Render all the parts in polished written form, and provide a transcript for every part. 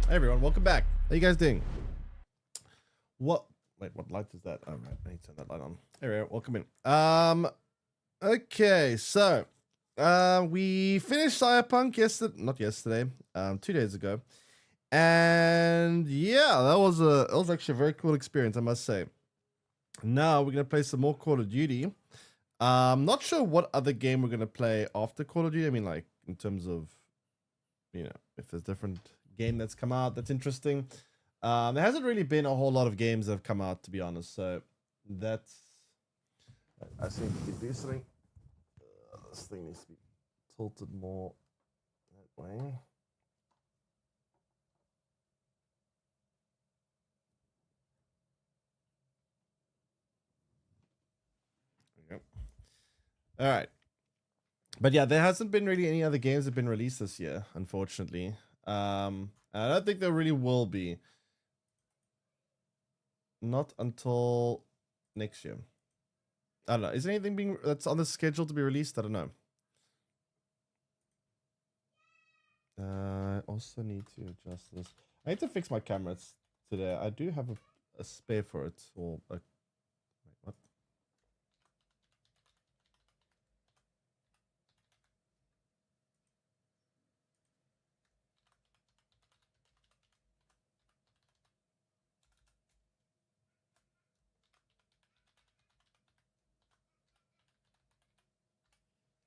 Hey everyone, welcome back. How you guys doing? Wait, what light is that? Oh, right, I need to turn that light on. Hey everyone, welcome in. Okay, so we finished Cyberpunk not yesterday, 2 days ago. And yeah, that was actually a very cool experience, I must say. Now we're gonna play some more Call of Duty. Not sure what other game we're gonna play after Call of Duty. I mean, like in terms of, you know, if there's different game that's come out that's interesting. There hasn't really been a whole lot of games that have come out, to be honest. So that's, I seem to be something. This thing needs to be tilted more that way. There we go. All right. But yeah, there hasn't been really any other games that have been released this year, unfortunately. I don't think there really will be. Not until next year. I don't know. Is there anything that's on the schedule to be released? I don't know. I also need to adjust this. I need to fix my cameras today. I do have a spare for it. Or wait, what?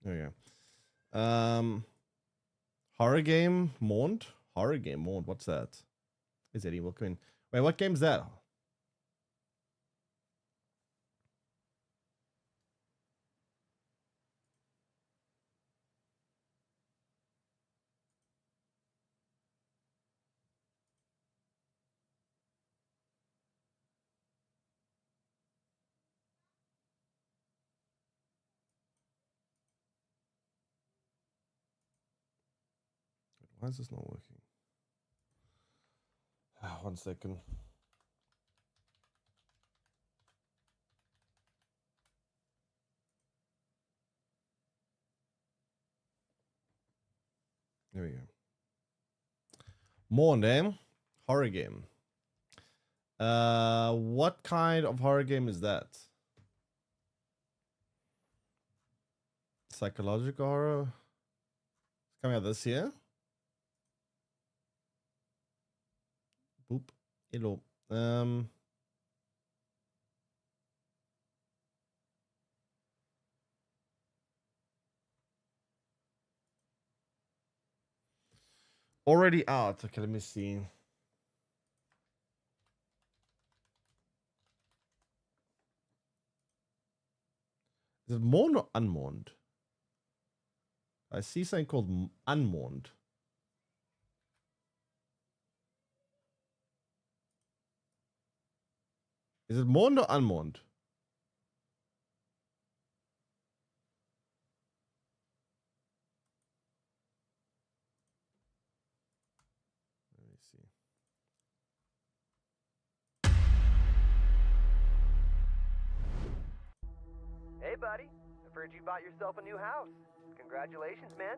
There we go. Horror game Mourned? Horror game Mourned. What's that? Is Eddie welcome in? Wait, what game's that? Why is this not working? 1 second. There we go. Mourned, eh? Horror game. What kind of horror game is that? Psychological horror? It's coming out this year? Boop. Hello. Already out. Okay, let me see. Is it mourned or unmourned? I see something called unmourned. Is it mourned or unmourned? Let me see. Hey, buddy. I've heard you bought yourself a new house. Congratulations, man.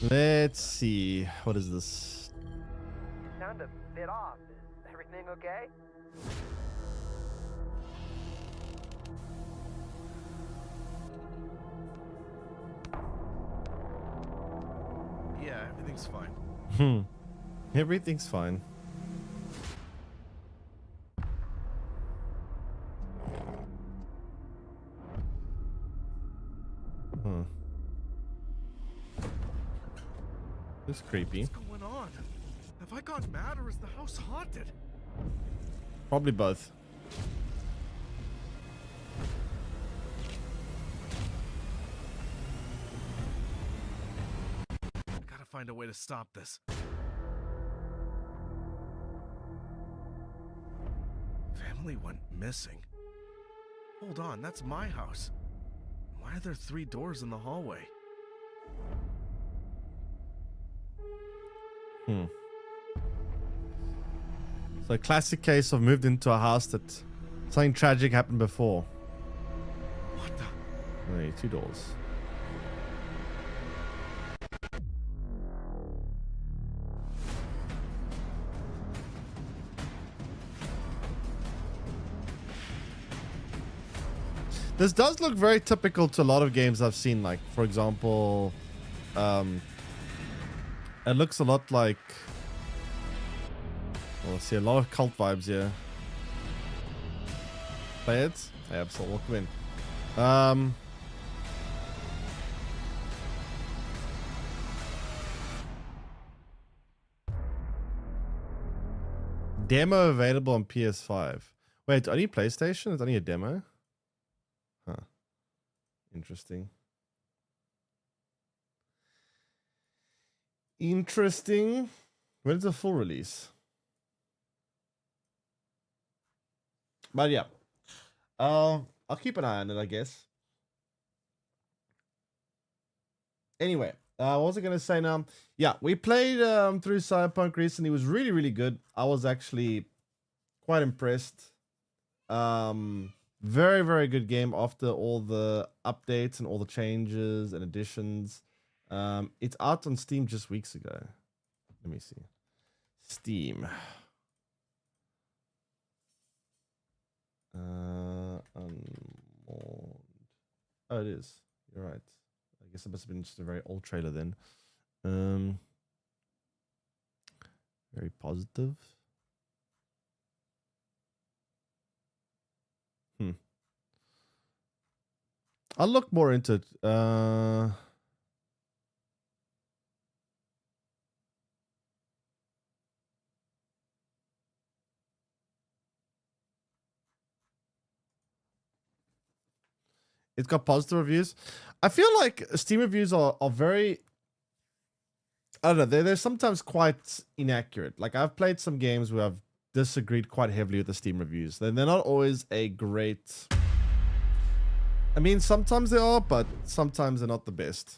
Let's see. What is this? You sound a bit off. Is Everything okay? Yeah, everything's fine. Everything's fine. Huh. This is creepy. What's going on? Have I gone mad or is the house haunted? Probably both. I gotta find a way to stop this. Family went missing. Hold on, that's my house. Why are there 3 doors in the hallway? So a classic case of moved into a house that something tragic happened before. What the? Wait, 2 doors. This does look very typical to a lot of games I've seen. Like, for example, it looks a lot like. Well, I see a lot of cult vibes here. Play it? Yeah, so welcome in. Demo available on PS5. Wait, only PlayStation? It's only a demo? Huh. Interesting. Interesting. When is the full release? But yeah. I'll keep an eye on it, I guess. Anyway, what was I going to say now? Yeah, we played through Cyberpunk recently. It was really, really good. I was actually quite impressed. Very, very good game after all the updates and all the changes and additions. It's out on Steam just weeks ago. Let me see. Steam. Unmourned. Oh, it is. You're right. I guess it must have been just a very old trailer then. Very positive. I'll look more into it. It's got positive reviews. I feel like Steam reviews are very, I don't know, they're sometimes quite inaccurate. Like, I've played some games where I've disagreed quite heavily with the Steam reviews. They're not always a great... I mean, sometimes they are, but sometimes they're not the best.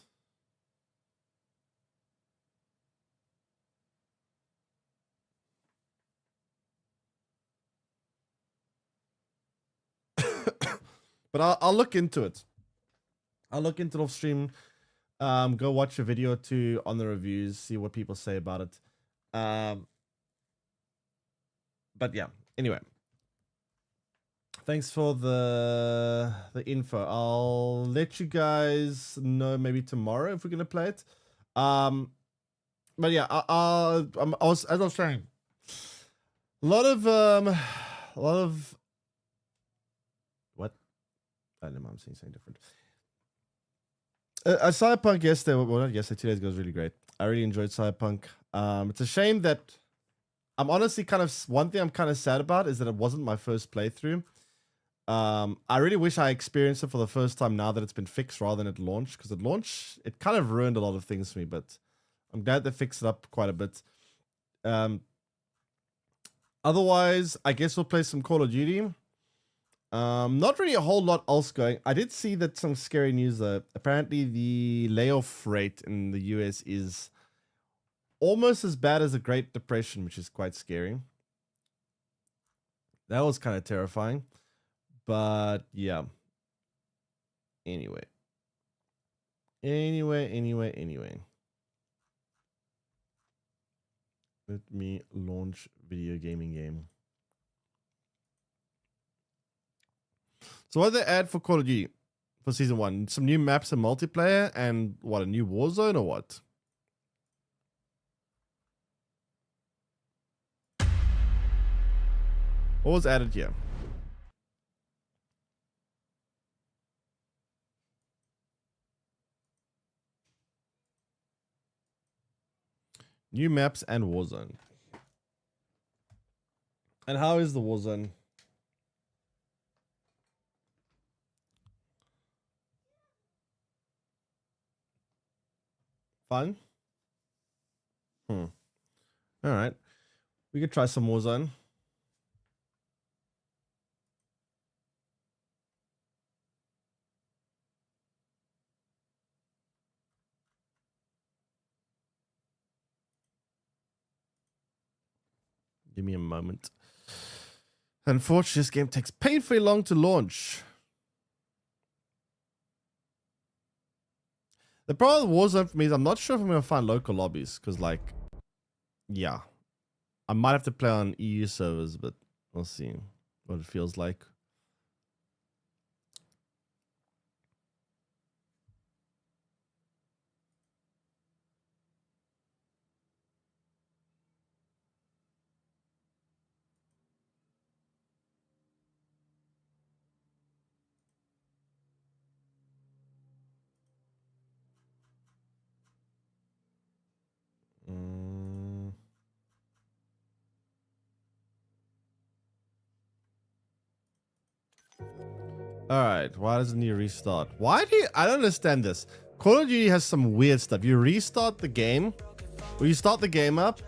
But I'll look into it. I'll look into it off stream. Go watch a video or two on the reviews, see what people say about it. But yeah, anyway. Thanks for the info. I'll let you guys know maybe tomorrow if we're gonna play it. But yeah, I was, as I was saying, a lot of what? I don't know. I'm saying something different. Cyberpunk yesterday, well, not yesterday, 2 days ago was really great. I really enjoyed Cyberpunk. It's a shame that I'm honestly kind of, one thing I'm kind of sad about is that it wasn't my first playthrough. I really wish I experienced it for the first time now that it's been fixed rather than at launch, because at launch it kind of ruined a lot of things for me, but I'm glad they fixed it up quite a bit. Otherwise, I guess we'll play some Call of Duty. Not really a whole lot else going. I did see that some scary news though. Apparently the layoff rate in the US is almost as bad as the Great Depression, which is quite scary. That was kind of terrifying. But yeah. Anyway. Let me launch video gaming game. So what did they add for Call of Duty for season 1? Some new maps and multiplayer, and what, a new war zone or what? What was added here? New maps and Warzone. And how is the Warzone? Fun? All right. We could try some Warzone. Give me a moment. Unfortunately, this game takes painfully long to launch. The problem with Warzone for me is I'm not sure if I'm going to find local lobbies. Because, like, yeah. I might have to play on EU servers, but we'll see what it feels like. Alright, why doesn't you restart? Why do you... I don't understand this. Call of Duty has some weird stuff. You restart the game, or you start the game up,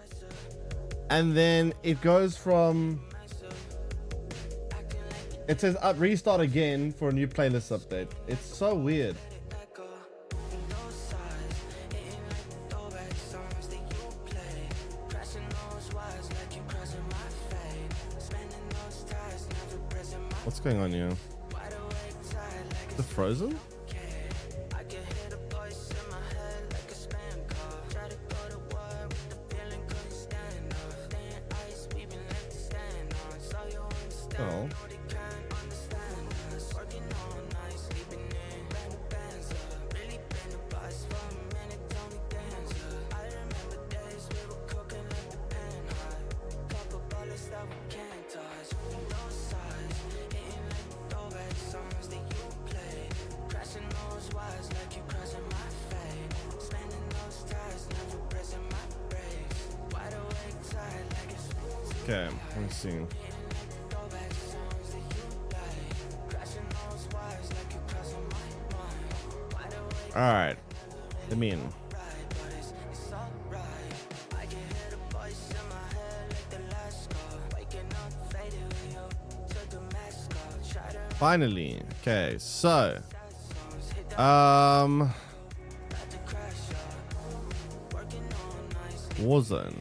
and then it goes from... It says restart again for a new playlist update. It's so weird. What's going on here? Is it frozen? Oh. Okay, let me see. All right, let me in. Finally, okay, so, Warzone.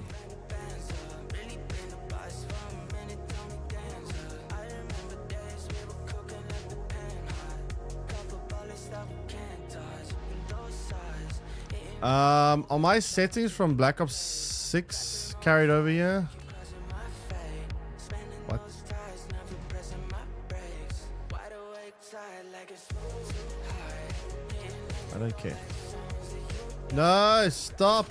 Are my settings from Black Ops 6 carried over here? What? I don't care. No, stop.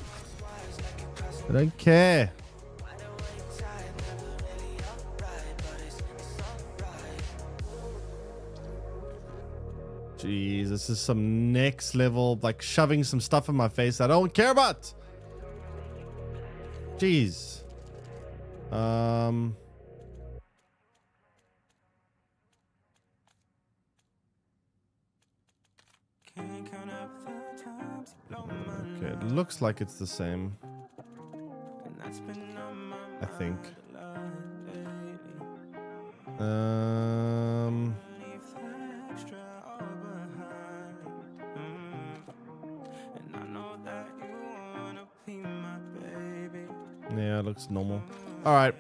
I don't care. Jeez, this is some next level, like shoving some stuff in my face I don't care about. Jeez. Okay, it looks like it's the same. I think. Yeah, it looks normal. All right.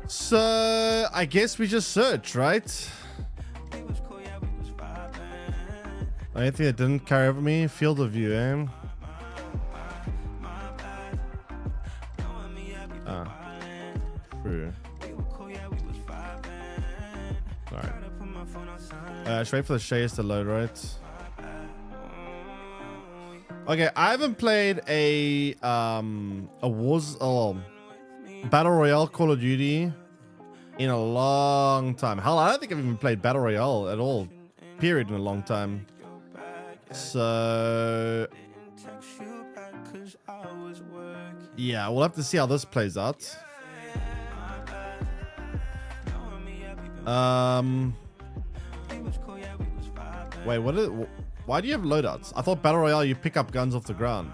So I guess we just search, right? Anything that didn't carry over me? Field of view, eh? Ah. True. Should wait for the shades to load, right? Okay, I haven't played a Battle Royale Call of Duty in a long time. Hell, I don't think I've even played Battle Royale at all, period, in a long time. So yeah, we'll have to see how this plays out. Wait, why do you have loadouts? I thought Battle Royale you pick up guns off the ground.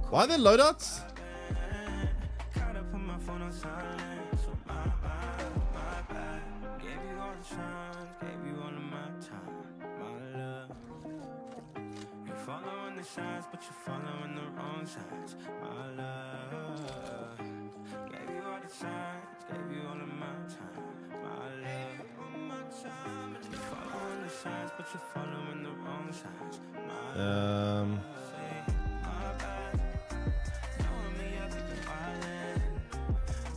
Why are there loadouts? But you're following the wrong signs, my love. Gave you all the signs, gave you all of my time, my love. You're following the signs, but you're following the wrong signs, my love. My bad. Knowing me, yeah, we been wildin'.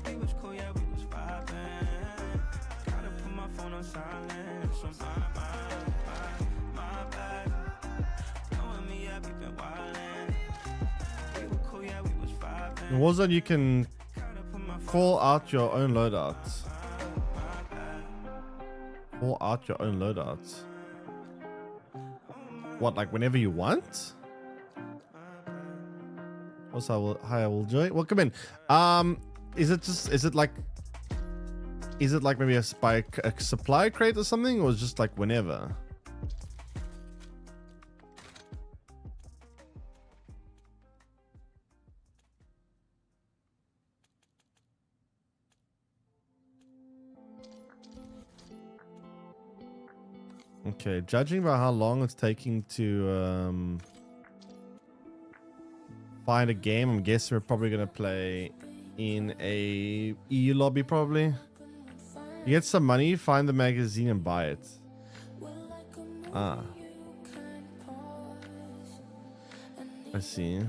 We was cool, yeah, we was vibing. Gotta put my phone on silent, so my bad. In Warzone, you can call out your own loadouts. Call out your own loadouts. What, like whenever you want? Also, hi, I will join. Welcome in. Is it like maybe a supply crate or something, or just like whenever? Okay, judging by how long it's taking to find a game, I'm guessing we're probably gonna play in a EU lobby. Probably. You get some money, find the magazine and buy it. Ah, I see.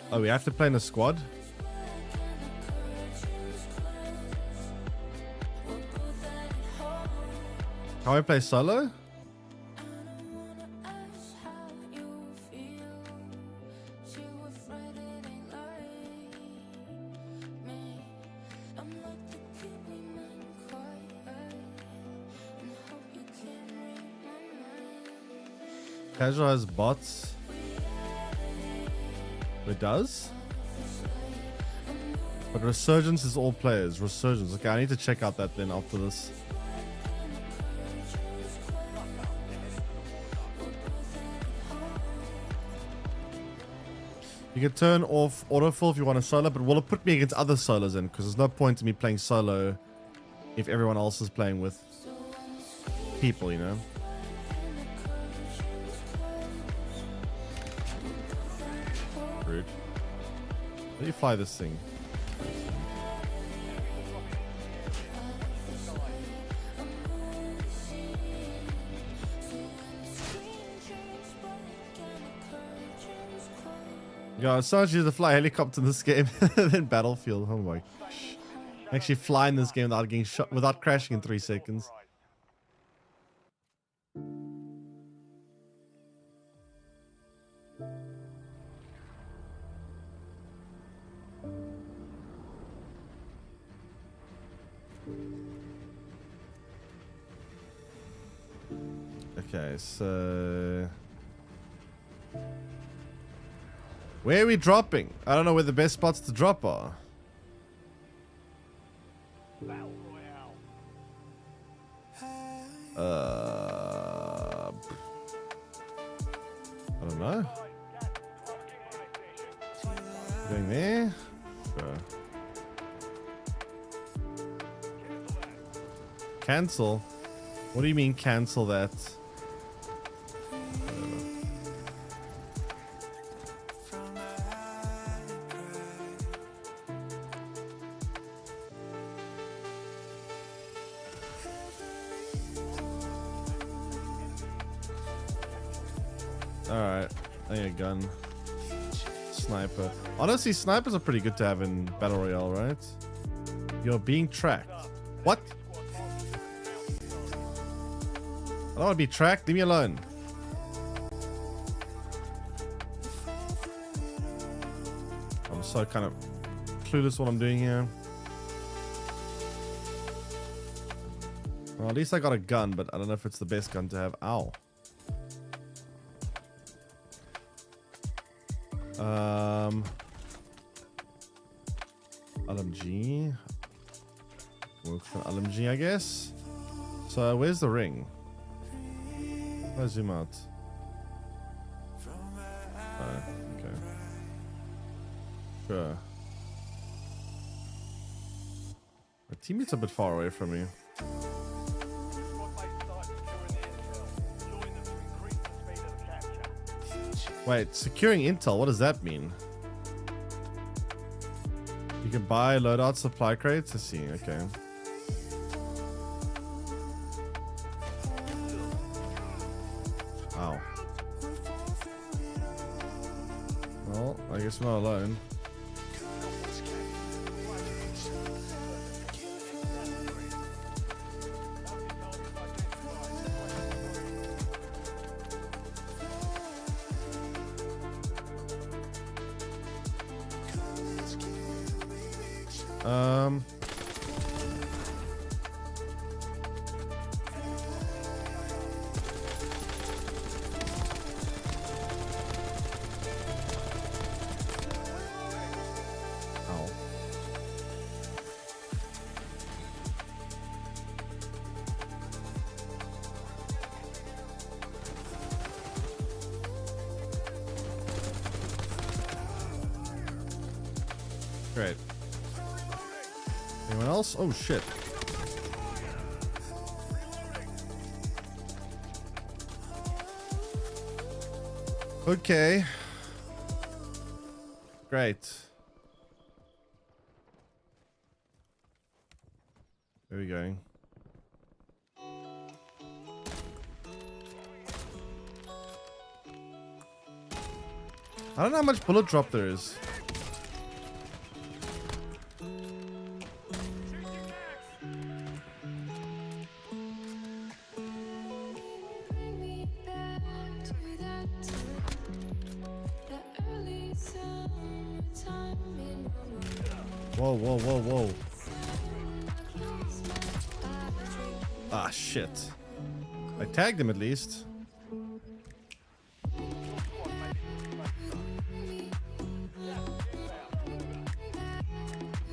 Oh, we have to play in a squad? Can we play solo? Casual has bots. It does? But Resurgence is all players. Resurgence. Okay, I need to check out that then after this. You can turn off autofill if you want a solo, but will it put me against other solos then? Because there's no point in me playing solo if everyone else is playing with people, you know? Rude. How do you fly this thing? God, it's so much easier to fly a helicopter in this game than Battlefield. Oh my gosh. Actually fly in this game without getting shot, without crashing in 3 seconds. Okay, so where are we dropping? I don't know where the best spots to drop are. I don't know. Going there. Sure. Cancel? What do you mean cancel that? Alright. I need a gun. Sniper. Honestly, snipers are pretty good to have in Battle Royale, right? You're being tracked. What? I don't want to be tracked. Leave me alone. I'm so kind of clueless what I'm doing here. Well, at least I got a gun, but I don't know if it's the best gun to have. Ow. LMG. Work for LMG, I guess. So where's the ring? How do I zoom out? Oh, okay. Sure. My teammate's a bit far away from me. Wait, securing intel, what does that mean? You can buy loadout supply crates? I see, okay. Ow. Well, I guess we're not alone. Ow. Great. Anyone else? Oh shit. Okay. Great. Where are we going? I don't know how much bullet drop there is. Whoa, whoa, whoa, whoa. Ah, shit. I tagged him at least.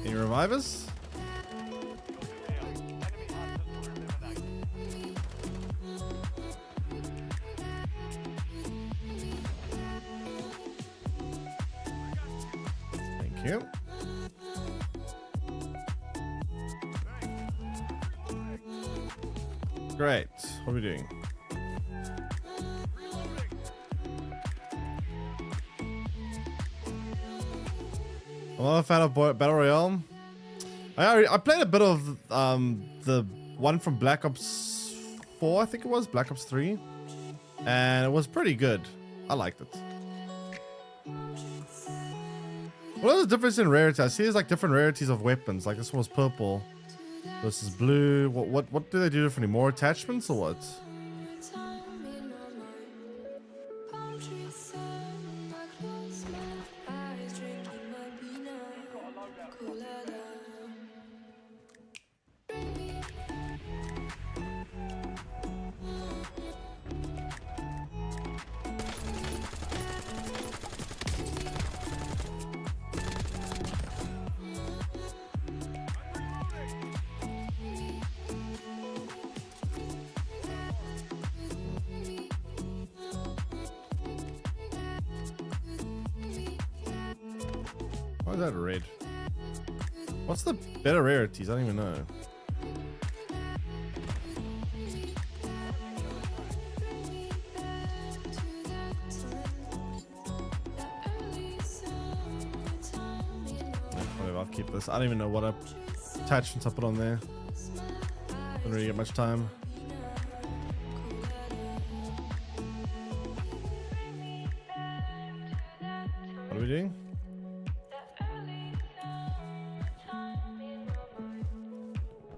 Can you revive us? Thank you. Great. What are we doing? I'm not a fan of Battle Royale. I played a bit of the one from Black Ops 4, I think it was, Black Ops 3. And it was pretty good. I liked it. What is the difference in rarity? I see there's like different rarities of weapons. Like this one was purple. This is blue. What do they do differently? More attachments or what? Why is that red? What's the better rarities? I don't even know. Whatever, I'll keep this. I don't even know what attachments I put on there. Don't really get much time. we doing?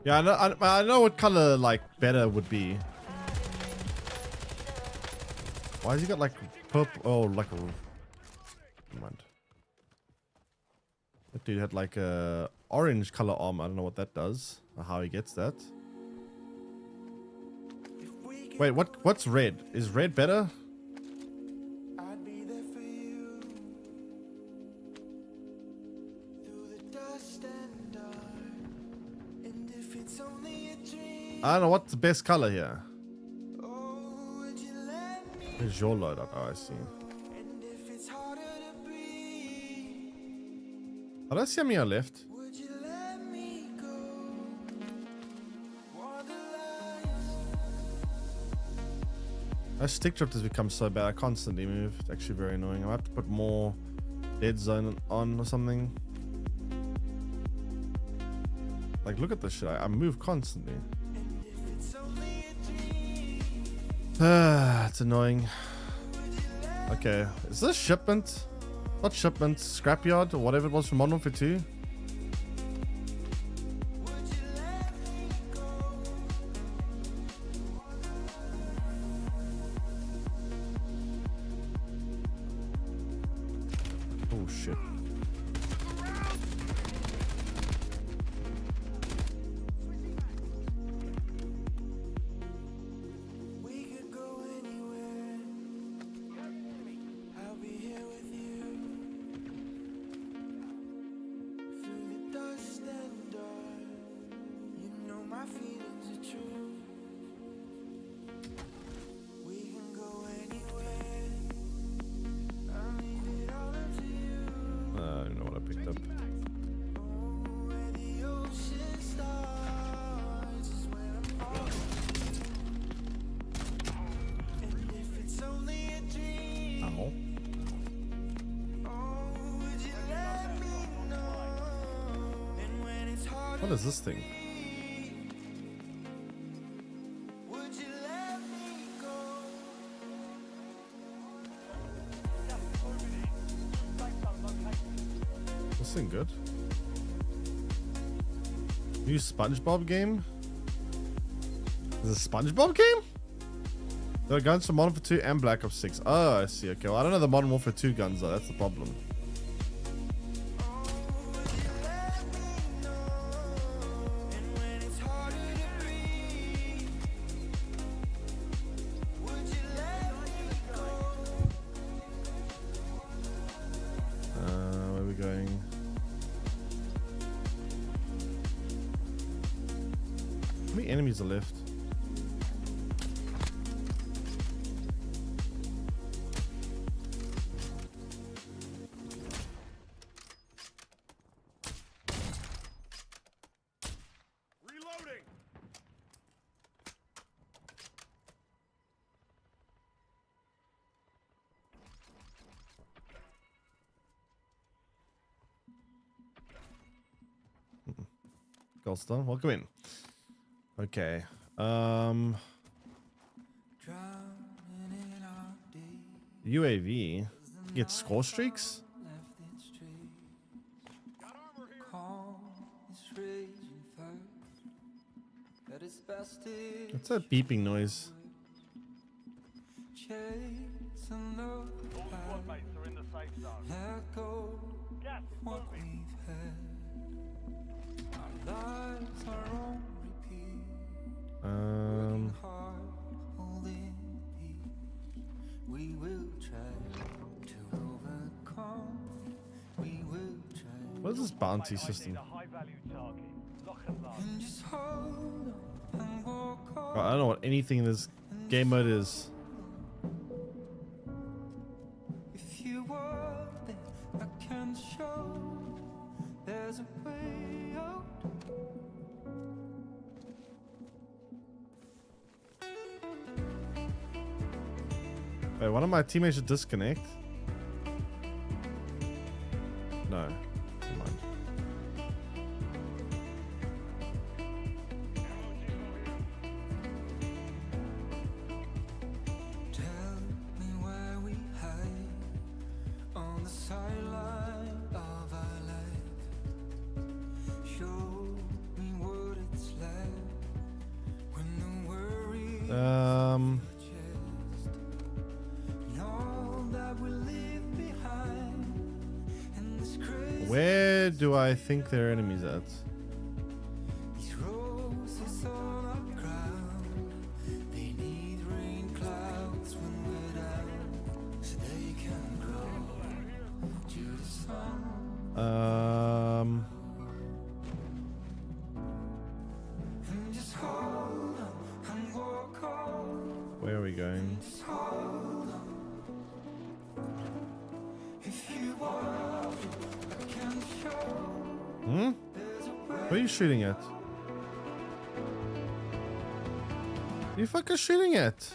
Yeah, I know what color like better would be. Why has he got like purple? Oh, like a. Never mind. That dude had like a orange color arm. I don't know what that does or how he gets that. Wait, what's red? Is red better? I don't know what's the best color here. Where's your loadout? Oh, I see. Oh, did I see how many I left? My stick drift has become so bad. I constantly move. It's actually very annoying. I have to put more dead zone on or something. Like, look at this shit. I move constantly. It's annoying. Okay, is this shipment? Not shipment, scrapyard or whatever it was from Modern Warfare 2. Oh shit. I don't know what I picked up. Ow. What is this thing? This thing good? New SpongeBob game? Is it a SpongeBob game? There are guns from Modern Warfare 2 and Black Ops 6. Oh, I see. Okay, well, I don't know the Modern Warfare 2 guns though. That's the problem. Where are we going? How many enemies are left? Reloading. Goldstone, welcome in. Okay. UAV get score streaks? What's that beeping noise? What is this bounty system? I don't know what anything in this game mode is. If you want it, I can show there's a way out. Wait, one of my teammates should disconnect? No. Never mind. Tell me where we hide on the sidelines. Um, where do I think there are enemies at? Where are we going? Hmm? What are you shooting at? What are you fucking shooting at?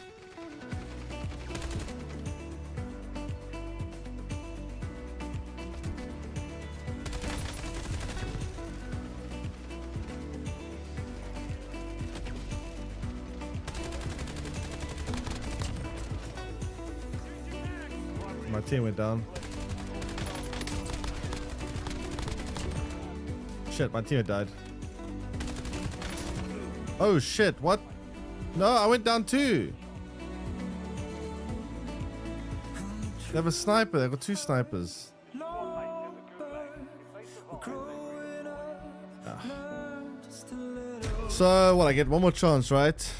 My team went down. Shit, my teammate died. Oh shit, what? No, I went down too. They have a sniper, they've got 2 snipers. Ah. So, what, I get one more chance, right?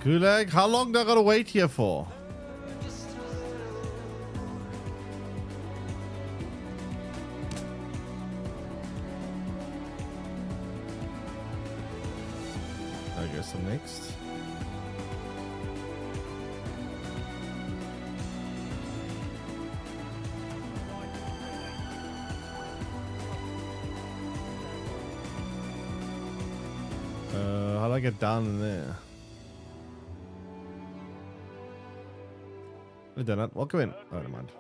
Gulag, how long do I gotta wait here for? I guess I'm next. How do I get down in there? I've done it. Welcome in. Oh, never mind.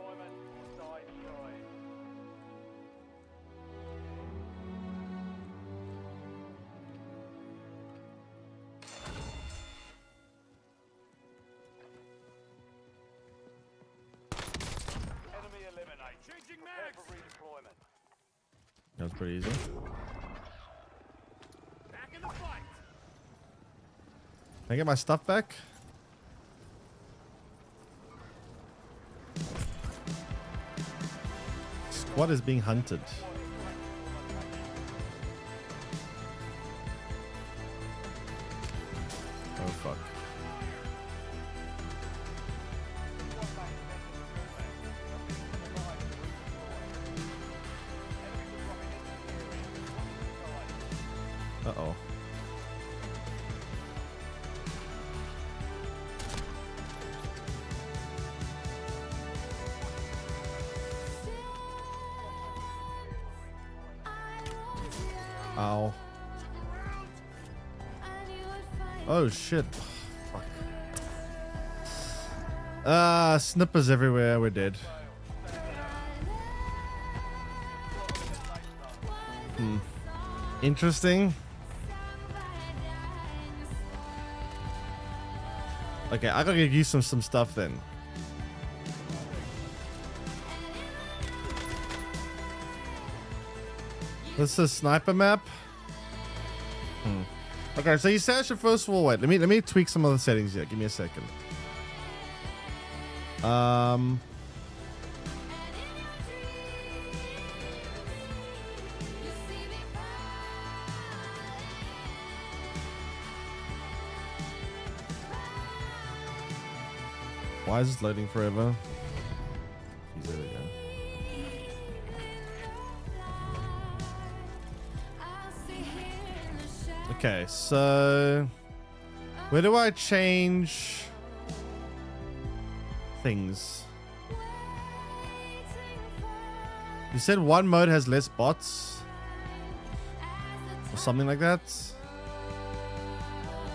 Enemy eliminated. Changing mags. For redeployment. That was pretty easy. Back in the fight. Can I get my stuff back? Squad is being hunted. Oh fuck. Uh-oh. Ow. Oh shit. Fuck. Snippers everywhere, we're dead. Interesting. Okay, I gotta get used to some stuff then. This is a sniper map. Okay, so you say I should first of all wait. Let me tweak some of the settings here. Give me a second. Why is this loading forever? Jeez, there we go. Okay, so where do I change things? You said one mode has less bots or something like that.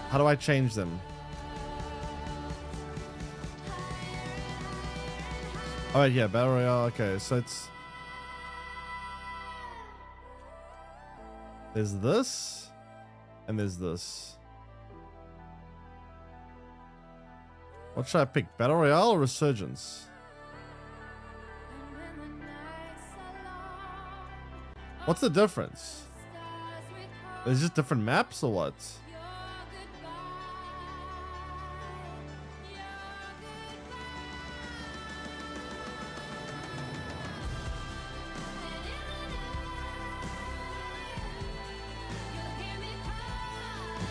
How do I change them? Oh yeah, Battle Royale. Okay, so it's there's this and there's this. What should I pick? Battle Royale or Resurgence? What's the difference? Is just different maps or what?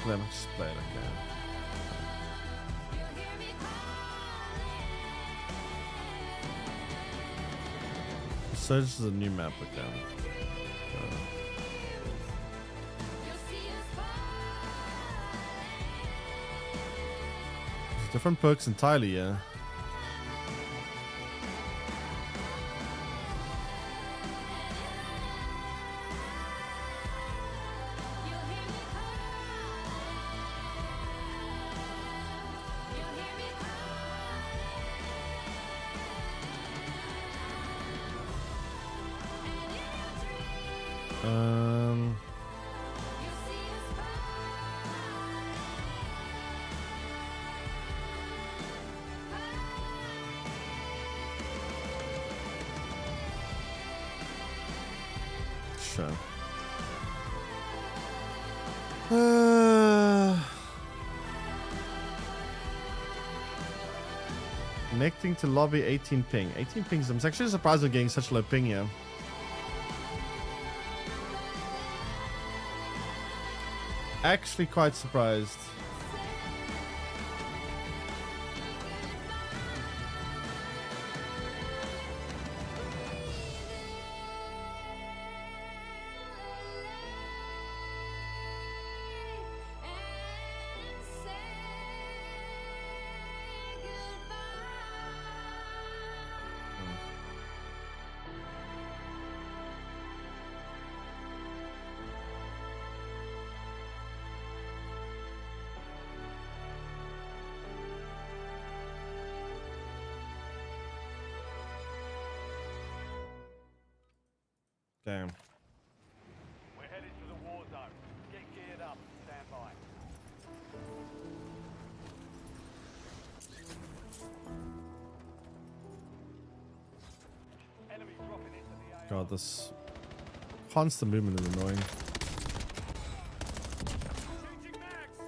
Let me just play it again. So this is a new map again. There's different perks entirely, yeah. Sure. Connecting to lobby 18 ping. 18 pings. I'm actually surprised we're getting such low ping here. Actually quite surprised. Damn. We're headed to the war zone. Get geared up. Stand by. Enemy dropping into the AR. God, this constant movement is annoying. Changing mags.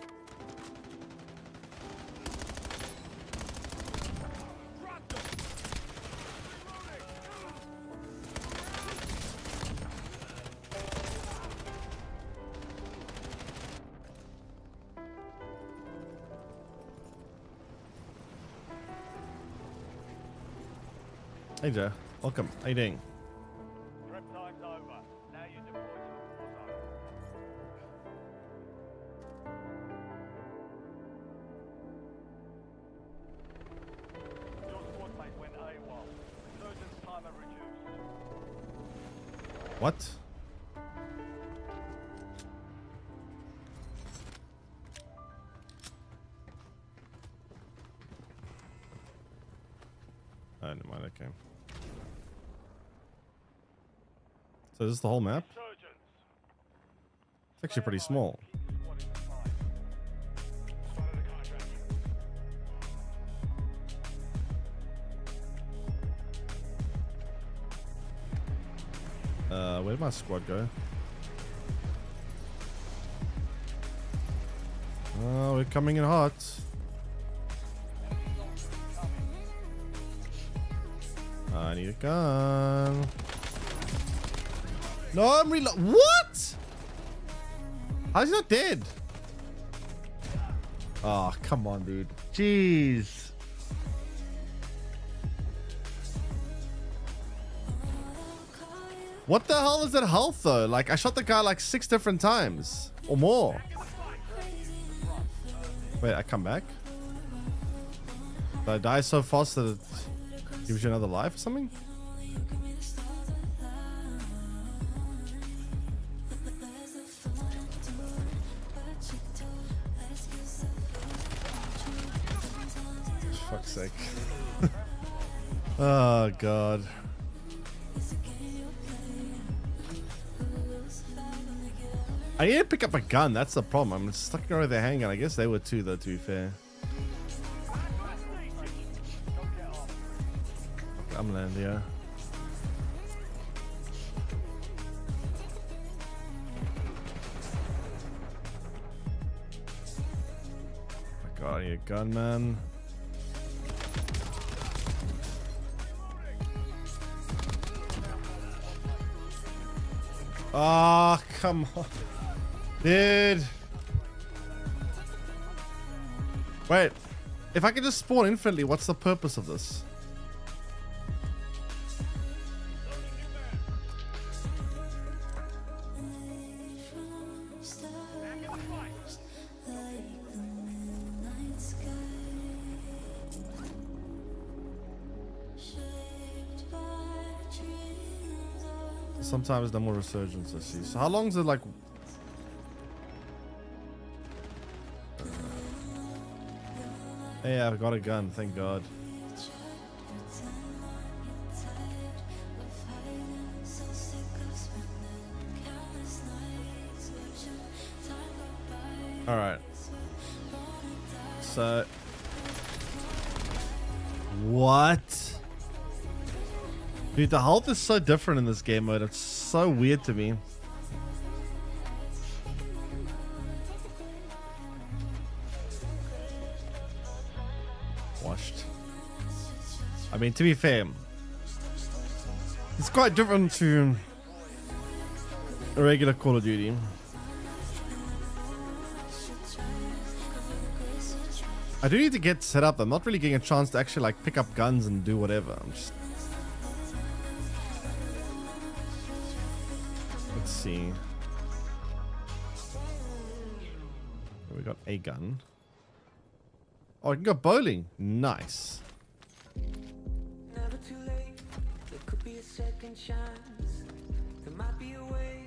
Dropped them. Hey Joe, welcome. How you doing? Prep time's over. Now you deploy to the war zone. Your squad mate went AWOL. Resurgence timer reduced. What? Oh, never mind, okay. So this is the whole map? Resurgence. It's actually pretty small. Squad in the fight. Start of the contract. Where'd my squad go? Oh, we're coming in hot. I need a gun. No, I'm what? How's he not dead? Oh, come on, dude. Jeez. What the hell is that health though? Like, I shot the guy like 6 different times or more. Wait, I come back? Did I die so fast that it gives you another life or something? For fuck's sake. Oh god. I need to pick up a gun, that's the problem. I'm stuck around with a handgun. I guess they were too though, to be fair. I'm gonna end here. Oh my god, I need a gun, man. Ah, come on. Dude. Wait. If I can just spawn infinitely, what's the purpose of this? Sometimes no more resurgence, I see. So how long is it like? Hey, I've got a gun, thank God. Alright. So... What? Dude, the health is so different in this game mode. It's so weird to me. Washed. I mean, to be fair, it's quite different to a regular Call of Duty. I do need to get set up. I'm not really getting a chance to actually like pick up guns and do whatever. I'm just... Let's see. We got a gun. Oh, I can go bowling. Nice. Never too late. There could be a second chance. There might be a way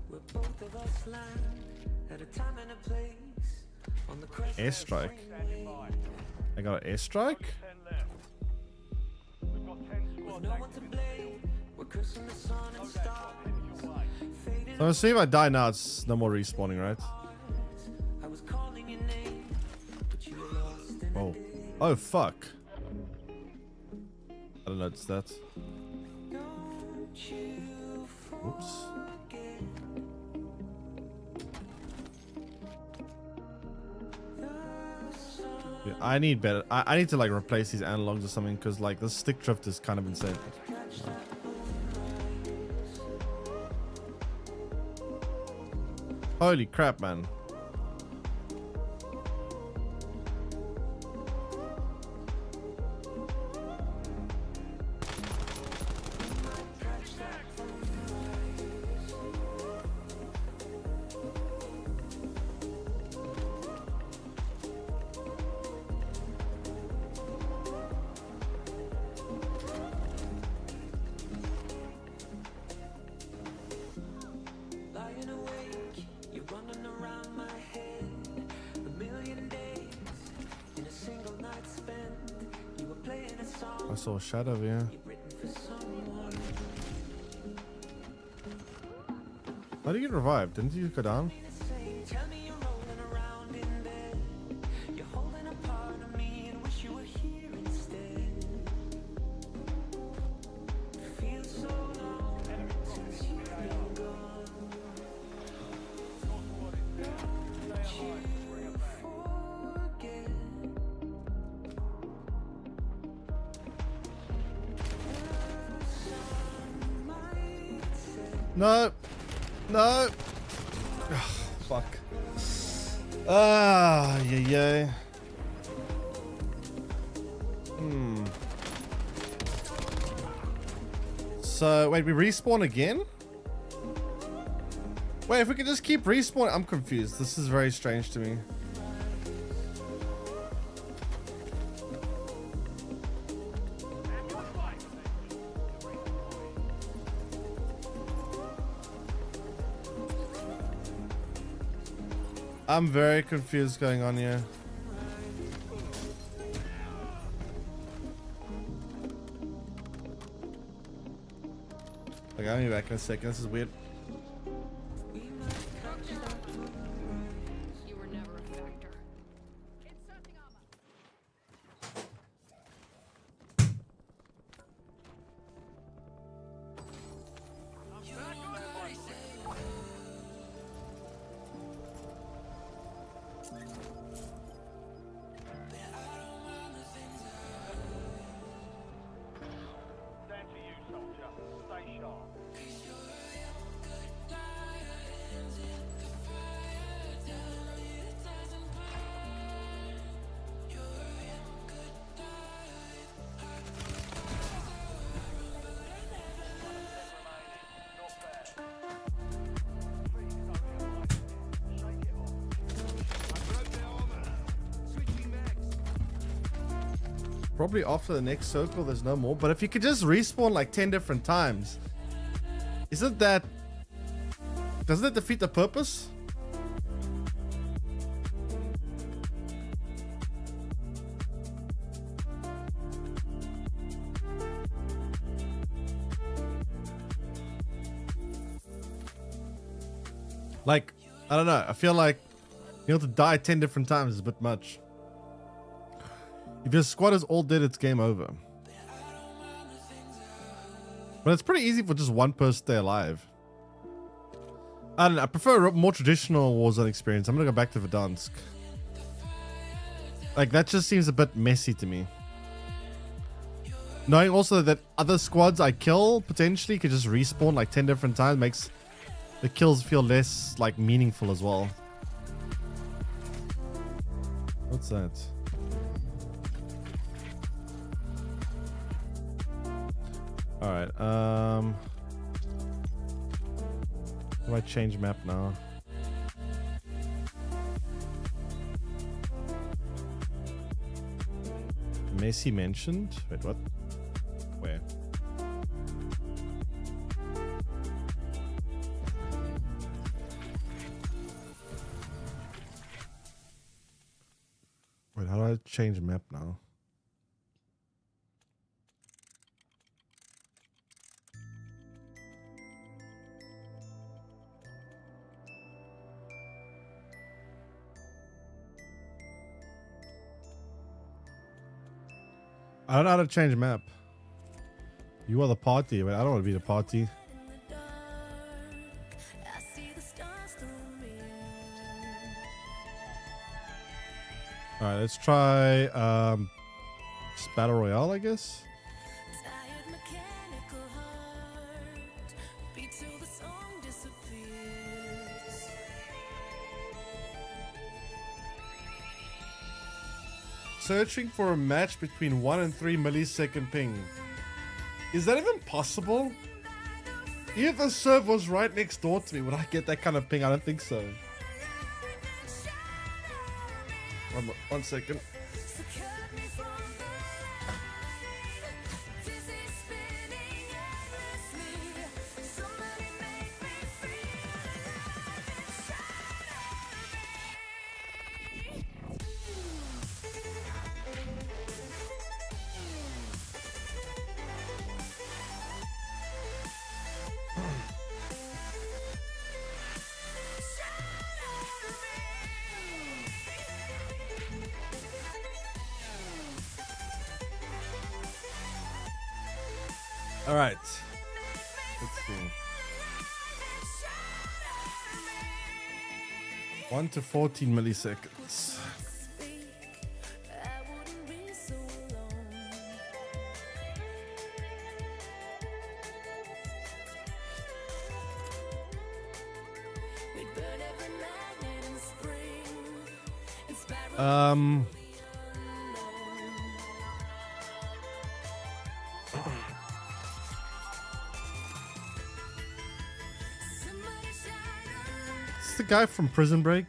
where both of us land at a time and a place on the crest. Airstrike. I got an airstrike. 10 left. We've got 10 squads No one to blame. We're cursing the sun and stars. headed your way. So I'm assuming if I die now, it's no more respawning, right? I was calling your name, but you were lost in Oh. Oh, fuck. I don't notice that. Don't you Oops. forget the sun. Yeah, I need better. I need to like replace these analogs or something because like this stick drift is kind of insane. Holy crap, man. Lying awake, you're running around my head. A million days in a single night spent. You were playing a song I saw a shadow here. you'd written for someone. How did you get revived? Didn't you go down? Tell me you're rolling around in bed. You're holding a part of me and wish you were here instead. Feels so long since you've been gone. Forget No. No. Ugh, fuck. Ah, yeah. So, wait, we respawn again? Wait, if we could just keep respawning. I'm confused. This is very strange to me. I'm very confused going on here. Okay, I'll be back in a second. This is weird. You were never a factor. Probably after the next circle, there's no more. But if you could just respawn like 10 different times, isn't that... doesn't it defeat the purpose? Like, I don't know. I feel like you know to die 10 different times is a bit much. If your squad is all dead, it's game over. But it's pretty easy for just one person to stay alive. I don't know. I prefer a more traditional Warzone experience. I'm gonna go back to Verdansk. Like, that just seems a bit messy to me. Knowing also that other squads I kill potentially could just respawn like 10 different times makes the kills feel less like meaningful as well. What's that? All right. How do I change map now? Messi mentioned. Wait, what? Where? Wait, how do I change map now? I don't know how to change map. You are the party, but I don't want to be the party. Alright, let's try just Battle Royale, I guess. Searching for a match between 1 and 3 millisecond ping. Is that even possible? If the server was right next door to me, would I get that kind of ping? I don't think so. One second. All right. Let's see. 1 to 14 milliseconds. It's the guy from Prison Break.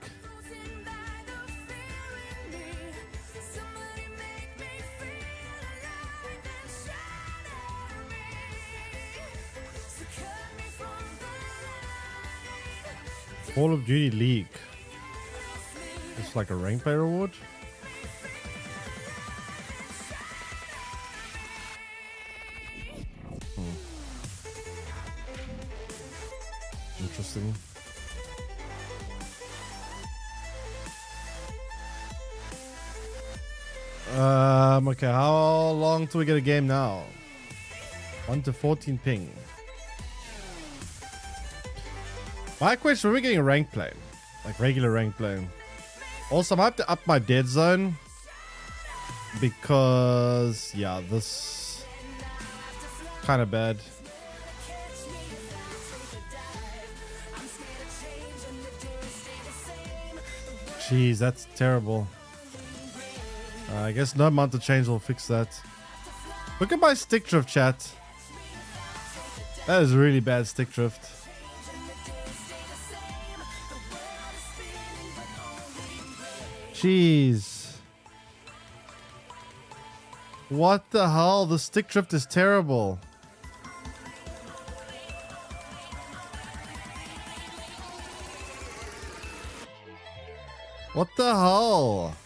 Call of Duty League. It's like a rank player award. Interesting. Okay, how long till we get a game now? 1 to 14 ping. My question, are we getting a rank play? Like regular rank play? Also, I might have to up my dead zone. Because, yeah, this kind of bad. Jeez, that's terrible. I guess no amount of change will fix that. Look at my stick drift, chat. That is really bad stick drift. Jeez. What the hell? The stick drift is terrible. What the hell?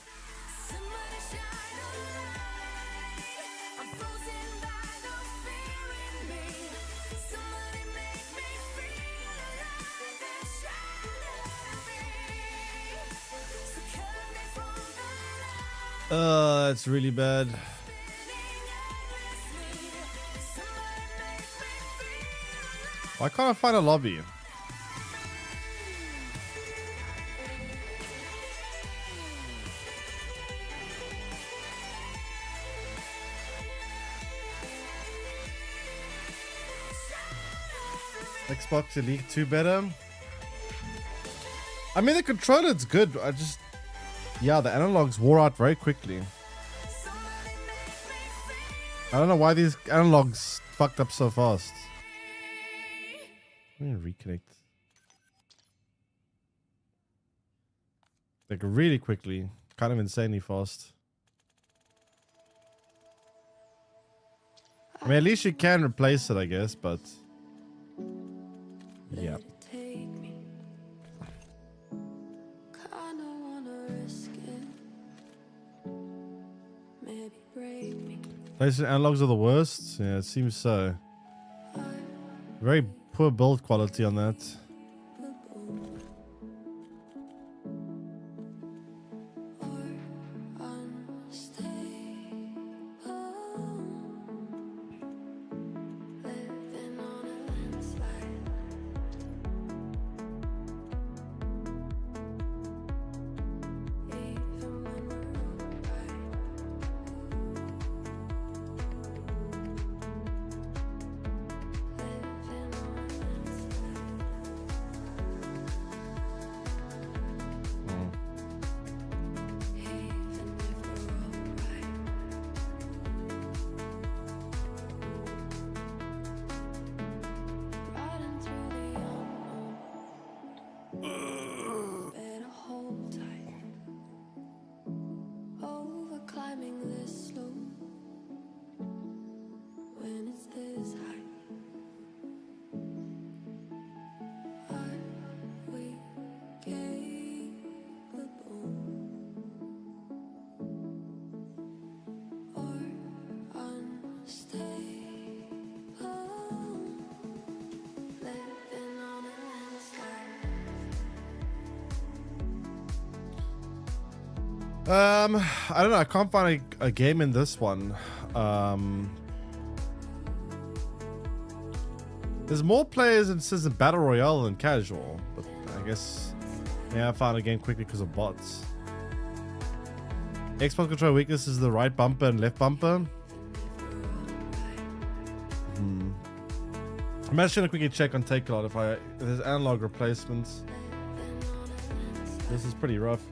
That's really bad. Why can't I find a lobby? Xbox Elite 2 better? I mean, the controller's good. Yeah, the analogs wore out very quickly. I don't know why these analogs fucked up so fast. Let me reconnect. Like really quickly. Kind of insanely fast. I mean, at least you can replace it, I guess, but... yeah. PlayStation analogs are the worst? Yeah, it seems so. Very poor build quality on that. I don't know. I can't find a game in this one. There's more players and it says in Battle Royale than casual, but I guess I found a game quickly because of bots. Xbox controller weakness is the right bumper and left bumper. I'm actually gonna quickly check on Takealot if there's analog replacements. This is pretty rough.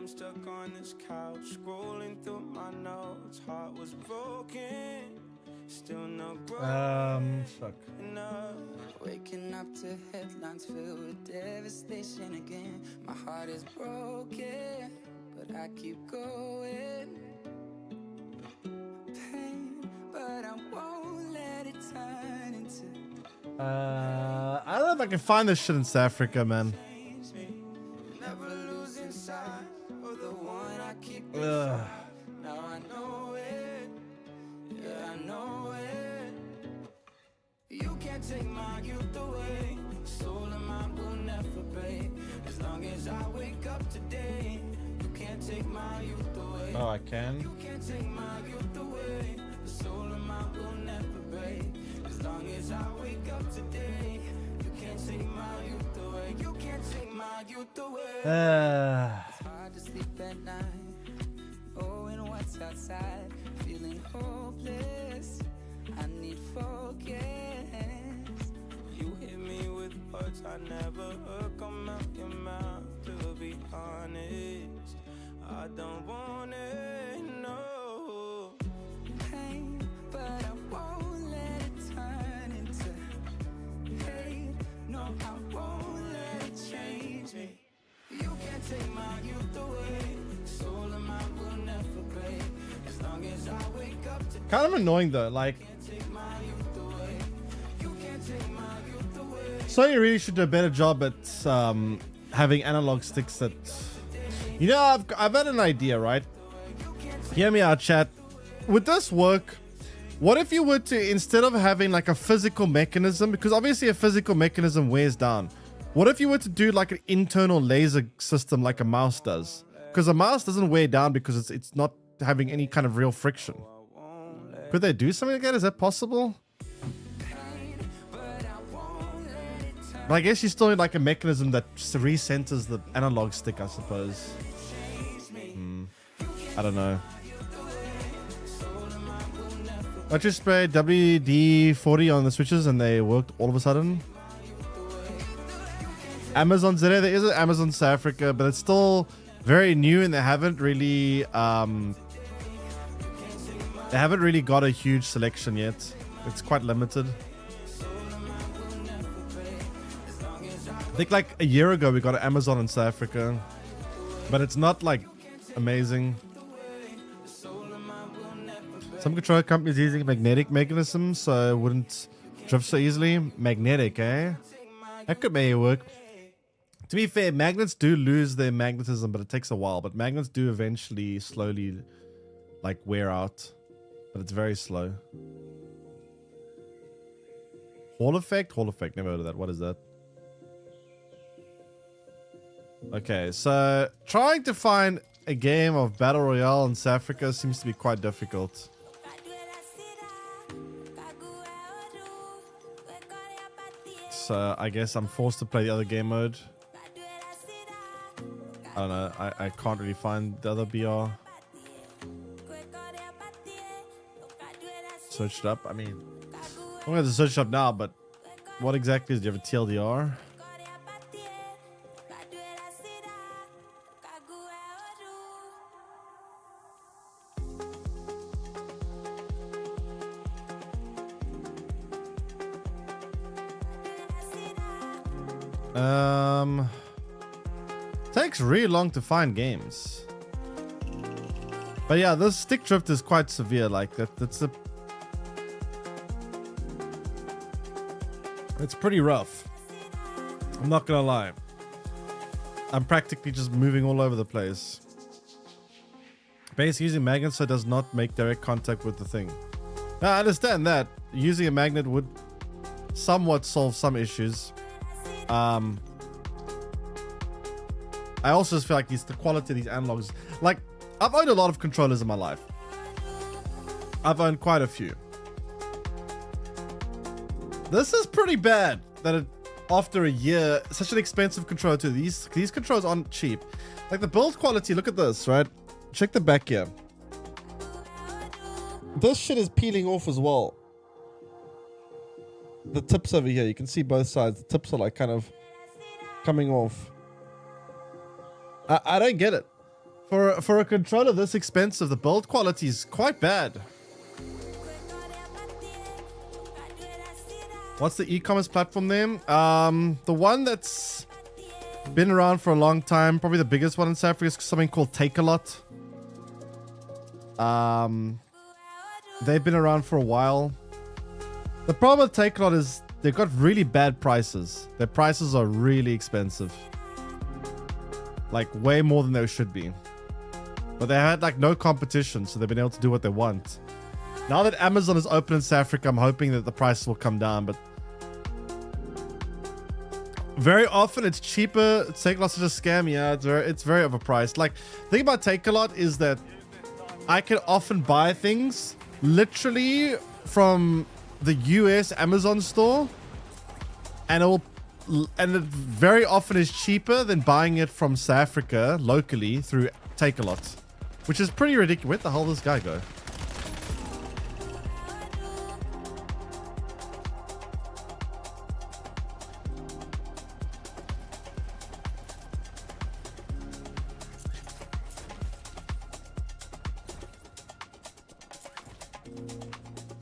Stuck on this couch, scrolling through my notes. Heart was broken, still no growth. Fuck. Waking up to headlines filled with devastation again. My heart is broken, but I keep going. Pain, but I won't let it turn into. I don't know if I can find this shit in South Africa, man. Never losing sight. Ugh. Now I know it. Yeah, I know it. Oh, I can. Hard to sleep at night. Oh, and what's outside? Feeling hopeless. I need focus. You hit me with words I never heard come out your mouth. To be honest, I don't want it, no. Pain, but I won't let it turn into hate. No, I won't let it change me. You can't take my youth away. Soul of mine will never break. As long as I wake up to Kind of annoying though. Like, take my youth away. You can't take my youth away. Sony really should do a better job at having analog sticks that. You know, I've had an idea, right? Hear me out, chat. Would this work? What if you were to, instead of having like a physical mechanism, because obviously a physical mechanism wears down. What if you were to do like an internal laser system like a mouse does? Because a mouse doesn't wear down because it's not having any kind of real friction. Could they do something like that? Is that possible? But I guess you still need like a mechanism that just recenters the analog stick, I suppose. I don't know. I just sprayed WD-40 on the switches and they worked all of a sudden. Amazon ZA, there is an Amazon South Africa, but it's still very new and they haven't really got a huge selection yet. It's quite limited. I think like a year ago we got an Amazon in South Africa, but it's not like amazing. Some controller companies using magnetic mechanisms so it wouldn't drift so easily. Magnetic, eh? That could maybe work. To be fair, magnets do lose their magnetism, but it takes a while. But magnets do eventually slowly like wear out, but it's very slow. Hall effect? Hall effect, never heard of that. What is that? Okay, so trying to find a game of Battle Royale in South Africa seems to be quite difficult. So I guess I'm forced to play the other game mode. I don't know, I can't really find the other BR. Search it up, I mean, I'm going to search it up now, but what exactly is, do you have a TLDR? Takes really long to find games. But yeah, this stick drift is quite severe. Like it's pretty rough. I'm not gonna lie. I'm practically just moving all over the place. Base using magnets so it does not make direct contact with the thing. Now, I understand that using a magnet would somewhat solve some issues. I also just feel like the quality of these analogs, like I've owned a lot of controllers in my life. I've owned quite a few. This is pretty bad that it, after a year, such an expensive controller too. These controllers aren't cheap. Like the build quality, look at this, right? Check the back here. This shit is peeling off as well. The tips over here, you can see both sides. The tips are like kind of coming off. I don't get it. For a controller this expensive, the build quality is quite bad. What's the e-commerce platform name? The one that's been around for a long time, probably the biggest one in South Africa, is something called Take a Lot. They've been around for a while. The problem with Take a Lot is they've got really bad prices. Their prices are really expensive. Like way more than they should be. But they had like no competition, so they've been able to do what they want. Now that Amazon is open in South Africa, I'm hoping that the prices will come down, but Very often it's cheaper. Takealot's just a scam. Yeah, it's very overpriced. Like, the thing about Takealot is that I can often buy things literally from the US Amazon store, and it very often is cheaper than buying it from South Africa locally through Takealot, which is pretty ridiculous. Where the hell does this guy go?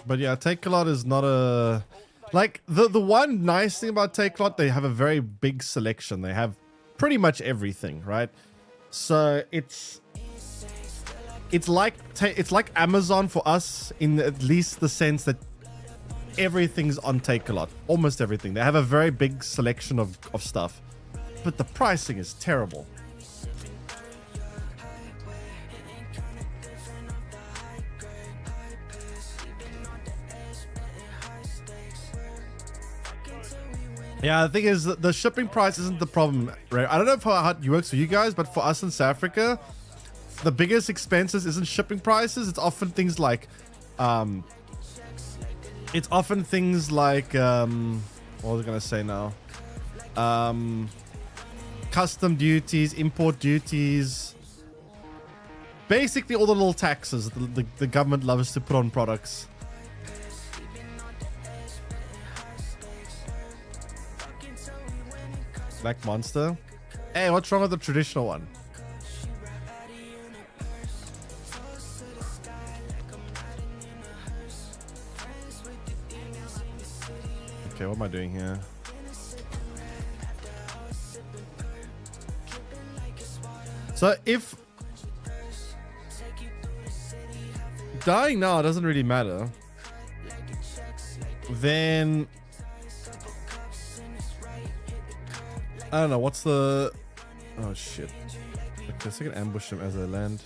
But yeah, Takealot is not a... Like, the one nice thing about Takealot, they have a very big selection. They have pretty much everything, right? So it's like Amazon for us, in at least the sense that everything's on Takealot. Almost everything. They have a very big selection of stuff. But the pricing is terrible. Yeah, the thing is, the shipping price isn't the problem, right? I don't know how it works for you guys, but for us in South Africa, the biggest expenses isn't shipping prices. It's often things like, what was I gonna say now? Custom duties, import duties, basically all the little taxes the government loves to put on products. Black Monster. Hey, what's wrong with the traditional one? Okay, what am I doing here? So if dying now doesn't really matter, then I don't know, what's the... Oh, shit. Okay, so I can ambush them as they land.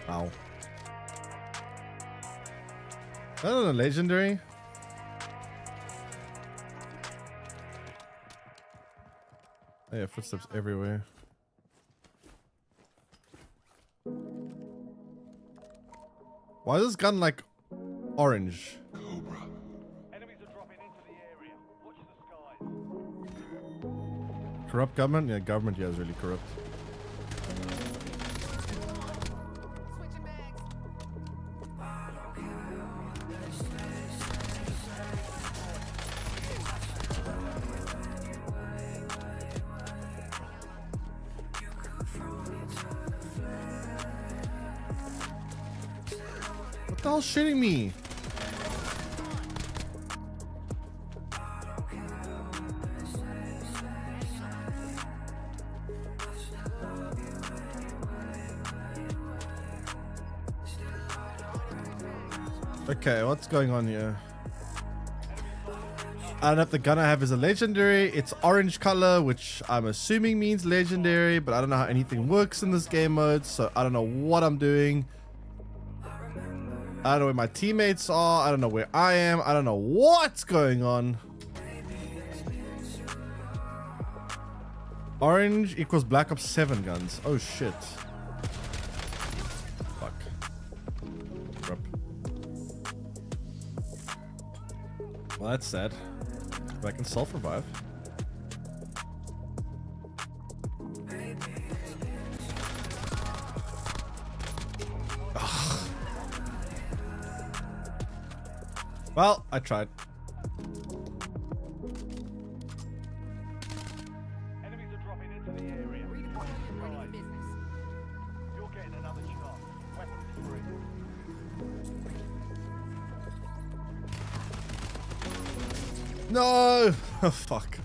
Ow. I don't know, legendary? Oh, yeah, footsteps everywhere. Why is this gun like orange? Enemies are dropping into the area. Watch the skies. Corrupt government? Yeah, government, yeah, is really corrupt. What the hell's shooting me? Okay, what's going on here? I don't know if the gun I have is a legendary. It's orange color, which I'm assuming means legendary, but I don't know how anything works in this game mode, so I don't know what I'm doing. I don't know where my teammates are. I don't know where I am. I don't know what's going on. Orange equals Black Ops 7 guns. Oh shit. Fuck. Rip. Well, that's sad. But I can self-revive. Well, I tried. Enemies are dropping into the area. Watch the skies. You're getting another shot. Weapons free. No! Oh, fuck.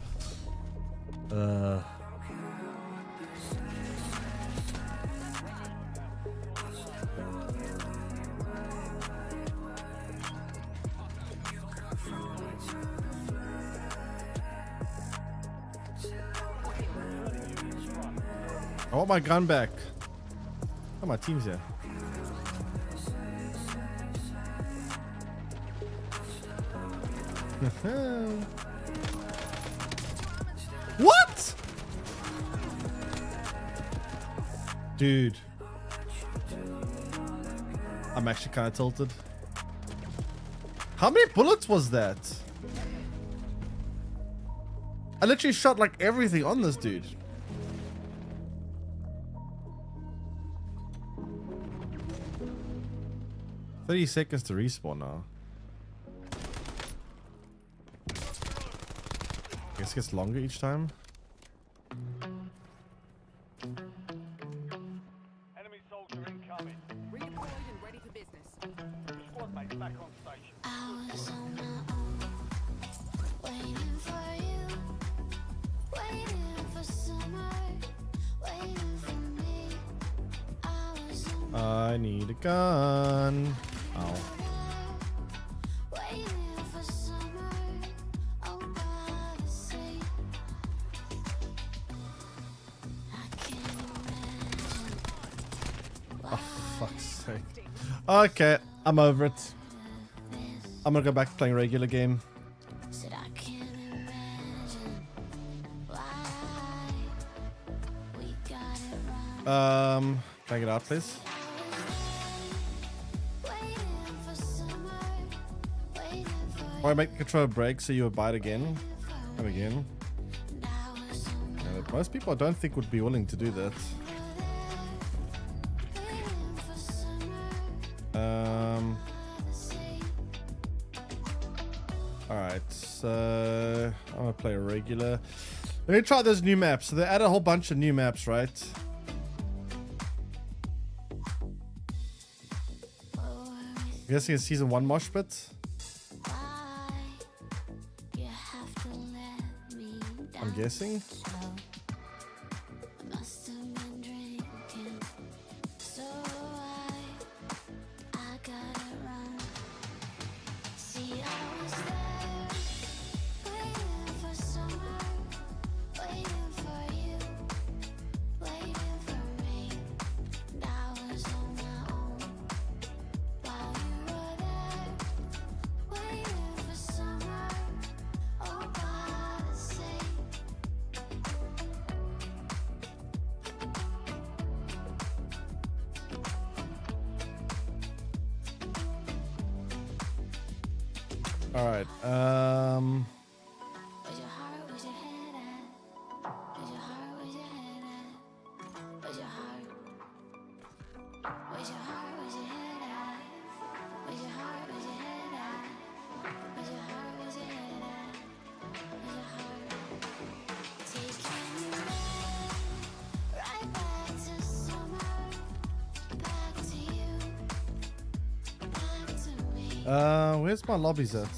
I want my gun back. Oh, my team's here. What? Dude. I'm actually kind of tilted. How many bullets was that? I literally shot like everything on this dude. "30 seconds to respawn now." I guess it gets longer each time. Enemy soldier incoming. Redeployed and ready for business. Squad mates back on station. I was on my own, waiting for you, waiting for summer, waiting for me. I was on I need a gun. Ow. waiting for summer, oh by the sea. I can't imagine Oh, fuck's sake. Okay, I'm over it. I'm gonna go back to playing regular game. said I can't imagine why we got it wrong. Can I get out, please? Waiting for summer, waiting for Or I make the controller break so you abide again and again. I was on Yeah, but most people I don't think would be willing to do that. waiting for summer, the sea. Alright, so I'm gonna play regular. Let me try those new maps. So they added a whole bunch of new maps, right? I'm guessing it's season 1 mosh pit. Why you have to let me down I'm guessing. so? I must have been drinking, so I got it wrong. See, I was there, waiting for summer, waiting for you, waiting for me. And I was on my own while you were there, waiting for summer, oh by the sea. Alright, Where's your heart? Where's your head at? Where's your heart? Where's your head at? Where's your heart? Where's your heart? Where's your head at? Where's your heart? Where's your head at? Where's your heart? Where's your head at? Where's your heart? Taking you right back to summer, back to you, back to me. where's my lobbies at?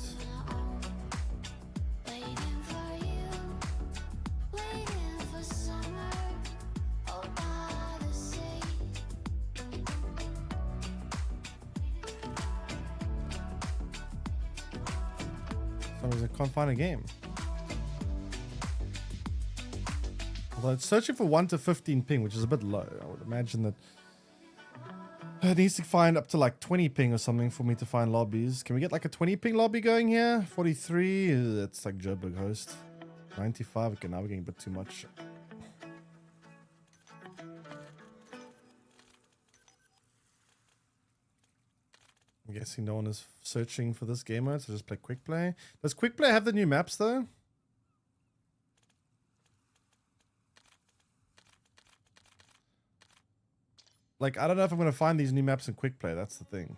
Waiting for you, waiting for summer, oh by the sea. For some reason I can't find a game. Although it's searching for 1 to 15 ping, which is a bit low. I would imagine that it needs to find up to like 20 ping or something for me to find lobbies. Can we get like a 20 ping lobby going here? 43, that's like Joburg host. 95, okay, now we're getting a bit too much. I'm guessing no one is searching for this game mode, so just play quick play. Does quick play have the new maps though? Like, I don't know if I'm going to find these new maps in quick play. That's the thing.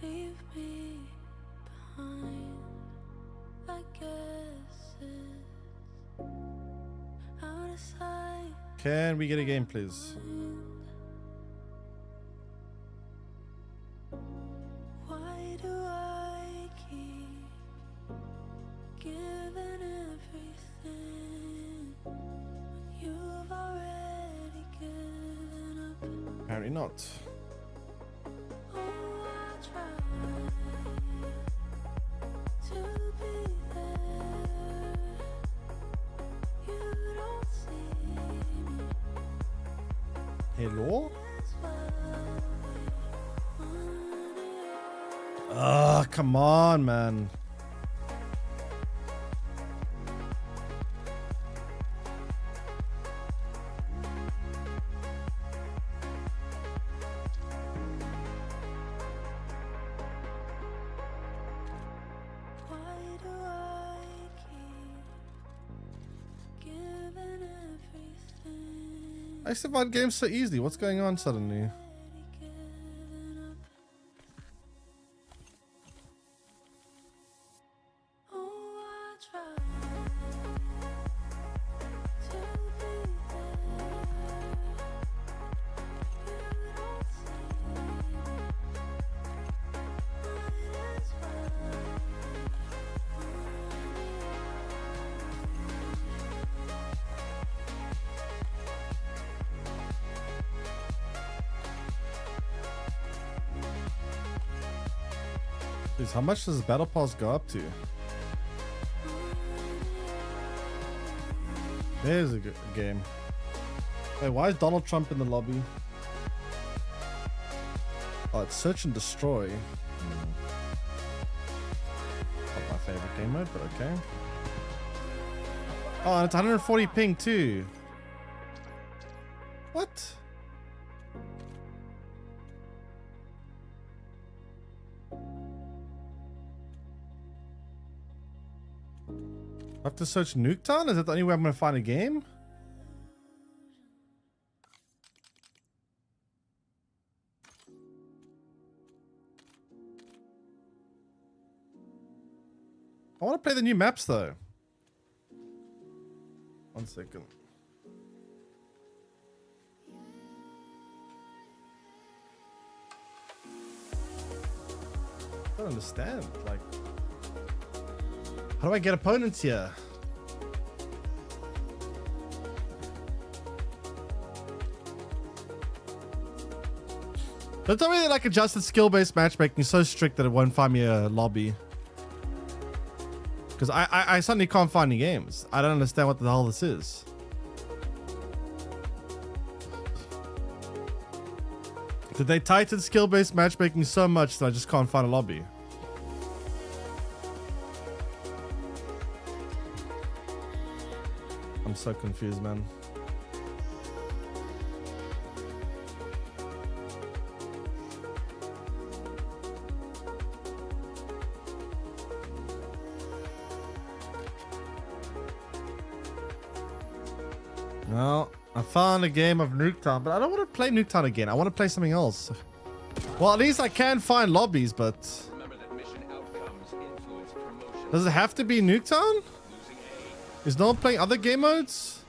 Leave me behind, I guess it's out of sight. Can we get a game, please? Why do I keep giving everything when you've already given up? Apparently not. Oh, I try, Hello? Oh, come on, man. I used to find games so easy. What's going on suddenly? Jeez, how much does Battle Pass go up to? There's a good game. Wait, why is Donald Trump in the lobby? Oh, it's search and destroy. Not my favorite game mode, but okay. Oh, and it's 140 ping too. What? I have to search Nuketown? Is that the only way I'm going to find a game? I want to play the new maps though. 1 second. I don't understand. Like, how do I get opponents here? Don't tell me that like adjusted skill-based matchmaking is so strict that it won't find me a lobby. Because I suddenly can't find any games. I don't understand what the hell this is. Did they tighten skill-based matchmaking so much that I just can't find a lobby? I'm so confused, man. Well, I found a game of Nuketown, but I don't want to play Nuketown again. I want to play something else. Well, at least I can find lobbies, but... Does it have to be Nuketown? Is no one playing other game modes?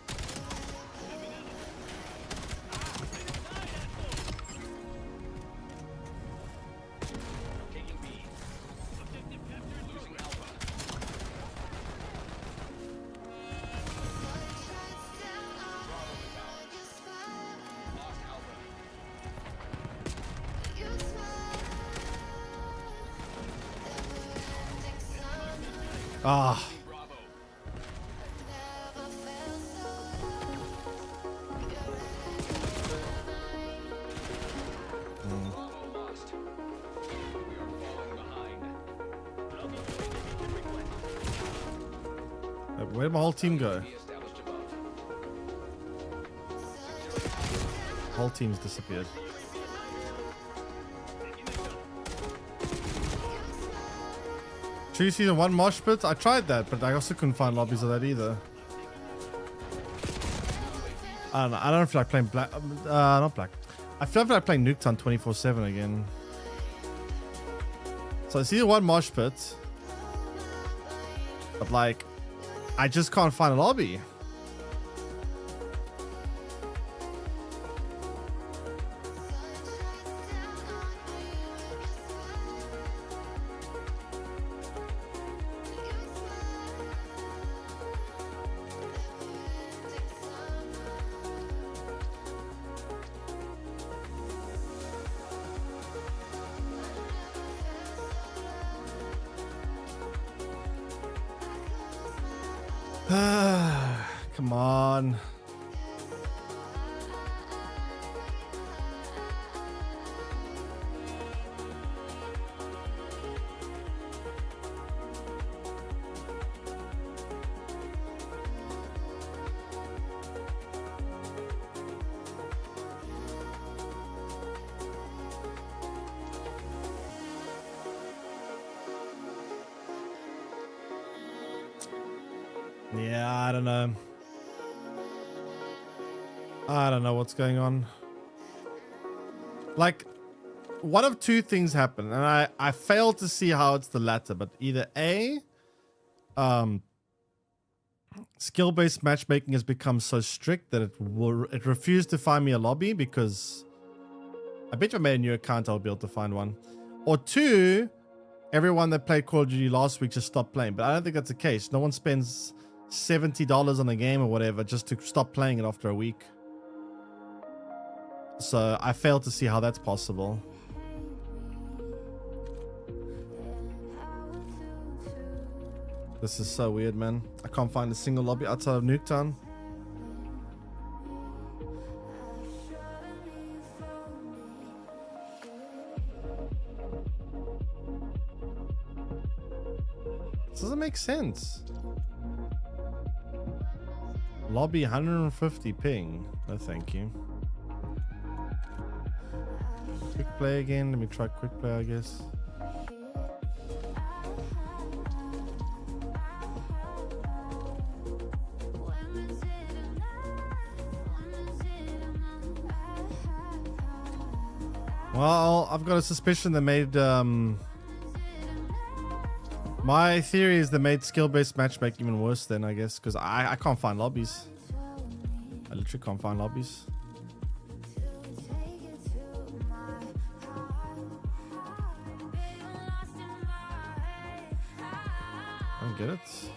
Ah. Where'd my whole team go? Whole team's disappeared. True season 1 mosh pit? I tried that, but I also couldn't find lobbies of that either. I don't know. I don't feel like playing black. Not black. I feel like playing Nuketown 24/7 again. So it's either 1 mosh pit, but like, I just can't find a lobby. Come on. Yeah, I don't know. I don't know what's going on. Like, one of two things happen, and I failed to see how it's the latter, but either A, skill-based matchmaking has become so strict that it refused to find me a lobby, because I bet if I made a new account I'll be able to find one. Or two, everyone that played Call of Duty last week just stopped playing, but I don't think that's the case. No one spends $70 on a game or whatever just to stop playing it after a week. So I failed to see how that's possible. This is so weird, man. I can't find a single lobby outside of Nuketown. This doesn't make sense. Lobby 150 ping. No, thank you. Quick play again. Let me try quick play, I guess. Well, I've got a suspicion they made my theory is they made skill-based matchmaking even worse then, I guess, because I can't find lobbies. I literally can't find lobbies. I don't get it.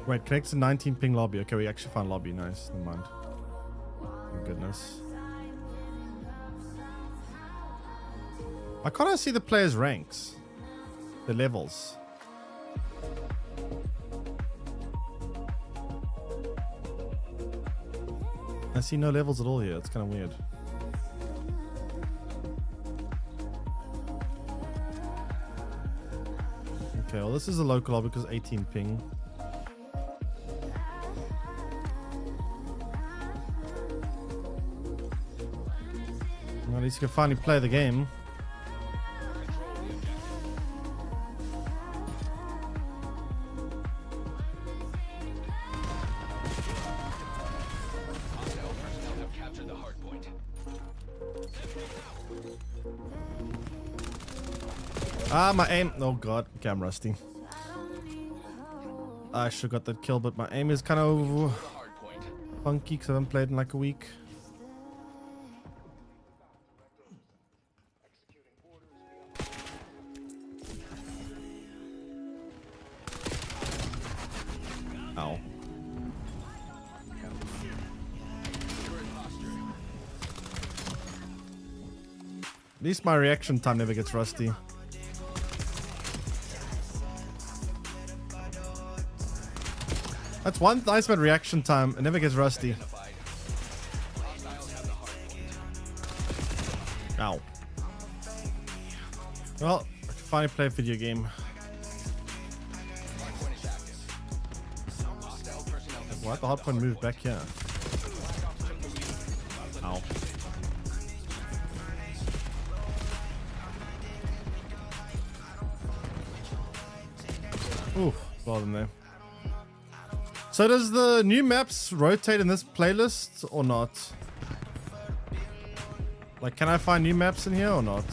Wait, connects to 19 ping lobby. Okay, we actually found lobby. Nice. Never mind. Thank goodness. Why can't I see the players' ranks? The levels. I see no levels at all here. It's kind of weird. Okay, well this is a local lobby because 18 ping. Well, at least you can finally play the game. Ah, my aim. Oh god, okay, I'm rusty. I should have got that kill, but my aim is kind of funky because I haven't played in like a week. Ow. At least my reaction time never gets rusty. That's one nice about reaction time. It never gets rusty. Ow. Well, I can finally play a video game. What? The hardpoint moved back here. Ow. Oof, well in there. So does the new maps rotate in this playlist or not? Like, can I find new maps in here or not?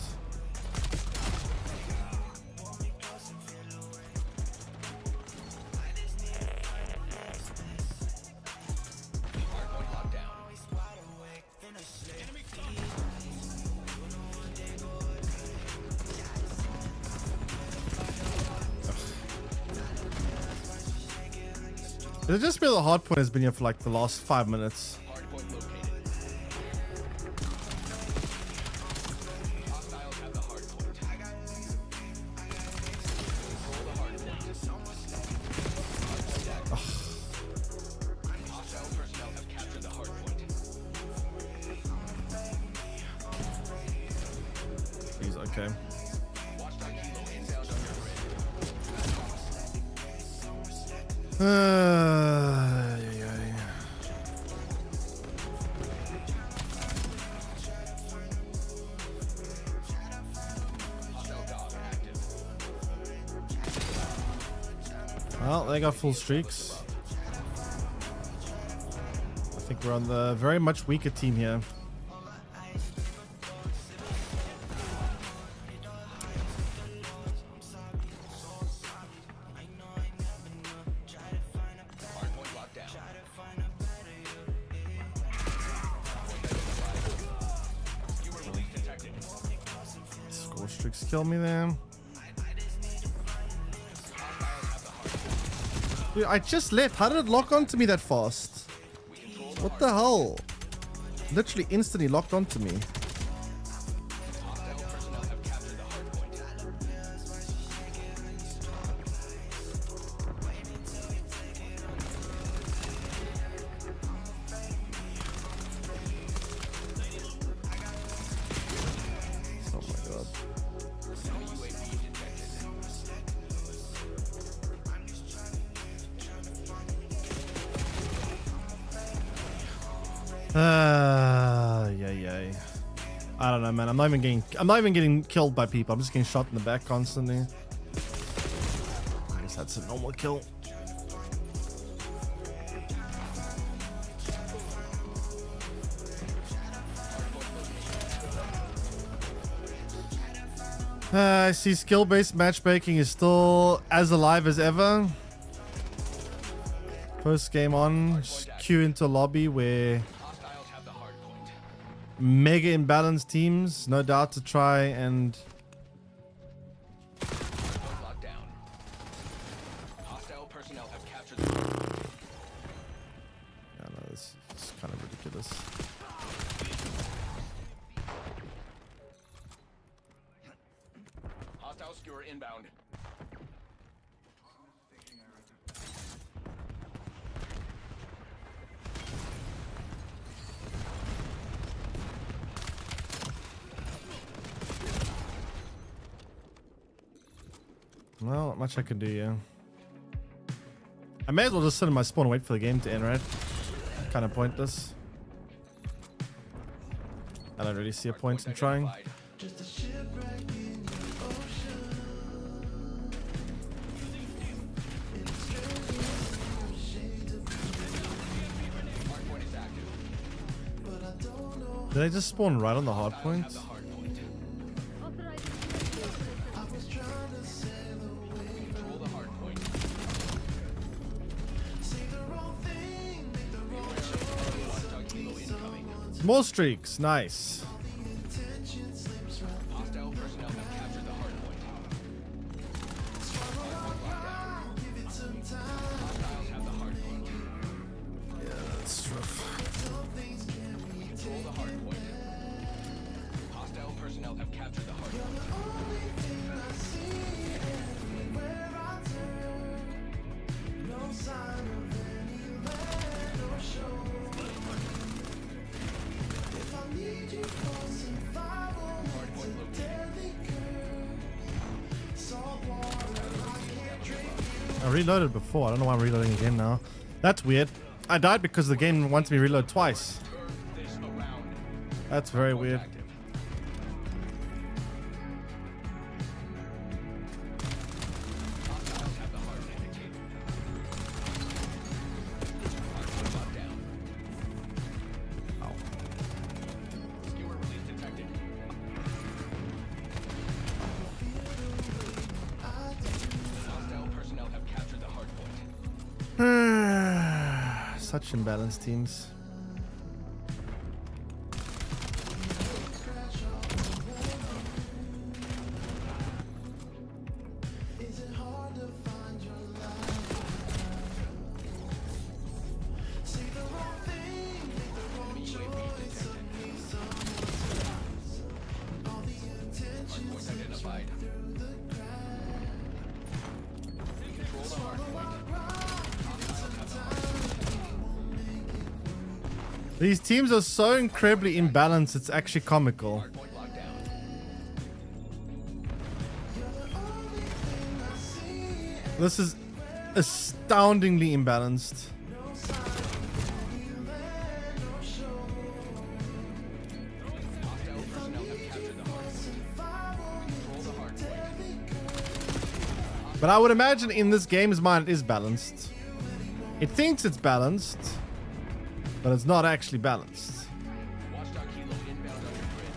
Did it just be the hardpoint has been here for like the last 5 minutes? Okay. Yeah. Well, they got full streaks. I think we're on the very much weaker team here. Score streaks kill me there. Dude, I just left. How did it lock onto me that fast? What the hell? Literally instantly locked onto me. Oh my god. Yeah. I don't know, man. I'm not even getting killed by people. I'm just getting shot in the back constantly. I guess that's a normal kill. I see skill-based matchmaking is still as alive as ever. First game on, just queue into lobby where mega imbalanced teams, no doubt, to try and yeah, no, this is kind of ridiculous. Hostile skewer inbound. Well, not much I can do, yeah. I may as well just sit in my spawn and wait for the game to end, right? Kind of pointless. I don't really see a point in trying. Did they just spawn right on the hard point? More streaks, nice. Hostile personnel have captured the hard point. Hostiles have the hard point. Yeah, that's rough. Control the hard point. Hostile personnel have captured the hard point. I reloaded before. I don't know why I'm reloading again now. That's weird. I died because the game wants me to reload twice. That's very weird. Such imbalanced teams. These teams are so incredibly imbalanced, it's actually comical. This is astoundingly imbalanced. But I would imagine in this game's mind it is balanced. It thinks it's balanced, but it's not actually balanced. Watchdog Kilo inbound on your grid.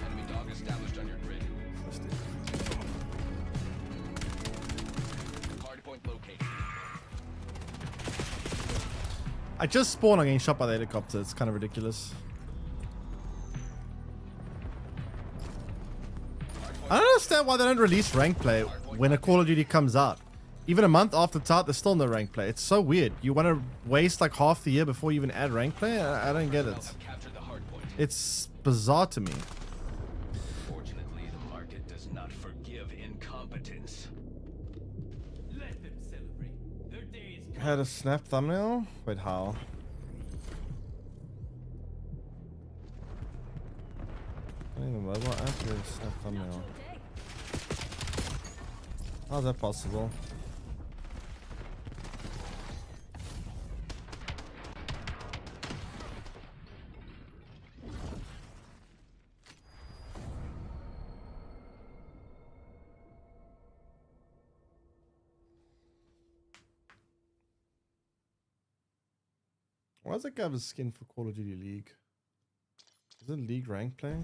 Enemy dog established on your grid. Hardpoint located. I just spawned on getting shot by the helicopter. It's kind of ridiculous. I don't understand why they don't release rank play when a Call of Duty comes out. Even a month after it's out, there's still no rank play. It's so weird. You want to waste like half the year before you even add rank play? I don't get it. It's bizarre to me. Fortunately, the market does not forgive incompetence. Let them celebrate. Their day is Had a snap thumbnail? Wait, how? I don't even know what after a snap thumbnail. How's that possible? Why does that guy have a skin for Call of Duty League? Is it League rank play?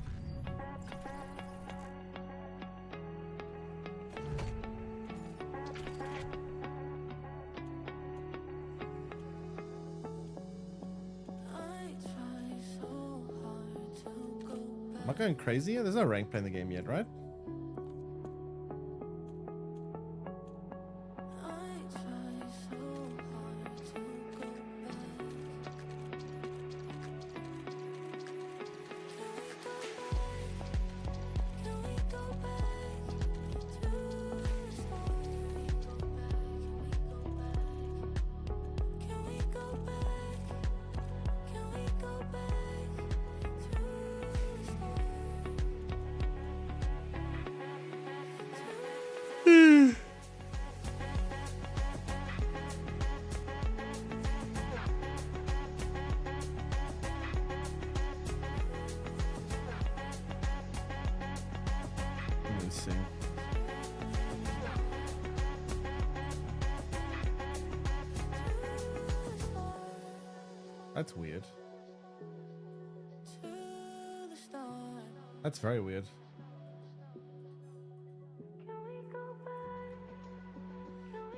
Am I going crazy here? There's no rank play in the game yet, right? Let me see. That's weird. That's very weird.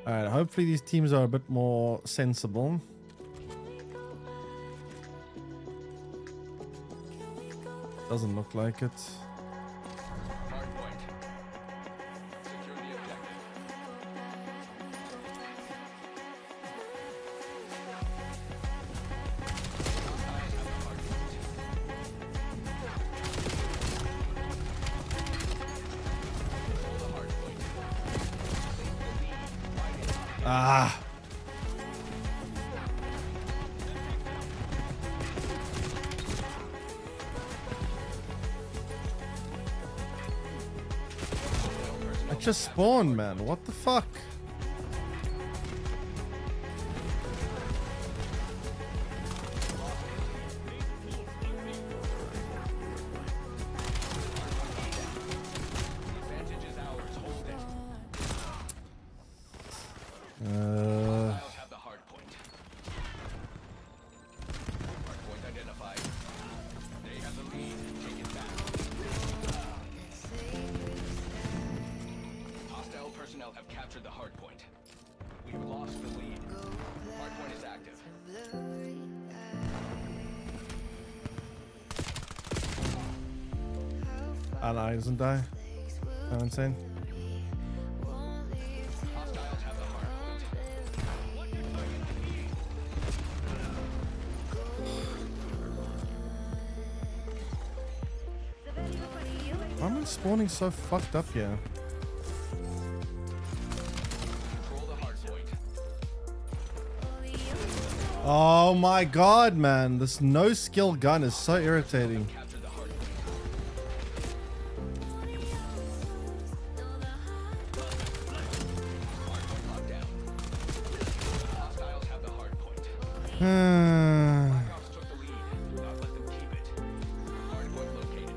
Alright, hopefully these teams are a bit more sensible. Doesn't look like it. Hardpoint. Secure the objective. Ah. I just spawned, man. What the fuck? Advantage is ours. Hold it. Have the hard point. Hard point identified. They have the lead. Take it back. Hostile personnel have captured the hard point. We've lost the lead. Hard point is active. Ally doesn't die. I'm insane. Hostiles have the hard point. Why am I spawning so fucked up here? Control the hard point. Oh my god, man. This no skill gun is so irritating. Capture the hard point. Locked down. Hostiles have the hard point. Blackops took the lead. Do not let them keep it. Hard point located.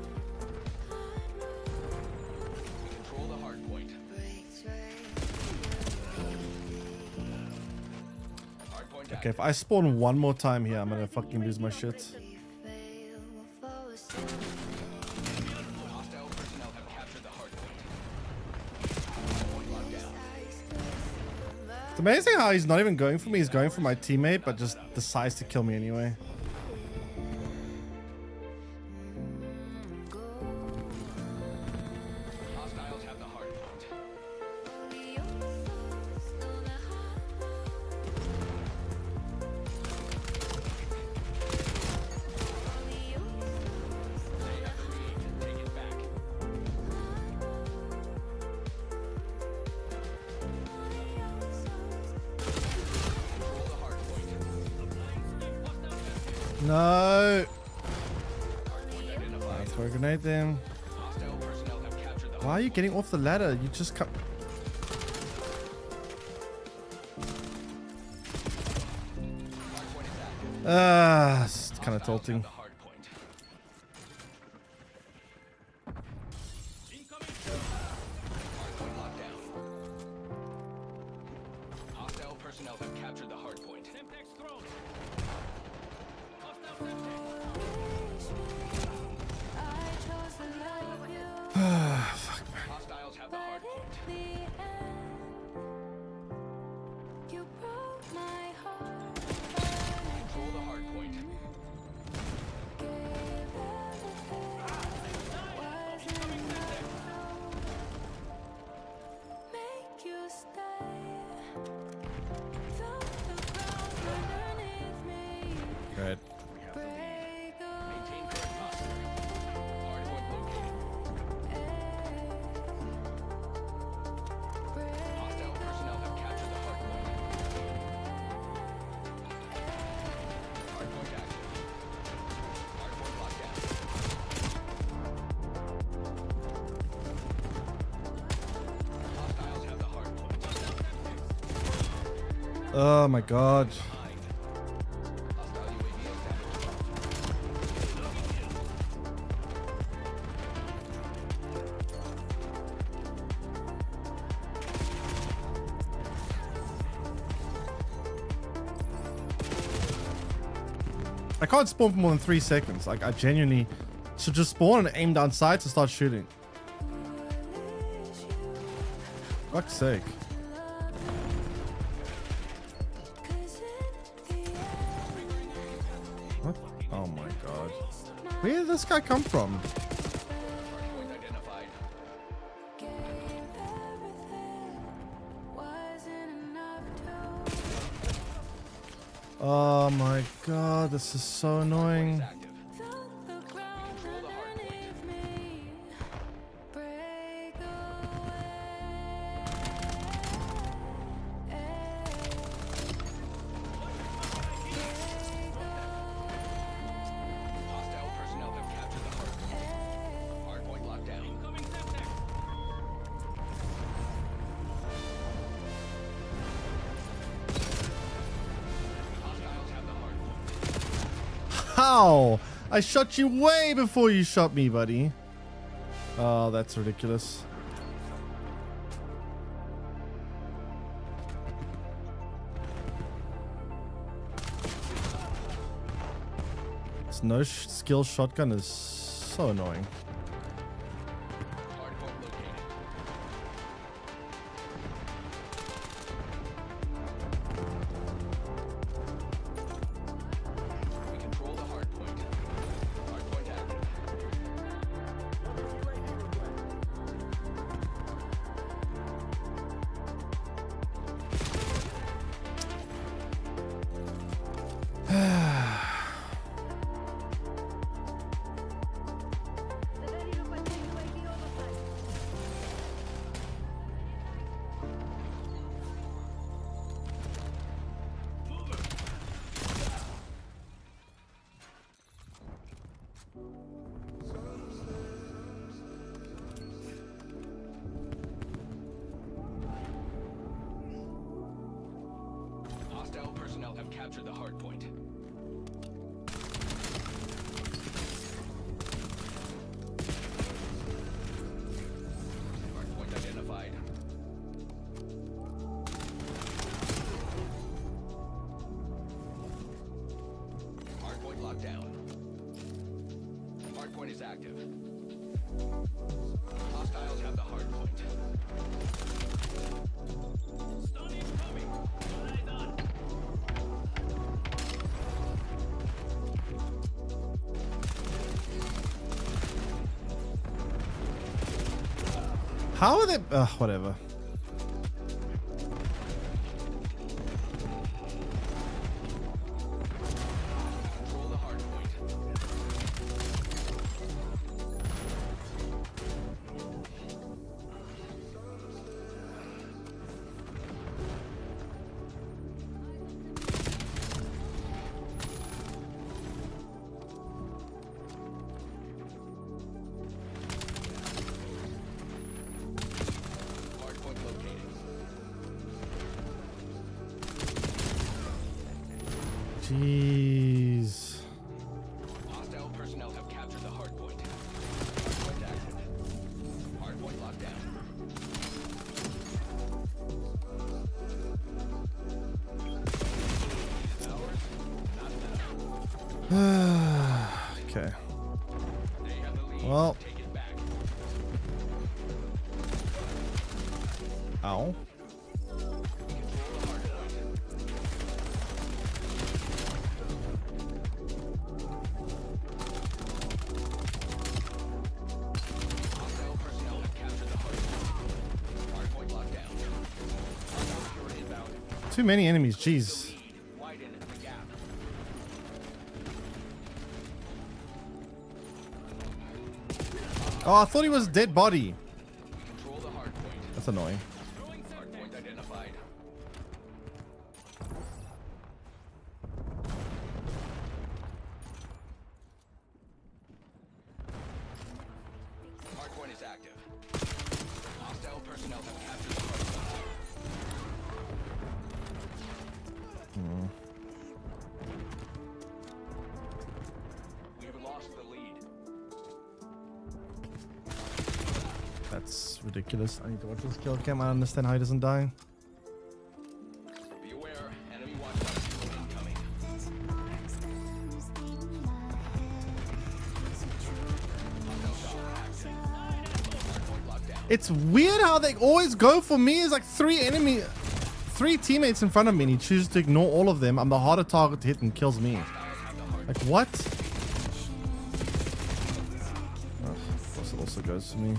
We control the hard point. Hard point Okay, if I spawn one more time here, I'm gonna fucking lose my shit. Hostile personnel have captured the hard point. Locked down. It's amazing how he's not even going for me. He's going for my teammate, but just decides to kill me anyway. Hostiles have the hard point. They have the lead. Take it back. Control the hard point. No. Hard point identified. Throw a grenade then. Hostile personnel have captured the Why are you getting off the ladder? You just come. hard point is active. It's kind of Hostiles have tilting. the hard point. Hard point locked down. Hostile personnel have captured the hard point. Hostiles have the hard point. Control the hard point. Right. We have the lead. Maintain current posture. Hard point located. Hostile personnel have captured the hard point. Hard point active. Hard point locked down. Hostiles have the hard point. Oh my god. Hostile UAV established. I can't spawn for more than 3 seconds. Like, I genuinely should just spawn and aim down sights and start shooting. Fuck's sake. What? Oh my god. Where did this guy come from? Hard point identified. Oh my god, this is so annoying. Active. Control the hard point. Hostile personnel have captured the hard point. Hard point locked down. Hostiles have the hard point. How? I shot you way before you shot me, buddy. Oh, that's ridiculous. This no skill shotgun is so annoying. Hard point located. We control the hard point. Hard point active. Hostile personnel have captured the hard point. Hard point identified. Hard point locked down. Hard point is active. Hostiles have the hard point. Stun incoming. Eyes on. How are they? Whatever. Control the hard point. Hard point located. Jeez. Hostile personnel have captured the hard point. Hard point active. Hard point locked down. Ours, not enough. Okay. They have the lead. Well. Take it back. Ow. Control the hard point. Hostile personnel have captured the hard point. Hard point locked down. Hostile secure inbound. Too many enemies. Jeez. Lead. Widen the gap. Oh, I thought he was dead body. Control the hard point. That's annoying. Hard point identified. Hard point is active. Hostile personnel have captured the hard point. We've lost the lead. That's ridiculous. I need to watch this kill cam. I understand how he doesn't die. Be aware, enemy watch incoming. Hard point locked down. It's weird how they always go for me. It's like three teammates in front of me, and he chooses to ignore all of them. I'm the harder target to hit and kills me. Like what? Oh, of course it also goes for me.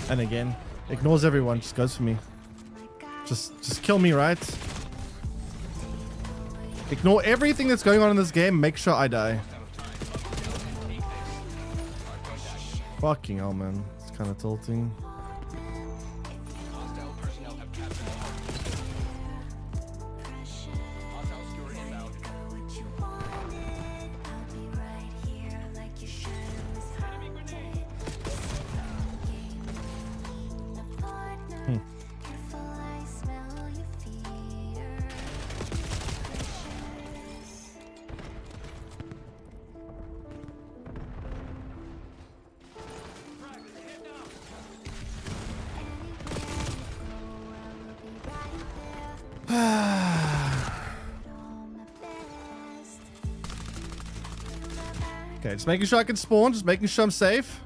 And again, ignores everyone. Just goes for me. Just kill me, right? Ignore everything that's going on in this game. Make sure I die. Fucking hell, man. It's kind of tilting. Hostile personnel have captured the hard point. Hostile secure inbound. Okay, just making sure I can spawn, just making sure I'm safe.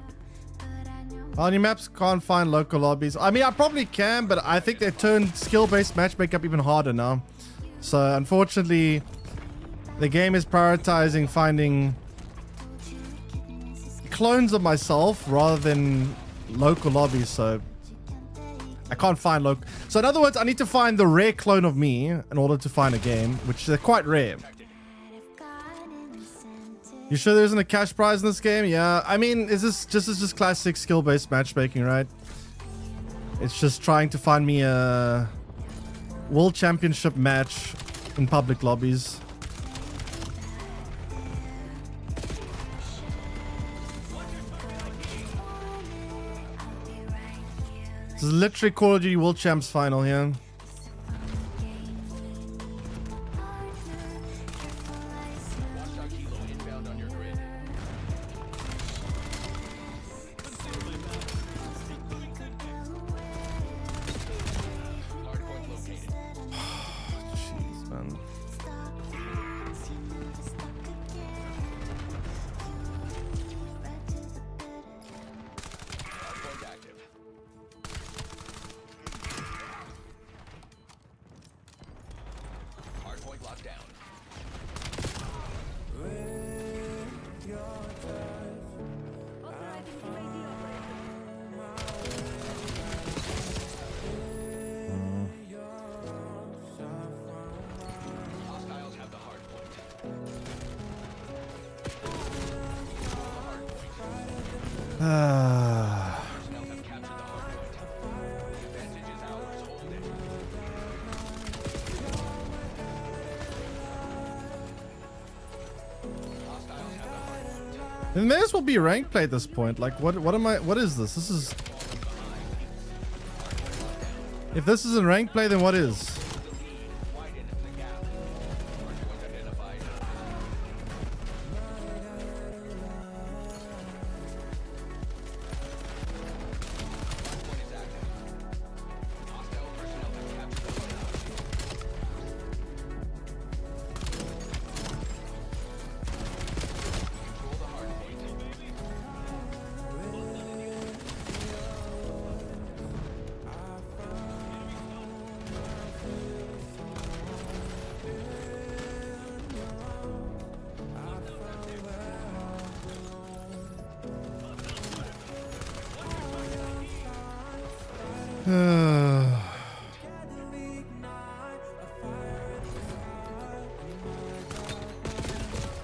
On your maps, can't find local lobbies. I mean, I probably can, but I think they turned skill-based matchmaking up even harder now. So, unfortunately, the game is prioritizing finding clones of myself rather than local lobbies, so I can't find local. So, in other words, I need to find the rare clone of me in order to find a game, which is quite rare. You sure there isn't a cash prize in this game? Yeah, I mean, this is just classic skill-based matchmaking, right? It's just trying to find me a world championship match in public lobbies. This is literally Call of Duty World Champs final here. Personnel have captured the hard point. The advantage is ours. Hold it. Hostiles have the hard point. It may as well be rank play at this point. Like, what am I? What is this? This is. If this isn't rank play, then what is? Widen the gap. Hardpoint identified. Hardpoint is active. Hostile personnel have captured the hardpoint. Control the hardpoint.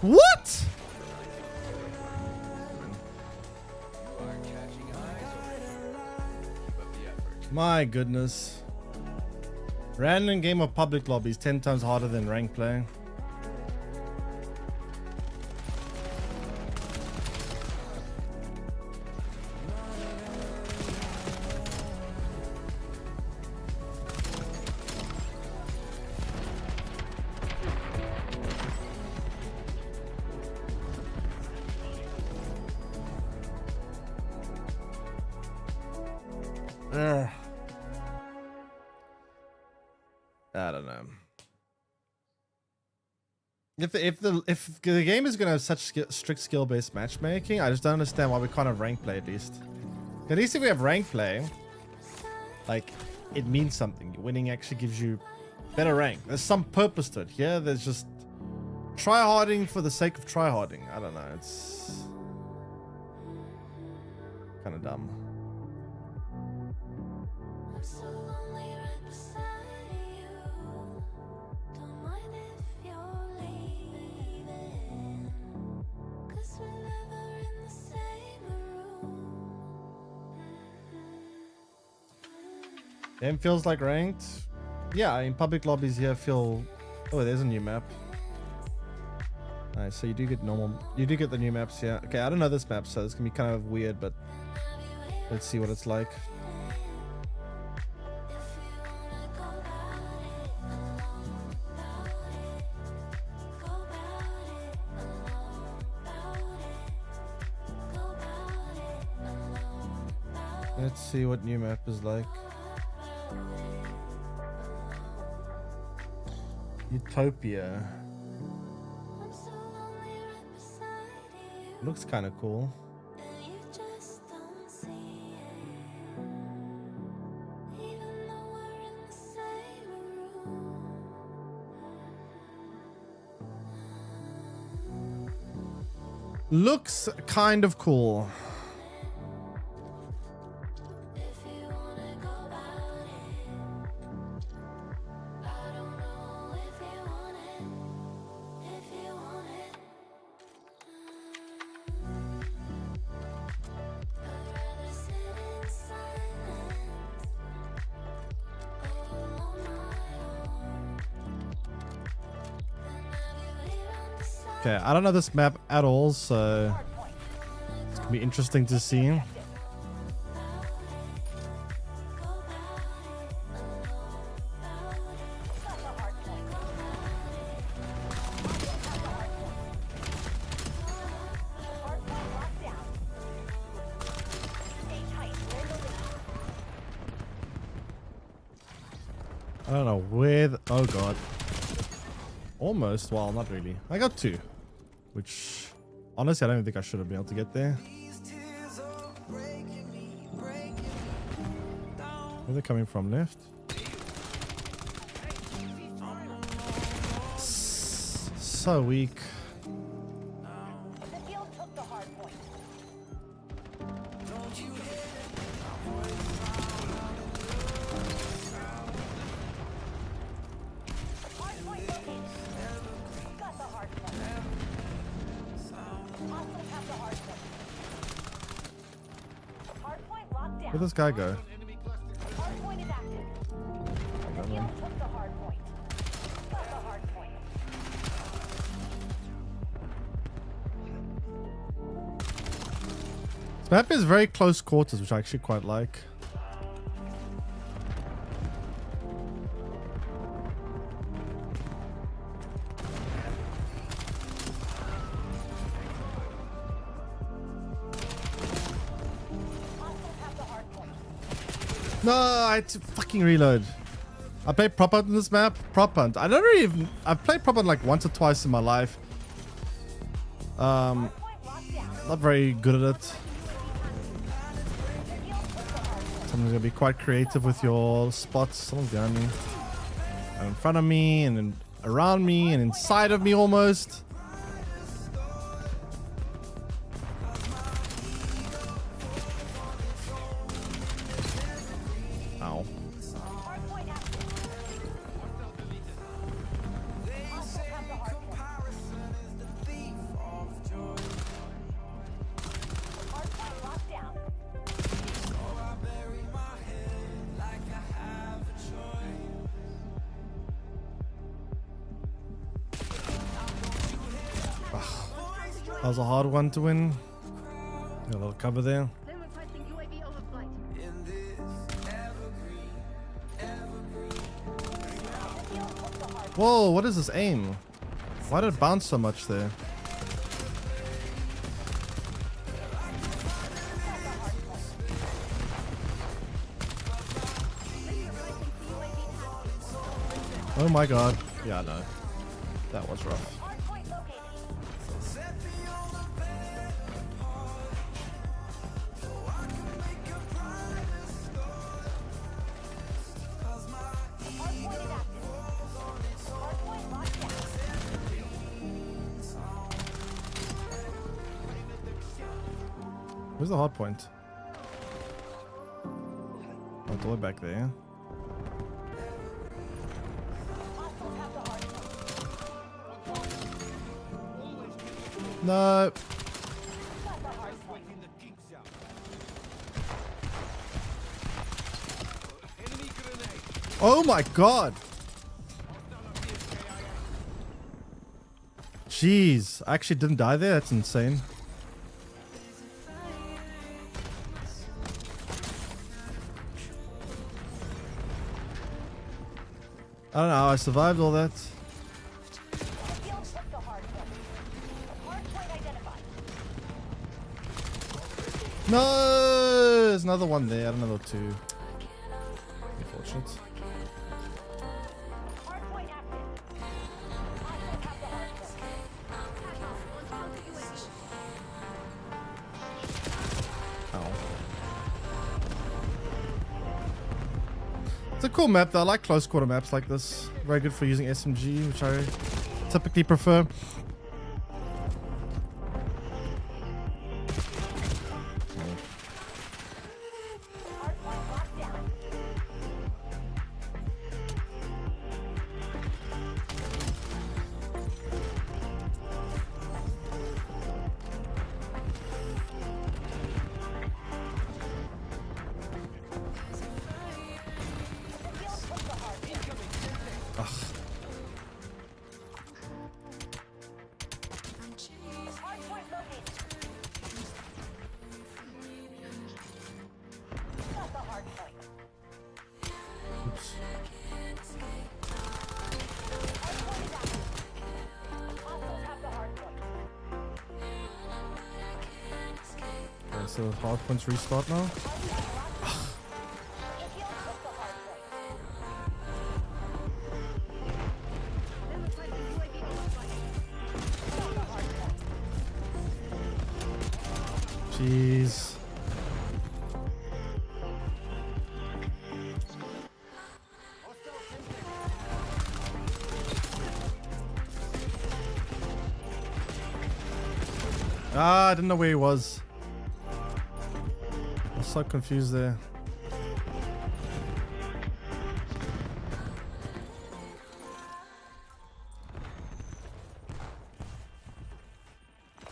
What? You are catching eyes already. Keep up the effort. My goodness. Random game of public lobbies 10 times harder than rank play. Ugh. I don't know. If the game is gonna have such strict skill-based matchmaking, I just don't understand why we can't have rank play at least. At least if we have rank play, like, it means something. Winning actually gives you better rank. There's some purpose to it. Here, there's just tryharding for the sake of tryharding. I don't know. It's kind of dumb. I'm so lonely right beside you. Don't mind if you're leaving, 'cause we're never in the same room. Game feels like ranked. Yeah, in public lobbies here feel. Oh, there's a new map. Nice. So you do get normal. You do get the new maps. Yeah. Okay. I don't know this map, so it's gonna be kind of weird, but let's see what it's like. Let's see what new map is like. Utopia. Looks kind of cool. Looks kind of cool. Okay, I don't know this map at all, so it's gonna be interesting to see. I don't know where the, oh god. Almost, well, not really. I got 2, which honestly I don't even think I should have been able to get there. Where are they coming from? Left? So weak. Where'd this guy go? Hardpoint is active. The field took the hardpoint. Got the hardpoint. This map is very close quarters, which I actually quite like. No, I had to fucking reload. I played prop hunt in this map. Prop hunt. I don't really even. I've played prop hunt like once or twice in my life. Not very good at it. Someone's gonna be quite creative with your spots. Someone's behind me, and in front of me, and then around me, and inside of me almost. Ow. That was a hard one to win. Got a little cover there. Whoa, what is this aim? Why did it bounce so much there? Oh my god. Yeah, no. That was rough. Where's the hard point? Oh, it's all the way back there. No. Oh my god. Jeez, I actually didn't die there. That's insane. I don't know how I survived all that. No, there's another one there. I don't know, two. Unfortunate. It's a cool map though. I like close quarter maps like this. Very good for using SMG, which I typically prefer. So hard points restart now. Jeez. Ah, I didn't know where he was. I'm so confused there.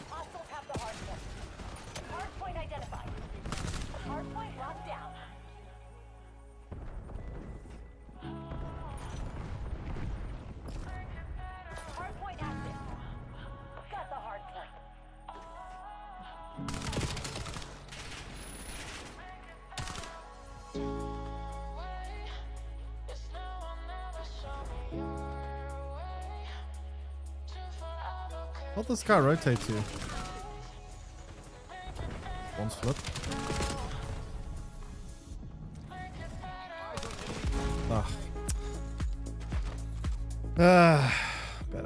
Hostiles have the hard point. Hard point identified. Hard point locked down. What this car rotate to? One flip. Bad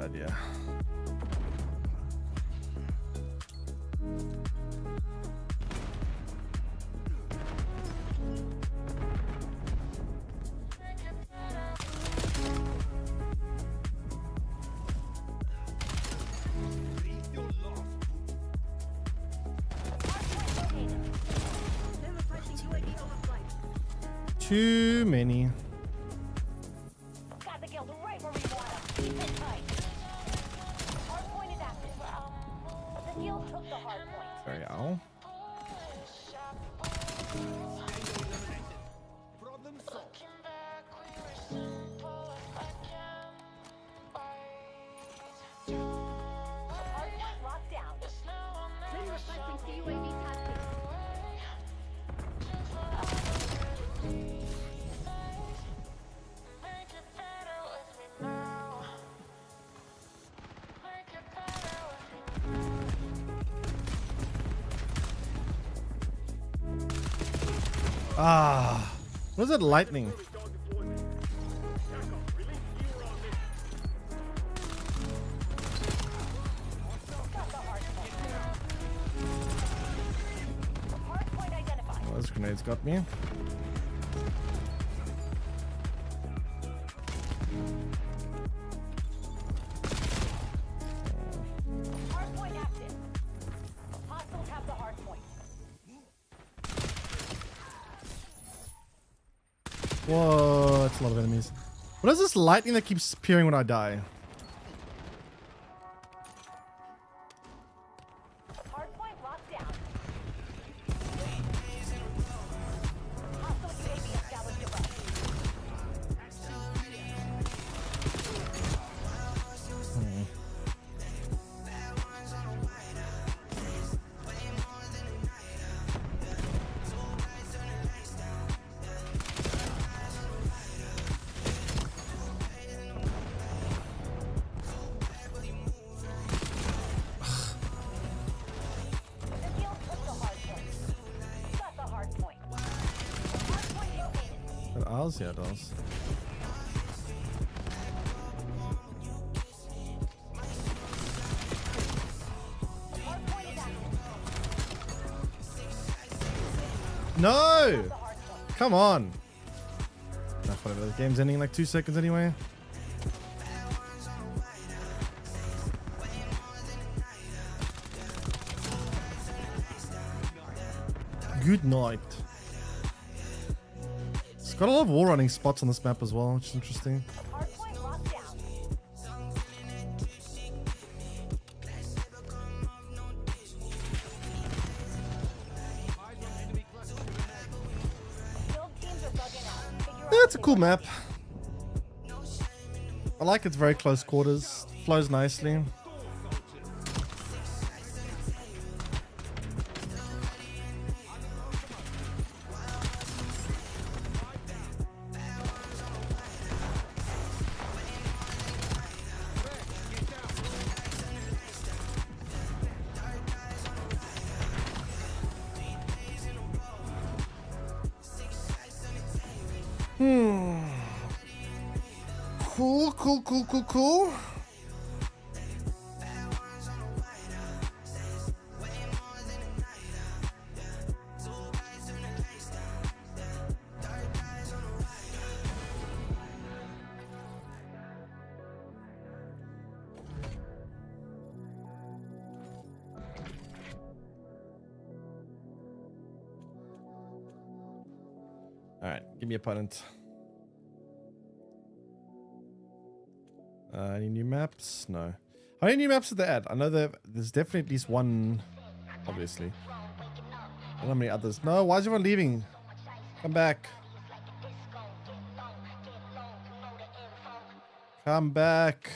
idea. Too many. Got the guild right where we want 'em. Keep it tight. Hard point is active. The guild took the hard point. Very owl. Hard point locked down. Send requesting CUAV tasking. Ah, what is it? Lightning. Hard point identified. Oh, those grenades got me. Hard point active. Hostiles have the hard point. Whoa, that's a lot of enemies. What is this lightning that keeps appearing when I die? Hard point locked down. Hostile UAV established above. The guild took the hard point. Got the hard point. Hard point located. It ours? Yeah, it does. Hard point is active. No! The hard point. Come on. Nah, whatever. The game's ending in like 2 seconds anyway. Good night. It's got a lot of wall running spots on this map as well, which is interesting. Hard point locked down. Guild teams are bugging out. Figure out Yeah, it's a what cool they map. I like it's very close quarters. Flows nicely. Cool. All right, give me opponent. Any new maps? No. How many new maps did they add? I know there's definitely at least one, obviously. I don't know how many others. No, why is everyone leaving? Come back. Come back.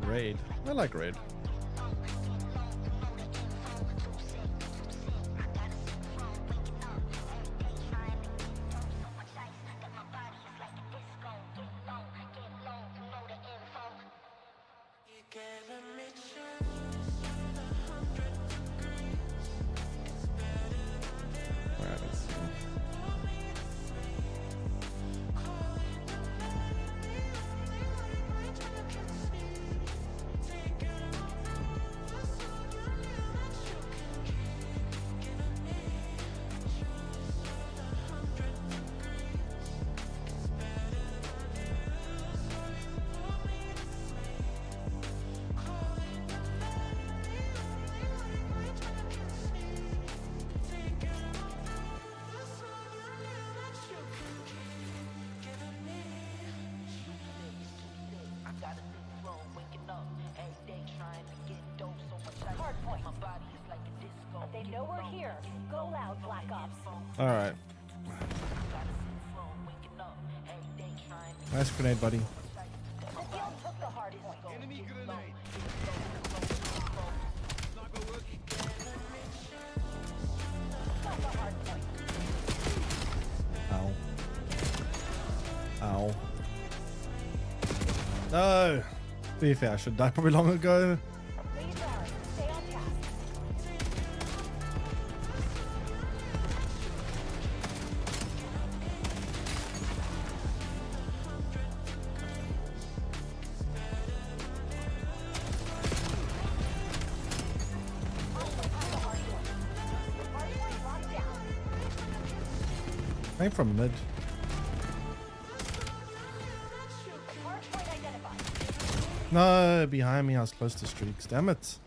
Raid. I like raid. Alright, let's see. They know we're here. Go loud, Black Ops. All right. Nice grenade, buddy. The field took the hard point. Enemy grenade. Got the hard point. Ow. Ow. No. To be fair, I should die probably long ago. Lead guard. Stay on task. Came from mid. No, behind me. I was close to streaks. Damn it.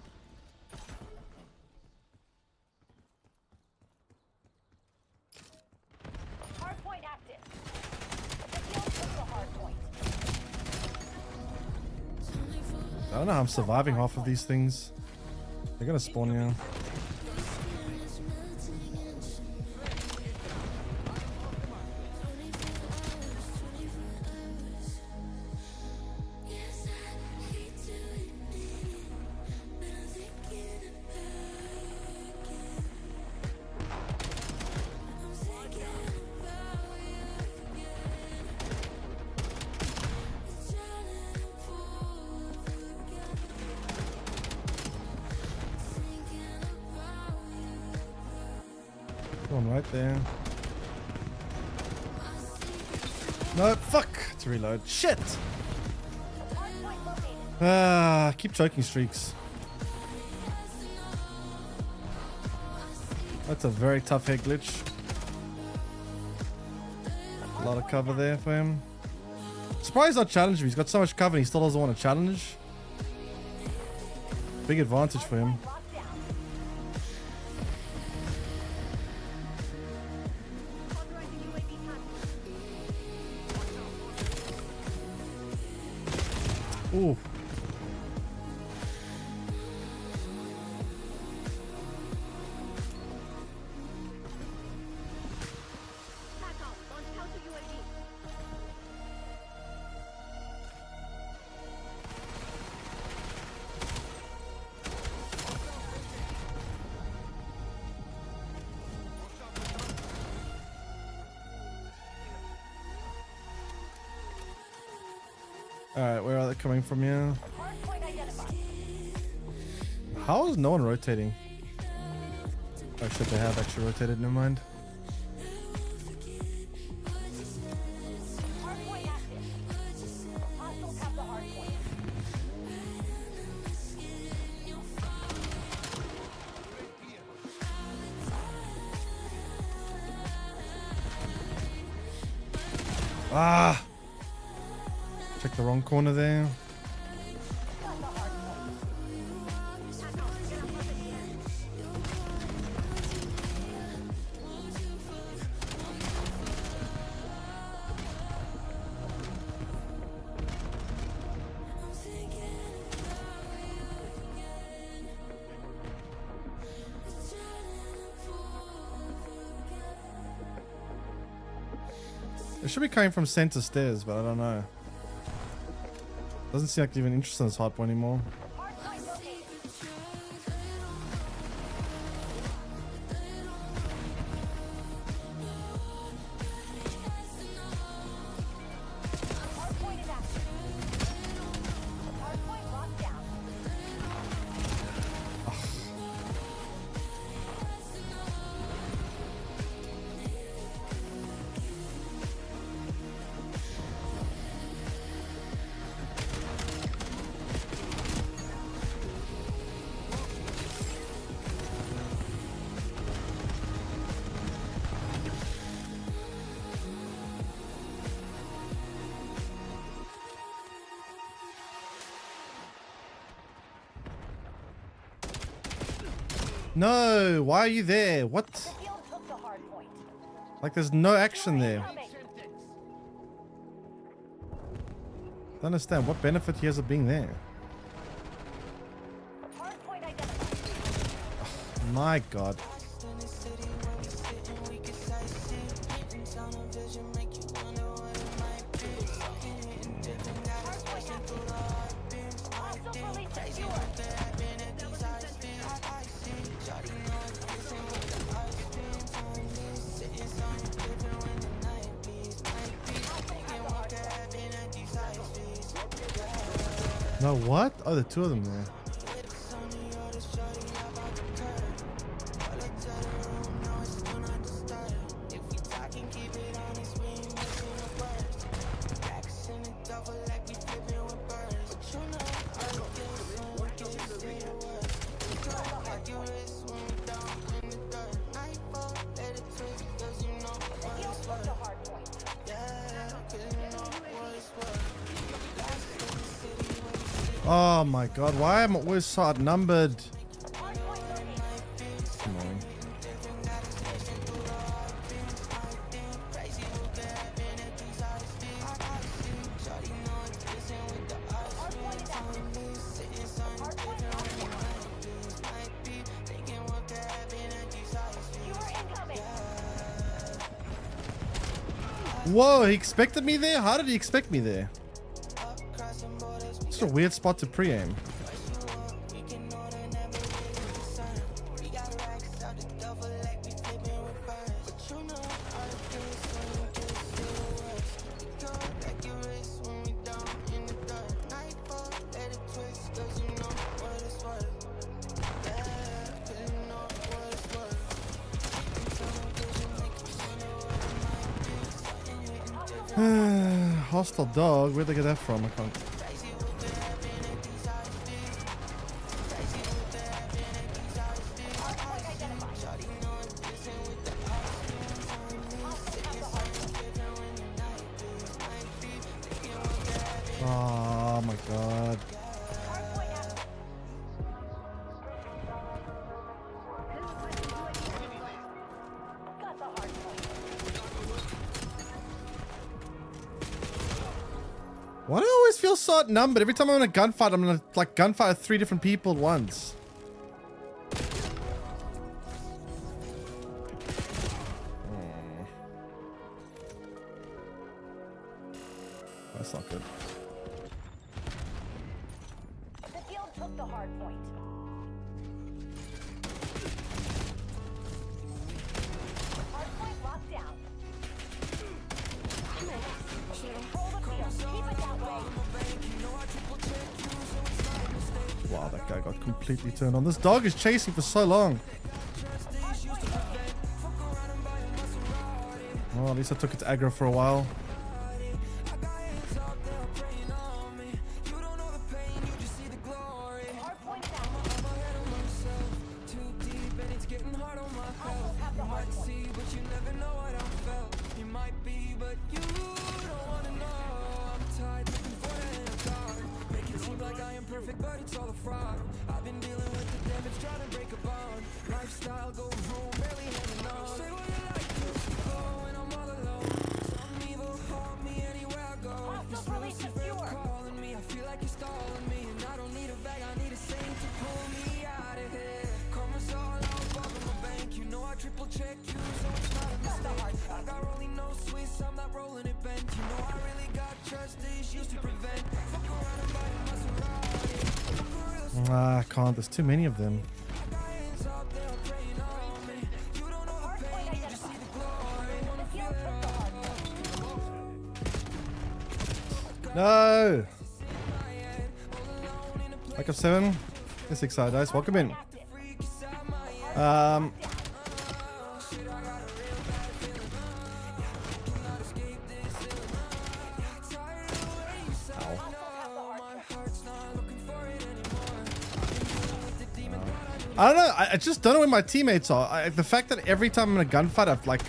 Hardpoint active. The field took the hardpoint. I don't know how I'm surviving half of these things. They're gonna spawn here. One right there. No, fuck! To reload. Shit! Ah, keep choking streaks. That's a very tough head glitch. A lot of cover there for him. Surprised he's not challenging me. He's got so much cover and he still doesn't want to challenge. Big advantage for him. Ooh. Alright, where are they coming from here? How is no one rotating? Oh shit, they have actually rotated, never mind. Ah! Check the wrong corner there. It should be coming from center stairs, but I don't know. Doesn't seem like even interested in this hardpoint anymore. Hardpoint located. Hardpoint is active. Hardpoint locked down. No, why are you there? What? The field took the hardpoint. Like there's no action there. Incoming. Don't understand what benefit he has of being there. Hardpoint identified. My God. Hardpoint active. Hostile release secure. No, what? Oh, the two of them there. Oh my God, why am I always so outnumbered? Come on. Whoa, he expected me there? How did he expect me there? It's a weird spot to pre-aim. Hostile dog, where'd they get that from? I can't. Oh my God. Why do I always feel so outnumbered? Every time I'm in a gunfight, I'm gonna like gunfight 3 different people at once. That's not good. The field took the hard point. Hard point locked down. Control the field. Keep it that way. Wow, that guy got completely turned on. This dog is chasing for so long. Well, at least I took it to aggro for a while. Ah, I can't. There's too many of them. Hardpoint identified. The field took the hardpoint. No! Back up 7. This excited dice. Welcome in. I don't know. I just don't know where my teammates are. The fact that every time I'm in a gunfight, I've like,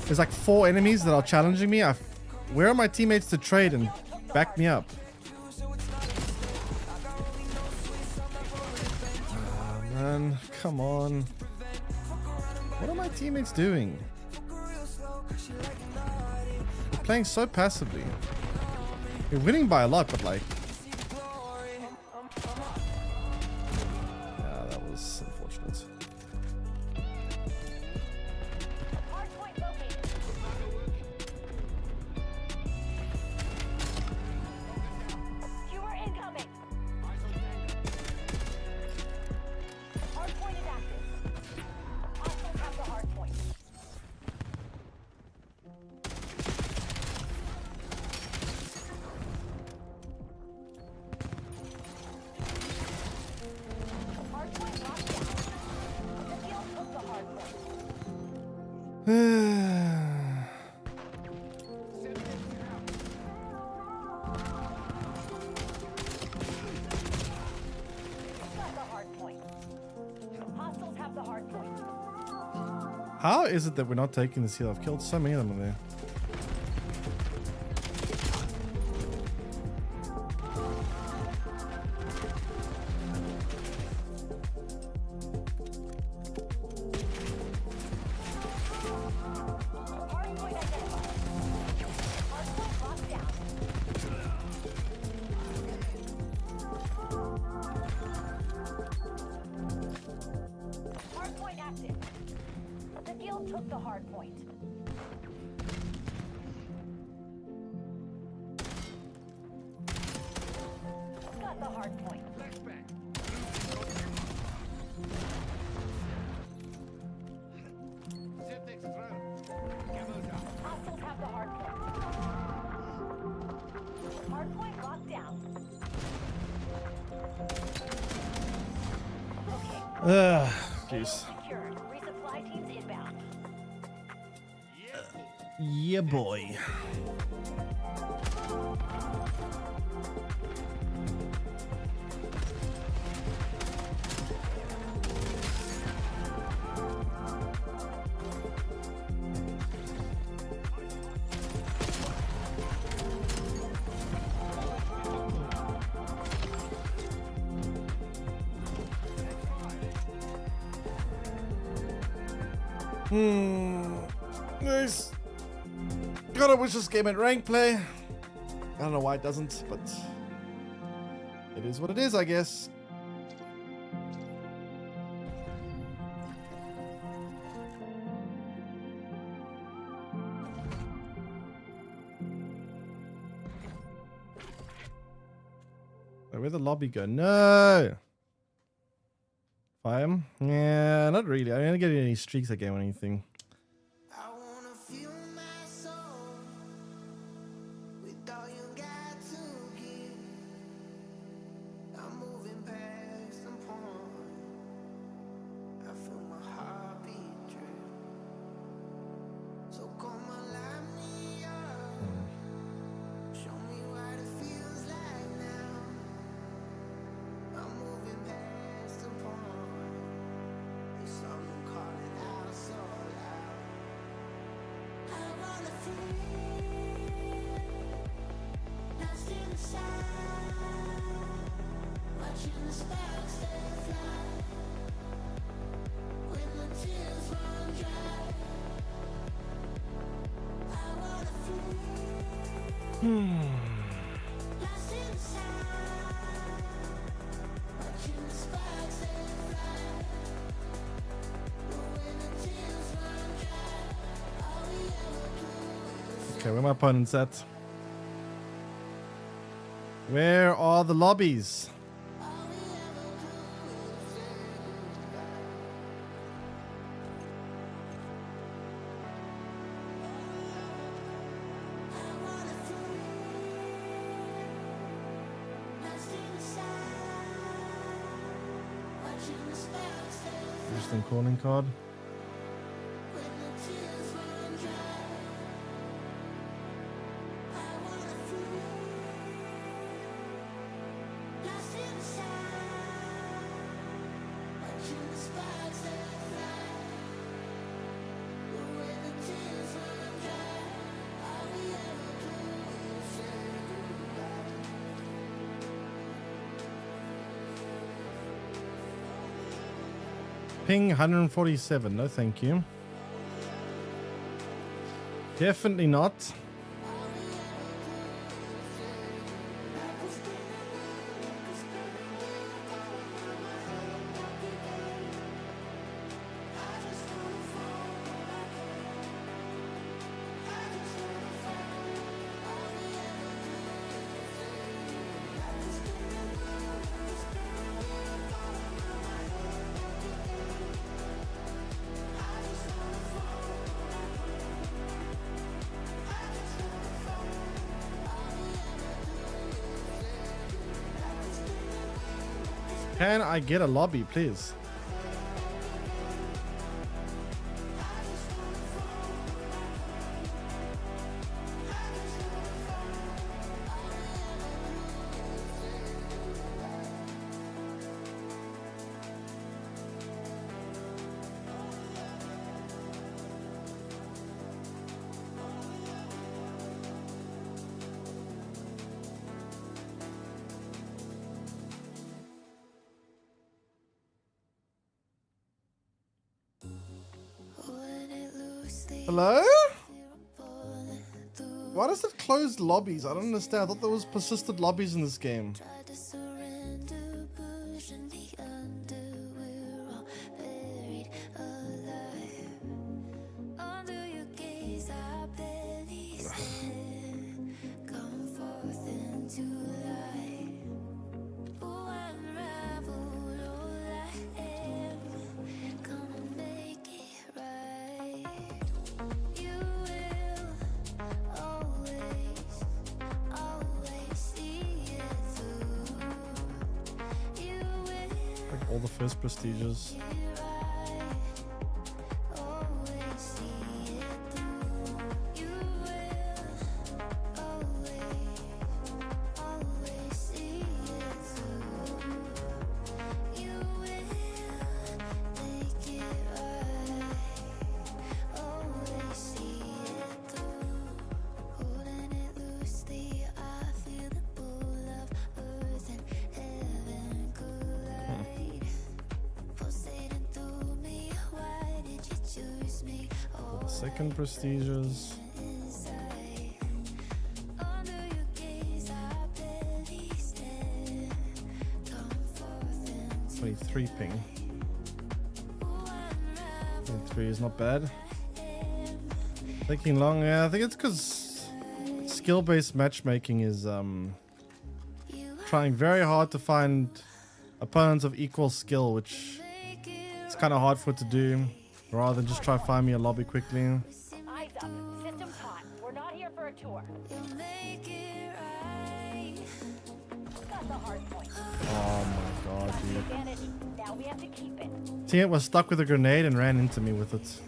there's like 4 enemies that are challenging me. Where are my teammates to trade and back me up? Oh, man, come on. What are my teammates doing? They're playing so passively. They're winning by a lot, but like, unfortunate. Hardpoint located. Viewer incoming. Hardpoint is active. Hostiles have the hardpoint. Hardpoint locked down. The field took the hardpoint. Got the hardpoint. Hostiles have the hardpoint. How is it that we're not taking this hill? I've killed so many of them in there. Hardpoint identified. Hardpoint locked down. Hardpoint active. The field took the hardpoint. Got the hardpoint. Hostiles have the hardpoint. Hardpoint locked down. Okay. Jeez. Secured. Resupply teams inbound. Yeah, boy. Nice. God, I wish this game had rank play. I don't know why it doesn't, but it is what it is, I guess. Where'd the lobby go? No. Fire him? Yeah, not really. I didn't get any streaks that game or anything. I wanna feel my soul with all you got to give. I'm moving past the point. I feel my heartbeat drip. So come and light me up. Show me what it feels like now. I'm moving past the point. There's something calling out so loud. I wanna feel lost in the sound, watching the sparks that fly. When the tears run dry, I wanna feel lost in the sound, watching the sparks that fly. When the tears run dry, all we ever do is Okay, where are my opponents at? Where are the lobbies? all we ever Interesting calling card. Ping 147. No, thank you. Definitely not. Can I get a lobby, please? Hello? Why does it close lobbies? I don't understand. I thought there was persistent lobbies in this game. All the first prestiges. Second prestiges. Three ping. 23 is not bad. Taking long, yeah. I think it's because skill-based matchmaking is trying very hard to find opponents of equal skill, which it's kind of hard for it to do. Rather than just try to find me a lobby quickly. Eyes up. System time. We're not here for a tour. Got the hard point. Oh my god, dude. Advantage. Now we have to keep it. Teammate was stuck with a grenade and ran into me with it.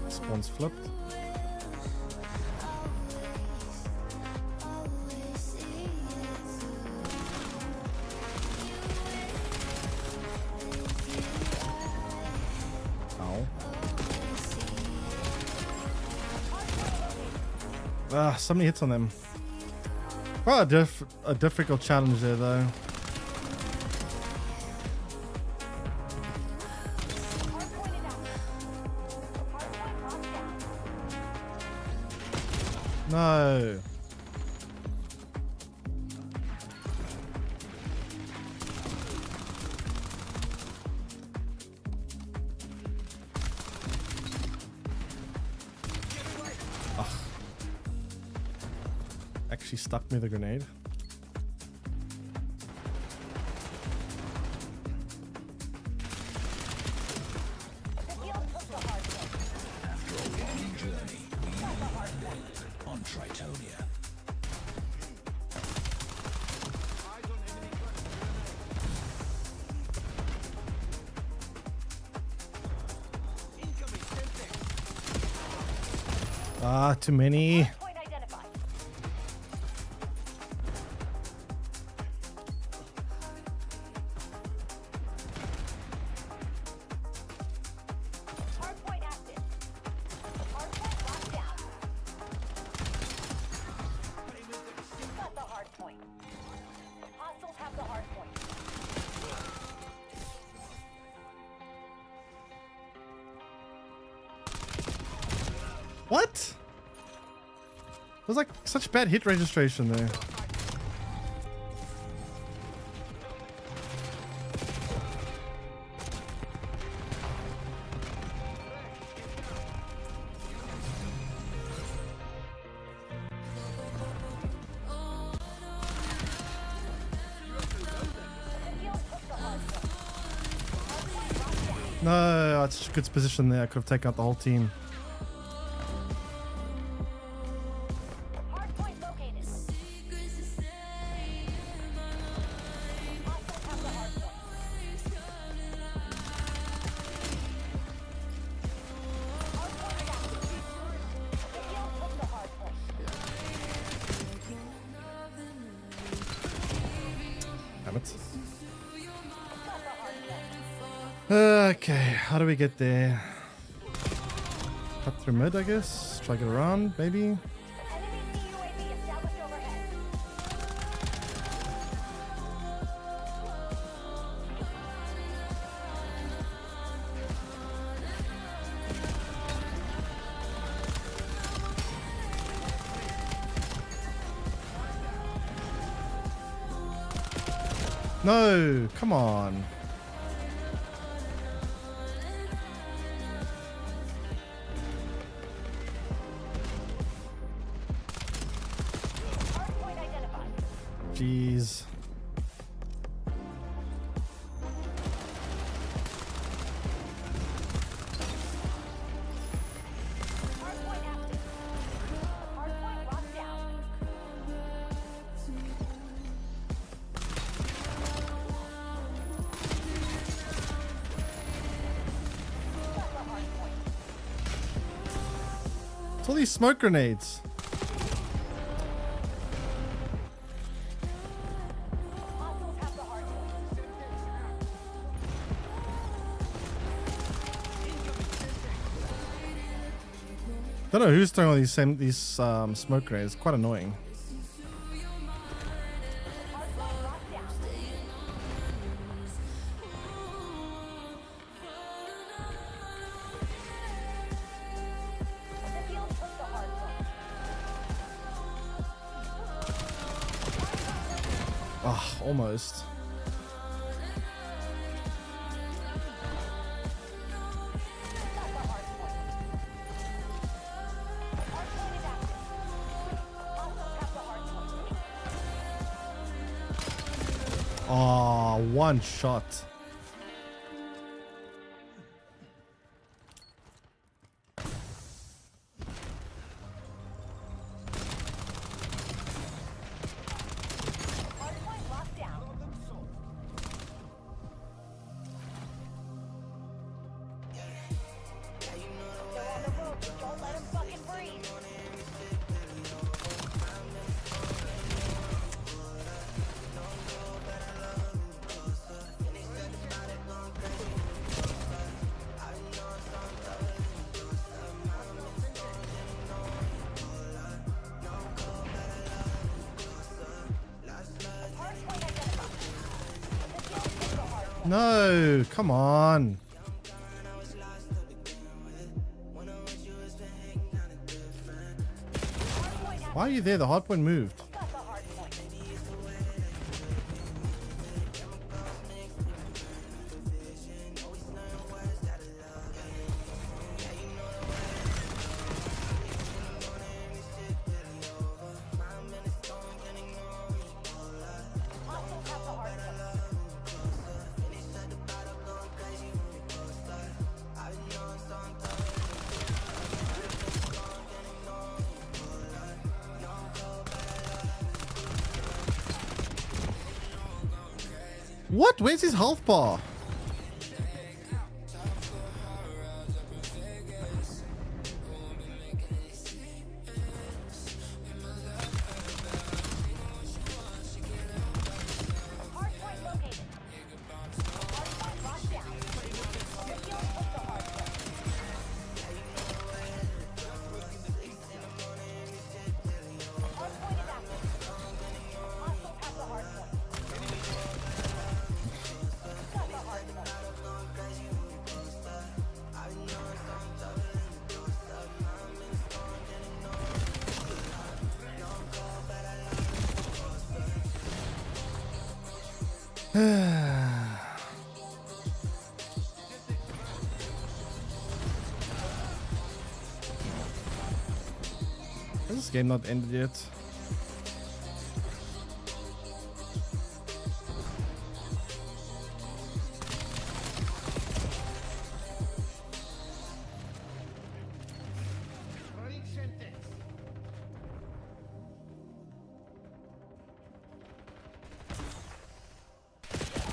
Spawn's flipped. Ow. Ah, so many hits on them. Quite a difficult challenge there, though. No. actually stuck me the grenade. The deal took the hard way. After a long journey, we landed on Tritonia. Ah, too many. Point identified. Hardpoint active. Hardpoint locked down. Got the hardpoint. Hostiles have the hardpoint. What? It was like such bad hit registration there. No, that's such a good position there. I could have taken out the whole team. Hardpoint located. Hostiles have the hardpoint. Hardpoint is active. The deal took the hardpoint. Damn it. Got the hardpoint. Okay, how do we get there? Cut through mid, I guess. Try to get around, maybe. Enemy CUAV established overhead. No, come on. Hardpoint identified. Jeez. Hardpoint active. Hardpoint locked down. Got the hardpoint. It's all these smoke grenades. Hostiles have the hardpoint. Don't know who's throwing all these smoke grenades. Quite annoying. Hardpoint locked down. The deal took the hardpoint. Ah, almost. Got the hardpoint. Hardpoint is active. Hostiles have the hardpoint. Ah, one shot. Hardpoint locked down. They're on the move. Don't let them fucking breathe. Hardpoint identified. The deal took the hardpoint. No, come on. Hardpoint active. Why are you there? The hardpoint moved. Got the hardpoint. What? Where's his health bar? Hardpoint located. Hardpoint locked down. The field took the hardpoint. Hardpoint is active. Hostiles have the hardpoint. Got the hardpoint. Is this game not ended yet?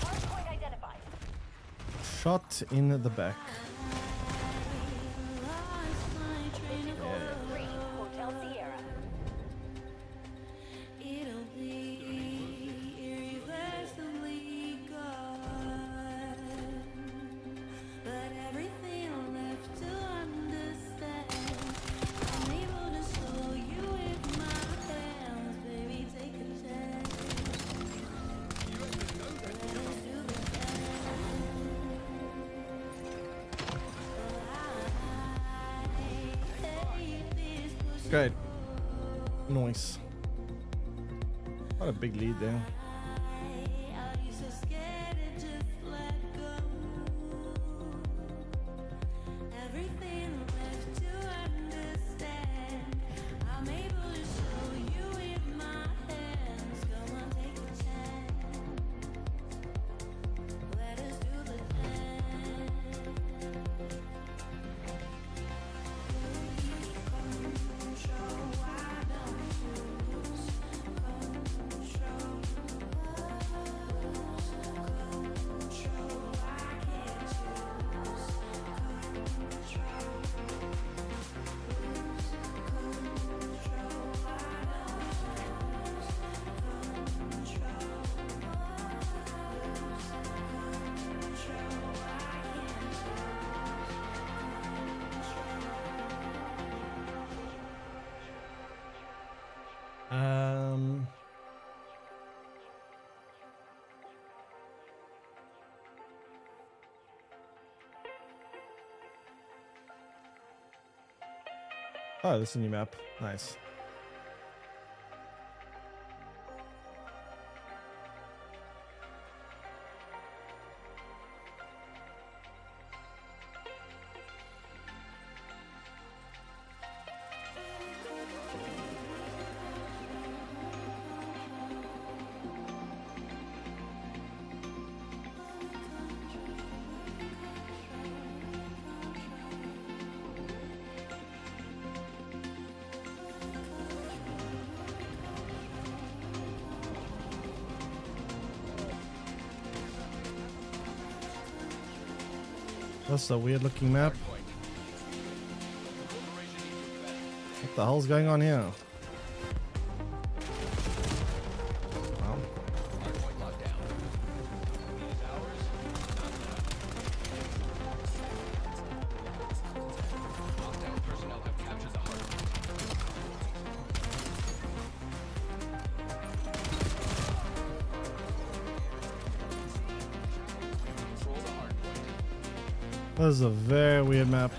Hardpoint identified. Shot in the back. 3, Hotel Sierra. It'll be irreversibly gone, but everything left to understand. I'm able to show you with my hands, baby. Take a chance. Let's do the dance. Great. Nice. What a big lead there. Are you so scared to just let go? Everything left to understand. I'm able to show you with my hands. Come on, take a chance. Let us do the dance. Control, I don't lose. Control. Control, I can't choose. Control. Control, Oh, this is a new map. Nice. That's a weird looking map. What the hell's going on here? Well, Hardpoint locked down. These hours, hostile personnel have captured the hardpoint. Control the hardpoint. this is a very weird map.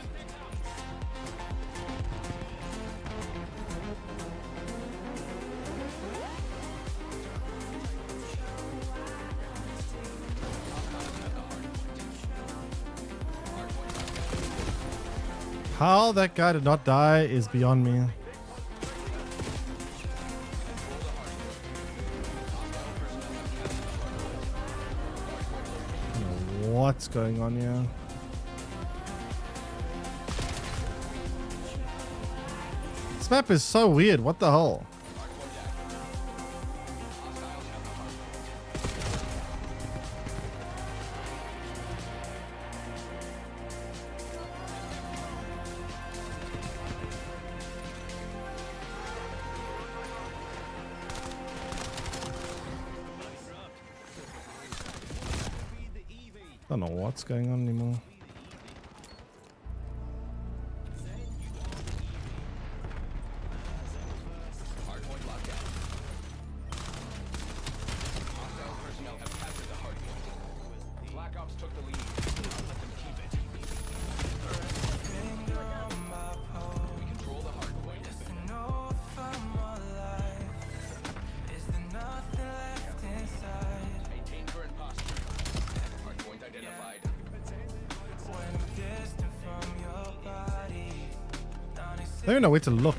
How that guy did not die is beyond me. What's going on here? This map is so weird. What the hell? Don't know what's going on anymore. Hardpoint locked down. Hostile personnel have captured the hardpoint. Black Ops took the lead. Let them keep it. We control the hardpoint. Maintain current posture. Hardpoint identified. I don't even know where to look.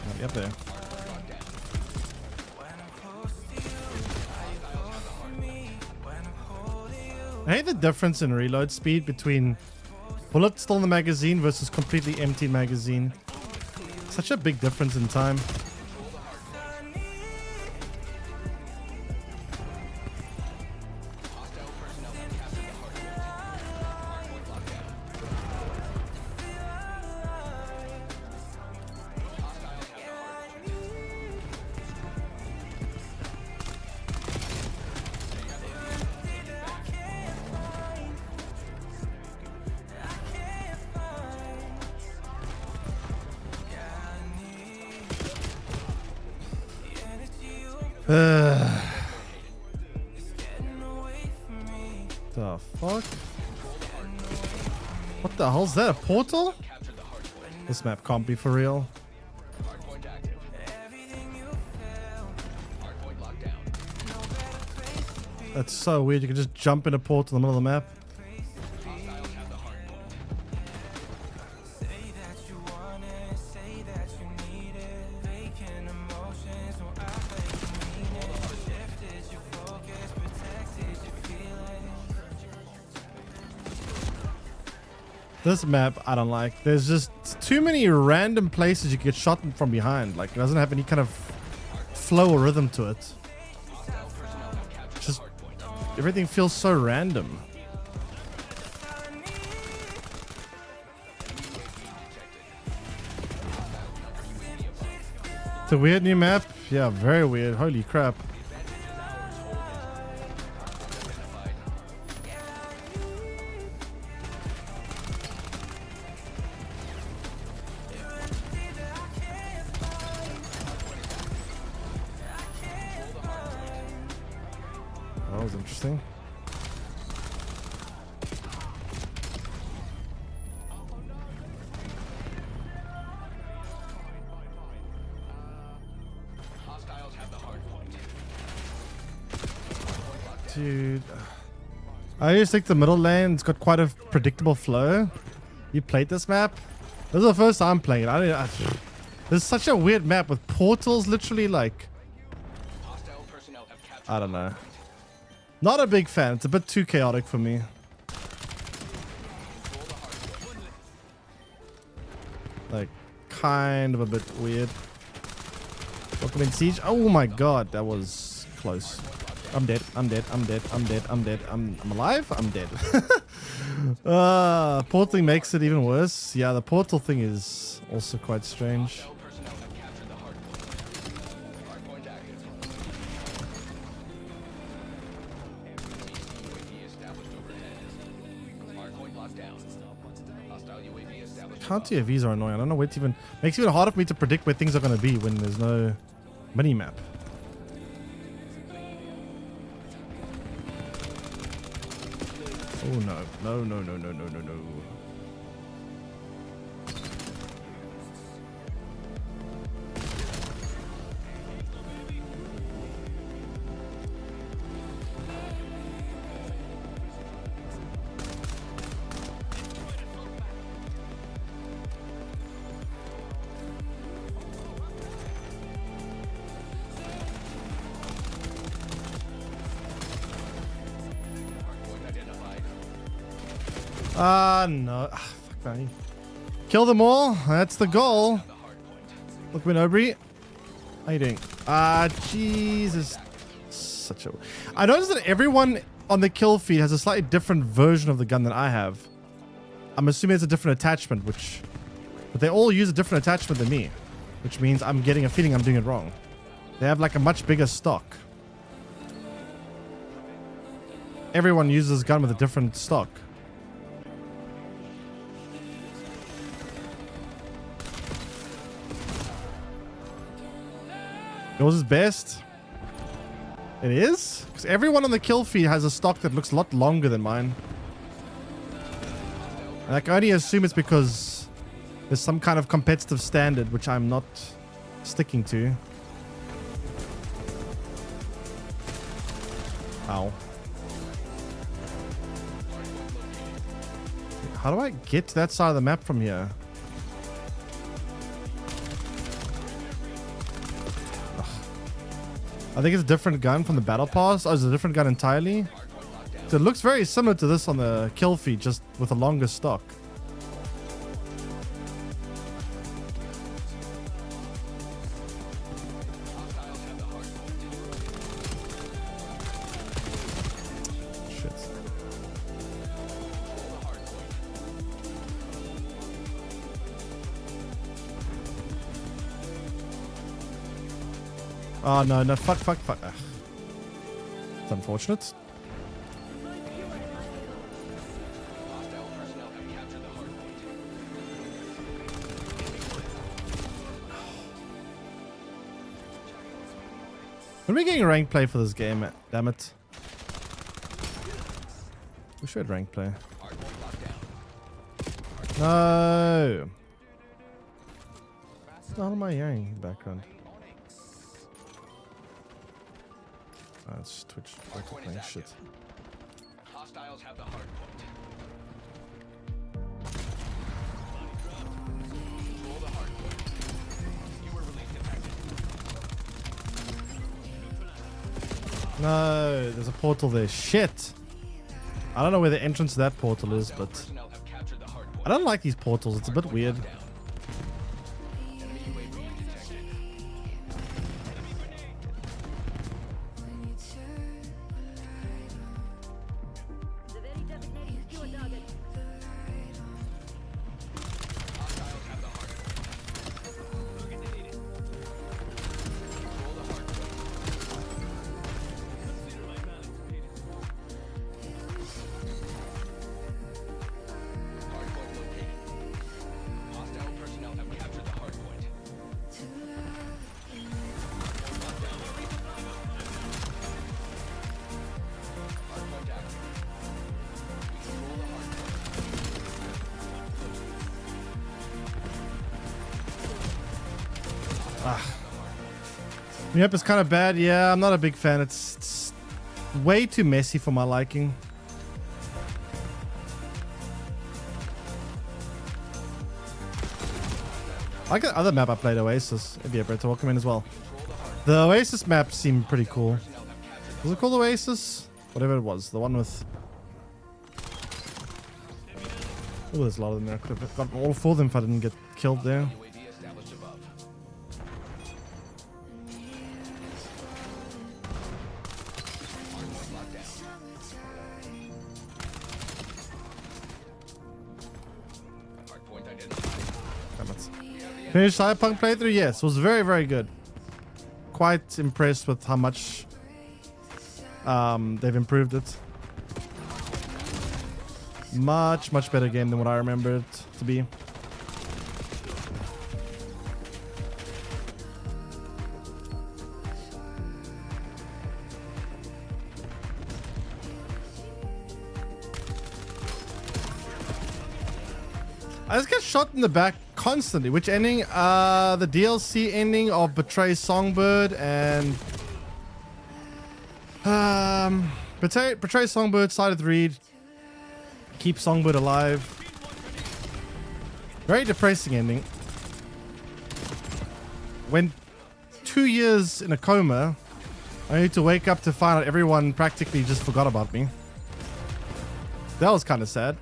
Might be up there. I hate the difference in reload speed between bullets still in the magazine versus completely empty magazine. Such a big difference in time. The fuck? What the hell's that? A portal? This map can't be for real. That's so weird. You can just jump in a portal in the middle of the map. This map, I don't like. There's just too many random places you can get shot from behind. Like, it doesn't have any kind of flow or rhythm to it. Just everything feels so random. It's a weird new map. Yeah, very weird. Holy crap. That was interesting. Dude, I just think the middle lane's got quite a predictable flow. You played this map? This is the first time playing it. This is such a weird map with portals literally like... I don't know. Not a big fan. It's a bit too chaotic for me. Like, kind of a bit weird. Welcome in Siege. Oh my god, that was close. I'm dead. I'm dead. I'm dead. I'm dead. I'm dead. I'm alive? I'm dead. Portaling makes it even worse. Yeah, the portal thing is also quite strange. Counter UAVs are annoying. I don't know where to even... Makes it even harder for me to predict where things are going to be when there's no mini-map. Oh no. No, no, no, no, no, no, no. No. Fuck me. Kill them all. That's the goal. Look, Winobri. How you doing? Jesus. Such a... I noticed that everyone on the kill feed has a slightly different version of the gun than I have. I'm assuming it's a different attachment, which... But they all use a different attachment than me. Which means I'm getting a feeling I'm doing it wrong. They have like a much bigger stock. everyone uses this gun with a different stock. Yours is best. It is? Because everyone on the kill feed has a stock that looks a lot longer than mine. And I can only assume it's because there's some kind of competitive standard which I'm not sticking to. Ow. How do I get to that side of the map from here? Ugh. I think it's a different gun from the battle pass. Oh, it's a different gun entirely. So it looks very similar to this on the kill feed, just with a longer stock. Oh, no, no, fuck. Ugh. It's unfortunate. When are we getting rank play for this game? Damn it. We should rank play. No. What's the hell am I hearing in the background? That's Twitch playing shit. Hostiles have the hard point. Control the hard point. Skewer release detected. No, there's a portal there. Shit. I don't know where the entrance to that portal is, but I don't like these portals. It's a bit weird. Yep, it's kind of bad. Yeah, I'm not a big fan. It's way too messy for my liking. I like the other map I played, Oasis. Yeah, Brett, welcome in as well. The Oasis map seemed pretty cool. Was it called Oasis? Whatever it was. The one with... Oh, there's a lot of them there. I could have gotten all four of them if I didn't get killed there. Finished Cyberpunk playthrough? Yes, it was very, very good. Quite impressed with how much they've improved it. Much, much better game than what I remember it to be. I just get shot in the back constantly. Which ending? The DLC ending of Betray Songbird and Betray Songbird, Sided Reed, Keep Songbird Alive. Very depressing ending. Went 2 years in a coma. I need to wake up to find out everyone practically just forgot about me. That was kind of sad.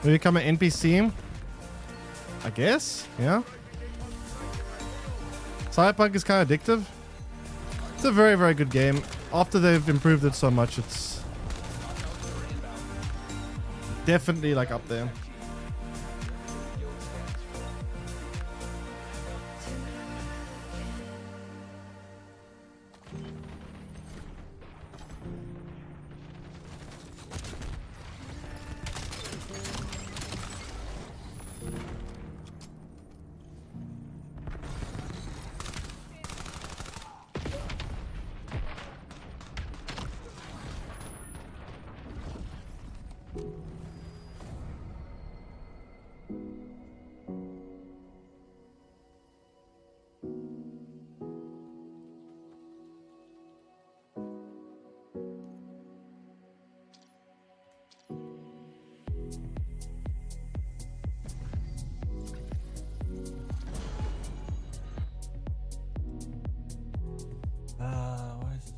We become an NPC, I guess. Yeah. Cyberpunk is kind of addictive. It's a very, very good game. After they've improved it so much, it's definitely like up there. Why is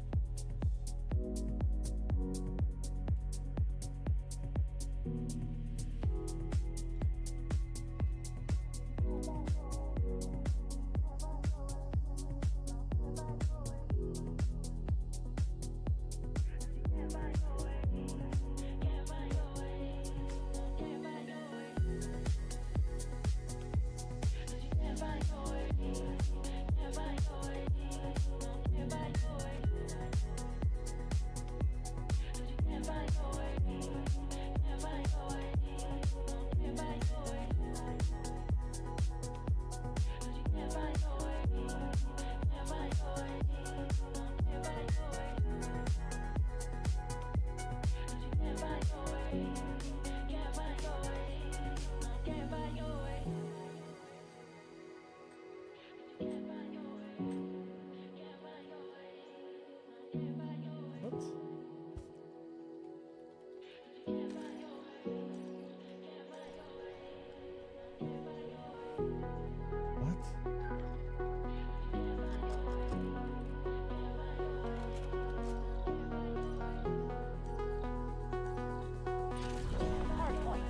Hardpoint.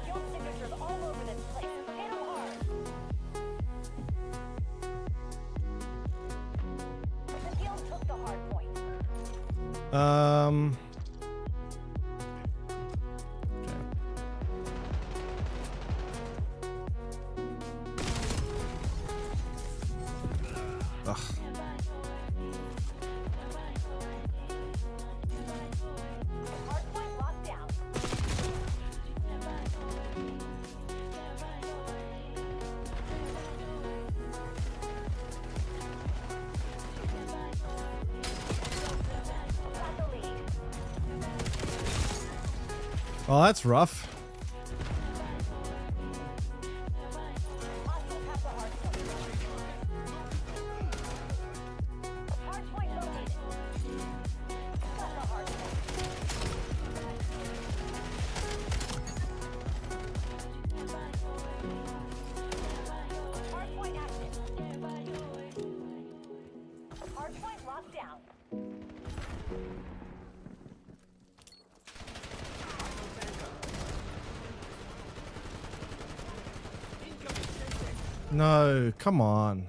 Guild signatures all over this place. Hit 'em hard. The guild took the hardpoint. Ugh. Hardpoint locked down. Got the lead. Well, that's rough. Hostiles have the hardpoint. Hardpoint located. Got the hardpoint. Hardpoint active. Hardpoint locked down. No, come on.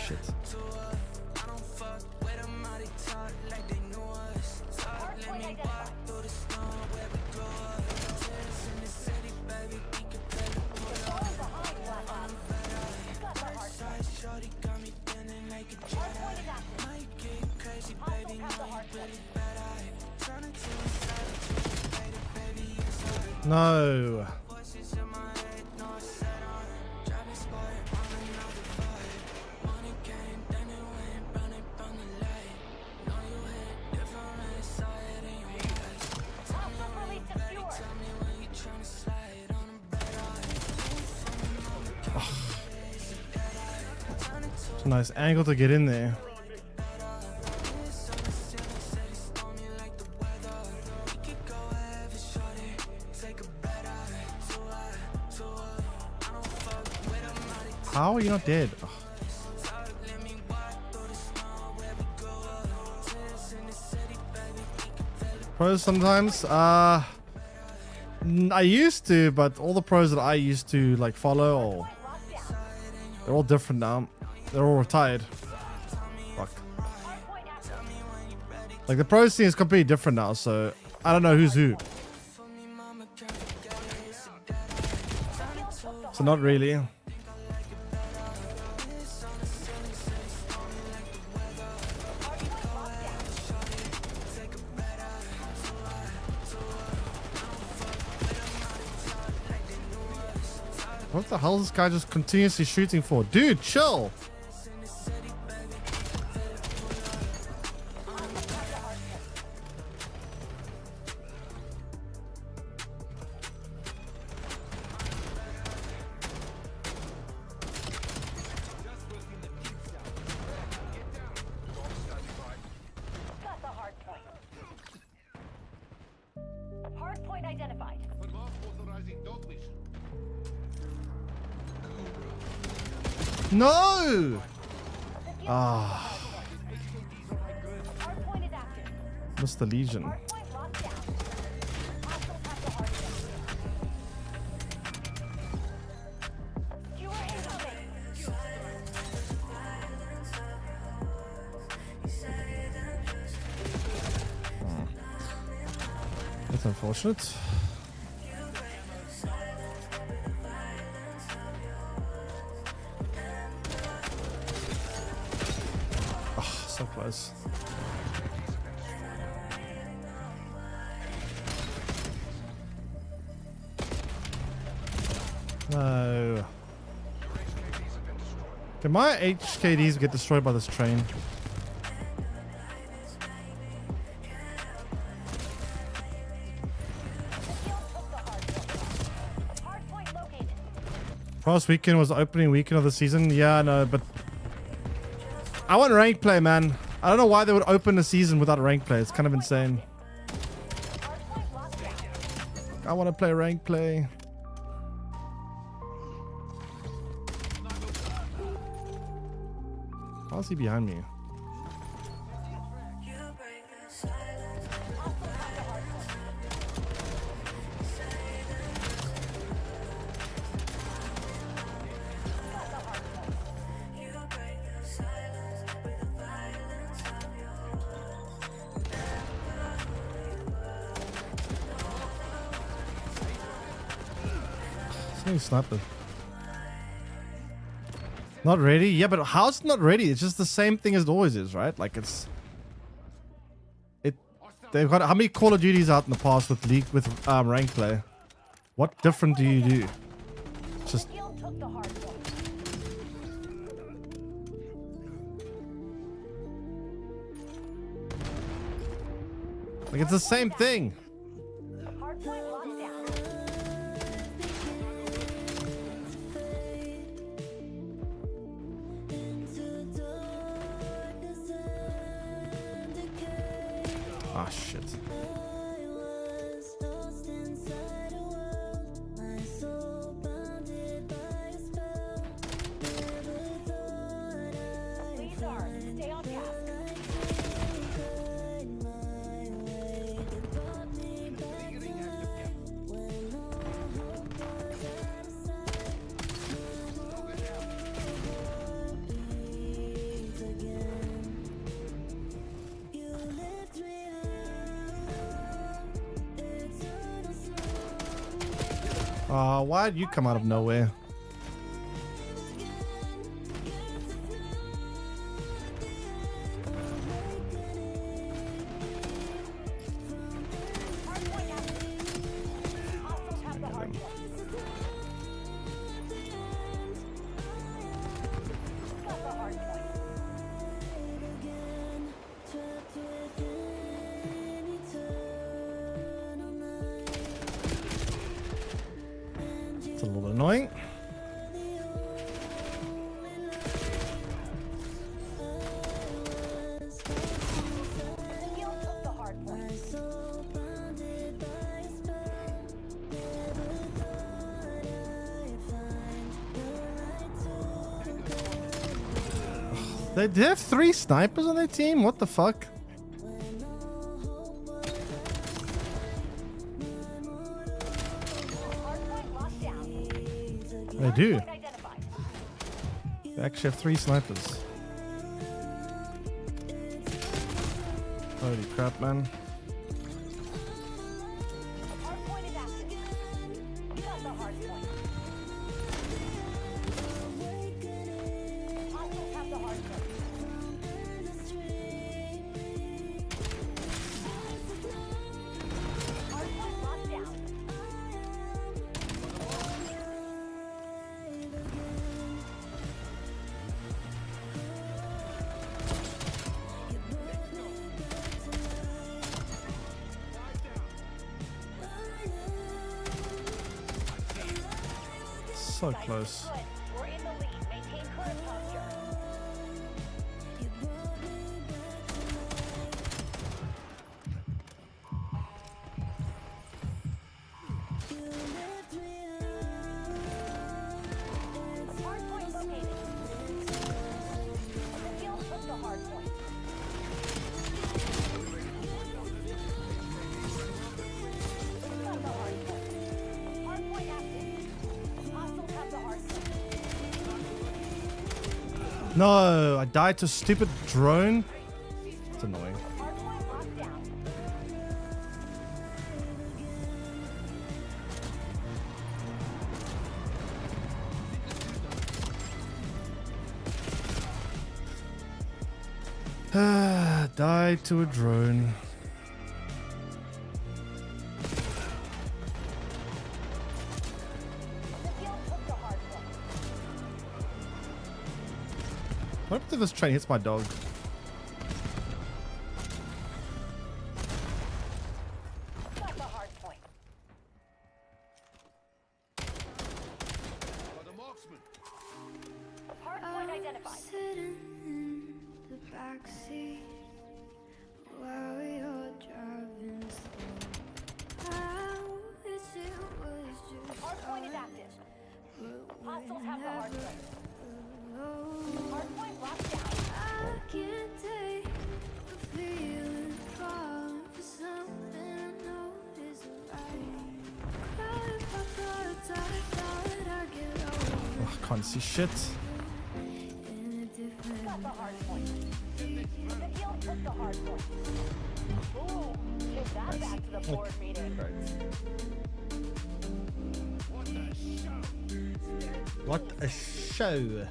Shit. Hardpoint identified. Falling behind, Black Ops. Got the hardpoint. Hardpoint is active. Hostiles have the hardpoint. No. Hostile release secure. It's a nice angle to get in there. How are you not dead? Ugh. Pros sometimes. I used to, but all the pros that I used to like follow, or they're all different now. They're all retired. Fuck. Like the pro scene is completely different now, so I don't know who's who. So not really. What the hell is this guy just continuously shooting for? Dude, chill! Got the hard point. Hard point identified. No! Ah, Hard point is active. Mr. Legion. Hard point locked down. Hostiles have the hard point. Skewer incoming. That's unfortunate. Oh, so close. No. Can my HKDs get destroyed by this train? Hard point located. Past weekend was the opening weekend of the season. Yeah, I know, but I want rank play, man. I don't know why they would open the season without rank play. It's kind of insane. Hard point locked down. I want to play rank play. Why is he behind me? Sniper. Not ready? Yeah, but how's it not ready? It's just the same thing as it always is, right? Like they've got how many Call of Duties out in the past with rank play? What different do you do? Just Shield took the hard point. like it's the same thing. Hard point locked down. Ah, shit. Please are. Stay on task. Why'd you come out of nowhere? Hard point active. Hostiles have the hard point. Got the hard point. It's a little bit annoying. Shield took the hard point. They have 3 snipers on their team? What the fuck? Hard point locked down. They do. Point identified. They actually have 3 snipers. Holy crap, man. Hard point is active. Got the hard point. So close. Good. We're in the lead. Maintain current posture. Hard point located. The field took the hard point. Got the hard point. Hard point active. Hostiles have the hard point. No, I died to stupid drone. It's annoying. Hard point locked down. Died to a drone. The field took the hard point. What happens if this train hits my dog? Got the hard point. Hard point identified. Sitting in the backseat while you're driving slow. I wish it was just Hard point is active. Hostiles have the hard point. Hard point locked down. I can't take the feeling falling for something I know isn't right. Cry if I thought I'd get over Oh, I can't see shit. in a different Got the hard point. The field took the hard point. Ooh, give that back to the board meeting. What a show.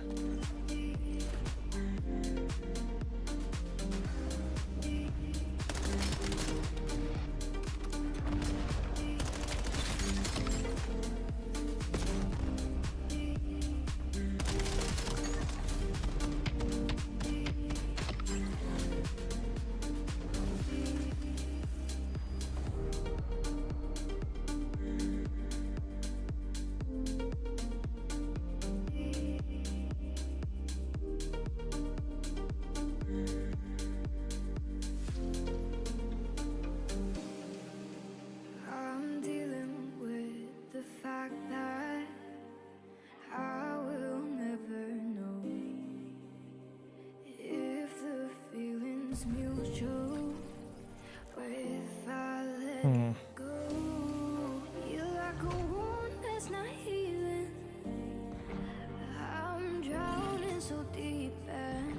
I'm dealing with the fact that I will never know if the feeling's mutual or if I let it go. You're like a wound that's not healing. I'm drowning so deep and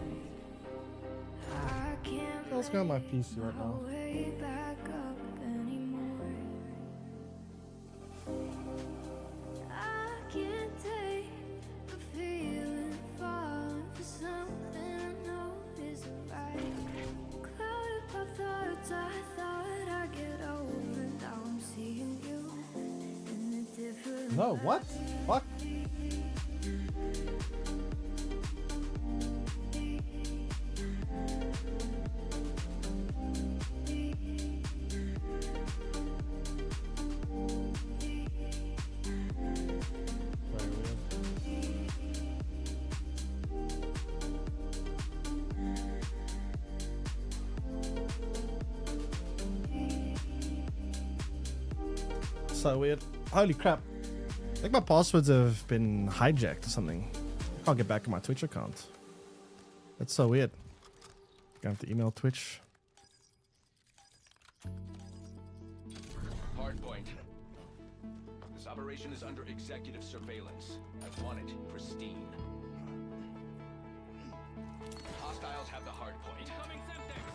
I can't What's going on my PC right my now? way back up anymore. I can't take the feeling falling for something I know isn't right. Clouded by thoughts I thought I'd get over. Now I'm seeing you in a different No, what? Fuck. Very weird. So weird. Holy crap. I think my passwords have been hijacked or something. I can't get back to my Twitch account. That's so weird. Gonna have to email Twitch. Hardpoint. This operation is under executive surveillance. I want it pristine. Hostiles have the hardpoint. Incoming Semtex.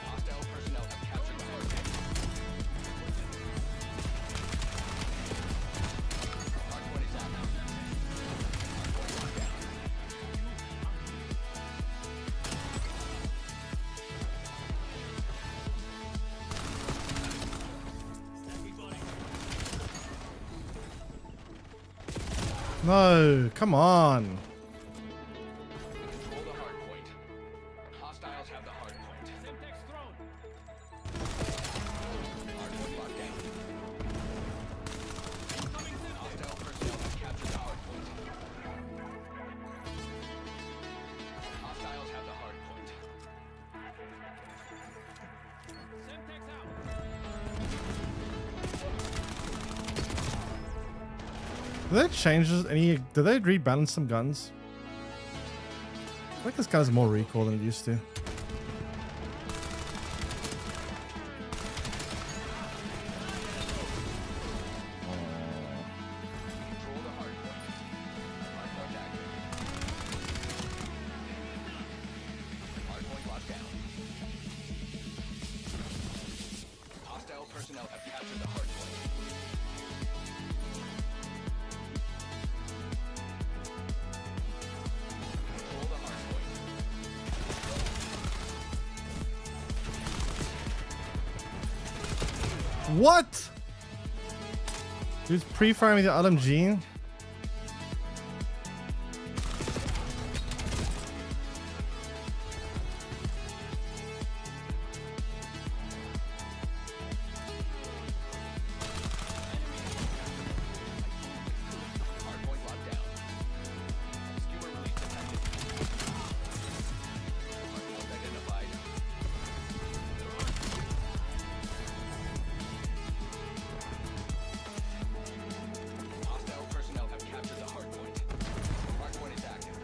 Hostile personnel have captured the hard point. Hardpoint is out. Hardpoint locked down. No, come on. Control the hard point. Hostiles have the hard point. Hard point locked down. Hostile personnel have captured the hard point. Hostiles have the hard point. Do they change any? Do they rebalance some guns? I think this gun has more recoil than it used to. Control the hard point. Hard point active. Hard point locked down. Hostile personnel have captured the hard point. Control the hard point. What? Who's pre-firing the LMG? Hard point locked down. Skewer release detected. Hard point identified. Hostile personnel have captured the hard point. Hard point is active.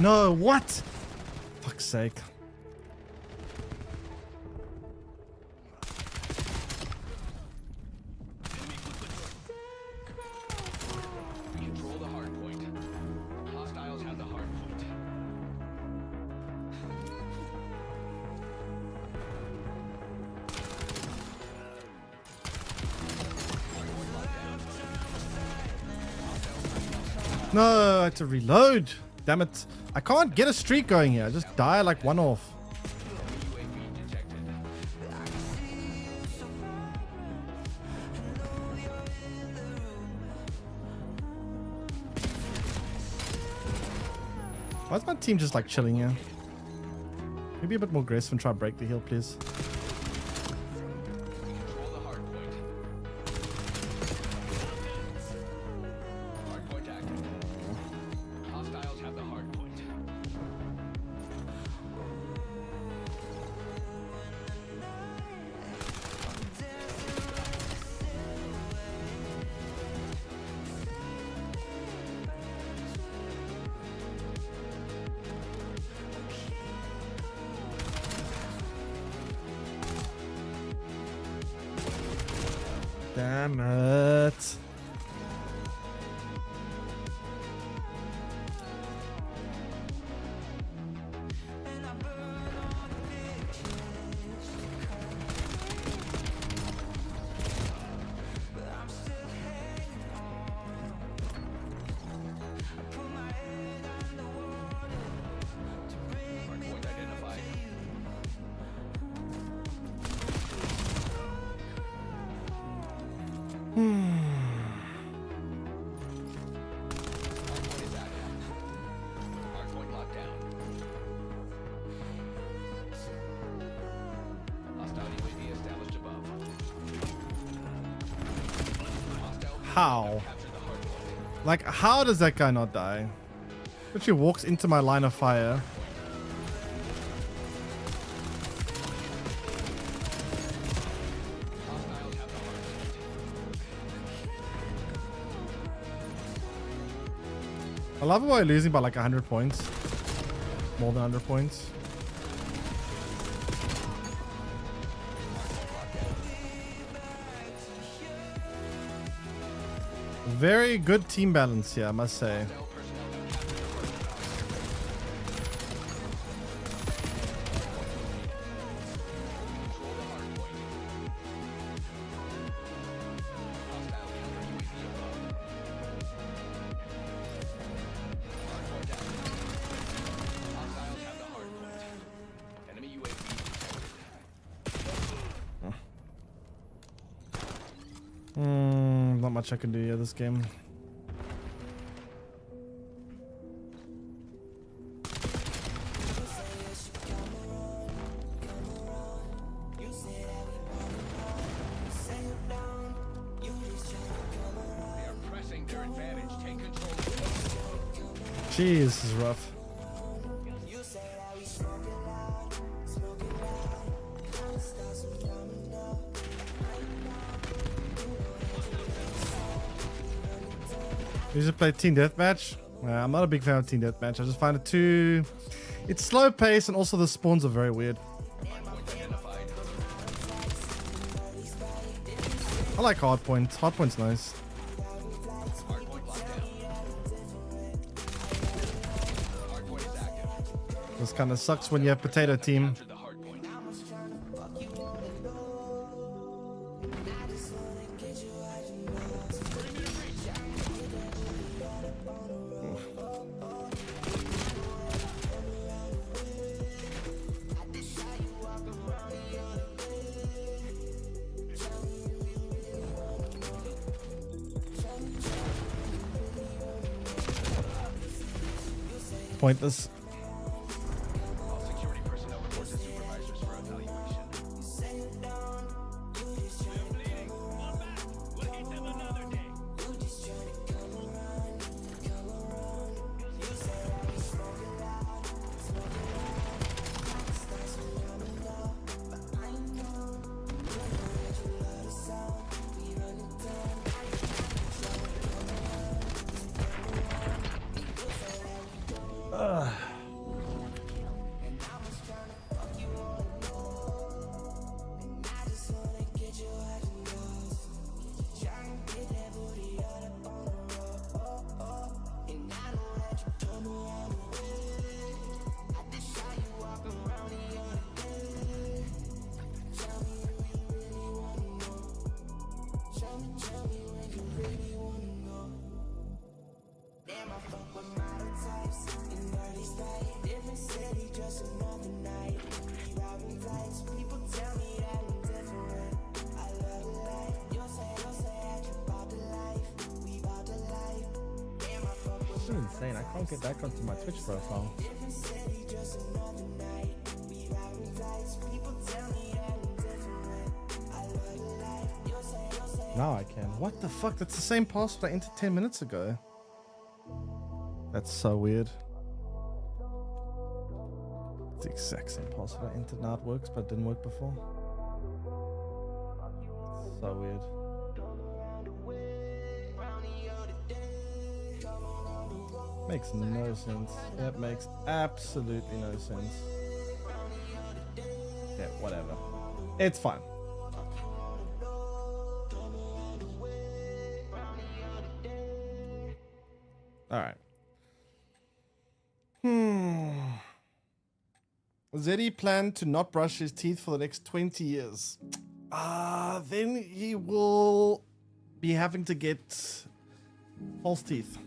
No, what? Fuck's sake. Control the hard point. Hostiles have the hard point. Hard point locked down. Hostile personnel have No, I had to reload. Damn it. I can't get a streak going here. I just die like one off. UAV detected. Why is my team just like chilling here? Maybe a bit more aggressive and try to break the hill, please. Control the hard point. Hard point active. Hostiles have the hard point. Damn it. Hard point identified. Hard point is active. Hard point locked down. Hostile UAV established above. Hostile How? captured the hard point. Like, how does that guy not die? Literally walks into my line of fire. Hostiles have the hard point. I love it while you're losing by like 100 points. More than 100 points. Very good team balance here, I must say. Hostile personnel not much I can do here this game. Jeez, this is rough. You just play team deathmatch? I'm not a big fan of team deathmatch. I just find it too... It's slow pace and also the spawns are very weird. I like hardpoint. Hardpoint's nice. This kind of sucks when you have potato team. Pointless. This is insane. I can't get back onto my Twitch profile. Now I can. What the fuck? That's the same password I entered 10 minutes ago. That's so weird. It's the exact same password I entered. Now it works, but it didn't work before. It's so weird. Makes no sense. That makes absolutely no sense. Yeah, whatever. It's fine. Alright. Zeddy planned to not brush his teeth for the next 20 years. Then he will be having to get false teeth.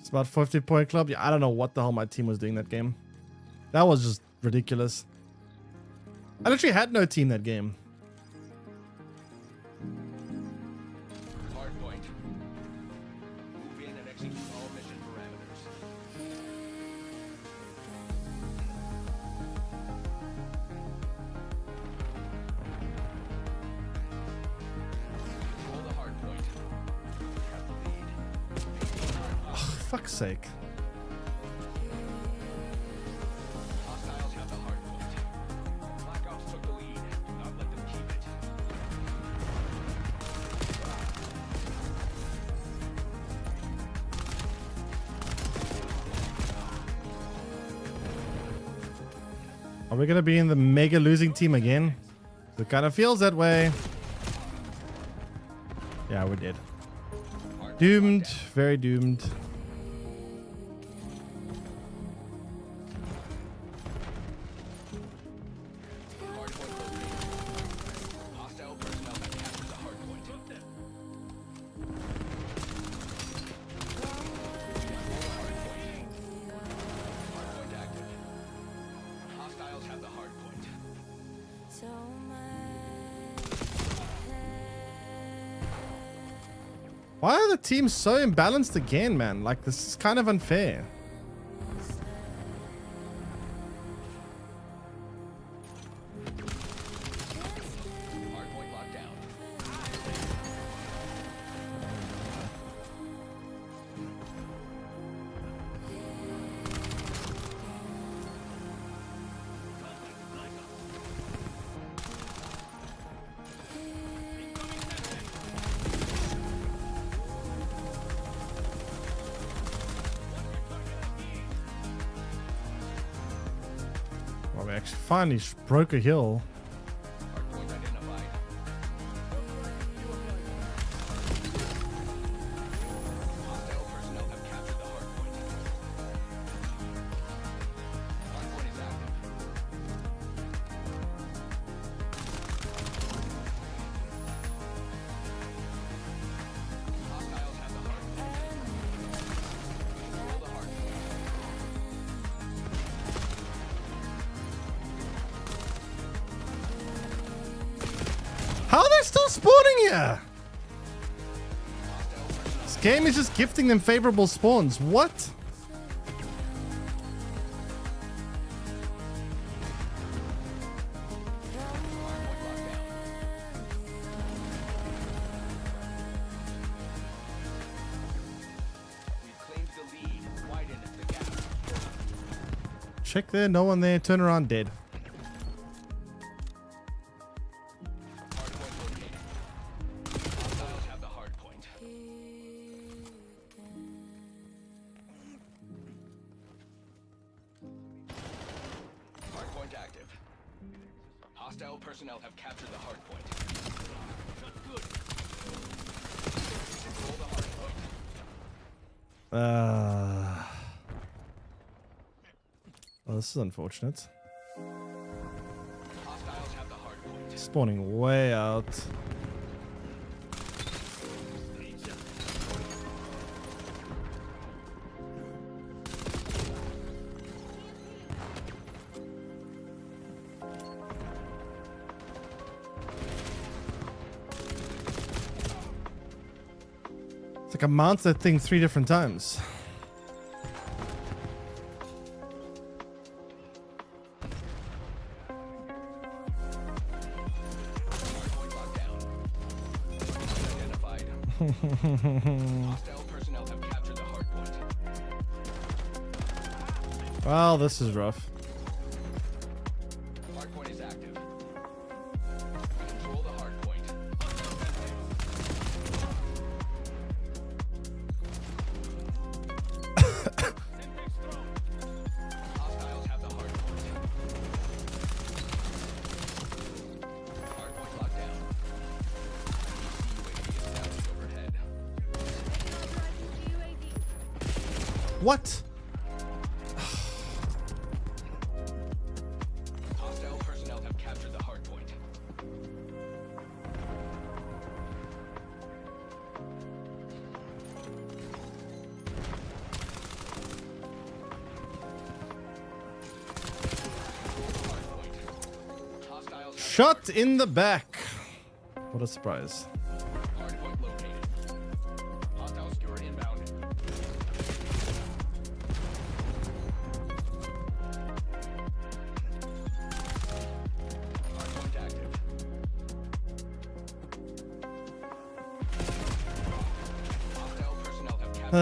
It's about 50-point club. Yeah, I don't know what the hell my team was doing that game. That was just ridiculous. I literally had no team that game. Hardpoint. Move in and execute all mission parameters. Control the hardpoint. Have the lead. Fuck's sake. Hostiles have the hardpoint. Black Ops took the lead. Do not let them keep it. Are we gonna be in the mega losing team again? It kind of feels that way. Yeah, we did. Doomed. Very doomed. Hostile personnel have captured the hardpoint. Hardpoint active. Hostiles have the hardpoint. So much Why are the teams so imbalanced again, man? Like, this is kind of unfair. Hardpoint locked down. Well, we actually finally broke a hill. Hardpoint identified. Hostile personnel have captured the hardpoint. Hardpoint is active. Hostiles have the hardpoint. Control the hardpoint. How are they still spawning here? This game is just gifting them favorable spawns. What? We've claimed the lead, widened the gap. Check there, no one there. Turn around, dead. Hardpoint located. Hostiles have the hardpoint. Hardpoint active. Hostile personnel have captured the hardpoint. Good. Control the hardpoint. Well, this is unfortunate. Hostiles have the hardpoint. Spawning way out. It's like I mounted that thing 3 different times. Hardpoint locked down. Identified. Hostile personnel have captured the hardpoint. Well, this is rough. Hardpoint is active. Control the hardpoint. Hostiles have the hardpoint. Hardpoint locked down. UAV established overhead. What? Hostile personnel have captured the hardpoint. Hostiles have Shot in the back. What a surprise. hardpoint located. Hostile skewer inbound. Hardpoint active. Hostile personnel have captured.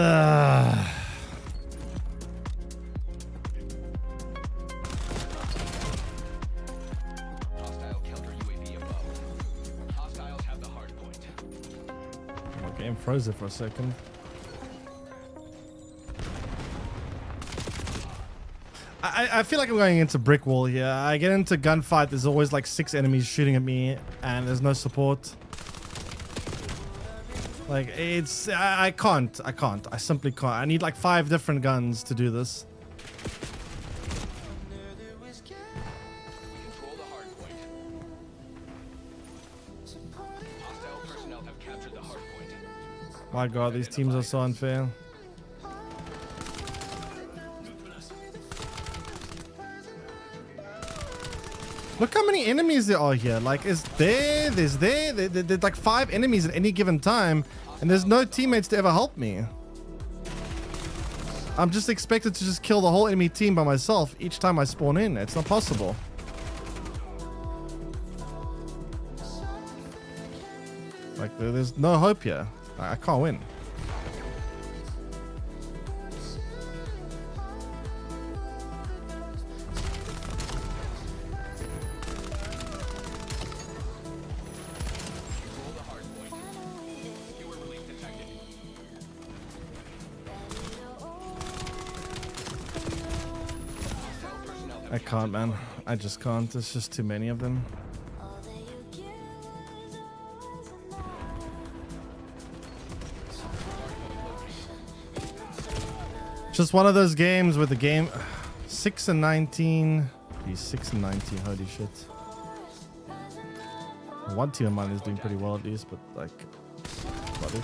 Hostile counter UAV above. Hostiles have the hardpoint. My game froze it for a second. I feel like I'm going into brick wall here. I get into gunfight, there's always like 6 enemies shooting at me and there's no support. Like, it's... I can't. I simply can't. I need like 5 different guns to do this. Control the hardpoint. Hostile personnel have captured the hardpoint. My god, these teams are so unfair. Look how many enemies there are here. Like, there's like 5 enemies at any given time. And there's no teammates to ever help me. I'm just expected to just kill the whole enemy team by myself each time I spawn in. It's not possible. Like, there's no hope here. I can't win. I can't, man. I just can't. There's just too many of them. Just one of those games with the game 6 and 19. He's 6 and 19. Holy shit. One team of mine is doing pretty well at least, but like, that's about it.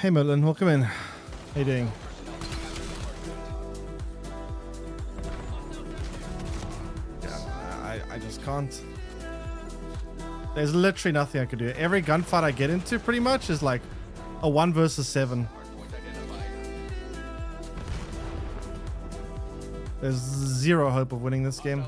Hey Merlin, welcome in. How you doing? Yeah, I just can't. There's literally nothing I could do. Every gunfight I get into pretty much is like a 1 versus 7. There's zero hope of winning this game.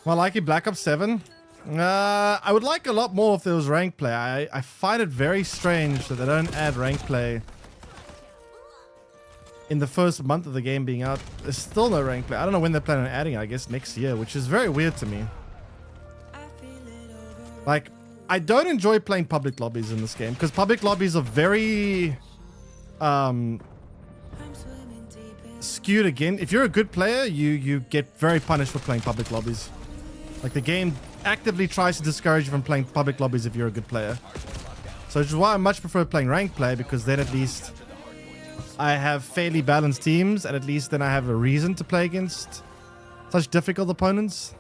Well, like it, Black Ops 7. I would like a lot more if there was rank play. I find it very strange that they don't add rank play in the first month of the game being out. There's still no rank play. I don't know when they're planning on adding it. I guess next year, which is very weird to me. Like, I don't enjoy playing public lobbies in this game because public lobbies are very skewed again. If you're a good player, you get very punished for playing public lobbies. Like, the game actively tries to discourage you from playing public lobbies if you're a good player. So which is why I much prefer playing ranked play, because then at least I have fairly balanced teams, and at least then I have a reason to play against such difficult opponents.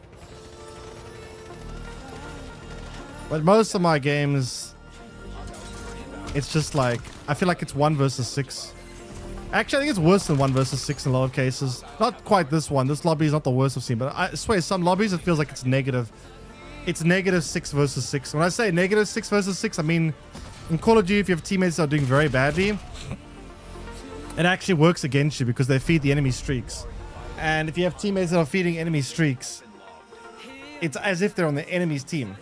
But most of my games, it's just like, I feel like it's 1 versus 6. Actually, I think it's worse than 1 versus 6 in a lot of cases. Not quite this one. This lobby is not the worst I've seen, but I swear some lobbies it feels like it's negative. It's negative 6 versus 6. When I say negative 6 versus 6, I mean in Call of Duty, if you have teammates that are doing very badly, it actually works against you because they feed the enemy streaks. And if you have teammates that are feeding enemy streaks, it's as if they're on the enemy's team.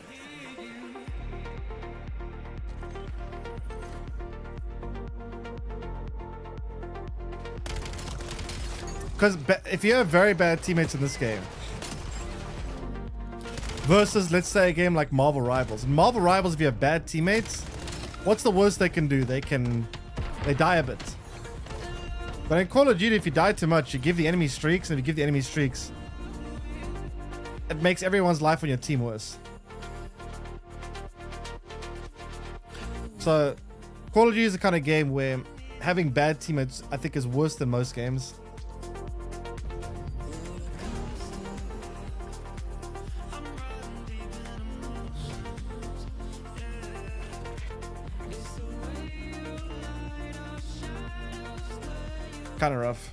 Because if you have very bad teammates in this game versus, let's say, a game like Marvel Rivals. In Marvel Rivals, if you have bad teammates, what's the worst they can do? They die a bit. But in Call of Duty, if you die too much, you give the enemy streaks, and if you give the enemy streaks, it makes everyone's life on your team worse. So Call of Duty is the kind of game where having bad teammates, I think, is worse than most games. Kind of rough.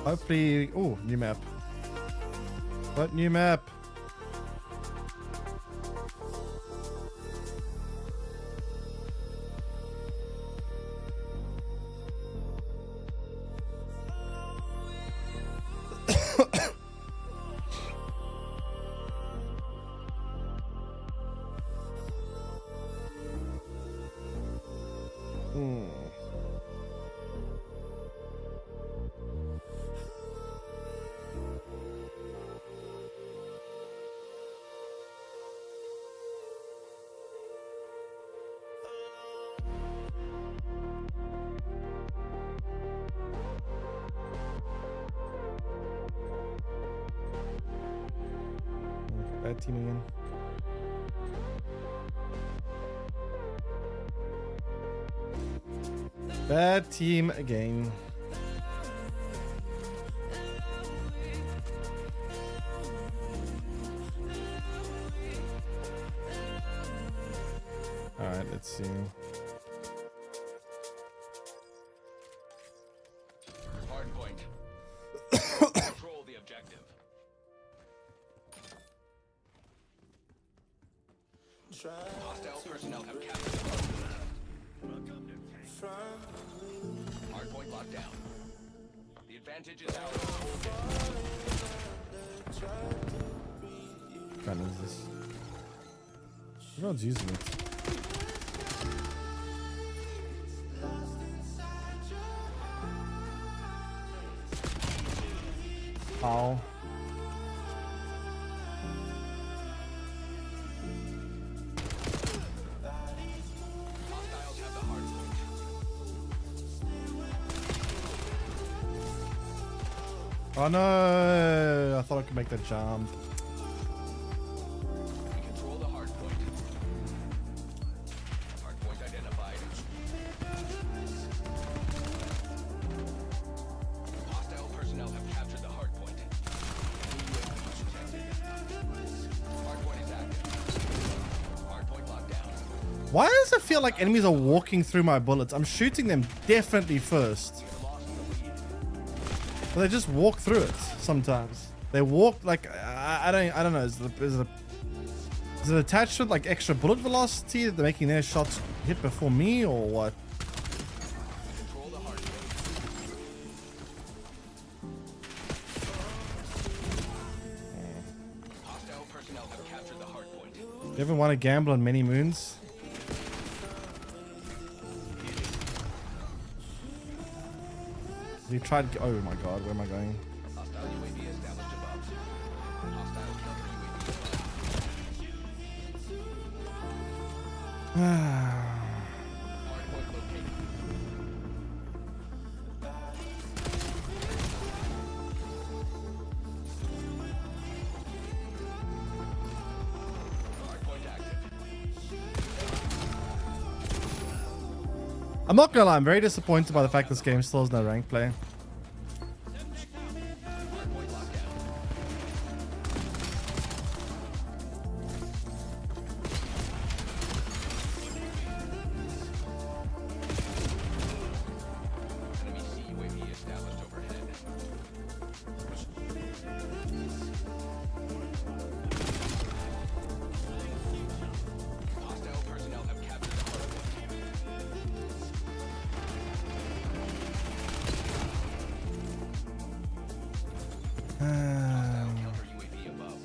Hopefully, oh, new map. What new map? bad team again. Bad team again. Alright, let's see. Hard point. Control the objective. Hostile personnel have captured the hard point locked down. The advantage is ours. What kind is this? Everyone's using it. Ow. Hostiles have the hard point. Oh no! I thought I could make that jump. We control the hard point. Hard point identified. Hostile personnel have captured the hard point. Hard point is active. Hard point locked down. Why does it feel like enemies are walking through my bullets? I'm shooting them definitely first. But they just walk through it sometimes. They walk like I don't know. Is it attached with like extra bullet velocity that they're making their shots hit before me or what? Control the hard point. Hostile personnel have captured the hard point. You ever want to gamble on many moons? You tried. Oh my god, where am I going? Hostile UAV established above. Hostile counter UAV. Hard point located. Hard point active. I'm not gonna lie, I'm very disappointed by the fact this game still has no rank play. Hard point locked down. Enemy CUAV established overhead. Hostile personnel have captured the hard point. Counter UAV above.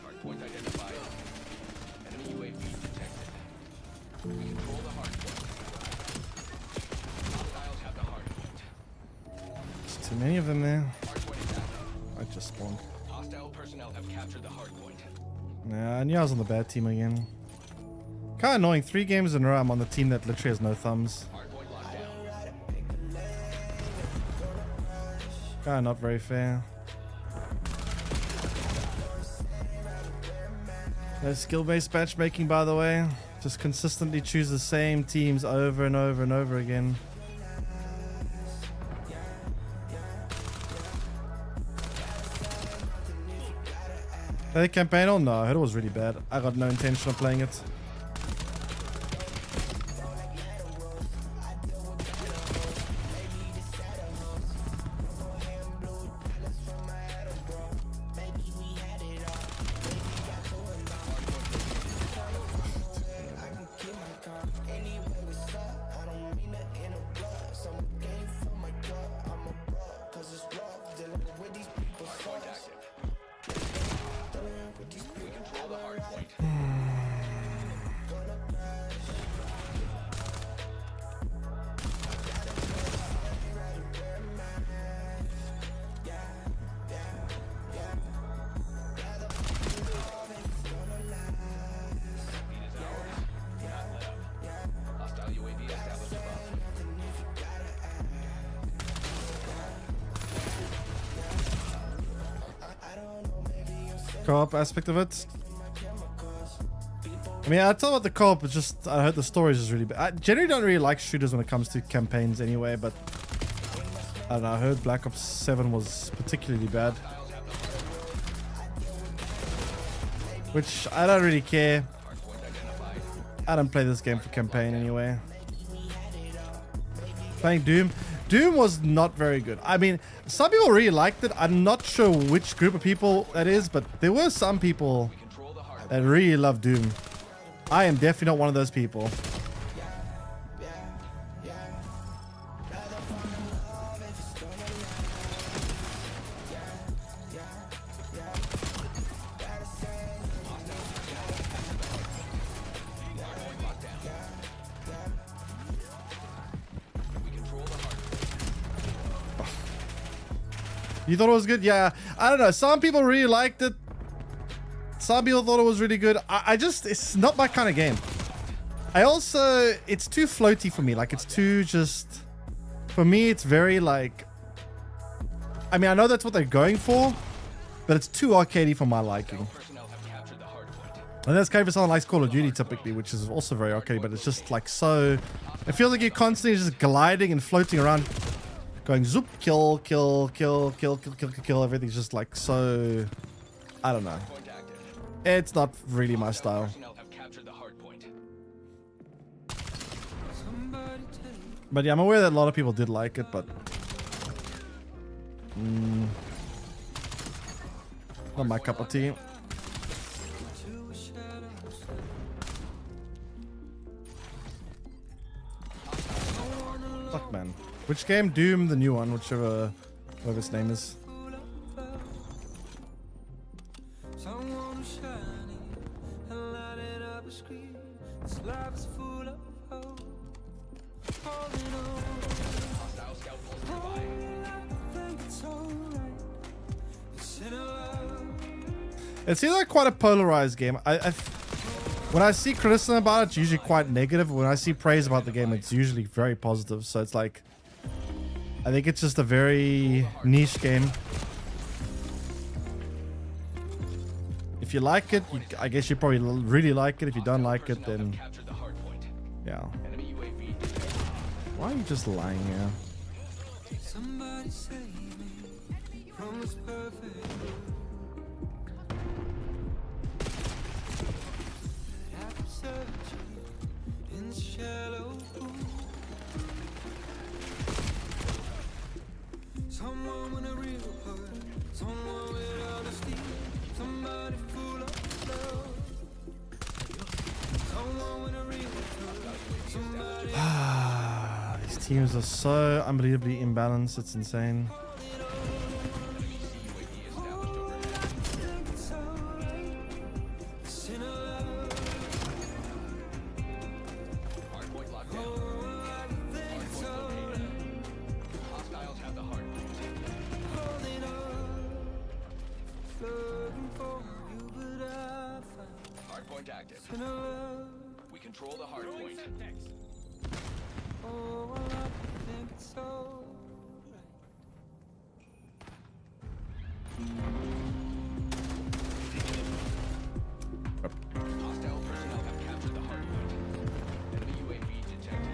Hard point identified. Enemy UAV detected. We control the hard point. Hostiles have the hard point. There's too many of them there. Hard point is active. I just spawned. Hostile personnel have captured the hard point. Nah, I knew I was on the bad team again. Kinda annoying, 3 games in a row I'm on the team that literally has no thumbs. Hard point locked down. Kinda not very fair. No skill-based matchmaking, by the way. Just consistently choose the same teams over and over and over again. Play the campaign or no? I heard it was really bad. I got no intention of playing it. Hard point active. We control the hard point. co-op aspect of it. I mean, I tell about the co-op, it's just, I heard the story is just really bad. I generally don't really like shooters when it comes to campaigns anyway, but I don't know, I heard Black Ops 7 was particularly bad. Which, I don't really care. I don't play this game for campaign anyway. Playing Doom. Doom was not very good. I mean, some people really liked it. I'm not sure which group of people that is, but there were some people that really love Doom. I am definitely not one of those people. You thought it was good? Yeah, I don't know. Some people really liked it. Some people thought it was really good. I just, it's not my kind of game. I also, it's too floaty for me. Like, it's too just, for me, it's very like, I mean, I know that's what they're going for, but it's too arcadey for my liking. And that's kind of someone likes Call of Duty typically, which is also very arcadey, but it's just like so, it feels like you're constantly just gliding and floating around, going zoop, kill, kill, kill, kill, kill, kill, kill, kill. Everything's just like so, I don't know. It's not really my style. But yeah, I'm aware that a lot of people did like it, but not my cup of tea. Fuck, man. Which game? Doom, the new one, whatever its name is. It seems like quite a polarized game. When I see criticism about it, it's usually quite negative. When I see praise about the game, it's usually very positive. So it's like, I think it's just a very niche game. If you like it, I guess you probably really like it. If you don't like it, then yeah. Why are you just lying here? Somebody save me from this perfect world. After searching in the shallow pool, someone with a real heart, someone with honesty, somebody full of love, someone with a real heart, somebody. These teams are so unbelievably imbalanced. It's insane. We control the hard point. Oh, I think it's so Hostile personnel have captured the hard point. Enemy UAV detected.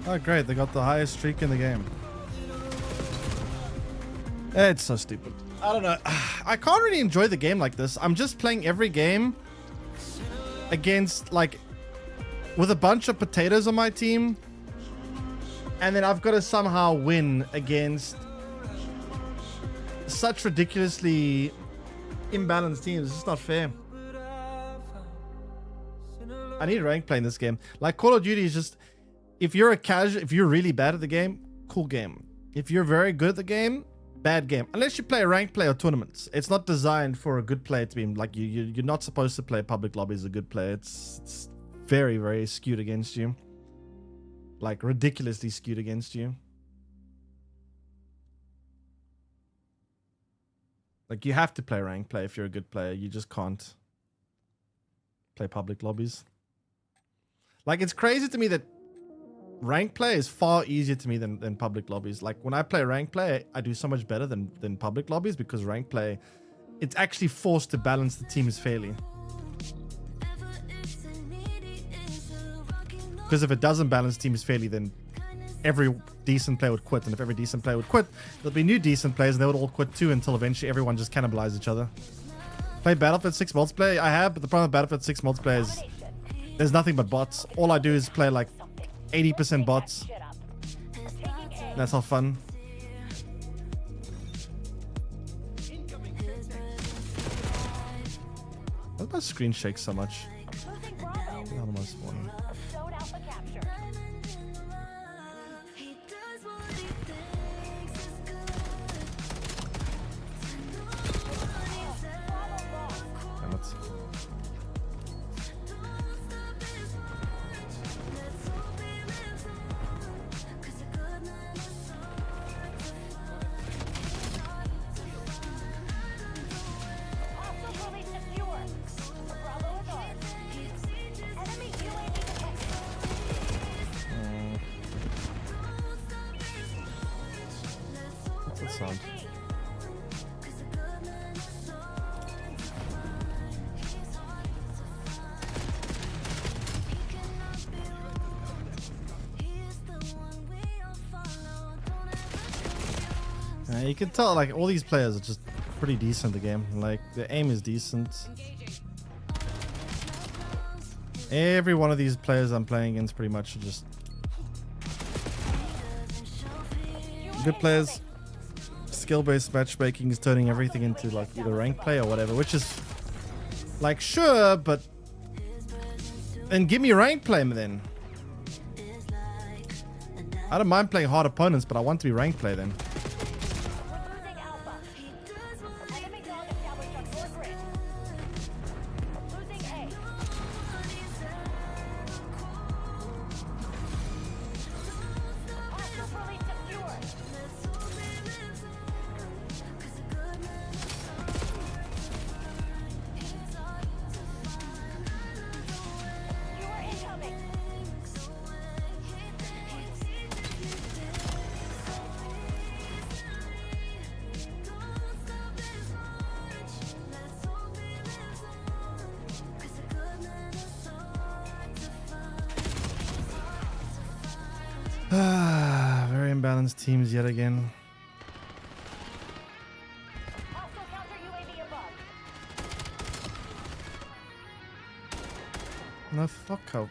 Oh, great. They got the highest streak in the game. It's so stupid. I don't know. I can't really enjoy the game like this. I'm just playing every game against, like, with a bunch of potatoes on my team. And then I've got to somehow win against such ridiculously imbalanced teams. It's just not fair. I need rank playing this game. Like, Call of Duty is just... If you're a casual, if you're really bad at the game, cool game. If you're very good at the game, bad game. Unless you play a ranked play or tournaments. It's not designed for a good player to be like you're not supposed to play public lobby as a good player. It's very, very skewed against you. Like ridiculously skewed against you. Like you have to play ranked play if you're a good player. You just can't. play public lobbies. Like, it's crazy to me that rank play is far easier to me than public lobbies. Like, when I play rank play, I do so much better than public lobbies, because rank play, it's actually forced to balance the teams fairly. Because if it doesn't balance teams fairly, then every decent player would quit. And if every decent player would quit, there'll be new decent players, and they would all quit too, until eventually everyone just cannibalize each other. Play Battlefield 6 multiplayer? I have, but the problem with Battlefield 6 multiplayer is there's nothing but bots. All I do is play like 80% bots. That's not fun. Why does my screen shake so much? How am I spawning? Damn it. What's that sound? You can tell, like, all these players are just pretty decent at the game. Like, the aim is decent. Every one of these players I'm playing against pretty much are just good players. Skill-based matchmaking is turning everything into, like, either rank play or whatever, which is, like, sure, but then give me rank play then. I don't mind playing hard opponents, but I want to be rank play then. Very imbalanced teams yet again. No, fuck out.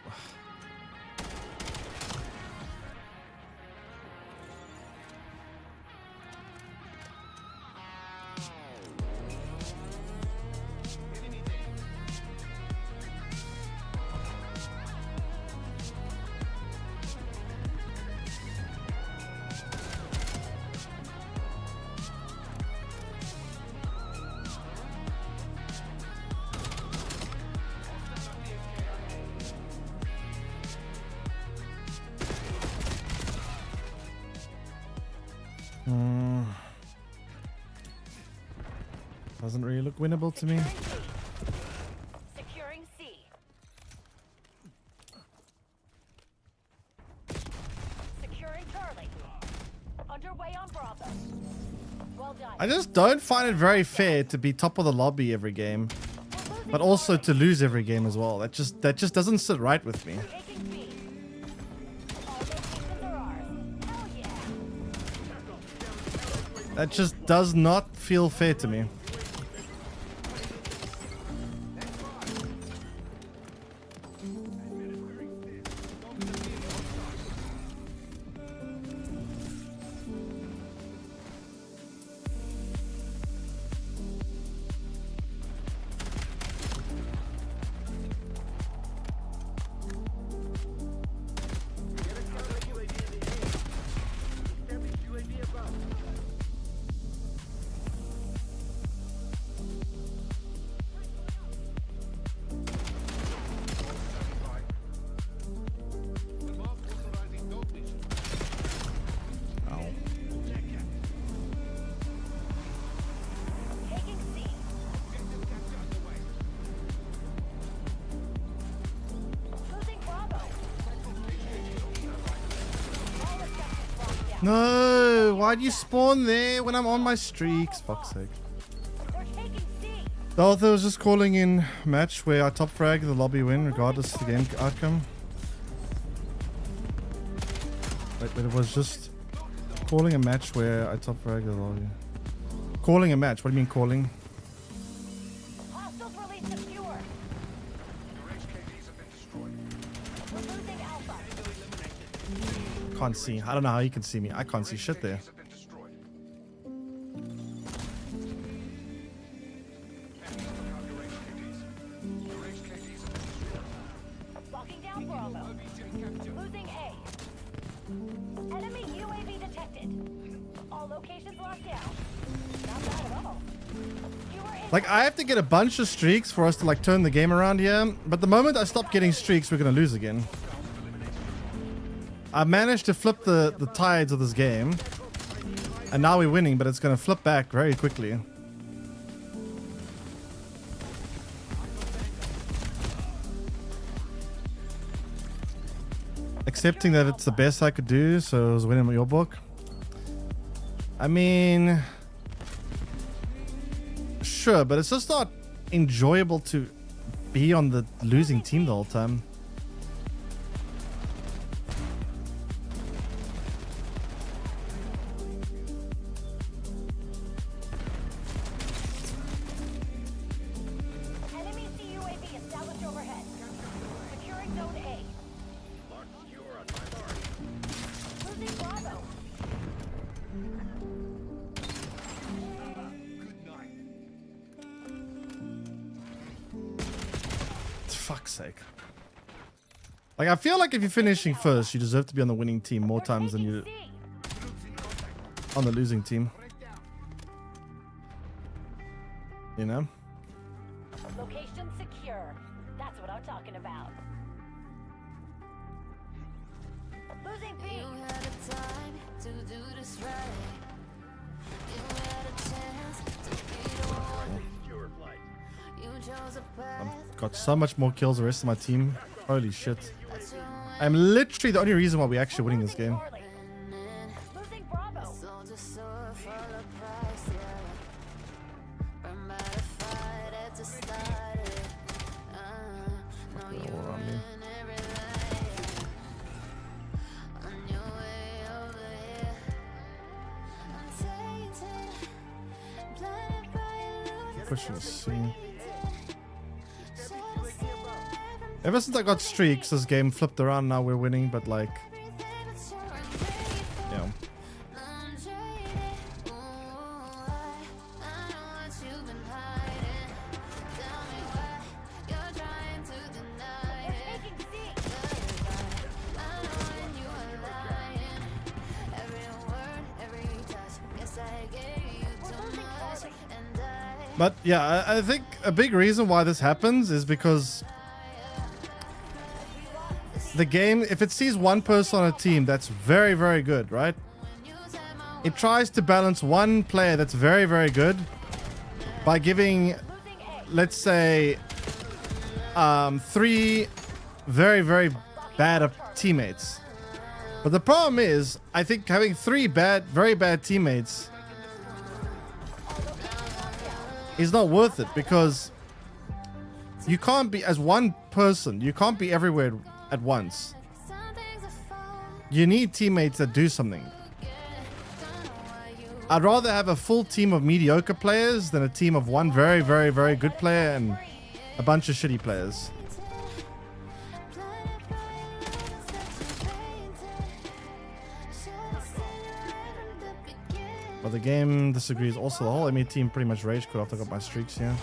Doesn't really look winnable to me. Securing C. Securing Charlie. Underway on Bravo. Well done. I just don't find it very fair to be top of the lobby every game, but also to lose every game as well. That just doesn't sit right with me. That just does not feel fair to me. No, why'd you spawn there when I'm on my streaks? Fuck's sake. They're taking C. The author was just calling in match where I top frag the lobby win regardless of the game outcome. Wait, but it was just calling a match where I top frag the lobby. Calling a match? What do you mean calling? Hostiles release the skewer. We're losing Alpha. Can't see. I don't know how you can see me. I can't see shit there. Locking down Bravo. Losing A. Enemy UAV detected. All locations locked down. Not bad at all. Skewer in. Like, I have to get a bunch of streaks for us to like turn the game around here. But the moment I stop getting streaks, we're gonna lose again. I managed to flip the tides of this game. And now we're winning, but it's gonna flip back very quickly. Accepting that it's the best I could do, so I was winning your book. I mean, sure, but it's just not enjoyable to be on the losing team the whole time. Enemy CUAV established overhead. Securing zone A. Losing Bravo. Fuck's sake. Like, I feel like if you're finishing first, you deserve to be on the winning team more times than you on the losing team. You know? Location secure. That's what I'm talking about. Losing B. You had a time to do this right. You had a chance to be the one. You chose a path. I've got so much more kills than the rest of my team. Holy shit. I'm literally the only reason why we're actually winning this game. Losing Bravo. Soldier sword full of price, yeah. Burn by the fire that just started. Know you All around me. win every light. On your way over here. I'm tainted, blinded by illusions. Pushing the C. Ever since I got streaks, this game flipped around. Now we're winning, but like, yeah. But yeah, I think a big reason why this happens is because the game, if it sees one person on a team that's very, very good, right? It tries to balance one player that's very, very good by giving, let's say, 3 very, very bad teammates. But the problem is, I think having 3 very bad teammates is not worth it, because you can't be, as one person, you can't be everywhere at once. You need teammates that do something. I'd rather have a full team of mediocre players than a team of one very, very, very good player and a bunch of shitty players. But the game disagrees. Also, the whole enemy team pretty much rage quit after I got my streaks here.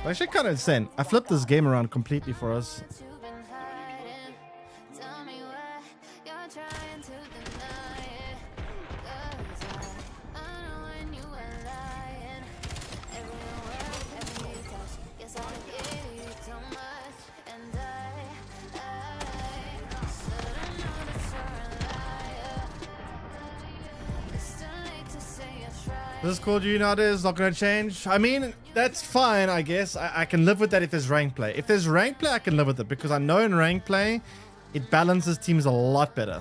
Actually, kind of insane. I flipped this game around completely for us. This is cool, do you know it's not going to change? I mean, that's fine, I guess. I can live with that if there's rank play. If there's rank play, I can live with it, because I know in rank play, it balances teams a lot better.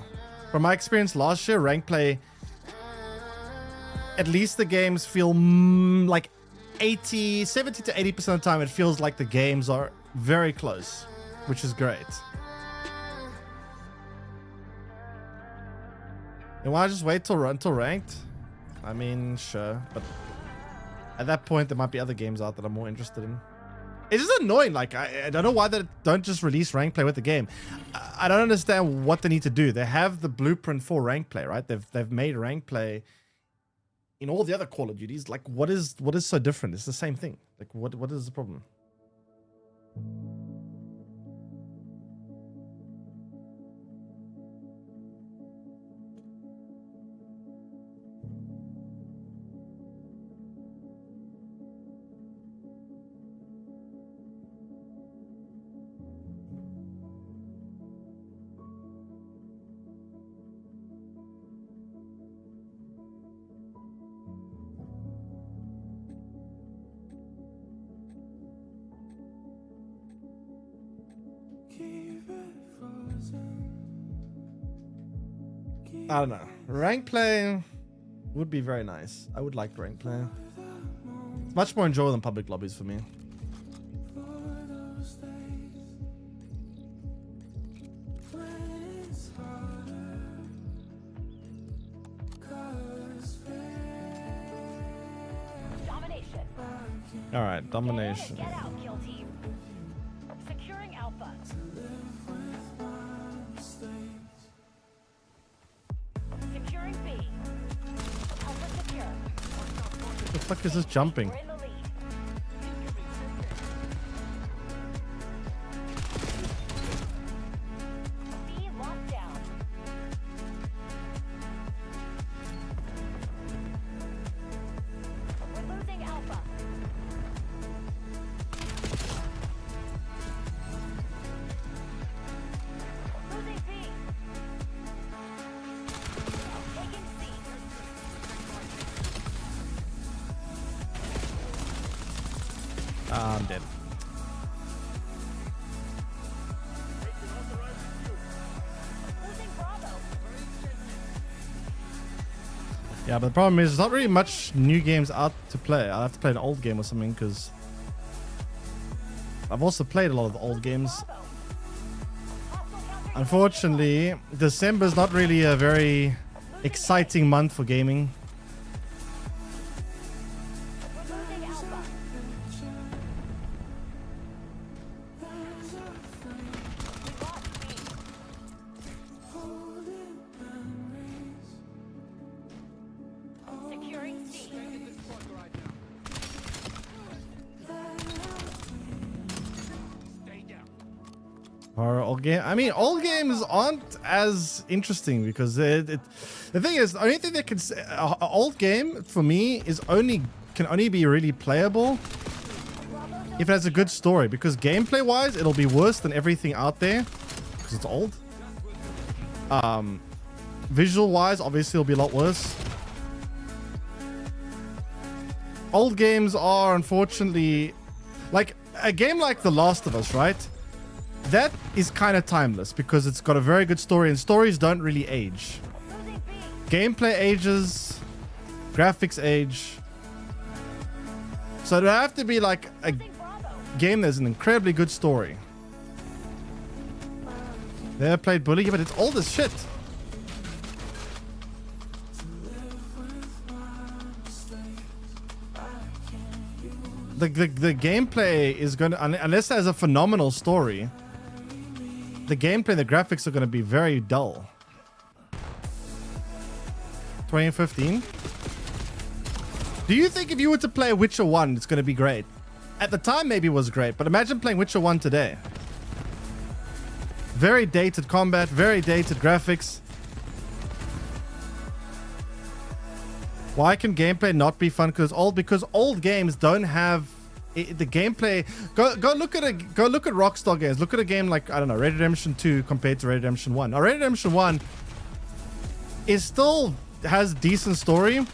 From my experience last year, rank play, at least the games feel like 70 to 80% of the time, it feels like the games are very close, which is great. And why just wait till ranked? I mean, sure, but at that point, there might be other games out that I'm more interested in. It's just annoying. Like, I don't know why they don't just release rank play with the game. I don't understand what they need to do. They have the blueprint for rank play, right? They've made rank play in all the other Call of Duties. Like, what is so different? It's the same thing. Like, what is the problem? I don't know. Rank play would be very nice. I would like rank play. It's much more enjoyable than public lobbies for me. Domination. All right, domination. Get out, kill team. Securing Alpha. Securing B. Alpha secure. What the fuck is this jumping? We're in the lead. B locked down. We're losing Alpha. Losing B. Taking C. I'm dead. Losing Bravo. Yeah, but the problem is there's not really much new games out to play. I'll have to play an old game or something because I've also played a lot of the old games. Bravo. Hostile counter. Unfortunately, December's not really a very exciting month for gaming. We're losing Alpha. We lost B. Securing C. Or old game. I mean, old games aren't as interesting because the thing is, the only thing that can an old game for me is can only be really playable if it has a good story. Because gameplay wise, it'll be worse than everything out there because it's old. Visual wise, obviously, it'll be a lot worse. Old games are unfortunately like a game like The Last of Us, right? That is kind of timeless because it's got a very good story and stories don't really age. Losing B. Gameplay ages, graphics age. So it'd have to be like a Losing Bravo. game that's an incredibly good story. Never played Bully, yeah, but it's old as shit. The gameplay is going to, unless there's a phenomenal story, the gameplay and the graphics are going to be very dull. 2015. Do you think if you were to play Witcher 1, it's going to be great? At the time, maybe it was great, but imagine playing Witcher 1 today. Very dated combat, very dated graphics. Why can gameplay not be fun? Because old games don't have the gameplay. Go look at Rockstar games. Look at a game like, I don't know, Red Dead Redemption 2 compared to Red Dead Redemption 1. Now, Red Dead Redemption 1 is still has decent story,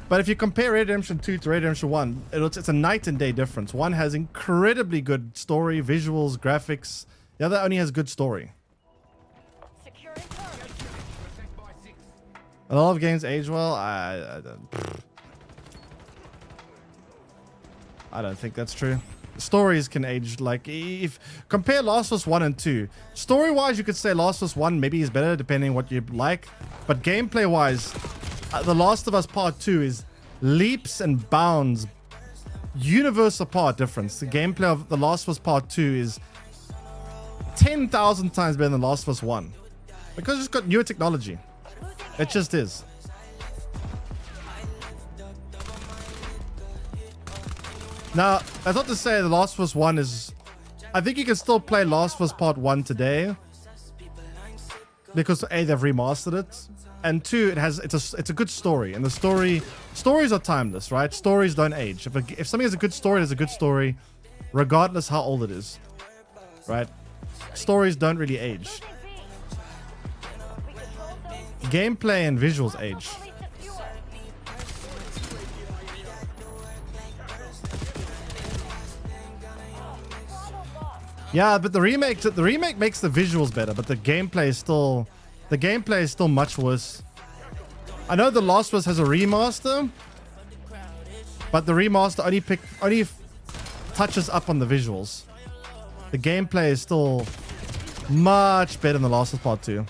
but if you compare Red Dead Redemption 2 to Red Dead Redemption 1, it's a night and day difference. One has incredibly good story, visuals, graphics. The other only has good story. Securing turret. A lot of games age well. I don't think that's true. Stories can age like if compare Last of Us 1 and 2. Story wise, you could say Last of Us 1 maybe is better depending what you like, but gameplay wise, The Last of Us Part 2 is leaps and bounds, universe apart difference. The gameplay of The Last of Us Part 2 is 10,000 times better than Last of Us 1 because it's got newer technology. It just is. Now, that's not to say The Last of Us 1 is... I think you can still play Last of Us Part 1 today because A, they've remastered it, and 2, it's a good story, and the stories are timeless, right? Stories don't age. If something has a good story, there's a good story, regardless how old it is, right? Stories don't really age. Gameplay and visuals age. Yeah, but the remake makes the visuals better, but the gameplay is still much worse. I know The Last of Us has a remaster, but the remaster only touches up on the visuals. The gameplay is still much better than The Last of Us Part 2.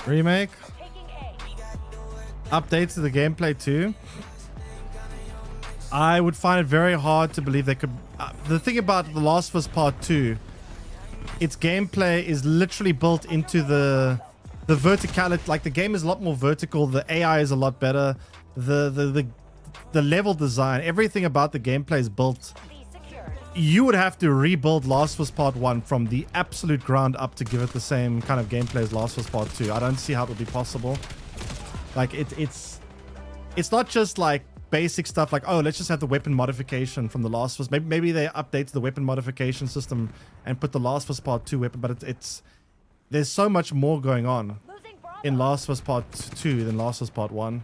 Remake, updates to the gameplay too. I would find it very hard to believe they could. The thing about The Last of Us Part 2, its gameplay is literally built into the verticality. Like the game is a lot more vertical. The AI is a lot better. The level design, everything about the gameplay is built. You would have to rebuild Last of Us Part 1 from the absolute ground up to give it the same kind of gameplay as Last of Us Part 2. I don't see how it would be possible. Like it's not just like basic stuff like, oh, let's just have the weapon modification from the Last of Us. Maybe they update the weapon modification system and put the Last of Us Part 2 weapon, but there's so much more going on in Last of Us Part 2 than Last of Us Part 1.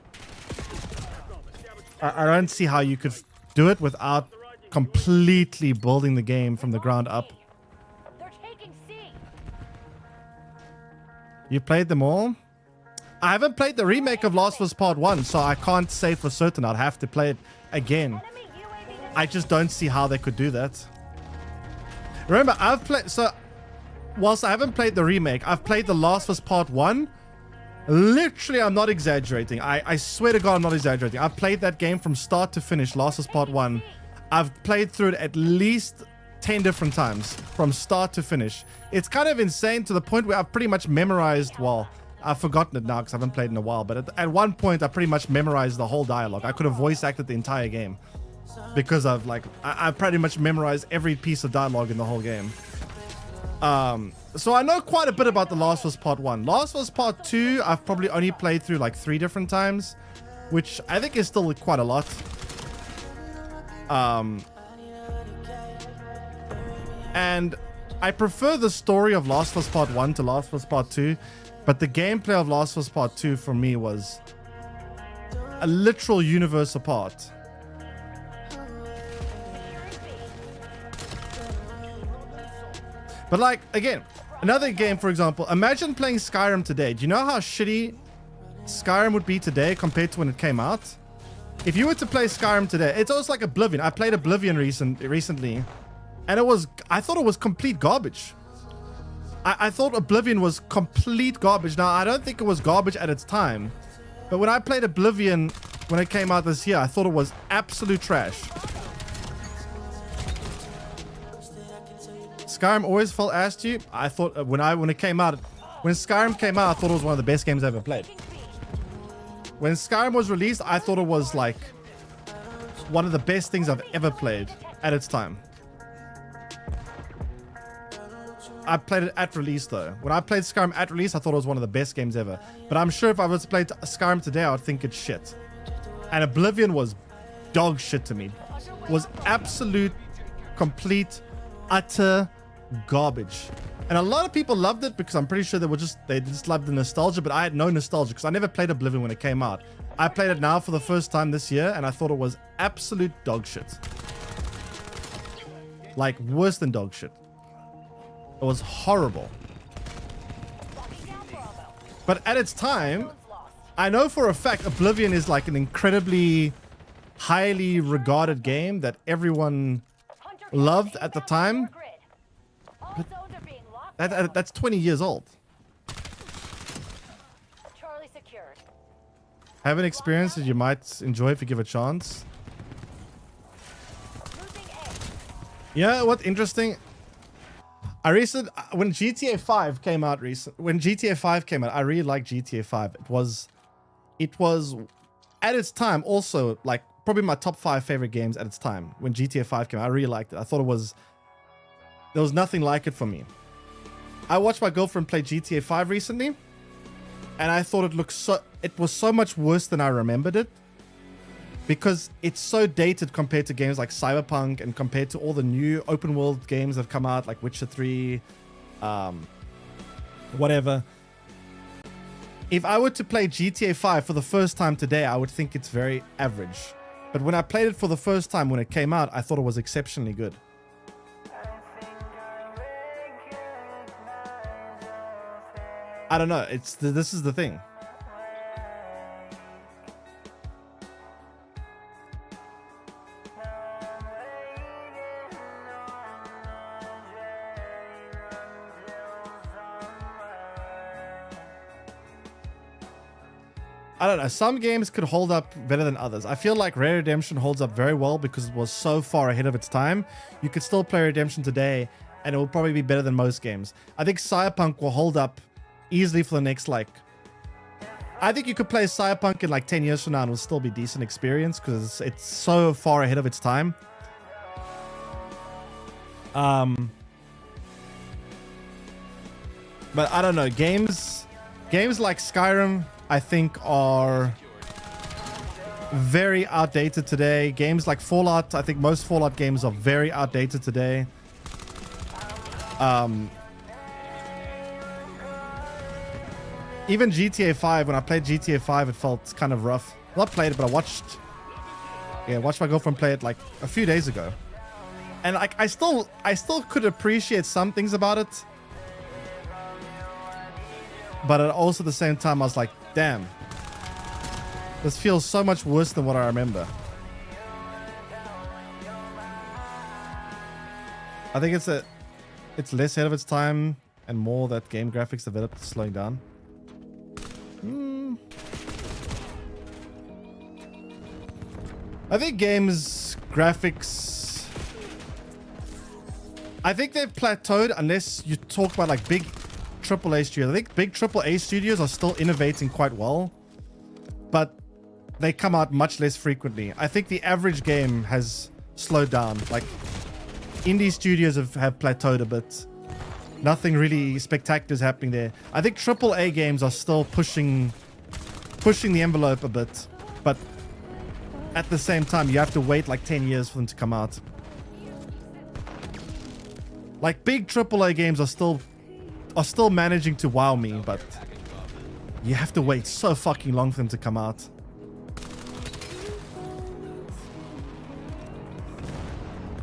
I don't see how you could do it without completely building the game from the ground up. They're taking C. You played them all? I haven't played the remake of Last of Us Part 1, so I can't say for certain. I'd have to play it again. I just don't see how they could do that. Remember, I've played... So, whilst I haven't played the remake, I've played the Last of Us Part 1. Literally, I'm not exaggerating. I swear to God, I'm not exaggerating. I've played that game from start to finish, Last of Us Part 1. I've played through it at least 10 different times from start to finish. It's kind of insane to the point where I've pretty much memorized, well, I've forgotten it now because I haven't played in a while, but at one point I pretty much memorized the whole dialogue. I could have voice acted the entire game because I've pretty much memorized every piece of dialogue in the whole game. So I know quite a bit about The Last of Us Part 1. Last of Us Part 2, I've probably only played through like 3 different times, which I think is still quite a lot. And I prefer the story of Last of Us Part 1 to Last of Us Part 2, but the gameplay of Last of Us Part 2 for me was a literal universe apart. But like, again, another game, for example, imagine playing Skyrim today. Do you know how shitty Skyrim would be today compared to when it came out? If you were to play Skyrim today, it's almost like Oblivion. I played Oblivion recently, and I thought it was complete garbage. I thought Oblivion was complete garbage. Now, I don't think it was garbage at its time, but when I played Oblivion when it came out this year, I thought it was absolute trash. Skyrim always felt ass to you. I thought when Skyrim came out, I thought it was one of the best games I ever played. When Skyrim was released, I thought it was like one of the best things I've ever played at its time. I played it at release though. When I played Skyrim at release, I thought it was one of the best games ever. But I'm sure if I was to play Skyrim today, I would think it's shit. And Oblivion was dog shit to me. Was absolute, complete, utter garbage. And a lot of people loved it because I'm pretty sure they just loved the nostalgia, but I had no nostalgia because I never played Oblivion when it came out. I played it now for the first time this year and I thought it was absolute dog shit. Like worse than dog shit. It was horrible. But at its time, I know for a fact Oblivion is like an incredibly highly regarded game that everyone loved at the time. But that's 20 years old. Charlie secured. Have an experience that you might enjoy if you give a chance. Yeah, what interesting. When GTA 5 came out I really liked GTA 5. It was at its time also like probably my top 5 favorite games at its time. When GTA 5 came out, I really liked it. I thought there was nothing like it for me. I watched my girlfriend play GTA 5 recently, and I thought it was so much worse than I remembered it, because it's so dated compared to games like Cyberpunk and compared to all the new open world games that have come out, like Witcher 3, whatever. If I were to play GTA 5 for the first time today, I would think it's very average. But when I played it for the first time when it came out, I thought it was exceptionally good. I don't know. This is the thing. I don't know. Some games could hold up better than others. I feel like Red Redemption holds up very well because it was so far ahead of its time. You could still play Redemption today and it will probably be better than most games. I think Cyberpunk will hold up easily for the next, I think you could play Cyberpunk in 10 years from now and it will still be decent experience because it's so far ahead of its time. But I don't know, games like Skyrim I think are very outdated today. Games like Fallout, I think most Fallout games are very outdated today. Even GTA 5, when I played GTA 5, it felt kind of rough. Not played it, but I watched my girlfriend play it a few days ago. And I still could appreciate some things about it. But also at the same time, I was like, damn, this feels so much worse than what I remember. I think it's less ahead of its time and more that game graphics developed slowing down. I think games graphics, I think they've plateaued unless you talk about big AAA studios. I think big AAA studios are still innovating quite well, but they come out much less frequently. I think the average game has slowed down. Indie studios have plateaued a bit. Nothing really spectacular is happening there. I think AAA games are still pushing the envelope a bit, but at the same time, you have to wait 10 years for them to come out. Big AAA games are still managing to wow me, but you have to wait so fucking long for them to come out.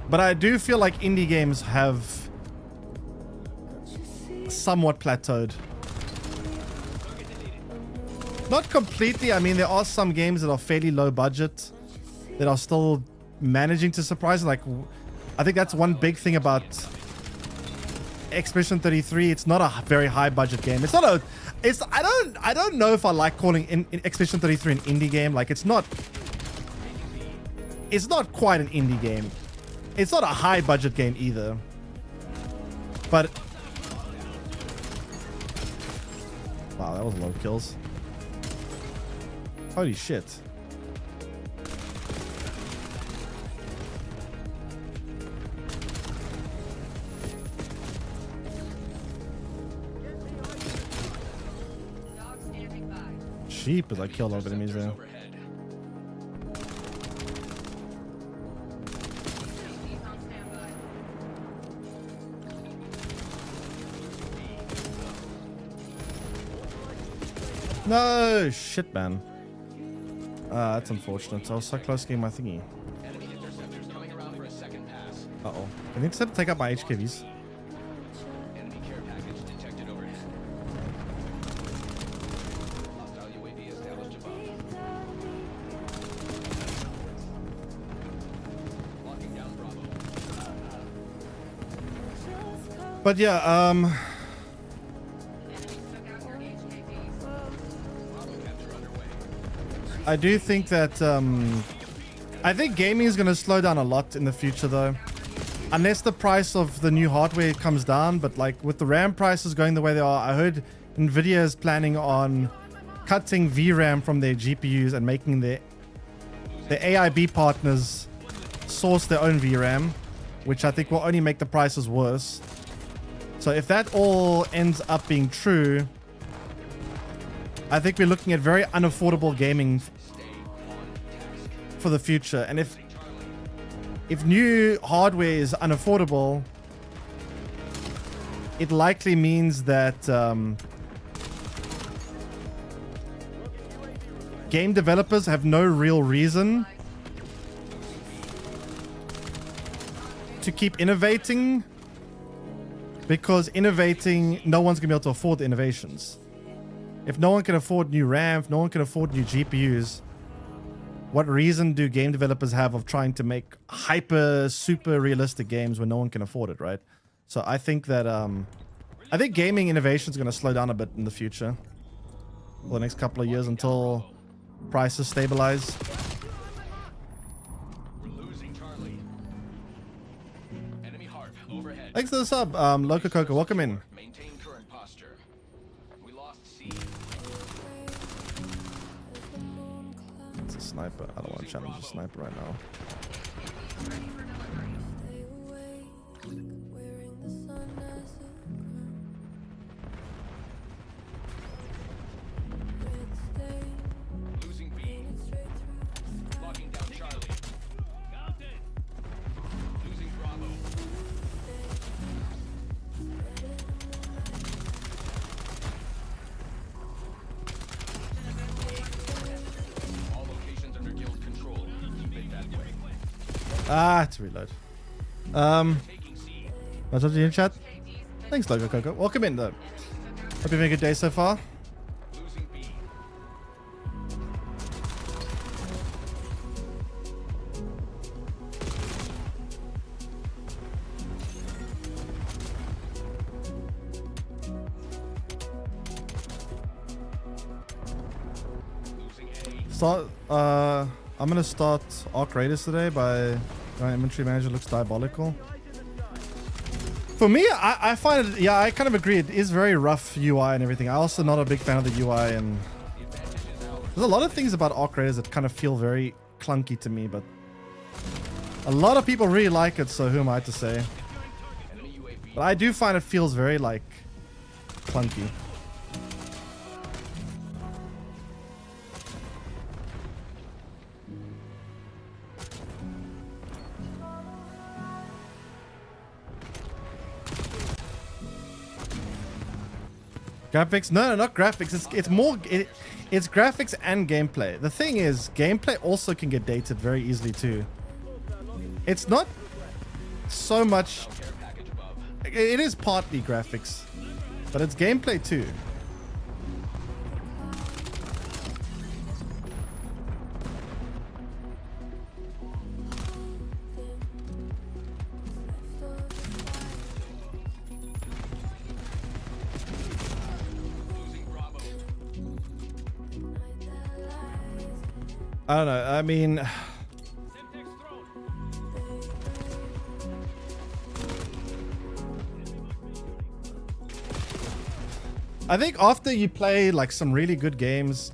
But I do feel like indie games have somewhat plateaued. Not completely. I mean, there are some games that are fairly low budget that are still managing to surprise. I think that's one big thing about Expedition 33. It's not a very high budget game. It's not a. I don't know if I like calling Expedition 33 an indie game. It's not quite an indie game. It's not a high budget game either. But wow, that was a lot of kills. Holy shit. Sheep as I killed all the enemies there. No, shit, man. That's unfortunate. I was so close to getting my thingy. Enemy interceptors coming around for a second pass. Uh-oh. I need to take up my HKVs. Enemy care package detected overhead. Hostile UAV established above. Locking down Bravo. But yeah, Bravo capture underway. I do think that, I think gaming is going to slow down a lot in the future though. Unless the price of the new hardware comes down, but like with the RAM prices going the way they are, I heard Nvidia is planning on cutting VRAM from their GPUs and making their AIB partners source their own VRAM, which I think will only make the prices worse. So if that all ends up being true, I think we're looking at very unaffordable gaming for the future. And if new hardware is unaffordable, it likely means that game developers have no real reason to keep innovating, because innovating, no one's gonna be able to afford the innovations. If no one can afford new RAM, if no one can afford new GPUs, what reason do game developers have of trying to make hyper, super realistic games when no one can afford it, right? So I think that, I think gaming innovation is going to slow down a bit in the future. For the next couple of years until prices stabilize. We're losing Charlie. Enemy harp overhead. Thanks for the sub, Loco Coco. Welcome in. Maintain current posture. We lost C. It's a sniper. I don't want to challenge a sniper right now. Losing B. Locking down Charlie. Losing Bravo. All locations under guild control. Keep it that way. Ah, to reload. Taking C. What's up to you in chat? Thanks, Loco Coco. Welcome in, though. Hope you're having a good day so far. Losing B. Losing A. Start, I'm gonna start Arc Raiders today by my inventory manager looks diabolical. For me, I find it, yeah, I kind of agree. It is very rough UI and everything. I'm also not a big fan of the UI, and there's a lot of things about Arc Raiders that kind of feel very clunky to me, but a lot of people really like it, so who am I to say? But I do find it feels very, like, clunky. Graphics? No, not graphics. It's more... It's graphics and gameplay. The thing is, gameplay also can get dated very easily too. It's not so much... It is partly graphics, but it's gameplay too. I don't know. I mean, I think after you play like some really good games,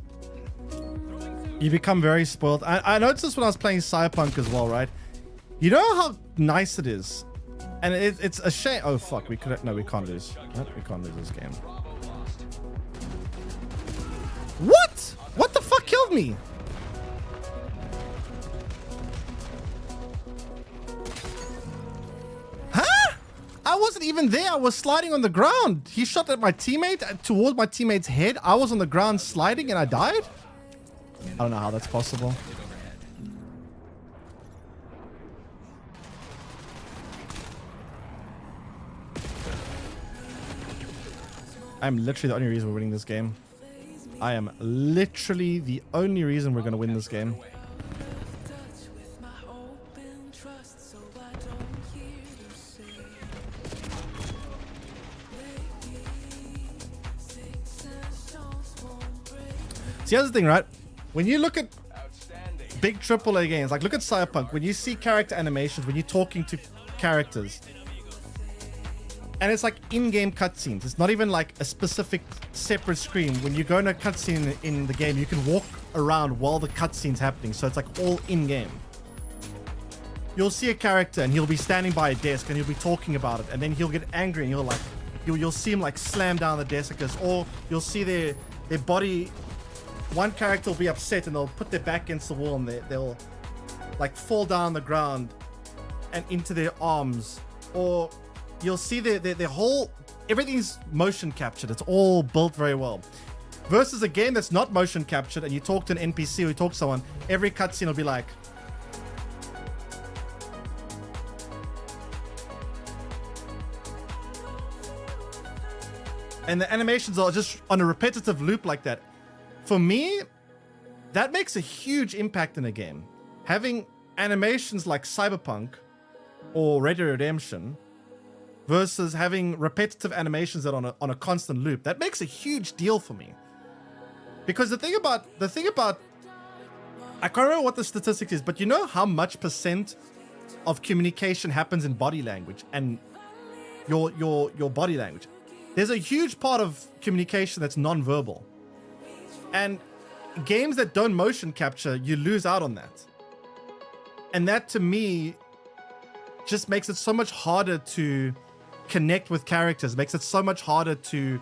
you become very spoiled. I noticed this when I was playing Cyberpunk as well, right? You know how nice it is, and it's a shame. Oh fuck, we could no, we can't lose. No, we can't lose this game. What? What the fuck killed me? I wasn't even there. I was sliding on the ground. He shot at my teammate, towards my teammate's head. I was on the ground sliding and I died? I don't know how that's possible. I'm literally the only reason we're winning this game. I am literally the only reason we're going to win this game. See, here's the thing, right? When you look at big AAA games, like look at Cyberpunk, when you see character animations, when you're talking to characters, and it's like in-game cutscenes. It's not even like a specific separate screen. When you go in a cutscene in the game, you can walk around while the cutscene's happening. So it's like all in-game. You'll see a character and he'll be standing by a desk and he'll be talking about it. And then he'll get angry and you'll see him like slam down the desk. Or you'll see their body. One character will be upset and they'll put their back against the wall and they'll like fall down on the ground and into their arms. Or you'll see their whole, everything's motion captured. It's all built very well. Versus a game that's not motion captured and you talk to an NPC or you talk to someone, every cutscene will be like, and the animations are just on a repetitive loop like that. For me, that makes a huge impact in a game. Having animations like Cyberpunk or Red Dead Redemption versus having repetitive animations that on a constant loop, that makes a huge deal for me. Because the thing about I can't remember what the statistics is, but you know how much % of communication happens in body language and your body language. There's a huge part of communication that's non-verbal. And games that don't motion capture, you lose out on that. And that to me just makes it so much harder to connect with characters, makes it so much harder to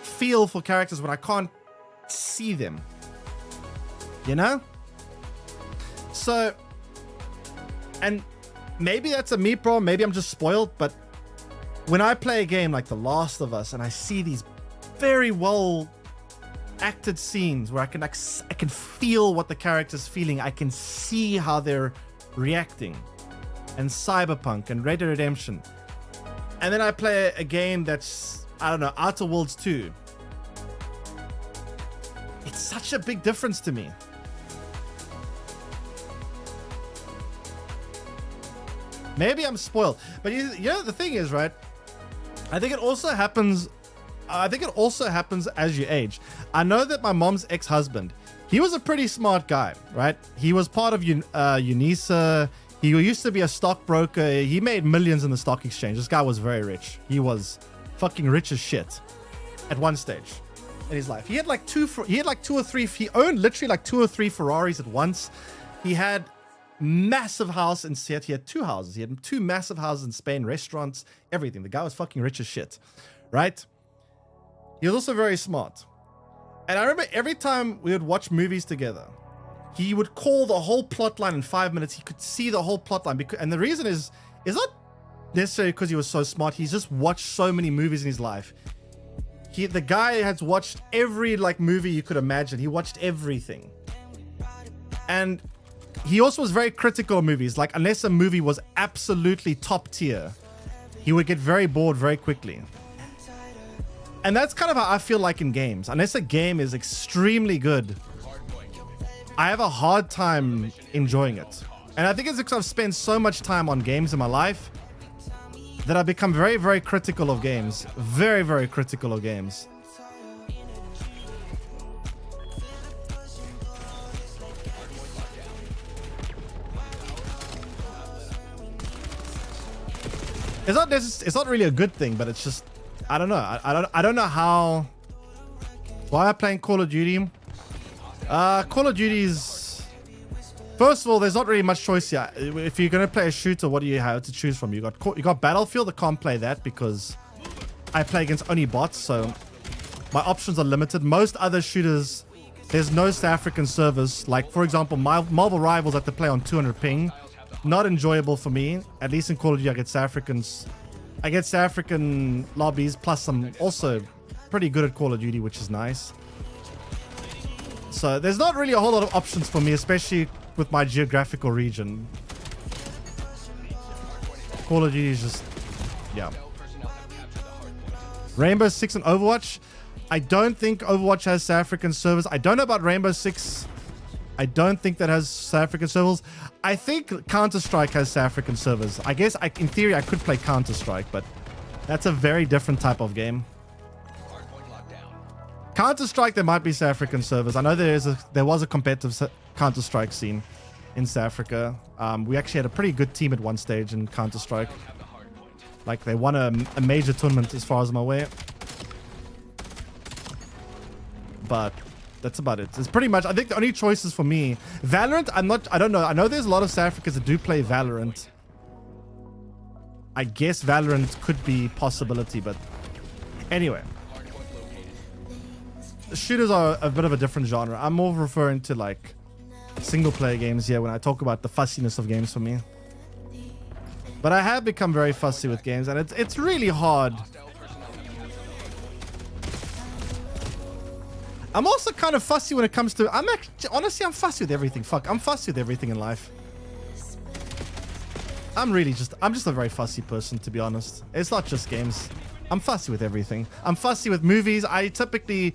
feel for characters when I can't see them. You know? So, and maybe that's a me problem, maybe I'm just spoiled, but when I play a game like The Last of Us and I see these very well acted scenes where I can feel what the character's feeling, I can see how they're reacting, and Cyberpunk and Red Dead Redemption, and then I play a game that's, I don't know, Outer Worlds 2. It's such a big difference to me. Maybe I'm spoiled, but you know the thing is, right? I think it also happens as you age. I know that my mom's ex-husband, he was a pretty smart guy, right? He was part of UNISA. He used to be a stockbroker. He made millions in the stock exchange. This guy was very rich. He was fucking rich as shit at one stage in his life. He owned literally like 2 or 3 Ferraris at once. He had massive house in Seattle. He had 2 houses. He had 2 massive houses in Spain, restaurants, everything. The guy was fucking rich as shit, right? He was also very smart. And I remember every time we would watch movies together, he would call the whole plot line in 5 minutes. He could see the whole plot line. And the reason is not necessarily because he was so smart. He's just watched so many movies in his life. The guy has watched every like movie you could imagine. He watched everything. And he also was very critical of movies. Like, unless a movie was absolutely top tier, he would get very bored very quickly. And that's kind of how I feel like in games. Unless a game is extremely good, I have a hard time enjoying it. And I think it's because I've spent so much time on games in my life that I've become very, very critical of games. Very, very critical of games. It's not really a good thing, but it's just, I don't know. I don't know how. Why am I playing Call of Duty? Call of Duty's, first of all, there's not really much choice here. If you're gonna play a shooter, what do you have to choose from? You got Battlefield. I can't play that because I play against only bots, so my options are limited. Most other shooters, there's no South African servers. Like, for example, Marvel Rivals, I have to play on 200 ping. not enjoyable for me. At least in Call of Duty, I get South Africans. I get South African lobbies, plus I'm also pretty good at Call of Duty, which is nice. So there's not really a whole lot of options for me, especially with my geographical region. Call of Duty is just, yeah. Rainbow Six and Overwatch. I don't think Overwatch has South African servers. I don't know about Rainbow Six. I don't think that has South African servers. I think Counter-Strike has South African servers. I guess in theory I could play Counter-Strike, but that's a very different type of game. Counter-Strike, there might be South African servers. I know there was a competitive Counter-Strike scene in South Africa. We actually had a pretty good team at one stage in Counter-Strike. Like they won a major tournament as far as I'm aware. But that's about it. It's pretty much, I think the only choices for me, Valorant, I don't know. I know there's a lot of South Africans that do play Valorant. I guess Valorant could be a possibility, but anyway. Shooters are a bit of a different genre. I'm more referring to like single player games here when I talk about the fussiness of games for me. But I have become very fussy with games, and it's really hard. I'm also kind of fussy when it comes to, honestly, I'm fussy with everything. Fuck, I'm fussy with everything in life. I'm just a very fussy person, to be honest. It's not just games. I'm fussy with everything. I'm fussy with movies. I typically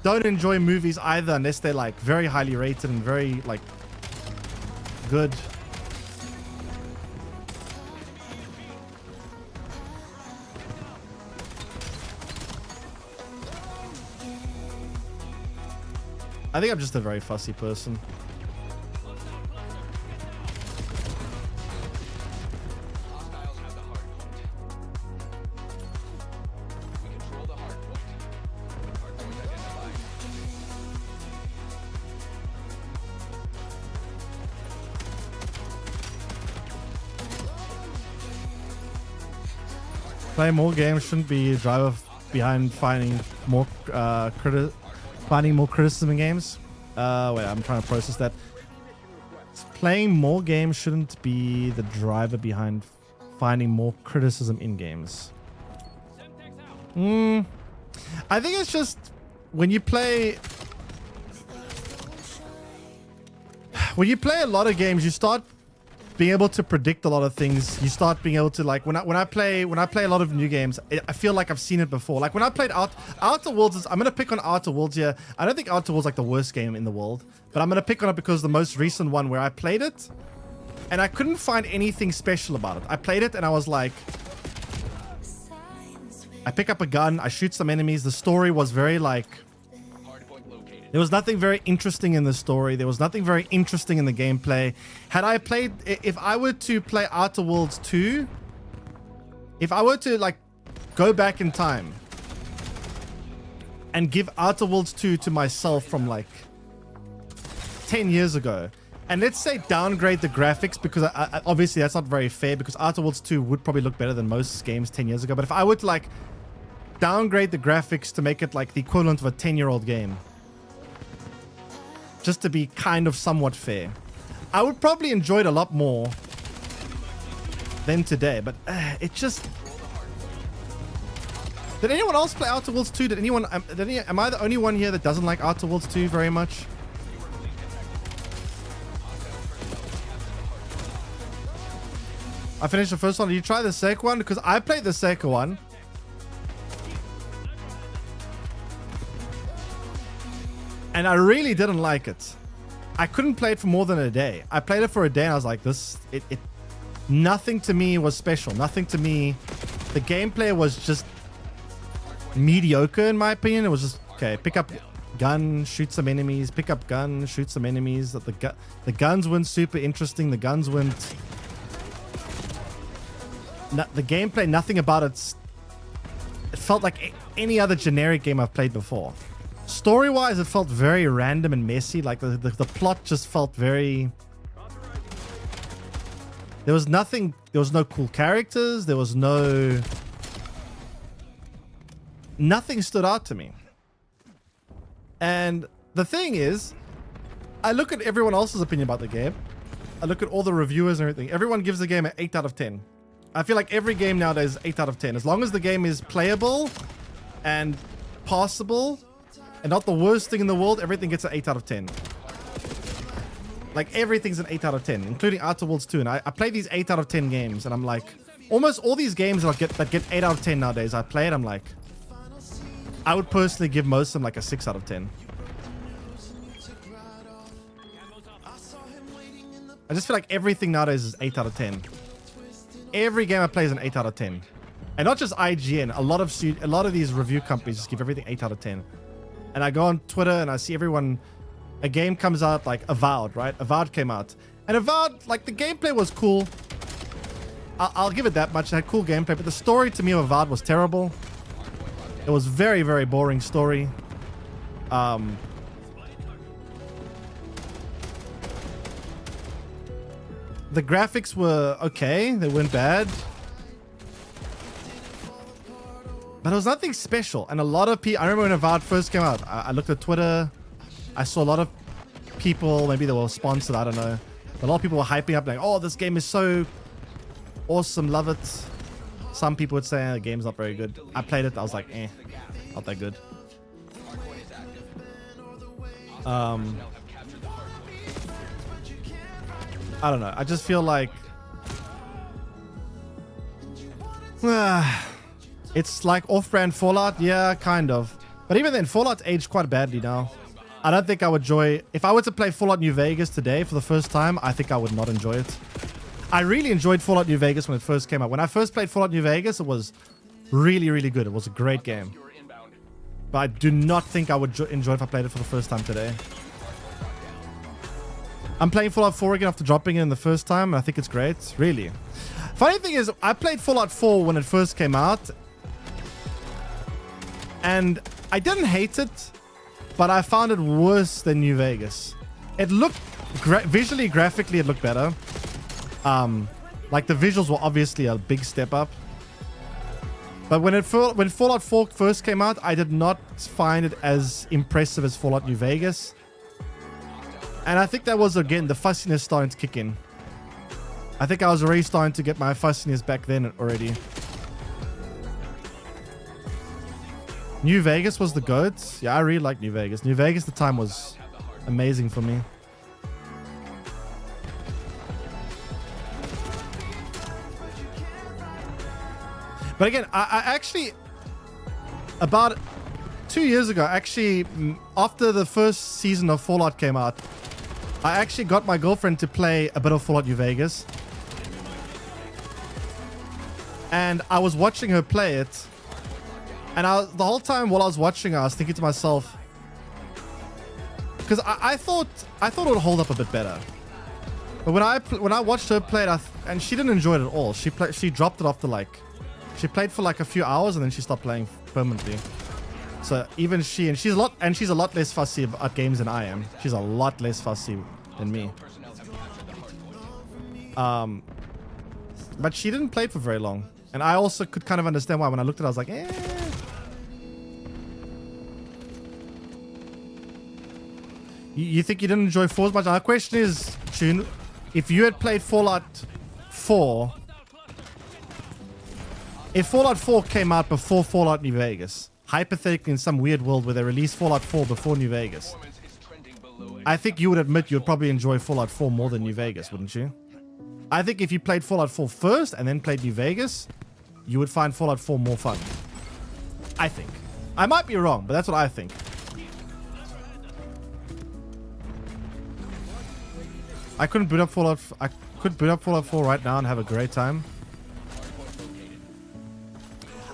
don't enjoy movies either unless they're like very highly rated and very like good. I think I'm just a very fussy person. Play more games shouldn't be a driver behind finding more criticism in games. Wait, I'm trying to process that. Playing more games shouldn't be the driver behind finding more criticism in games. I think it's just when you play a lot of games, you start being able to predict a lot of things. You start being able to, like, when I play a lot of new games, I feel like I've seen it before. Like when I played Outer Worlds, I'm gonna pick on Outer Worlds here. I don't think Outer Worlds is like the worst game in the world, but I'm gonna pick on it because the most recent one where I played it, and I couldn't find anything special about it. I played it and I was like, I pick up a gun, I shoot some enemies. The story was very like, there was nothing very interesting in the story. There was nothing very interesting in the gameplay. If I were to play Outer Worlds 2, if I were to like go back in time and give Outer Worlds 2 to myself from like 10 years ago, and let's say downgrade the graphics, because obviously that's not very fair, because Outer Worlds 2 would probably look better than most games 10 years ago. But if I were to like downgrade the graphics to make it like the equivalent of a 10-year-old game, just to be kind of somewhat fair, I would probably enjoy it a lot more than today. But it just... Did anyone else play Outer Worlds 2? Am I the only one here that doesn't like Outer Worlds 2 very much? I finished the first one. Did you try the second one? Because I played the second one. And I really didn't like it. I couldn't play it for more than a day. I played it for a day and I was like, nothing to me was special. Nothing to me. The gameplay was just mediocre in my opinion. It was just, okay, pick up gun, shoot some enemies, pick up gun, shoot some enemies. The guns weren't super interesting. The guns weren't... the gameplay, nothing about it. It felt like any other generic game I've played before. Story-wise, it felt very random and messy. Like the plot just felt very... There was nothing... There was no cool characters. There was no... Nothing stood out to me. And the thing is, I look at everyone else's opinion about the game, I look at all the reviewers and everything. Everyone gives the game an 8 out of 10. I feel like every game nowadays is 8 out of 10. As long as the game is playable and passable and not the worst thing in the world, everything gets an 8 out of 10. Like everything's an 8 out of 10, including Outer Worlds 2. And I play these 8 out of 10 games and I'm like, almost all these games that get 8 out of 10 nowadays, I play it, I'm like, I would personally give most of them like a 6 out of 10. I just feel like everything nowadays is 8 out of 10. Every game I play is an 8 out of 10. And not just IGN. A lot of these review companies just give everything 8 out of 10. And I go on Twitter and I see everyone, a game comes out like Avowed, right? Avowed came out. And Avowed, like the gameplay was cool. I'll give it that much. It had cool gameplay. But the story to me of Avowed was terrible. It was very, very boring story. The graphics were okay. They weren't bad. But it was nothing special. And a lot of people... I remember when Avowed first came out, I looked at Twitter. I saw a lot of people, maybe they were sponsored, I don't know. But a lot of people were hyping up like, oh, this game is so awesome, love it. Some people would say the game's not very good. I played it, I was like, not that good. I don't know. I just feel like it's like off-brand Fallout. Yeah, kind of. But even then, Fallout's aged quite badly now. I don't think I would enjoy... If I were to play Fallout New Vegas today for the first time, I think I would not enjoy it. I really enjoyed Fallout New Vegas when it first came out. When I first played Fallout New Vegas, it was really, really good. It was a great game. But I do not think I would enjoy it if I played it for the first time today. I'm playing Fallout 4 again after dropping it in the first time, and I think it's great. Really. Funny thing is, I played Fallout 4 when it first came out, and I didn't hate it, but I found it worse than New Vegas. It looked... visually, graphically, it looked better. Like, the visuals were obviously a big step up. But when Fallout 4 first came out, I did not find it as impressive as Fallout New Vegas. And I think that was, again, the fussiness starting to kick in. I think I was already starting to get my fussiness back then already. New Vegas was the GOAT. Yeah, I really like New Vegas. New Vegas at the time was amazing for me. But again, I actually, about 2 years ago, actually, after the first season of Fallout came out, I actually got my girlfriend to play a bit of Fallout New Vegas. And I was watching her play it. And the whole time while I was watching her, I was thinking to myself, because I thought it would hold up a bit better. But when I watched her play it, and she didn't enjoy it at all. She dropped it after she played for like a few hours and then she stopped playing permanently. So even she's a lot less fussy about games than I am. She's a lot less fussy than me. But she didn't play it for very long. And I also could kind of understand why. When I looked at it, I was like, You think you didn't enjoy 4 as much? Our question is, Chun, if you had played Fallout 4... If Fallout 4 came out before Fallout New Vegas, hypothetically in some weird world where they released Fallout 4 before New Vegas, I think you would admit you'd probably enjoy Fallout 4 more than New Vegas, wouldn't you? I think if you played Fallout 4 first and then played New Vegas, you would find Fallout 4 more fun. I think. I might be wrong, but that's what I think. I couldn't boot up Fallout 4 right now and have a great time.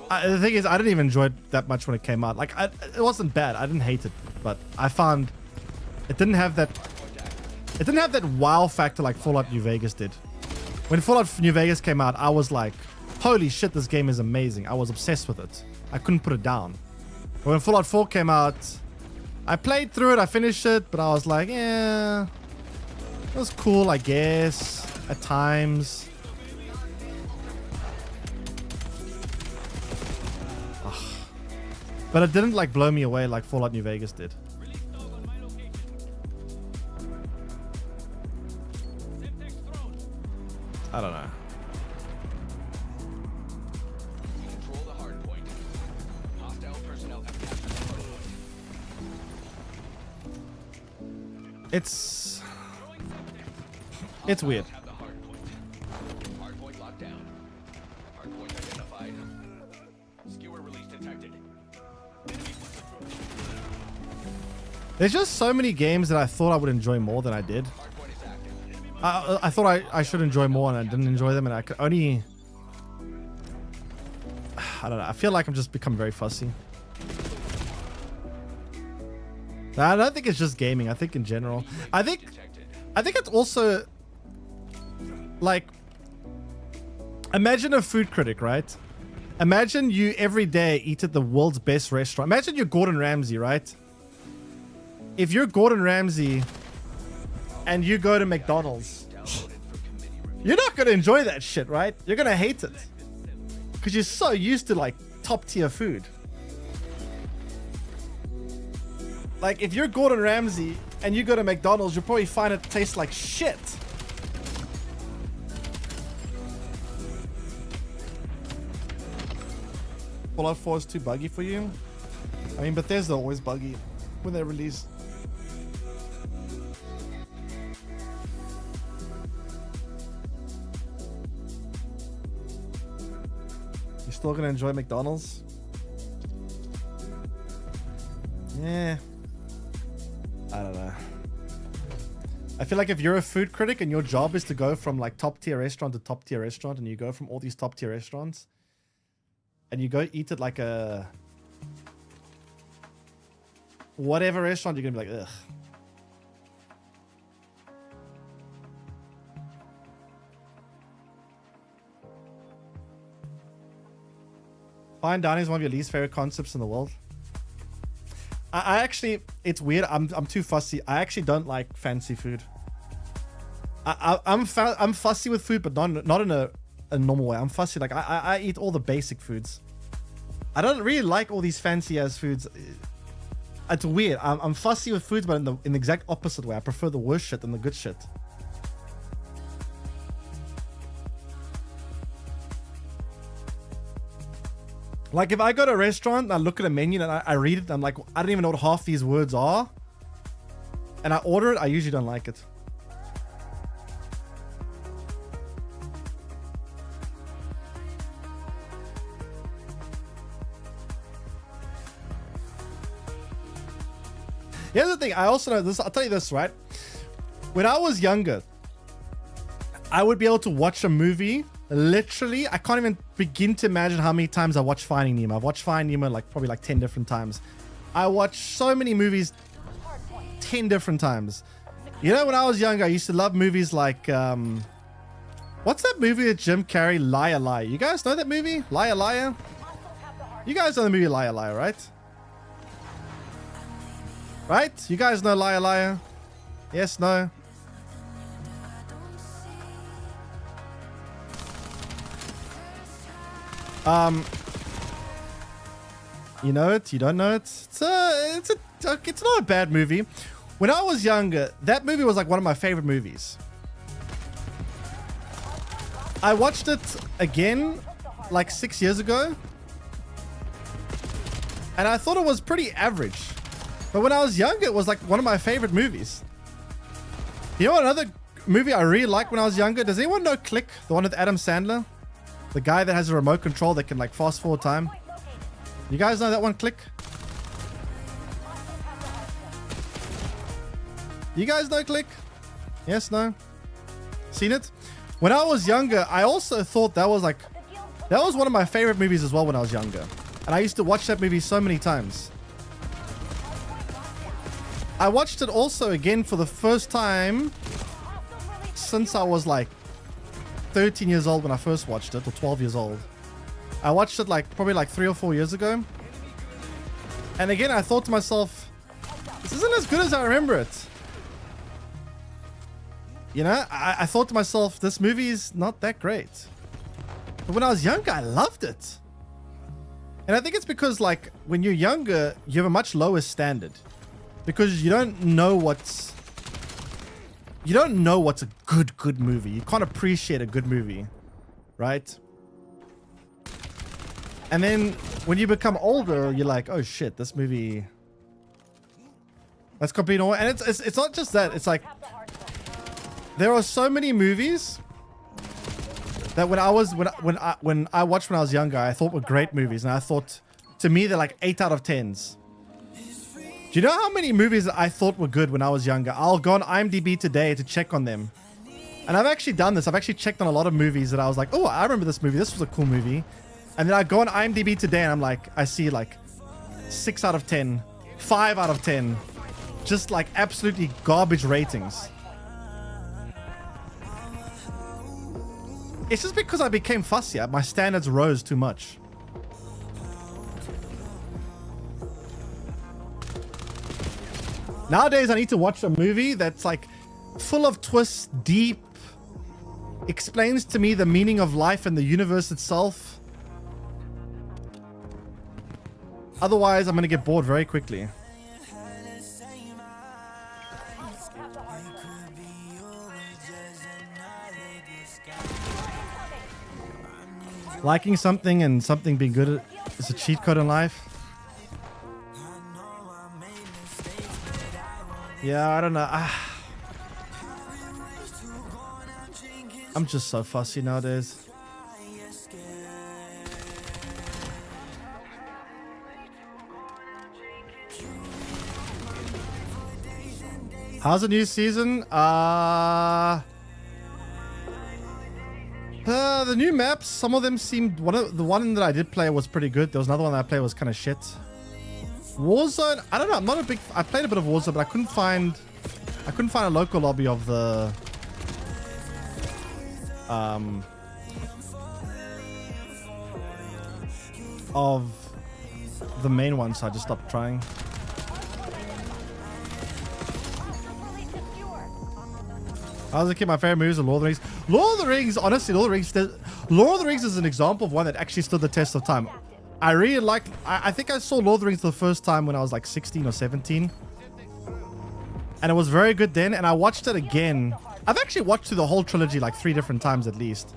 The thing is, I didn't even enjoy it that much when it came out. Like, it wasn't bad. I didn't hate it, but I found it didn't have that wow factor like Fallout New Vegas did. When Fallout New Vegas came out, I was like, holy shit, this game is amazing. I was obsessed with it. I couldn't put it down. But when Fallout 4 came out, I played through it, I finished it, but I was like, yeah, it was cool, I guess, at times. But it didn't like blow me away like Fallout New Vegas did. I don't know. Control the hard point. Hostile personnel have captured the hard point. It's weird. Have the hard point. Hard point locked down. Hard point identified. Skewer release detected. There's just so many games that I thought I would enjoy more than I did. Hard point is active. I thought I should enjoy more and I didn't enjoy them, and I could only... I don't know. I feel like I'm just becoming very fussy. I don't think it's just gaming. I think in general. I think it's also like, imagine a food critic, right? Imagine you every day eat at the world's best restaurant. Imagine you're Gordon Ramsay, right? If you're Gordon Ramsay and you go to McDonald's, you're not going to enjoy that shit, right? You're going to hate it because you're so used to like top tier food. Like if you're Gordon Ramsay and you go to McDonald's, you'll probably find it taste like shit. Fallout 4 is too buggy for you? I mean, Bethesda always buggy when they release. You still gonna enjoy McDonald's? Yeah. I don't know. I feel like if you're a food critic and your job is to go from like top tier restaurant to top tier restaurant, and you go from all these top tier restaurants and you go eat at like a whatever restaurant, you're gonna be like, ugh. Fine dining is one of your least favorite concepts in the world. I actually, it's weird. I'm too fussy. I actually don't like fancy food. I'm fussy with food, but not in a normal way. I'm fussy. Like I eat all the basic foods. I don't really like all these fancy ass foods. It's weird. I'm fussy with foods, but in the exact opposite way. I prefer the worst shit than the good shit. Like if I go to a restaurant and I look at a menu and I read it, and I'm like, I don't even know what half these words are, and I order it, I usually don't like it. Here's the thing, I also know this, I'll tell you this, right? When I was younger, I would be able to watch a movie. Literally, I can't even begin to imagine how many times I watched Finding Nemo. I've watched Finding Nemo like probably like 10 different times. I watched so many movies 10 different times. You know, when I was younger, I used to love movies like, what's that movie with Jim Carrey, Liar Liar? You guys know that movie? Liar Liar? You guys know the movie Liar Liar, right? Right? You guys know Liar Liar? Yes, no? You know it? You don't know it? It's not a bad movie. When I was younger, that movie was like one of my favorite movies. I watched it again like 6 years ago, and I thought it was pretty average. But when I was younger, it was like one of my favorite movies. You know what another movie I really liked when I was younger? Does anyone know Click? The one with Adam Sandler? The guy that has a remote control that can like fast forward time. You guys know that one, Click? You guys know Click? Yes, no? Seen it? When I was younger, I also thought that was one of my favorite movies as well when I was younger. And I used to watch that movie so many times. I watched it also again for the first time since I was like 13 years old when I first watched it, or 12 years old. I watched it like probably like 3 or 4 years ago. And again, I thought to myself, this isn't as good as I remember it. You know, I thought to myself, this movie is not that great. But when I was younger, I loved it. And I think it's because like when you're younger, you have a much lower standard. Because you don't know you don't know what's a good movie. You can't appreciate a good movie, right? And then when you become older, you're like, oh shit, this movie, that's complete normal. And it's not just that. It's like there are so many movies that when I watched when I was younger, I thought were great movies, and I thought, to me, they're like 8 out of 10s. Do you know how many movies that I thought were good when I was younger? I'll go on IMDb today to check on them. And I've actually done this. I've actually checked on a lot of movies that I was like, oh, I remember this movie. This was a cool movie. And then I go on IMDb today and I'm like, I see like 6 out of 10, 5 out of 10. Just like absolutely garbage ratings. It's just because I became fussier. My standards rose too much. Nowadays, I need to watch a movie that's like full of twists, deep, explains to me the meaning of life and the universe itself. Otherwise, I'm going to get bored very quickly. Liking something and something being good is a cheat code in life. Yeah, I don't know. I'm just so fussy nowadays. How's the new season? The new maps, some of them seemed... the one that I did play was pretty good. There was another one that I played was kind of shit. Warzone, I don't know. I'm not a big... I played a bit of Warzone, but I couldn't find a local lobby of the... of the main one, so I just stopped trying. I was a kid, my favorite movies are Lord of the Rings. Lord of the Rings, honestly, Lord of the Rings is an example of one that actually stood the test of time. I really like... I think I saw Lord of the Rings for the first time when I was like 16 or 17. And it was very good then, and I watched it again. I've actually watched through the whole trilogy like 3 different times at least.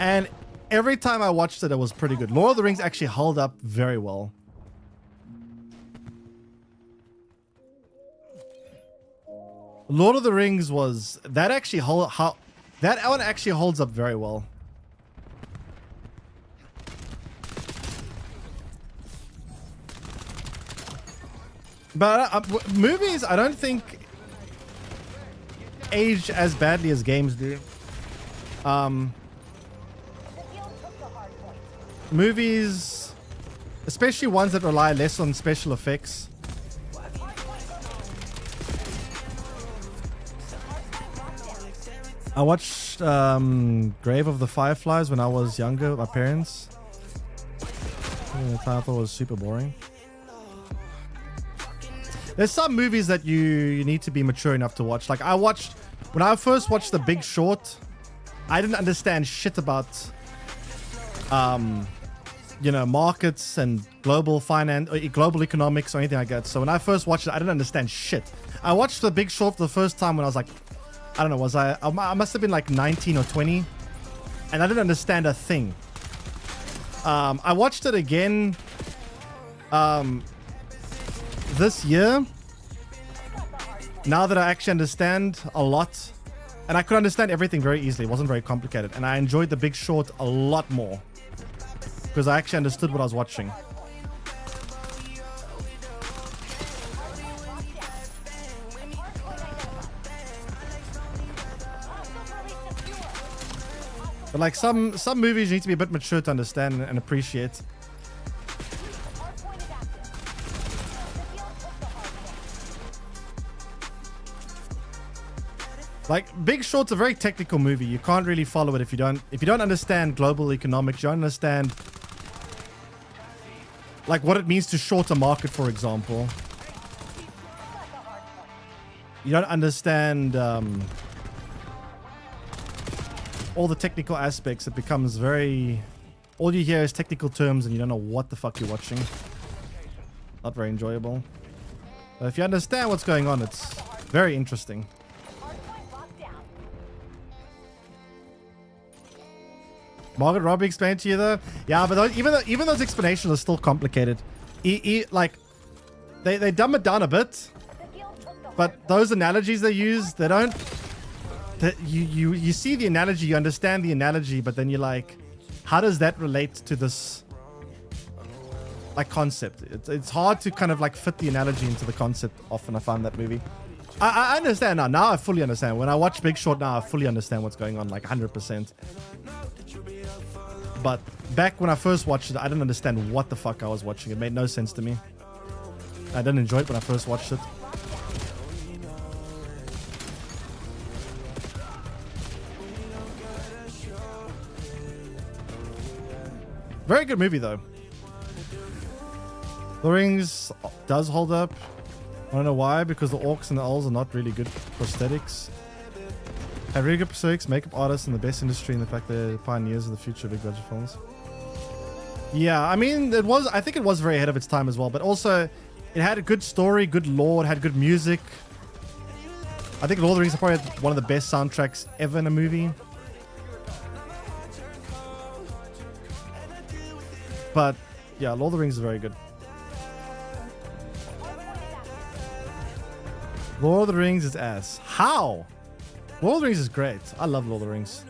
And every time I watched it, it was pretty good. Lord of the Rings actually held up very well. Lord of the Rings was... that one actually holds up very well. But movies, I don't think age as badly as games do. Movies, especially ones that rely less on special effects. I watched Grave of the Fireflies when I was younger with my parents. The title was super boring. There's some movies that you need to be mature enough to watch. Like when I first watched The Big Short, I didn't understand shit about, markets and global finance, or global economics or anything like that. So when I first watched it, I didn't understand shit. I watched The Big Short for the first time when I was like, I don't know, I must have been like 19 or 20, and I didn't understand a thing. I watched it again this year, now that I actually understand a lot, and I could understand everything very easily. It wasn't very complicated, and I enjoyed The Big Short a lot more because I actually understood what I was watching. But like some movies you need to be a bit mature to understand and appreciate. Like Big Short's a very technical movie. You can't really follow it if you don't understand global economics. You don't understand like what it means to short a market, for example. You don't understand all the technical aspects. It becomes very... all you hear is technical terms and you don't know what the fuck you're watching. Not very enjoyable. But if you understand what's going on, it's very interesting. Margaret Robbie explained to you though? Yeah, but even those explanations are still complicated. Like, they dumb it down a bit, but those analogies they use, they don't... You see the analogy, you understand the analogy, but then you're like, how does that relate to this, like, concept? It's hard to kind of, like, fit the analogy into the concept often, I find that movie. I understand now. Now I fully understand. When I watch Big Short now, I fully understand what's going on, like 100%. But back when I first watched it, I didn't understand what the fuck I was watching. It made no sense to me. I didn't enjoy it when I first watched it. Very good movie though. The Rings does hold up. I don't know why, because the orcs and the owls are not really good prosthetics. Have really good prosthetics, makeup artists in the best industry, and the fact they're pioneers of the future of big budget films. Yeah, I mean, I think it was very ahead of its time as well, but also it had a good story, good lore, it had good music. I think Lord of the Rings probably had one of the best soundtracks ever in a movie. But yeah, Lord of the Rings is very good. Lord of the Rings is ass. How? Lord of the Rings is great. I love Lord of the Rings.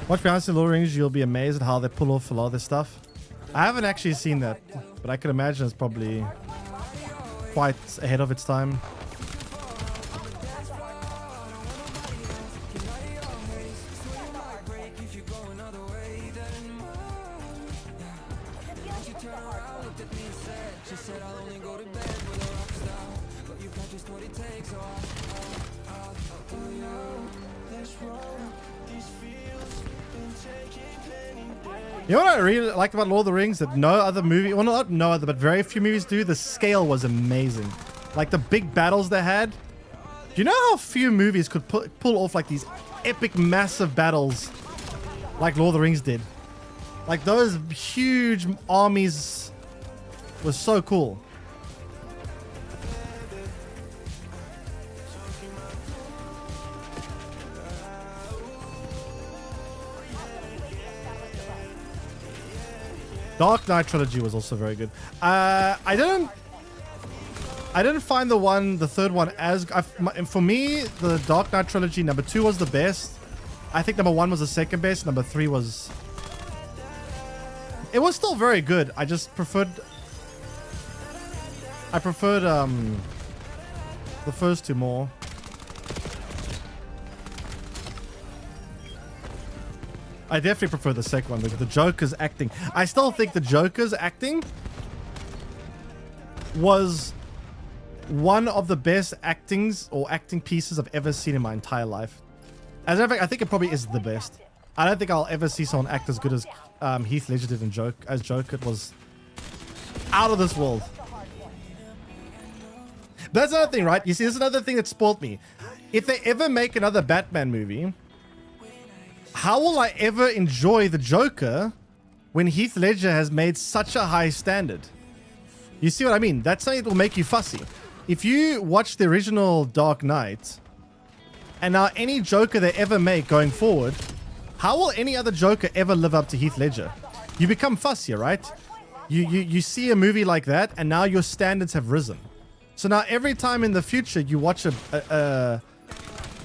Watch behind the Lord of the Rings, you'll be amazed at how they pull off a lot of this stuff. I haven't actually seen that, but I can imagine it's probably quite ahead of its time. You know what I really liked about Lord of the Rings? That no other movie, well not no other, but very few movies do. The scale was amazing. Like the big battles they had. Do you know how few movies could pull off like these epic, massive battles like Lord of the Rings did? Like those huge armies was so cool. Dark Knight trilogy was also very good. I didn't find the third one as for me. The Dark Knight trilogy number 2 was the best. I think number 1 was the second best. Number 3 was. It was still very good. I just preferred. I preferred the first 2 more. I definitely prefer the second one because the Joker's acting. I still think the Joker's acting was one of the best acting pieces I've ever seen in my entire life. As a matter of fact, I think it probably is the best. I don't think I'll ever see someone act as good as Heath Ledger did in Joker. It was out of this world. That's another thing, right? You see, this is another thing that spoiled me. If they ever make another Batman movie, how will I ever enjoy the Joker when Heath Ledger has made such a high standard? You see what I mean? That's something that will make you fussy. If you watch the original Dark Knight, and now any Joker they ever make going forward, how will any other Joker ever live up to Heath Ledger? You become fussier, right? You see a movie like that, and now your standards have risen. So now every time in the future you watch a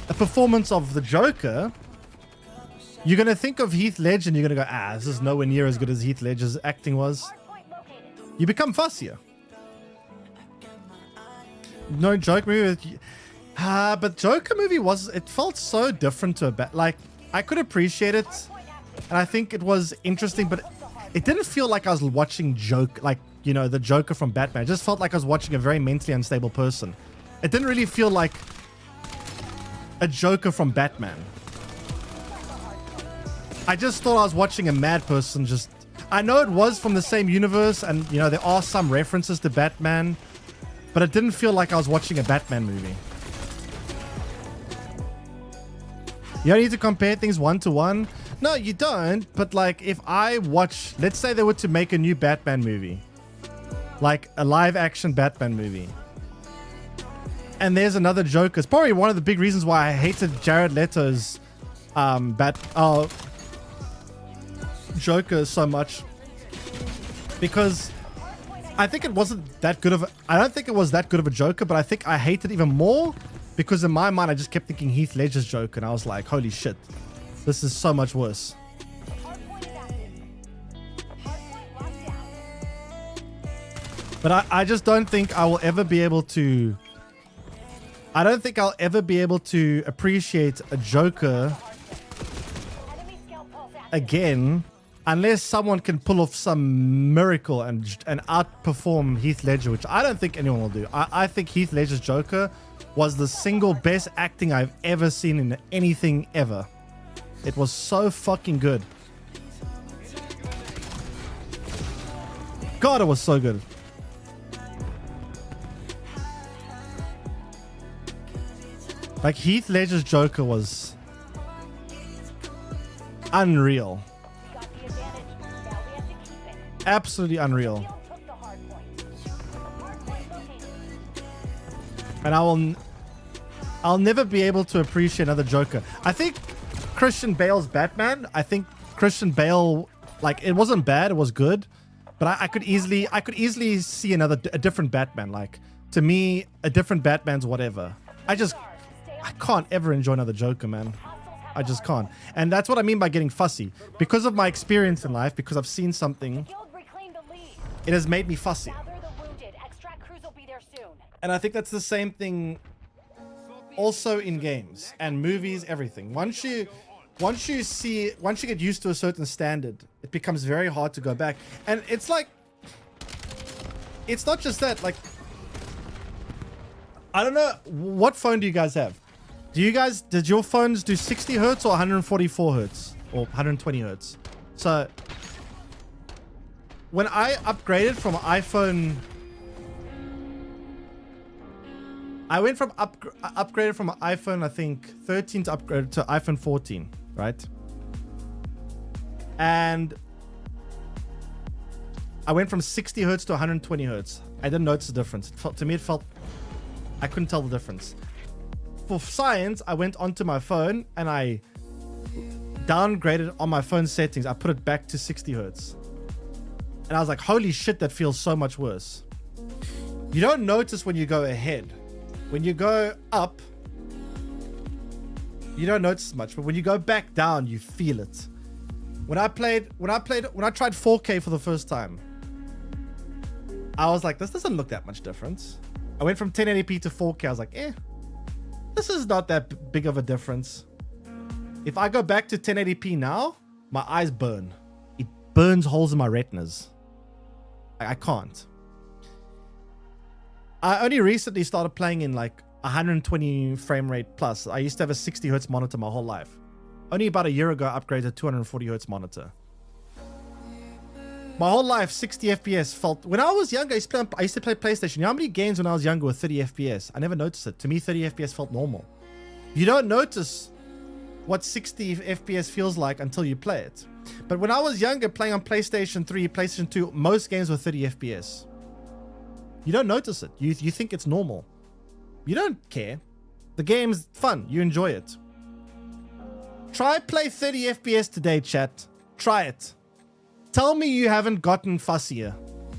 performance of the Joker, you're going to think of Heath Ledger and you're going to go, this is nowhere near as good as Heath Ledger's acting was. You become fussier. No Joker movie. But Joker movie it felt so different to like, I could appreciate it. And I think it was interesting, but it didn't feel like I was watching the Joker from Batman. It just felt like I was watching a very mentally unstable person. It didn't really feel like a Joker from Batman. I just thought I was watching a mad person just... I know it was from the same universe and, there are some references to Batman, but it didn't feel like I was watching a Batman movie. You don't need to compare things one to one. No, you don't. But like, if I watch... Let's say they were to make a new Batman movie. like a live action Batman movie. And there's another Joker. It's probably one of the big reasons why I hated Jared Leto's Joker so much, because I think it wasn't that good of I don't think it was that good of a Joker, but I think I hate it even more because in my mind I just kept thinking Heath Ledger's Joker, and I was like, holy shit, this is so much worse. But I just don't think I will ever be able to I don't think I'll ever be able to appreciate a Joker again unless someone can pull off some miracle and outperform Heath Ledger, which I don't think anyone will do. I think Heath Ledger's Joker was the single best acting I've ever seen in anything ever. It was so fucking good. God, it was so good. Like, Heath Ledger's Joker was unreal. Absolutely unreal. And I'll never be able to appreciate another Joker. I think Christian Bale's Batman, I think Christian Bale, like, it wasn't bad, it was good, but I could easily see a different Batman. Like, to me, a different Batman's whatever. I can't ever enjoy another Joker, man. I just can't. And that's what I mean by getting fussy. Because of my experience in life, because I've seen something, it has made me fussy. And I think that's the same thing also in games and movies, everything. Once you get used to a certain standard, it becomes very hard to go back. And it's like, it's not just that, like, I don't know, what phone do you guys have? Did your phones do 60 hertz or 144 hertz or 120 hertz? So when I upgraded from iPhone, I went from upgraded from iPhone, I think 13 to upgrade to iPhone 14, right? And I went from 60 hertz to 120 hertz. I didn't notice the difference. To me, it felt, I couldn't tell the difference. For science, I went onto my phone and I downgraded on my phone settings. I put it back to 60 hertz. And I was like, holy shit, that feels so much worse. You don't notice when you go ahead. When you go up, you don't notice much, but when you go back down, you feel it. When I tried 4K for the first time, I was like, this doesn't look that much difference. I went from 1080p to 4K. I was like, this is not that big of a difference. If I go back to 1080p now, my eyes burn. It burns holes in my retinas. I can't. I only recently started playing in like 120 frame rate plus. I used to have a 60 hertz monitor my whole life. Only about a year ago, I upgraded to 240 hertz monitor. My whole life, 60 FPS felt... When I was younger, I used to play PlayStation. You know how many games when I was younger were 30 FPS? I never noticed it. To me, 30 FPS felt normal. You don't notice what 60 FPS feels like until you play it. But when I was younger, playing on PlayStation 3, PlayStation 2, most games were 30 FPS. You don't notice it. You think it's normal. You don't care. The game's fun. You enjoy it. Try play 30 FPS today, chat. Try it. Tell me you haven't gotten fussier.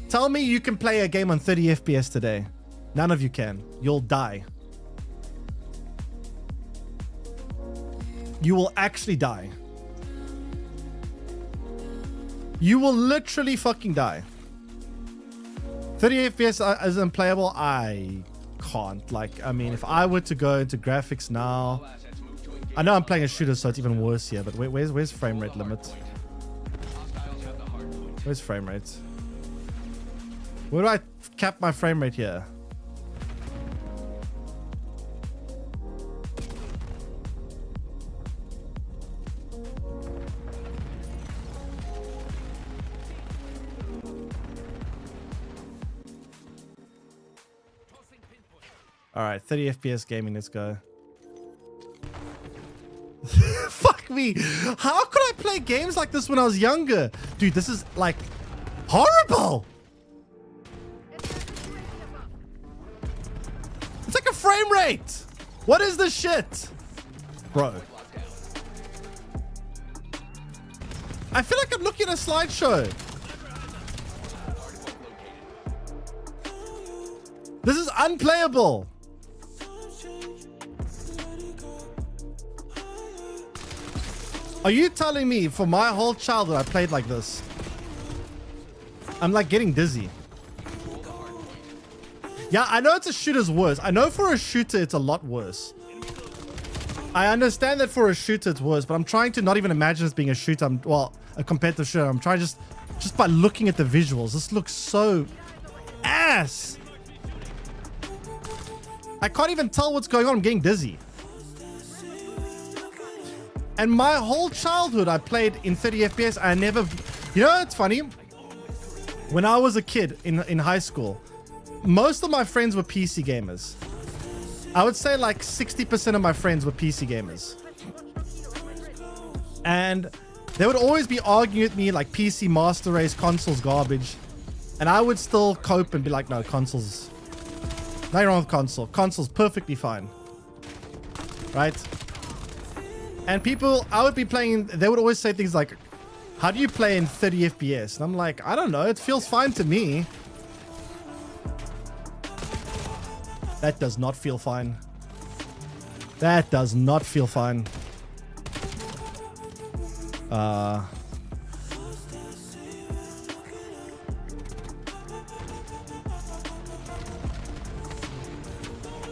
Tell me you can play a game on 30 FPS today. None of you can. You'll die. You will actually die. You will literally fucking die. 30 FPS is unplayable. I can't. Like, I mean, if I were to go into graphics now, I know I'm playing a shooter, so it's even worse here. But where's frame rate limit? Where's frame rate? Where do I cap my frame rate here? All right, 30 FPS gaming. Let's go. Fuck me. How could I play games like this when I was younger? Dude, this is like horrible. frame rate? What is this shit? Bro. I feel like I'm looking at a slideshow. This is unplayable. Are you telling me for my whole childhood I played like this? I'm like getting dizzy. Yeah, I know it's a shooter's worse. I know for a shooter it's a lot worse. I understand that for a shooter it's worse, but I'm trying to not even imagine this being a shooter. Well, a competitive shooter. I'm trying just by looking at the visuals. This looks so ass. I can't even tell what's going on. I'm getting dizzy. And my whole childhood I played in 30 FPS. I never, you know, it's funny. When I was a kid in high school, most of my friends were PC gamers. I would say like 60% of my friends were PC gamers. And they would always be arguing with me like PC Master Race, consoles garbage. And I would still cope and be like, no, consoles. Nothing wrong with console. Console's perfectly fine. Right? And people, I would be playing, they would always say things like, how do you play in 30 FPS? And I'm like, I don't know. It feels fine to me. That does not feel fine. That does not feel fine.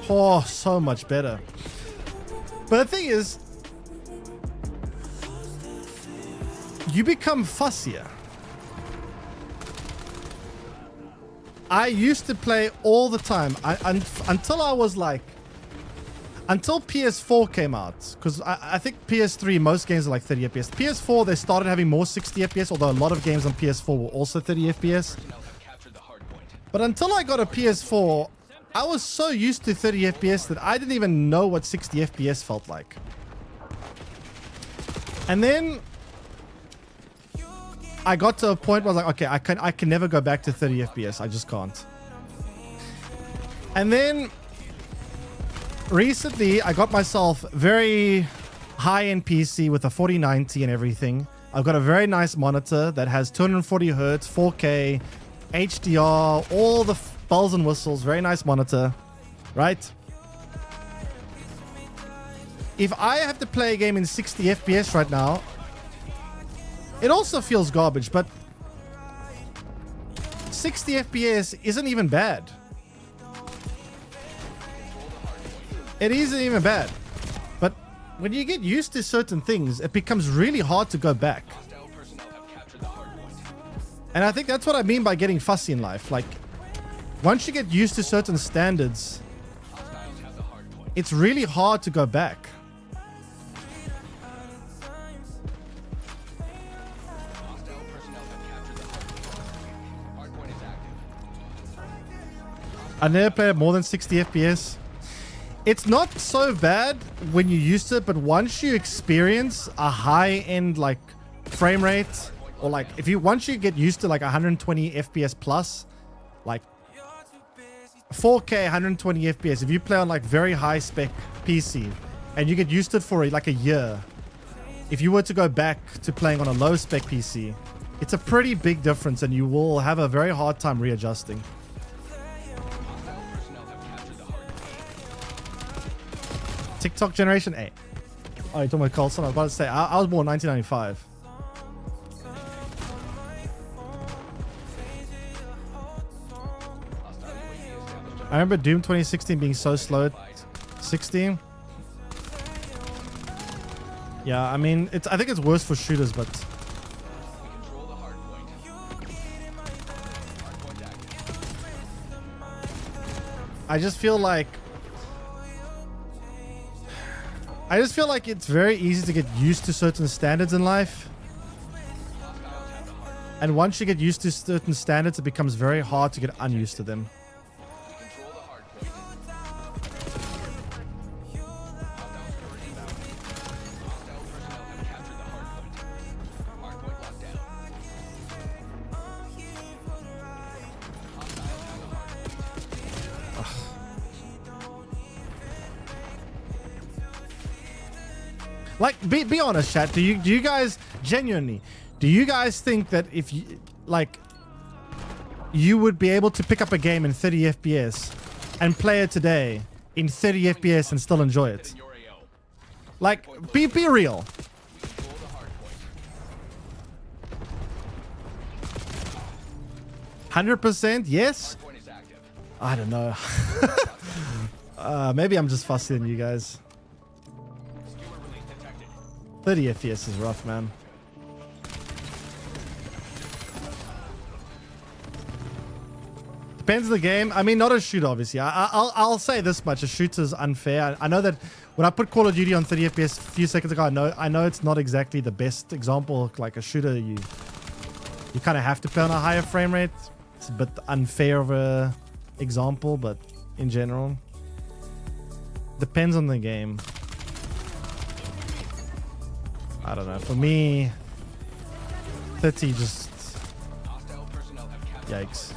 Oh, so much better. But the thing is, you become fussier. I used to play all the time until I was like, until PS4 came out, because I think PS3 most games are like 30 FPS. PS4 they started having more 60 FPS, although a lot of games on PS4 were also 30 FPS. But until I got a PS4, I was so used to 30 FPS that I didn't even know what 60 FPS felt like. And then I got to a point where I was like, okay, I can never go back to 30 FPS. I just can't. And then recently I got myself very high-end PC with a 4090 and everything. I've got a very nice monitor that has 240 hertz, 4K, HDR, all the bells and whistles. Very nice monitor, right? If I have to play a game in 60 FPS right now, it also feels garbage, but 60 FPS isn't even bad. It isn't even bad. But when you get used to certain things, it becomes really hard to go back. And I think that's what I mean by getting fussy in life. Like, once you get used to certain standards, it's really hard to go back. I never played more than 60 FPS. It's not so bad when you're used to it, but once you experience a high-end like frame rate, or like once you get used to like 120 FPS plus, like 4K 120 FPS, if you play on like very high spec PC and you get used to it for like a year, if you were to go back to playing on a low spec PC, it's a pretty big difference and you will have a very hard time readjusting. TikTok generation 8. Oh, you're talking about Colson? I was about to say, I was born 1995. I remember Doom 2016 being so slow at 16. Yeah, I mean, I think it's worse for shooters, but I just feel like it's very easy to get used to certain standards in life. And once you get used to certain standards, it becomes very hard to get unused to them. Like, be honest, chat. Do you guys genuinely? Do you guys think that if you like, you would be able to pick up a game in 30 FPS and play it today in 30 FPS and still enjoy it? Like, be real. 100% yes. I don't know. Maybe I'm just fussy than you guys. 30 FPS is rough, man. Depends on the game. I mean, not a shooter, obviously. I'll say this much: a shooter's unfair. I know that when I put Call of Duty on 30 FPS a few seconds ago, I know it's not exactly the best example. Like a shooter, you kind of have to play on a higher frame rate. It's a bit unfair of a example, but in general, depends on the game. I don't know. For me, 30 just yikes.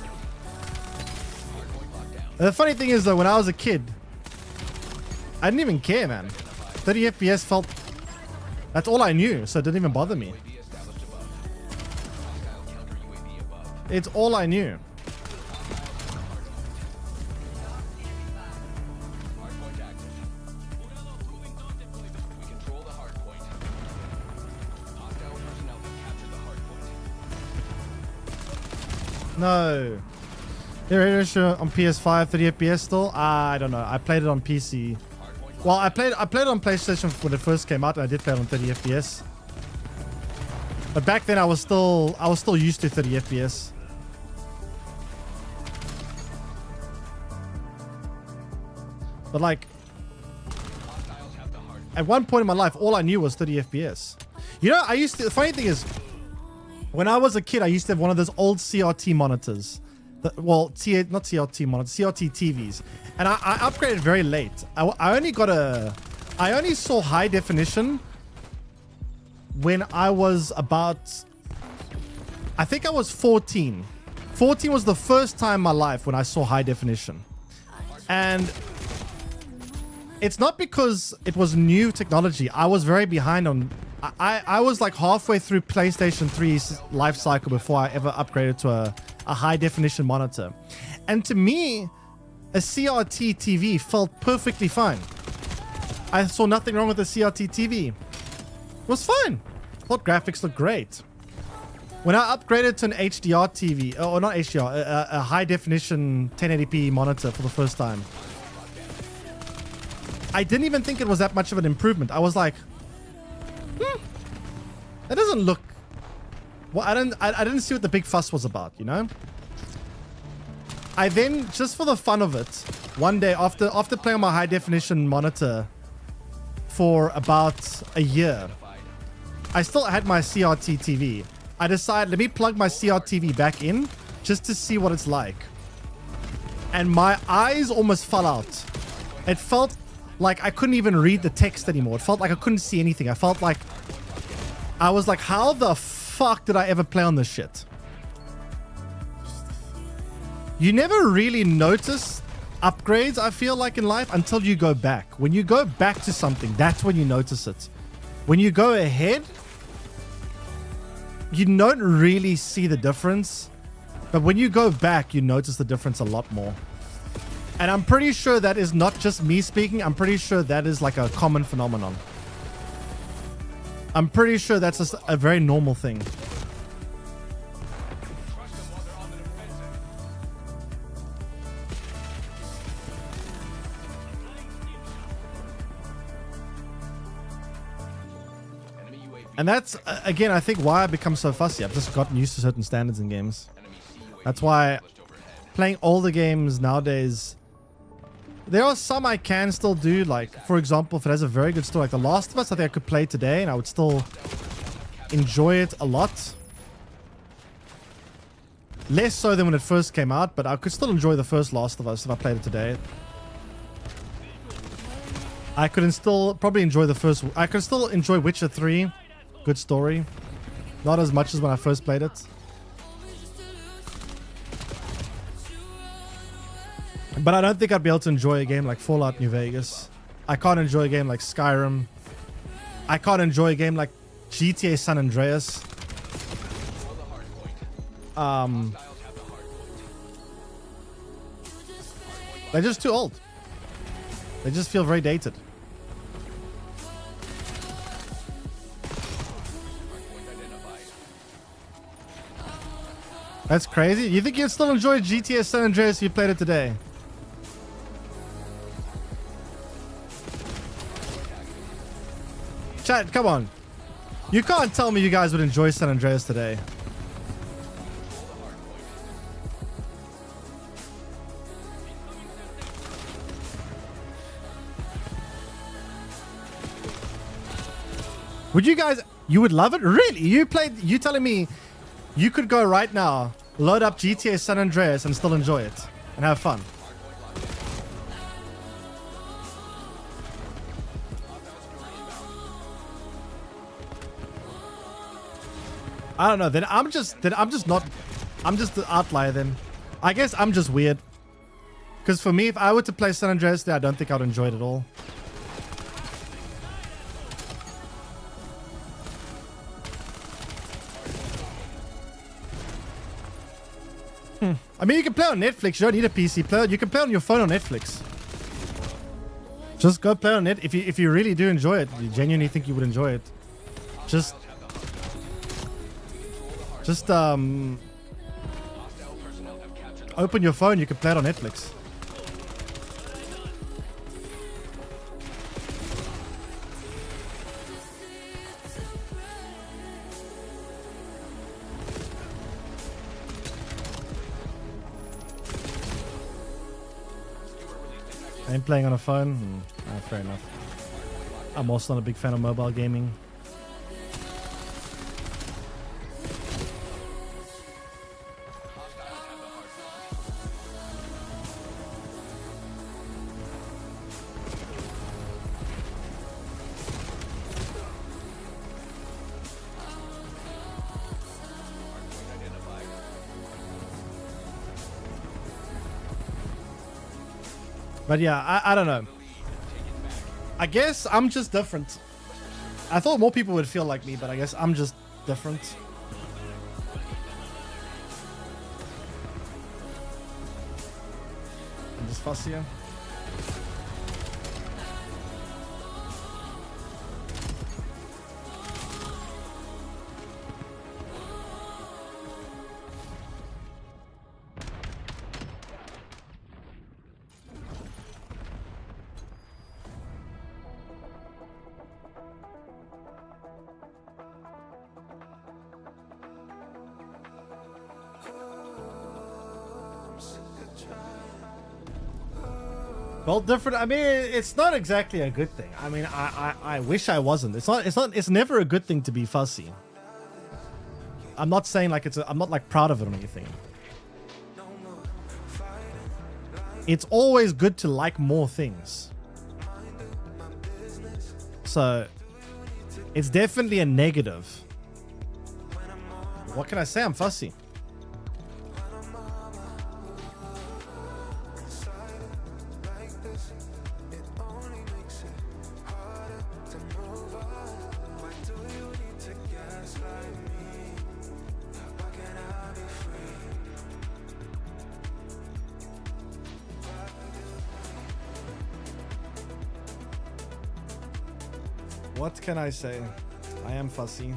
The funny thing is though, when I was a kid, I didn't even care, man. 30 FPS felt, that's all I knew, so it didn't even bother me. It's all I knew. No. They're on PS5, 30 FPS still? I don't know. I played it on PC. Well, I played it on PlayStation when it first came out, and I did play it on 30 FPS. But back then I was still used to 30 FPS. But like, at one point in my life, all I knew was 30 FPS. You know, the funny thing is, when I was a kid, I used to have one of those old CRT monitors. Not CRT monitors, CRT TVs. And I upgraded very late. I only saw high definition when I was about, I think I was 14. 14 was the first time in my life when I saw high definition. And it's not because it was new technology. I was very behind on, I was like halfway through PlayStation 3's life cycle before I ever upgraded to a high definition monitor. And to me, a CRT TV felt perfectly fine. I saw nothing wrong with the CRT TV. It was fine. Thought graphics looked great. When I upgraded to an HDR TV, or not HDR, a high definition 1080p monitor for the first time, I didn't even think it was that much of an improvement. I was like, that doesn't look, well, I didn't see what the big fuss was about, you know? I then, just for the fun of it, one day after playing on my high definition monitor for about a year, I still had my CRT TV. I decided, let me plug my CRT TV back in just to see what it's like. And my eyes almost fell out. It felt like I couldn't even read the text anymore. It felt like I couldn't see anything. I felt like, I was like, how the fuck did I ever play on this shit? You never really notice upgrades, I feel like, in life until you go back. When you go back to something, that's when you notice it. When you go ahead, you don't really see the difference. But when you go back, you notice the difference a lot more. And I'm pretty sure that is not just me speaking. I'm pretty sure that is like a common phenomenon. I'm pretty sure that's just a very normal thing. And that's, again, I think why I become so fussy. I've just gotten used to certain standards in games. That's why playing older games nowadays, there are some I can still do. Like, for example, if it has a very good story, like The Last of Us, I think I could play today and I would still enjoy it a lot. Less so than when it first came out, but I could still enjoy the first Last of Us if I played it today. I could still probably enjoy the first... I could still enjoy Witcher 3. Good story. Not as much as when I first played it. But I don't think I'd be able to enjoy a game like Fallout New Vegas. I can't enjoy a game like Skyrim. I can't enjoy a game like GTA San Andreas. They're just too old. They just feel very dated. That's crazy. You think you'd still enjoy GTA San Andreas if you played it today? Chat, come on. You can't tell me you guys would enjoy San Andreas today. Would you guys... You would love it? Really? You telling me you could go right now, load up GTA San Andreas and still enjoy it and have fun? I don't know. Then I'm just the outlier then. I guess I'm just weird. Because for me, if I were to play San Andreas there, I don't think I'd enjoy it at all. I mean, you can play on Netflix. You don't need a PC player. You can play on your phone on Netflix. Just go play on it. If you really do enjoy it, you genuinely think you would enjoy it. Just open your phone. You can play it on Netflix. I'm playing on a phone. Fair enough. I'm also not a big fan of mobile gaming. But yeah, I don't know. I guess I'm just different. I thought more people would feel like me, but I guess I'm just different. I'm just fussier. Well, different. I mean, it's not exactly a good thing. I mean, I wish I wasn't. It's never a good thing to be fussy. I'm not saying like I'm not like proud of it or anything. It's always good to like more things. So it's definitely a negative. What can I say? I'm fussy. What can I say? I am fussy.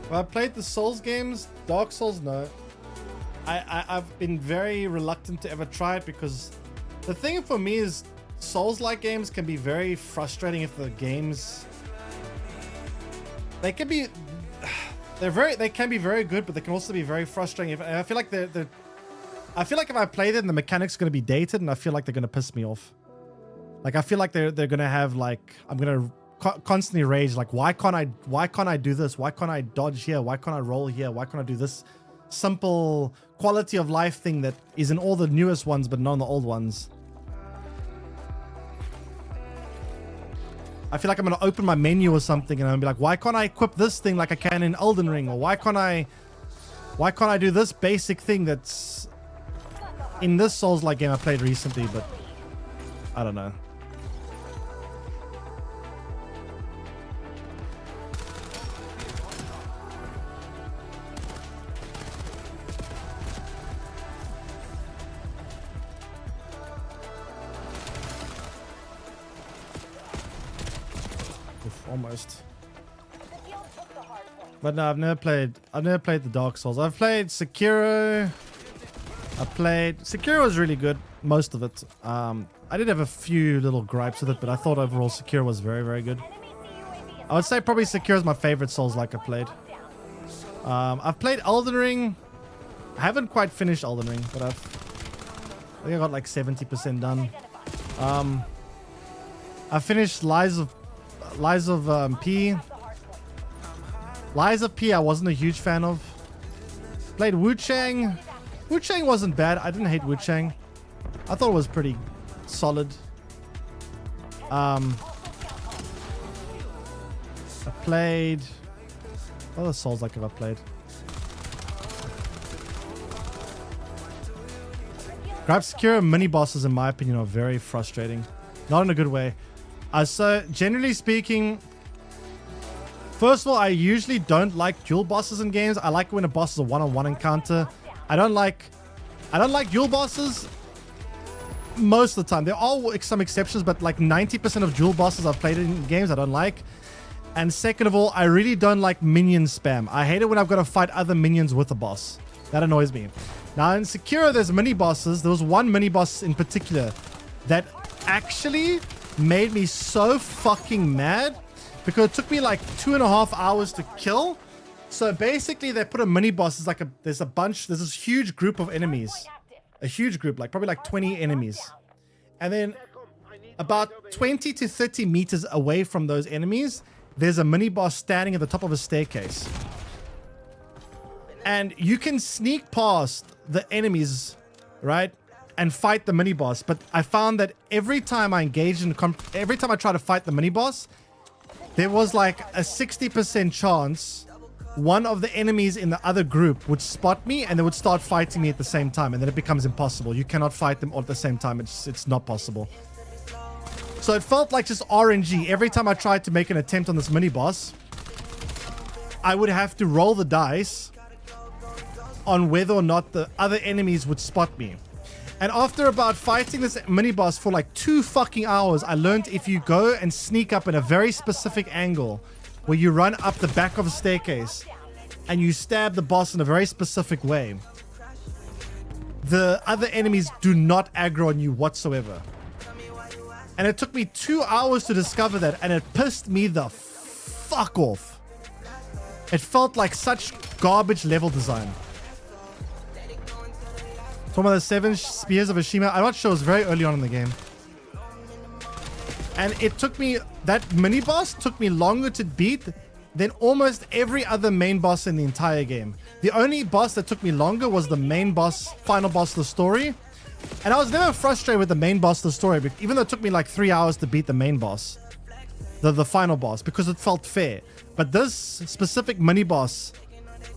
Well, I played the Souls games. Dark Souls, no. I've been very reluctant to ever try it because the thing for me is Souls-like games can be very frustrating if the games... They can be very good, but they can also be very frustrating. I feel like I feel like if I play them, the mechanics are going to be dated, and I feel like they're going to piss me off. Like I feel like they're going to have like I'm going to constantly rage. Like why can't I do this? Why can't I dodge here? Why can't I roll here? Why can't I do this simple quality of life thing that is in all the newest ones, but not in the old ones? I feel like I'm going to open my menu or something, and I'm going to be like, why can't I equip this thing like I can in Elden Ring? Or why can't I do this basic thing that's in this Souls-like game I played recently, but I don't know. Oof, almost. But no, I've never played the Dark Souls. I've played Sekiro. Sekiro was really good, most of it. I did have a few little gripes with it, but I thought overall Sekiro was very, very good. I would say probably Sekiro is my favorite Souls-like I've played. I've played Elden Ring. I haven't quite finished Elden Ring, but I think I got like 70% done. I finished Lies of P. Lies of P I wasn't a huge fan of. Played Wu Chang. Wu Chang wasn't bad. I didn't hate Wu Chang. I thought it was pretty solid. I played... What other Souls-like have I played? Grab Sekiro mini bosses, in my opinion, are very frustrating. Not in a good way. So, generally speaking... First of all, I usually don't like dual bosses in games. I like when a boss is a one-on-one encounter. I don't like dual bosses most of the time. There are some exceptions, but like 90% of dual bosses I've played in games I don't like. And second of all, I really don't like minion spam. I hate it when I've got to fight other minions with a boss. That annoys me. Now in Sekiro, there's mini bosses. There was one mini boss in particular that actually made me so fucking mad because it took me like 2.5 hours to kill. So basically they put a mini boss. It's like there's this huge group of enemies. A huge group, like probably like 20 enemies. And then about 20 to 30 meters away from those enemies, there's a mini boss standing at the top of a staircase. And you can sneak past the enemies, right? And fight the mini boss. But I found that every time I engaged in every time I try to fight the mini boss, there was like a 60% chance one of the enemies in the other group would spot me and they would start fighting me at the same time, and then it becomes impossible. You cannot fight them all at the same time. It's not possible. So it felt like just RNG. Every time I tried to make an attempt on this mini boss, I would have to roll the dice on whether or not the other enemies would spot me. And after about fighting this mini boss for like 2 fucking hours, I learned if you go and sneak up in a very specific angle where you run up the back of a staircase and you stab the boss in a very specific way, the other enemies do not aggro on you whatsoever. And it took me 2 hours to discover that, and it pissed me the fuck off. It felt like such garbage level design. Talking about the 7 Spears of Tsushima, I'm not sure, it was very early on in the game. And it took me, that mini boss took me longer to beat than almost every other main boss in the entire game. The only boss that took me longer was the main boss, final boss of the story. And I was never frustrated with the main boss of the story, even though it took me like 3 hours to beat the main boss, the final boss, because it felt fair. But this specific mini boss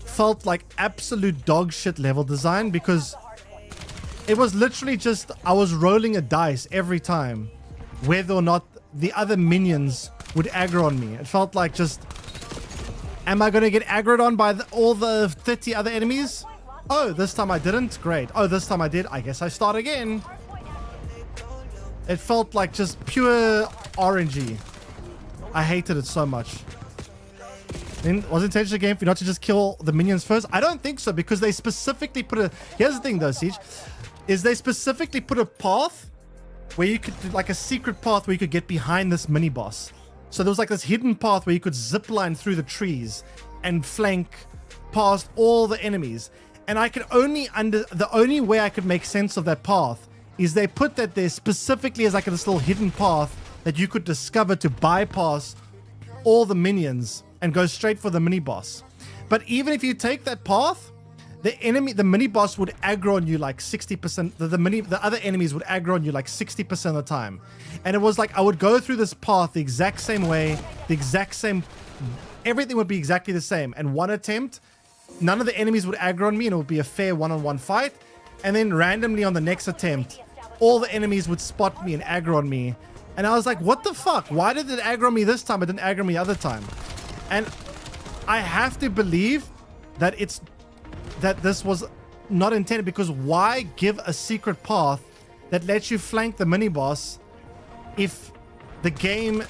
felt like absolute dog shit level design, because it was literally just, I was rolling a dice every time whether or not the other minions would aggro on me. It felt like just, am I going to get aggroed on by all the 30 other enemies? Oh, this time I didn't? Great. Oh, this time I did? I guess I start again. It felt like just pure RNG. I hated it so much. Was it intentional game for you not to just kill the minions first? I don't think so, because they specifically put a... Here's the thing though, Siege, is they specifically put a path where you could, like a secret path where you could get behind this mini boss. So there was like this hidden path where you could zip line through the trees and flank past all the enemies. And I could only the only way I could make sense of that path is they put that there specifically as like this little hidden path that you could discover to bypass all the minions and go straight for the mini boss. But even if you take that path, the mini boss would aggro on you like 60%. The other enemies would aggro on you like 60% of the time. And it was like I would go through this path the exact same way, everything would be exactly the same. And one attempt, none of the enemies would aggro on me, and it would be a fair one-on-one fight. and then randomly on the next attempt, all the enemies would spot me and aggro on me. And I was like, what the fuck? Why did it aggro me this time? It didn't aggro me the other time. And I have to believe that this was not intended, because why give a secret path that lets you flank the mini boss if the game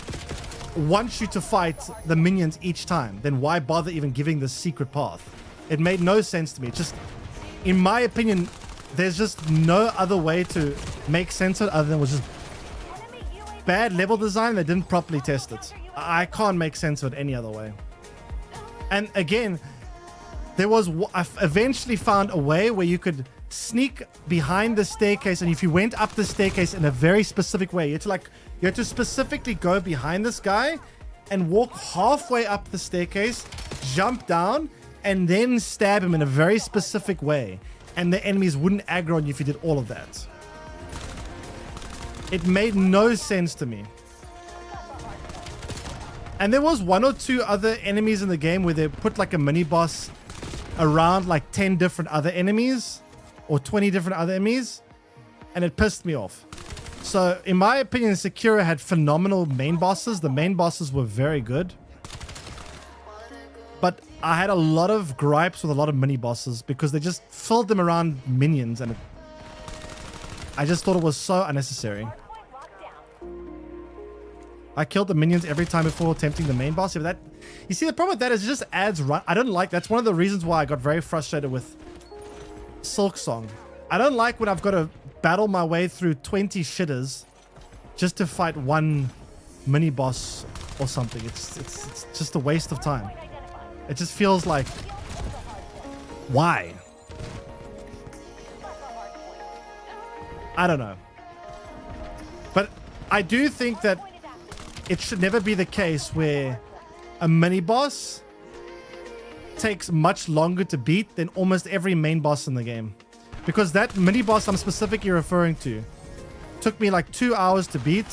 wants you to fight the minions each time? Then why bother even giving this secret path? It made no sense to me. Just, in my opinion, there's just no other way to make sense of it other than it was just bad level design. They didn't properly test it. I can't make sense of it any other way. And again, I eventually found a way where you could sneak behind the staircase, and if you went up the staircase in a very specific way, you had to specifically go behind this guy and walk halfway up the staircase, jump down, and then stab him in a very specific way. And the enemies wouldn't aggro on you if you did all of that. It made no sense to me. And there was one or two other enemies in the game where they put like a mini boss around like 10 different other enemies or 20 different other enemies, and it pissed me off. So in my opinion, Sekiro had phenomenal main bosses. The main bosses were very good. But I had a lot of gripes with a lot of mini bosses because they just filled them around minions, and I just thought it was so unnecessary. I killed the minions every time before attempting the main boss. Yeah, but you see, the problem with that is it just adds run. I don't like, that's one of the reasons why I got very frustrated with Silk Song. I don't like when I've got to battle my way through 20 shitters just to fight one mini boss or something. It's just a waste of time. It just feels like, why? I don't know. But I do think that it should never be the case where a mini boss takes much longer to beat than almost every main boss in the game. Because that mini boss I'm specifically referring to took me like 2 hours to beat,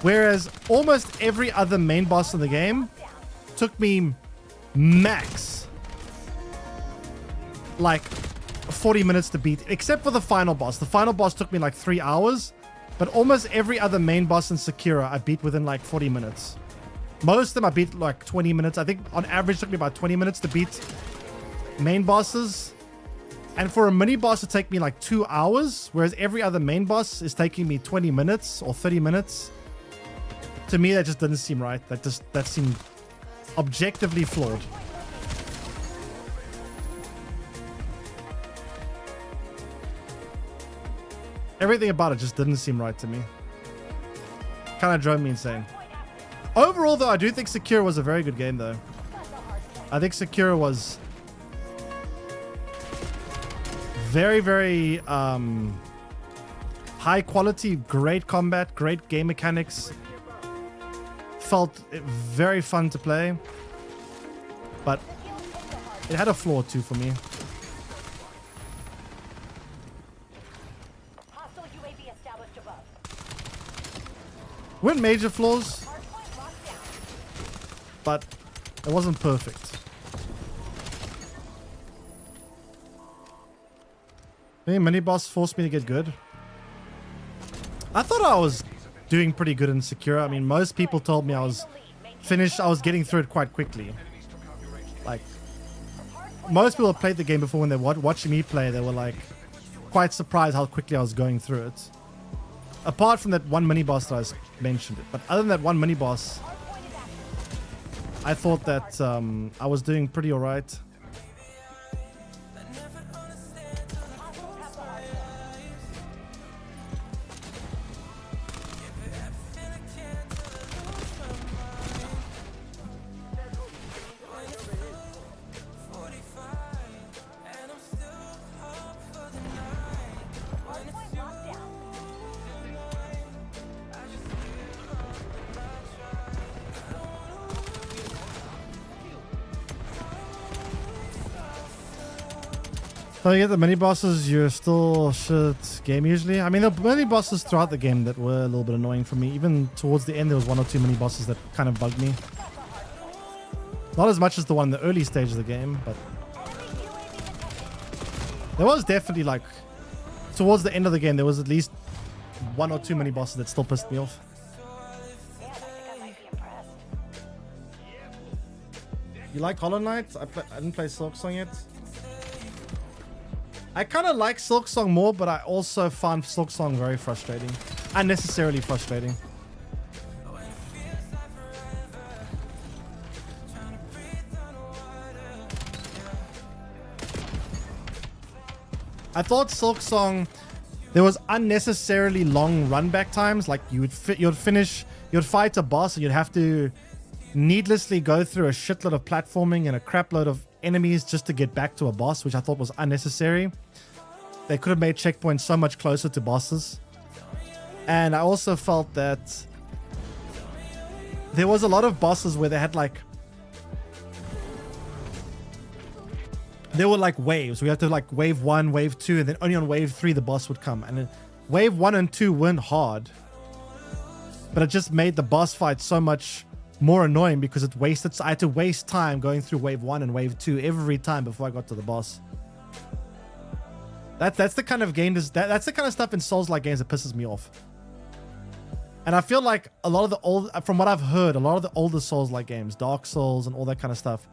whereas almost every other main boss in the game took me max like 40 minutes to beat, except for the final boss. The final boss took me like 3 hours, but almost every other main boss in Sekiro I beat within like 40 minutes. Most of them I beat like 20 minutes. I think on average it took me about 20 minutes to beat main bosses. And for a mini boss to take me like 2 hours, whereas every other main boss is taking me 20 minutes or 30 minutes. To me, that just didn't seem right. That seemed objectively flawed. Everything about it just didn't seem right to me. Kind of drove me insane. Overall, though, I do think Sekiro was a very good game, though. I think Sekiro was very, very high quality, great combat, great game mechanics. Felt very fun to play. But it had a flaw, too, for me. Weren't major flaws, but it wasn't perfect. Maybe mini boss forced me to get good. I thought I was doing pretty good in Sekiro. I mean, most people told me I was finished. I was getting through it quite quickly. Like, most people who played the game before, when they were watching me play, they were like quite surprised how quickly I was going through it. Apart from that one mini boss that I mentioned it. But other than that one mini boss, I thought that I was doing pretty alright. So you get the mini bosses, you're still shit game usually. I mean, the mini bosses throughout the game that were a little bit annoying for me. Even towards the end, there was one or two mini bosses that kind of bugged me. Not as much as the one in the early stage of the game, but There was definitely like, towards the end of the game, there was at least one or two mini bosses that still pissed me off. Man, I think I might be impressed. You like Hollow Knight? I didn't play Silksong yet. I kind of like Silksong more, but I also find Silksong very frustrating. Unnecessarily frustrating. I thought Silksong, there was unnecessarily long run back times. Like you'd fight a boss and you'd have to needlessly go through a shitload of platforming and a crap load of enemies just to get back to a boss, which I thought was unnecessary. They could have made checkpoints so much closer to bosses. And I also felt that there was a lot of bosses where they had like, there were like waves. We had to like wave 1, wave 2, and then only on wave 3 the boss would come. And then wave 1 and 2 weren't hard, but it just made the boss fight so much more annoying because it wasted. I had to waste time going through wave 1 and wave 2 every time before I got to the boss. That's the kind of game. That's the kind of stuff in Souls-like games that pisses me off. And I feel like a lot of the from what I've heard, a lot of the older Souls-like games, Dark Souls and all that kind of stuff,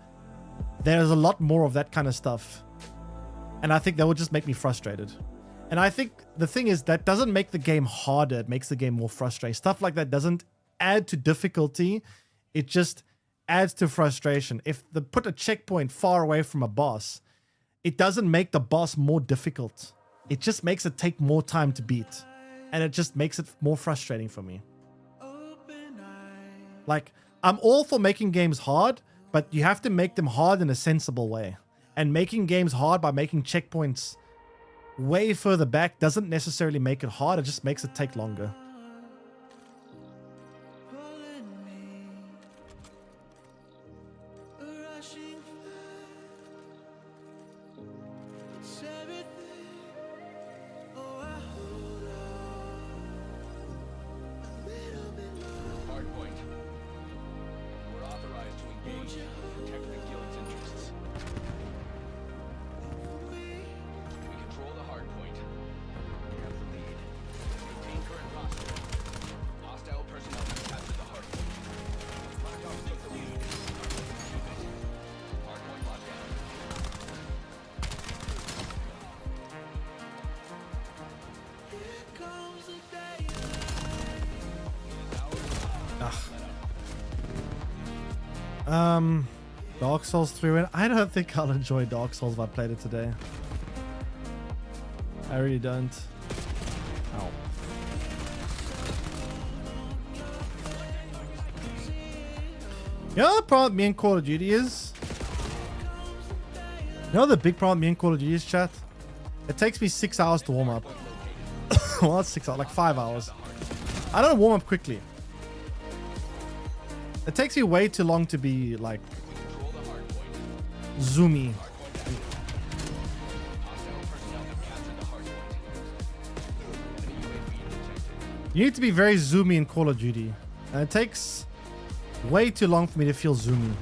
there's a lot more of that kind of stuff. And I think that would just make me frustrated. And I think the thing is that doesn't make the game harder. It makes the game more frustrating. Stuff like that doesn't add to difficulty. It just adds to frustration. If they put a checkpoint far away from a boss, it doesn't make the boss more difficult. It just makes it take more time to beat. And it just makes it more frustrating for me. Like, I'm all for making games hard, but you have to make them hard in a sensible way. And making games hard by making checkpoints way further back doesn't necessarily make it hard. It just makes it take longer. Hardpoint. We're authorized to engage and protect the guild's interests. We control the hardpoint. We have the lead. Maintain current roster. Hostile personnel have captured the hardpoint. Blackout took the lead. Keep it. Hardpoint locked down. Dark Souls 3. I don't think I'll enjoy Dark Souls if I played it today. I really don't. Ow. You know the problem with me and Call of Duty is? You know the big problem with me and Call of Duty is, chat? It takes me 6 hours to warm up. Well, that's 6 hours, like 5 hours. I don't warm up quickly. It takes me way too long to be like zoomy. You need to be very zoomy in Call of Duty. And it takes way too long for me to feel zoomy.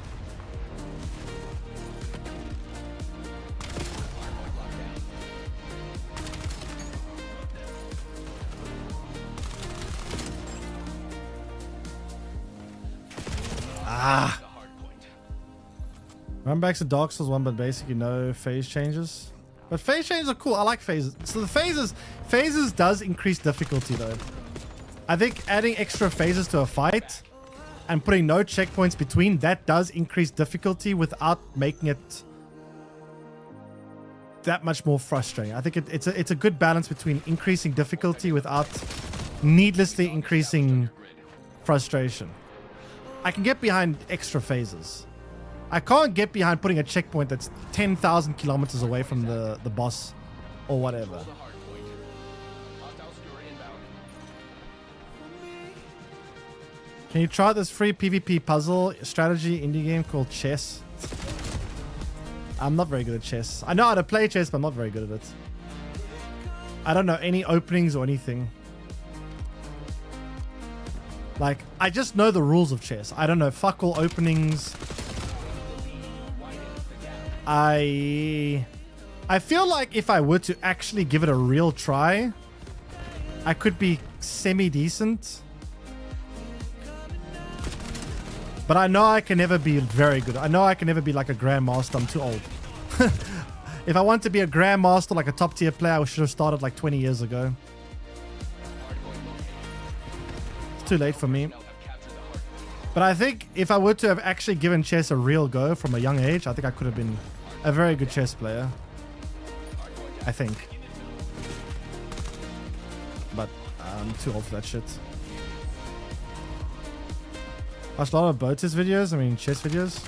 Run back to Dark Souls 1, but basically no phase changes. But phase changes are cool. I like phases. So the phases does increase difficulty though. I think adding extra phases to a fight and putting no checkpoints between, that does increase difficulty without making it that much more frustrating. I think it's a good balance between increasing difficulty without needlessly increasing frustration. I can get behind extra phases. I can't get behind putting a checkpoint that's 10,000 kilometers away from the boss or whatever. Can you try this free PvP puzzle strategy indie game called Chess? I'm not very good at chess. I know how to play chess, but I'm not very good at it. I don't know any openings or anything. Like, I just know the rules of chess. I don't know fuck all openings. I I feel like if I were to actually give it a real try, I could be semi-decent. But I know I can never be very good. I know I can never be like a grandmaster. I'm too old. If I want to be a grandmaster, like a top tier player, I should have started like 20 years ago. It's too late for me. But I think if I were to have actually given chess a real go from a young age, I think I could have been a very good chess player. I think. But I'm too old for that shit. I watched a lot of Botis videos, chess videos.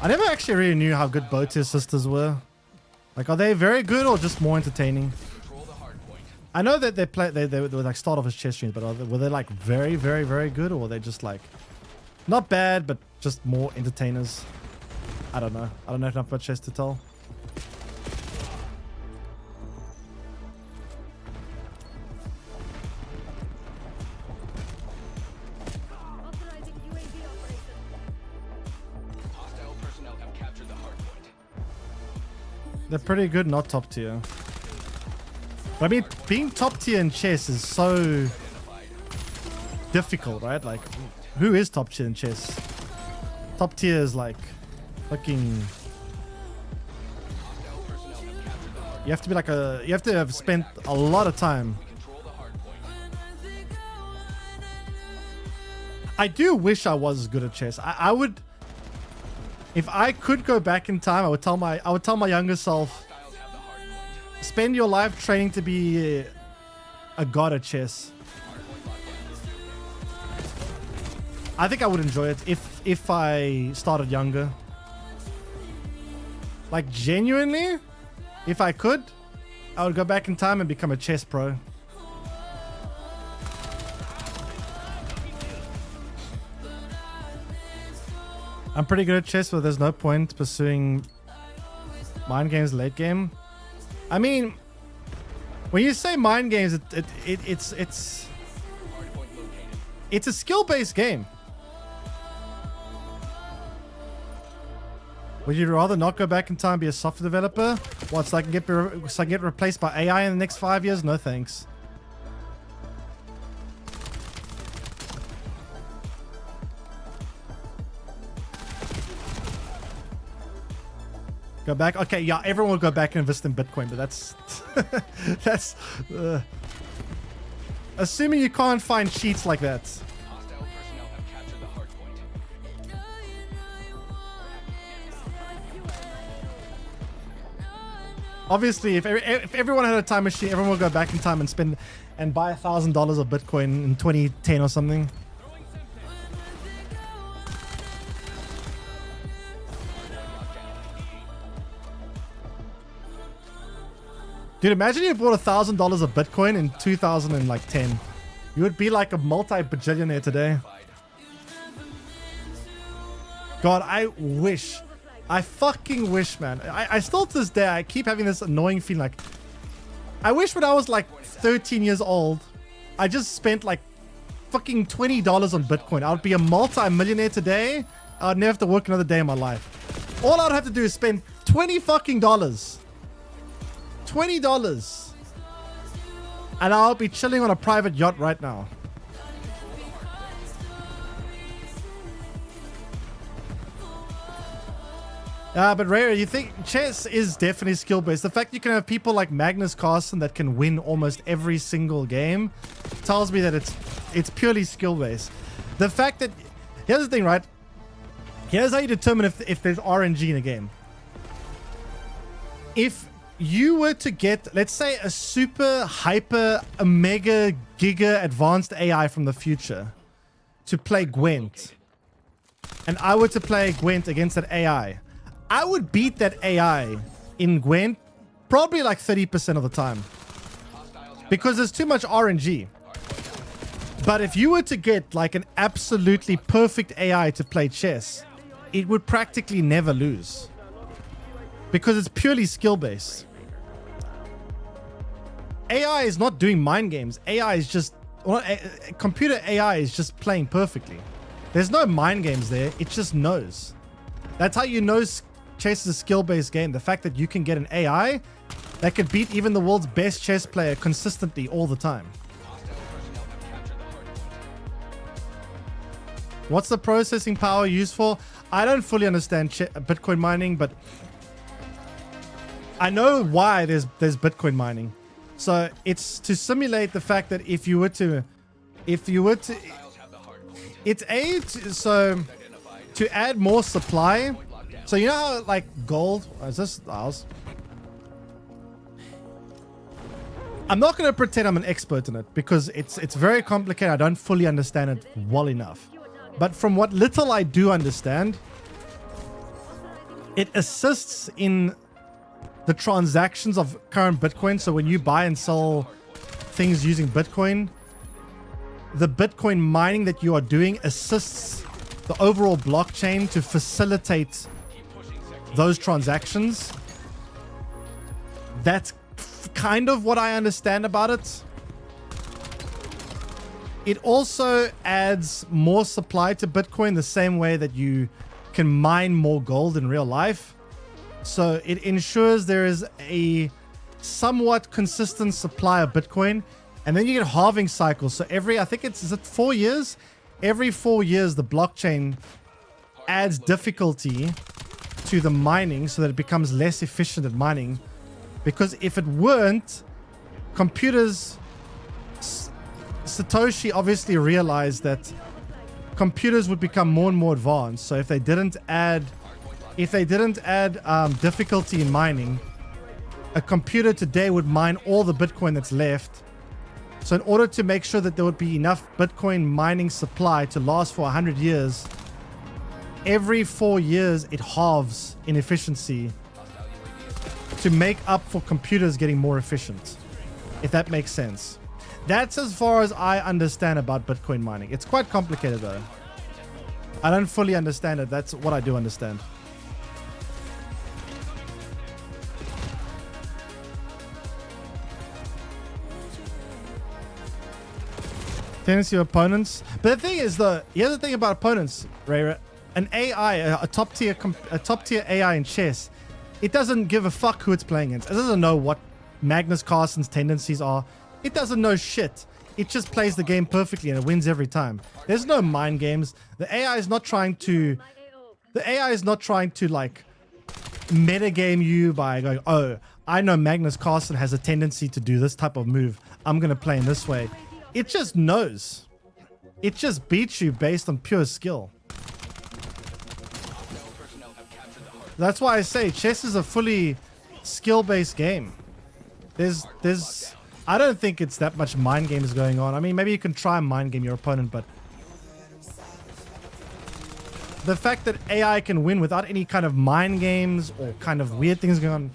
I never actually really knew how good Botis sisters were. Like, are they very good or just more entertaining? I know that they would like start off as chess streams, but were they like very, very, very good, or were they just like not bad, but just more entertainers? I don't know. I don't know enough about chess to tell. They're pretty good, not top tier. But I mean, being top tier in chess is so difficult, right? Like, who is top tier in chess? Top tier is like fucking... You have to be like a... You have to have spent a lot of time. I do wish I was good at chess. I would... If I could go back in time, I would tell my younger self, spend your life training to be a god at chess. I think I would enjoy it if I started younger. Like, genuinely, if I could, I would go back in time and become a chess pro. I'm pretty good at chess, but there's no point pursuing mind games late game. I mean, when you say mind games, it's a skill-based game. Would you rather not go back in time and be a software developer? What, so I can get replaced by AI in the next 5 years? No thanks. Go back? Okay, yeah, everyone will go back and invest in Bitcoin, but that's... that's... assuming you can't find cheats like that. Obviously, if everyone had a time machine, everyone would go back in time and spend and buy $1,000 of Bitcoin in 2010 or something. Dude, imagine you bought $1,000 of Bitcoin in 2010. You would be like a multi-bajillionaire today. God, I wish. I fucking wish, man. I still to this day, I keep having this annoying feeling like, I wish when I was like 13 years old, I just spent like fucking $20 on Bitcoin. I would be a multi-millionaire today. I would never have to work another day in my life. All I would have to do is spend $20 fucking dollars. $20. And I'll be chilling on a private yacht right now. But Rare, you think chess is definitely skill-based. The fact you can have people like Magnus Carlsen that can win almost every single game tells me that it's purely skill-based. The fact that... Here's the thing, right? Here's how you determine if there's RNG in a game. If you were to get, let's say, a super, hyper, mega, giga advanced AI from the future to play Gwent, and I were to play Gwent against that AI, I would beat that AI in Gwent probably like 30% of the time because there's too much RNG. But if you were to get like an absolutely perfect AI to play chess, it would practically never lose because it's purely skill-based. AI is not doing mind games. AI is just... Well, computer AI is just playing perfectly. There's no mind games there. It just knows. That's how you know chess is a skill-based game. The fact that you can get an AI that could beat even the world's best chess player consistently all the time. What's the processing power used for? I don't fully understand Bitcoin mining, but I know why there's Bitcoin mining. So it's to simulate the fact that if you were to, it's to add more supply. So you know how like gold, is this ours? I'm not going to pretend I'm an expert in it because it's very complicated. I don't fully understand it well enough. But from what little I do understand, it assists in the transactions of current Bitcoin. So when you buy and sell things using Bitcoin, the Bitcoin mining that you are doing assists the overall blockchain to facilitate those transactions. That's kind of what I understand about it. It also adds more supply to Bitcoin the same way that you can mine more gold in real life. So it ensures there is a somewhat consistent supply of Bitcoin. And then you get halving cycles. So I think is it 4 years? Every 4 years, the blockchain adds difficulty to the mining so that it becomes less efficient at mining. Because if it weren't, computers... Satoshi obviously realized that computers would become more and more advanced. So if they didn't add difficulty in mining, a computer today would mine all the Bitcoin that's left. So in order to make sure that there would be enough Bitcoin mining supply to last for 100 years, every 4 years it halves in efficiency to make up for computers getting more efficient, if that makes sense. That's as far as I understand about Bitcoin mining. It's quite complicated though. I don't fully understand it. That's what I do understand. Tendency of opponents. But the thing is though, here's the thing about opponents, Ray. An AI, a top tier AI in chess, it doesn't give a fuck who it's playing against. It doesn't know what Magnus Carlsen's tendencies are. It doesn't know shit. It just plays the game perfectly and it wins every time. There's no mind games. The AI is not trying to like metagame you by going, oh, I know Magnus Carlsen has a tendency to do this type of move. I'm going to play in this way. It just knows. It just beats you based on pure skill. That's why I say chess is a fully skill-based game. I don't think it's that much mind games going on. I mean, maybe you can try and mind game your opponent, but the fact that AI can win without any kind of mind games or kind of weird things going on.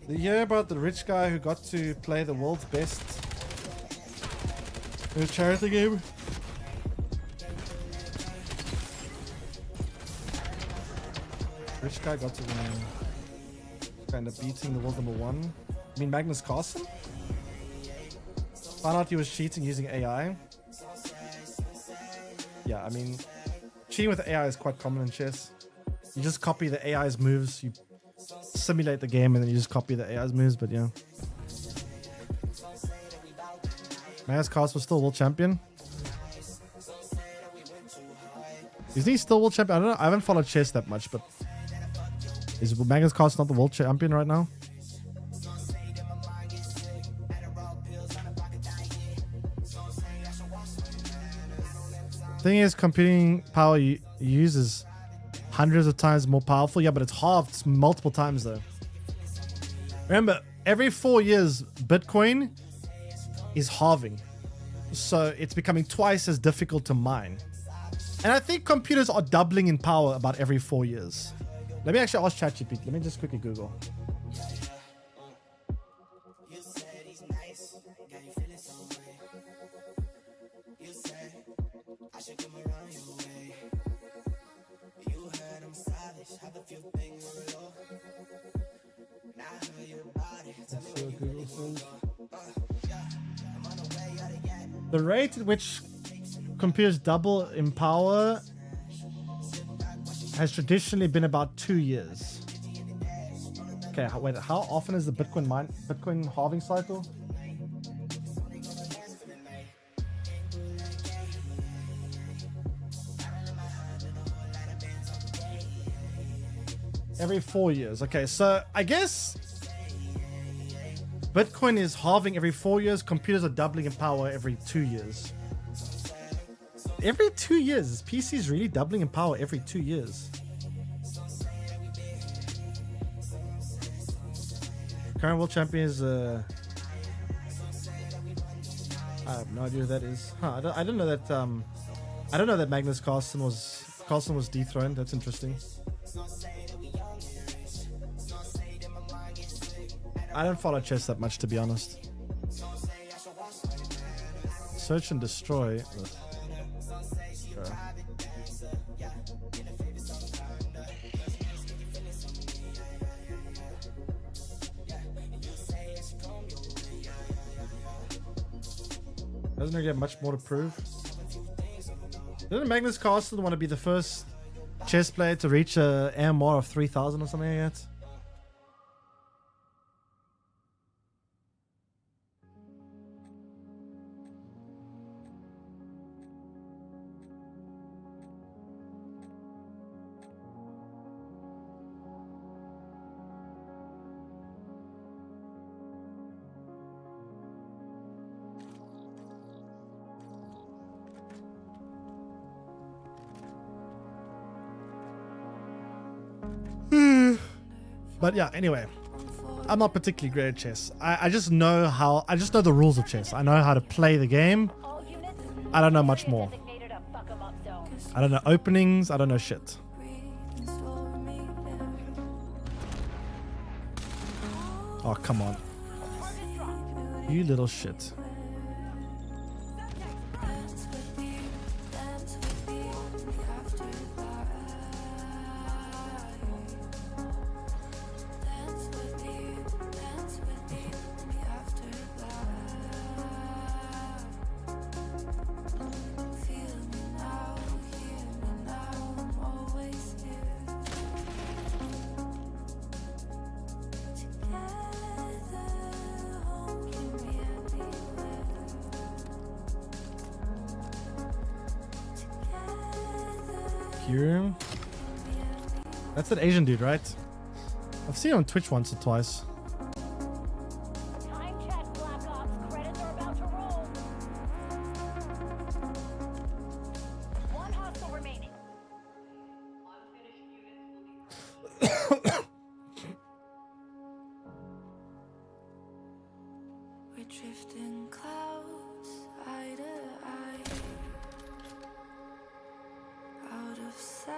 Did you hear about the rich guy who got to play the world's best in a charity game? Rich guy got to win, kind of beating the world #1. I mean, Magnus Carlsen? Found out he was cheating using AI. Yeah, I mean, cheating with AI is quite common in chess. You just copy the AI's moves, you simulate the game, and then you just copy the AI's moves, but yeah. Magnus Carlsen was still world champion. Isn't he still world champion? I don't know. I haven't followed chess that much, but is Magnus Carlsen not the world champion right now? Thing is, computing power uses hundreds of times more powerful. Yeah, but it's halved multiple times though. Remember, every 4 years, Bitcoin is halving. So it's becoming twice as difficult to mine. And I think computers are doubling in power about every 4 years. Let me actually ask ChatGPT. Let me just quickly Google. Let's see what Google says. The rate at which computers double in power has traditionally been about 2 years. Okay, wait, how often is the Bitcoin halving cycle? Every 4 years. Okay, so I guess Bitcoin is halving every 4 years. Computers are doubling in power every 2 years. Every 2 years? Is PCs really doubling in power every 2 years? Current world champion is I have no idea who that is. Huh, I don't know that I don't know that Magnus Carlsen was dethroned. That's interesting. I don't follow chess that much, to be honest. Search and destroy. Ugh. Okay. Doesn't really have much more to prove. Didn't Magnus Carlsen want to be the first chess player to reach a AMR of 3,000 or something like that? But yeah, anyway, I'm not particularly great at chess. I just know the rules of chess. I know how to play the game. I don't know much more. I don't know openings. I don't know shit. Oh, come on. You little shit. That's that Asian dude, right? I've seen him on Twitch once or twice. Time check, Black Ops. Credits are about to roll. One hostile remaining. We're drifting clouds, eye to eye. Out of sight,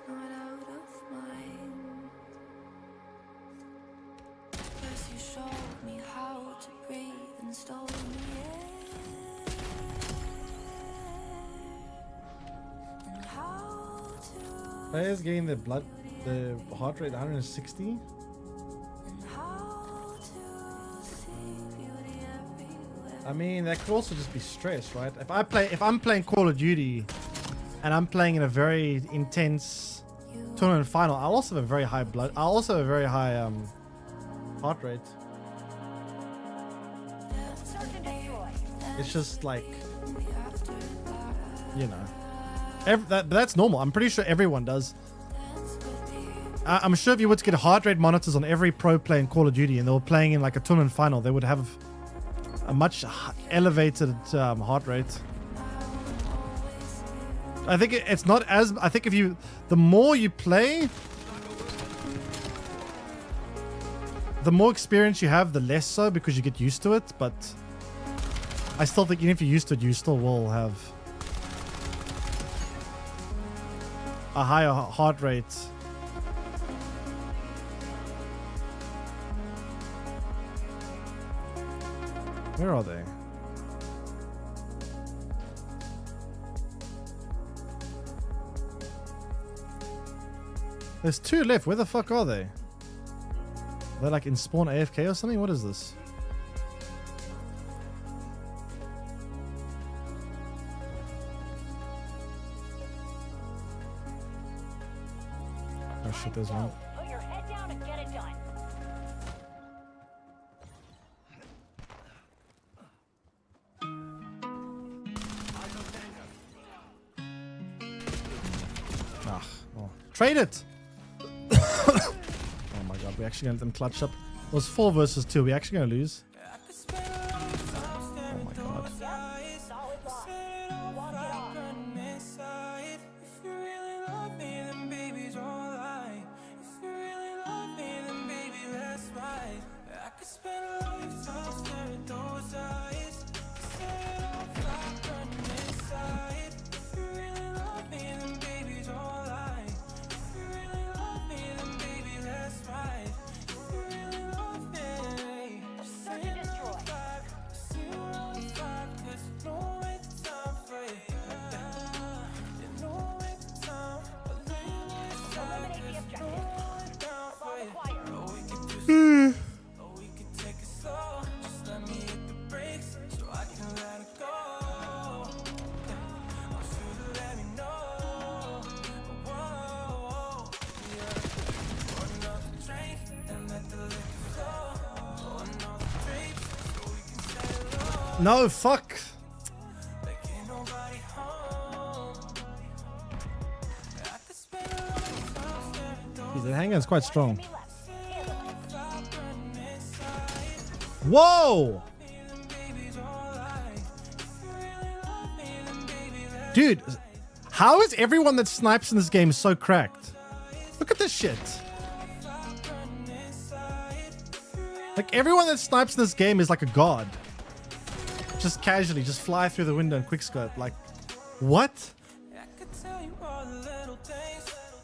not out of mind. First you showed me how to breathe and stole me air. And how to Players getting the heart rate 160. and how to see beauty everywhere. I mean, that could also just be stress, right? If I'm playing Call of Duty and I'm playing in a very intense tournament final, I'll also have a very high heart rate. Search and destroy. It's just like, you know, that's normal. I'm pretty sure everyone does. I'm sure if you were to get heart rate monitors on every pro player in Call of Duty and they were playing in like a tournament final, they would have a much elevated heart rate. I think it's not as, I think the more you play, the more experience you have, the less so, because you get used to it. But I still think even if you're used to it, you still will have a higher heart rate. Where are they? There's 2 left. Where the fuck are they? They're like in spawn AFK or something? What is this? shit, there's one. Put your head down and get it done. Ah, oh. Trade it! Oh my god, we're actually gonna let them clutch up. It was 4 versus 2. We're actually gonna lose. Oh my god. Solid line. Walk it off. Search and destroy. Eliminate the objective. Bomb acquired. No, fuck! Jeez, the handgun's quite strong. Enemy left. Handle it. Whoa! Dude, how is everyone that snipes in this game so cracked? Look at this shit. Like, everyone that snipes in this game is like a god. Just casually, just fly through the window and quickscope. Like, what?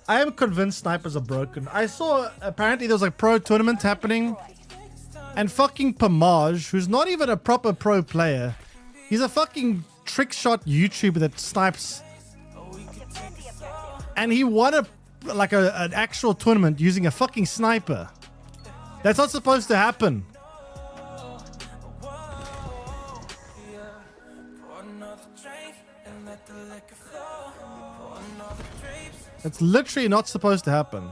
I am convinced snipers are broken. I saw, apparently there was like pro tournament happening. And fucking Pamaj, who's not even a proper pro player. He's a fucking trick shot YouTuber that snipes. And he won an actual tournament using a fucking sniper. That's not supposed to happen. It's literally not supposed to happen.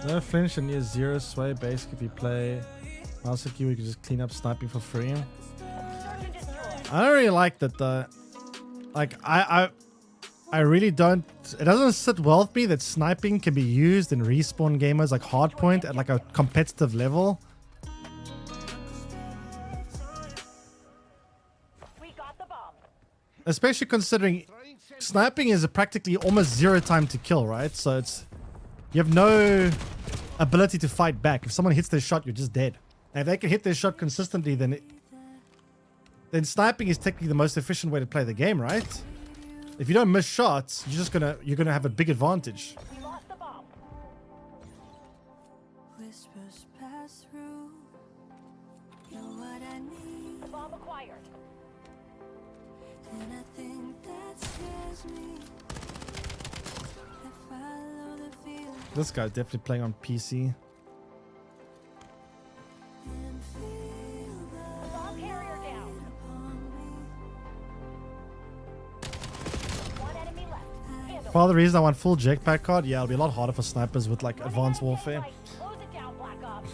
No flinch and near 0 sway basic if you play mouse key, we can just clean up sniping for free. I don't really like that though. Like I really don't. It doesn't sit well with me that sniping can be used in respawn gamers like Hardpoint at like a competitive level. We got the bomb. Especially considering sniping is practically almost 0 time to kill, right? So it's you have no ability to fight back. If someone hits their shot, you're just dead. And if they can hit their shot consistently, then sniping is technically the most efficient way to play the game, right? If you don't miss shots, you're gonna have a big advantage. We lost the bomb. Whispers pass through. You're what I need. Bomb acquired. And I think that scares me. I follow the feeling This guy's definitely playing on PC. and feel the Bomb carrier down. upon me. One enemy left. Handle. Part of the reason I want full jetpack card, yeah, it'll be a lot harder for snipers with like advanced warfare. Close it down, Black Ops.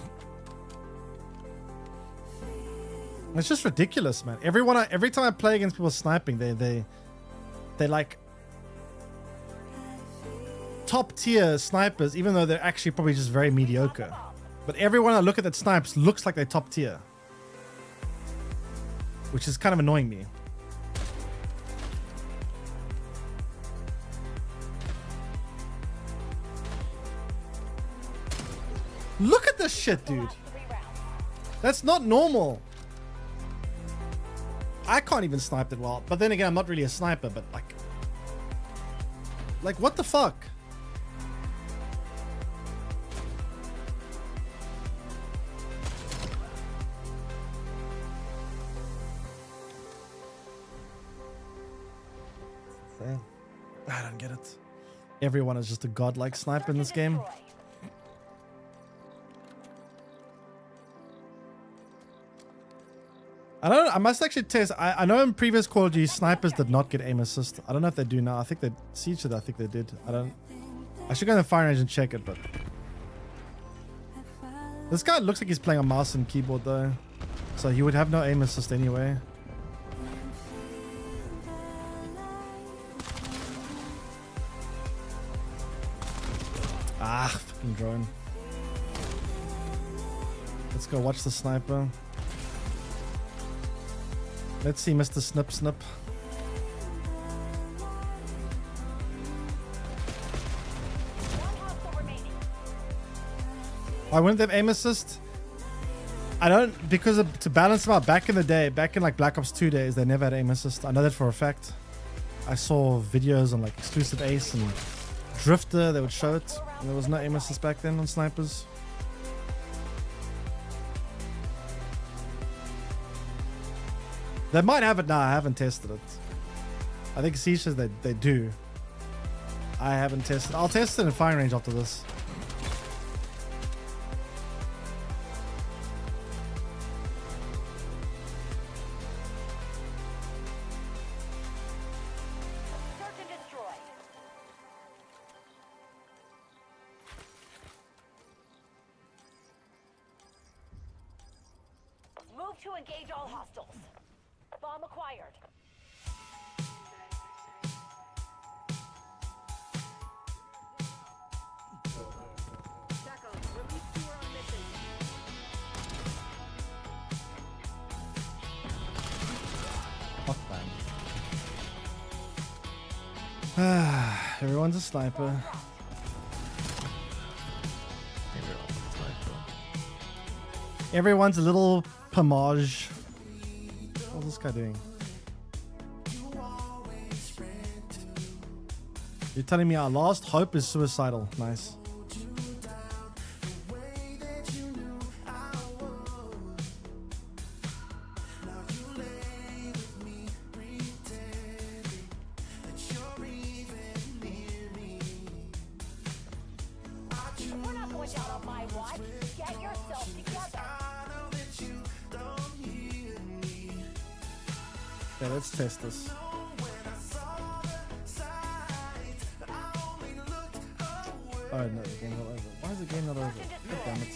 It's just ridiculous, man. Every time I play against people sniping, they like top tier snipers, even though they're actually probably just very mediocre. But everyone I look at that snipes looks like they're top tier, which is kind of annoying me. Look at this shit, dude. That's not normal. I can't even snipe that well. But then again, I'm not really a sniper, but like what the fuck? I don't get it. Everyone is just a godlike sniper in this game. I must actually test. I know in previous Call of Duty snipers did not get aim assist. I don't know if they do now. I think they Siege it. I think they did. I should go in the firing range and check it, but this guy looks like he's playing a mouse and keyboard though. So he would have no aim assist anyway. Ah, fucking drone. Let's go watch the sniper. Let's see Mr. Snip Snip. I wouldn't have aim assist. I don't, because to balance them out, back in the day, back in like Black Ops 2 days, they never had aim assist. I know that for a fact. I saw videos on like Exclusive Ace and Drifter, they would show it. And there was no aim assist back then on snipers. They might have it now. I haven't tested it. I think Siege says they do. I haven't tested. I'll test it in firing range after this. Search and destroy. Move to engage all hostiles. Bomb acquired. Fuck man. Everyone's a sniper. Everyone's a little pomage. What's this guy doing? You're telling me our last hope is suicidal. Nice. We're not going down on my watch. Get yourself together. Yeah, let's test this. Oh no, the game's not over. Why is the game not over? God damn it.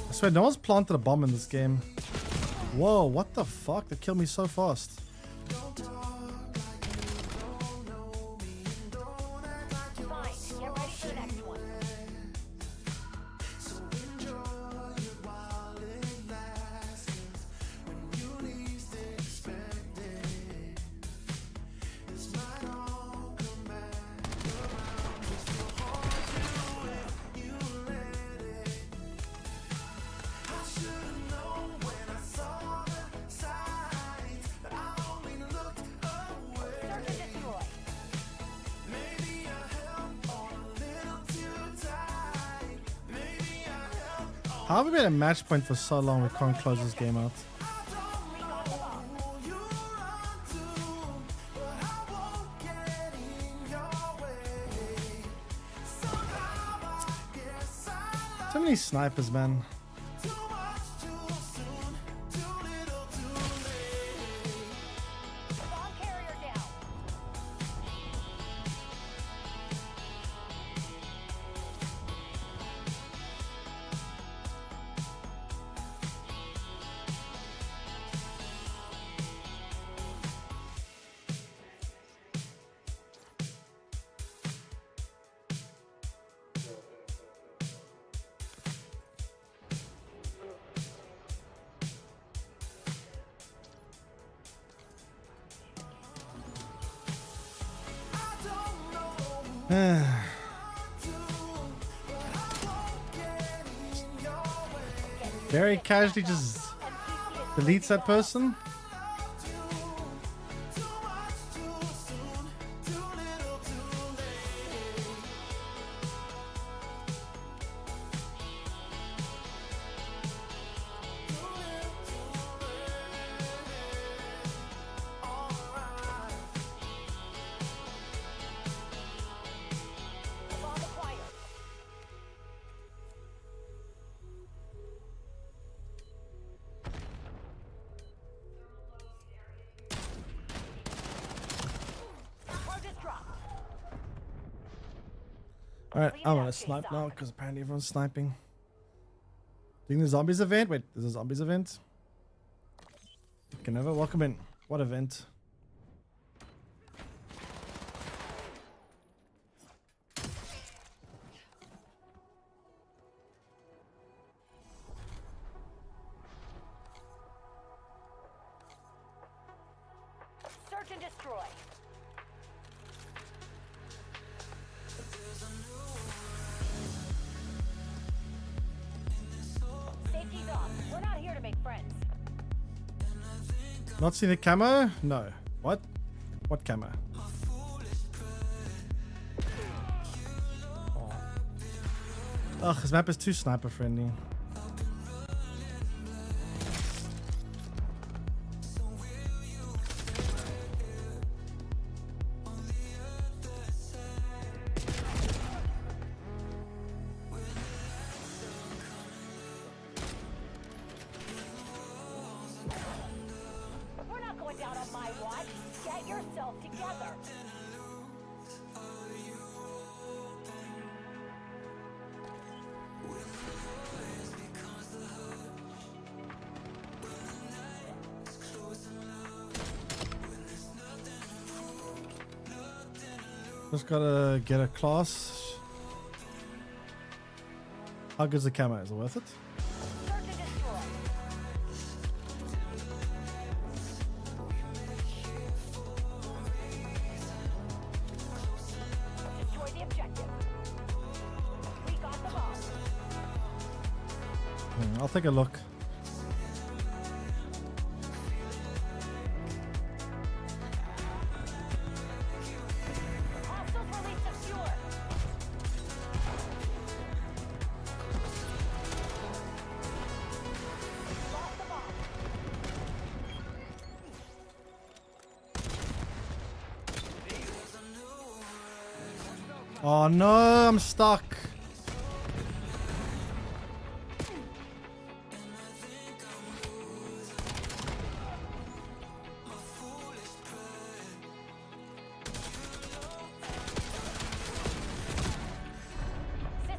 I swear, no one's planted a bomb in this game. Whoa, what the fuck? They killed me so fast. How have we been at match point for so long we can't close this game out? Too many snipers, man. Very casually just deletes that person. Alright, I want to snipe now because apparently everyone's sniping. Doing the zombies event? Wait, there's a zombies event? Can never welcome in. What event? Search and destroy. Safety's off. We're not here to make friends. Not seen the camo? No. What? What camo? Oh. Ugh, his map is too sniper friendly. We're not going down on my watch. Get yourself together. Just gotta get a class. How good's the camo? Is it worth it? Search and destroy. Destroy the objective. We got the bomb. I'll take a look. Hostiles release secure. Lost the bomb. Oh no, I'm stuck.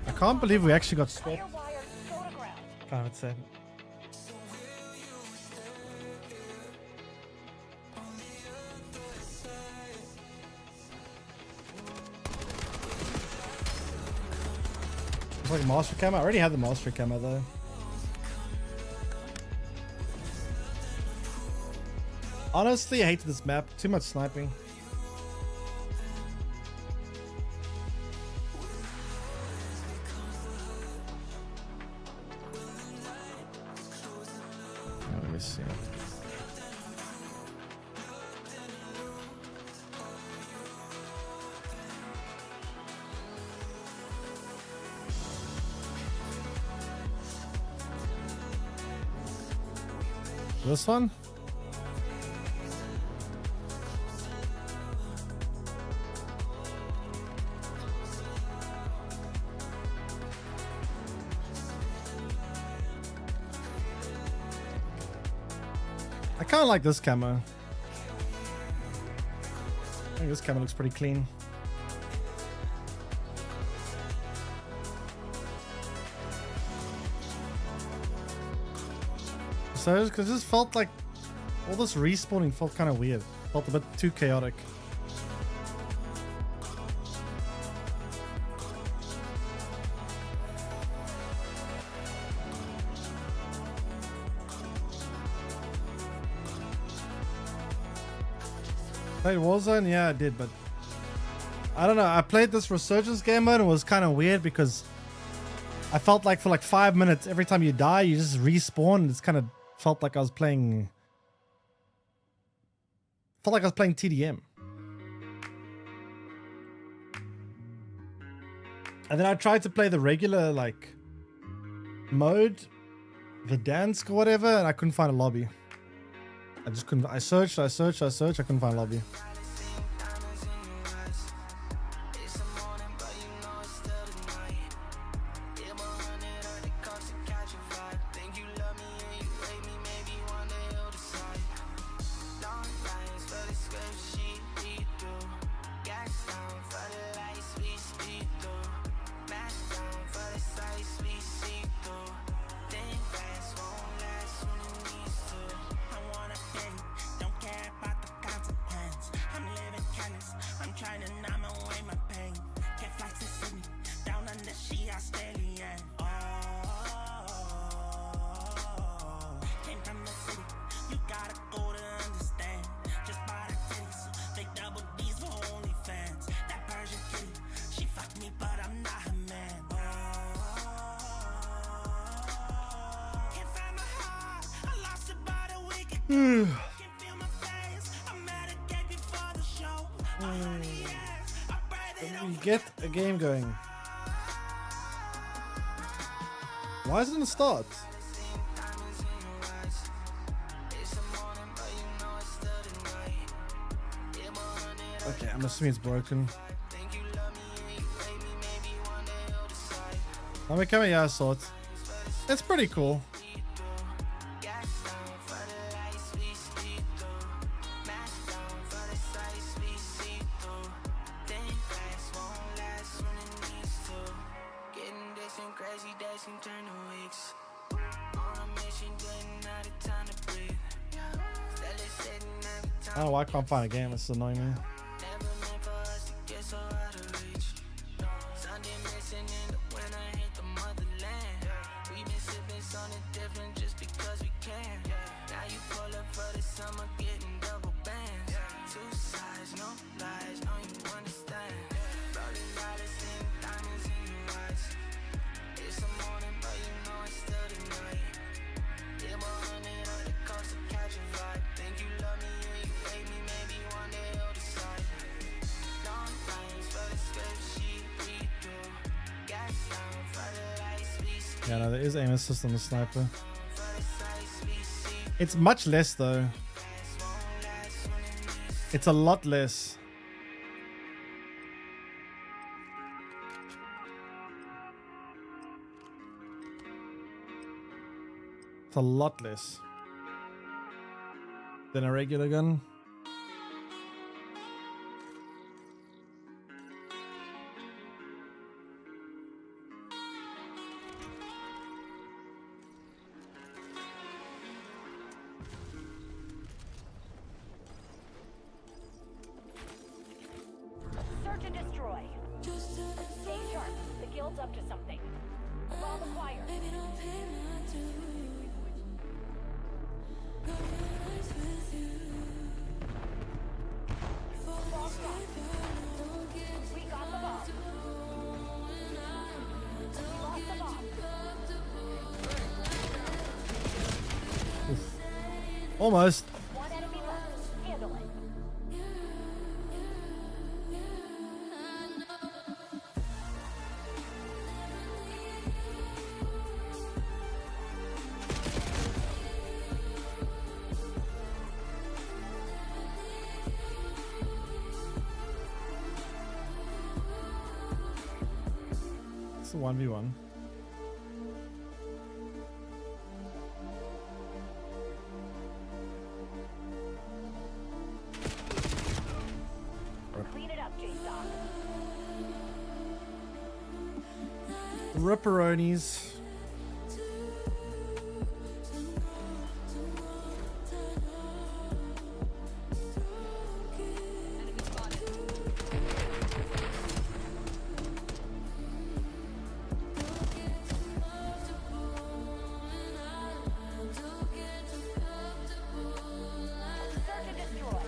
I can't believe we actually got swapped. Clear wires, go to ground. Can't even say. It's like master camo. I already had the master camo though. Honestly, I hated this map. Too much sniping. Let me see. This one? I kind of like this camo. I think this camo looks pretty clean. So, because this felt like all this respawning felt kind of weird. Felt a bit too chaotic. Played Warzone? Yeah, I did, but I don't know. I played this Resurgence game mode and it was kind of weird because I felt like for like 5 minutes, every time you die, you just respawn. And it's kind of felt like I was playing. Felt like I was playing TDM. And then I tried to play the regular like mode, the dance or whatever, and I couldn't find a lobby. I just couldn't. I searched. I couldn't find a lobby. Get a game going. Why isn't it start? Okay, I'm assuming it's broken. Let me come here, I saw it. It's pretty cool. I don't know why I can't find a game. It's annoying me. Yeah, no, there is aim assist on the sniper. It's much less though. It's a lot less. It's a lot less than a regular gun. Search and destroy. Stay sharp. The guild's up to something. Bomb acquired. Bomb dropped. We got the bomb. We lost the bomb. Oof. Almost. One enemy left. Handle it. It's a 1v1. Clean it up, J-Stock. Ripperonis. Search and destroy.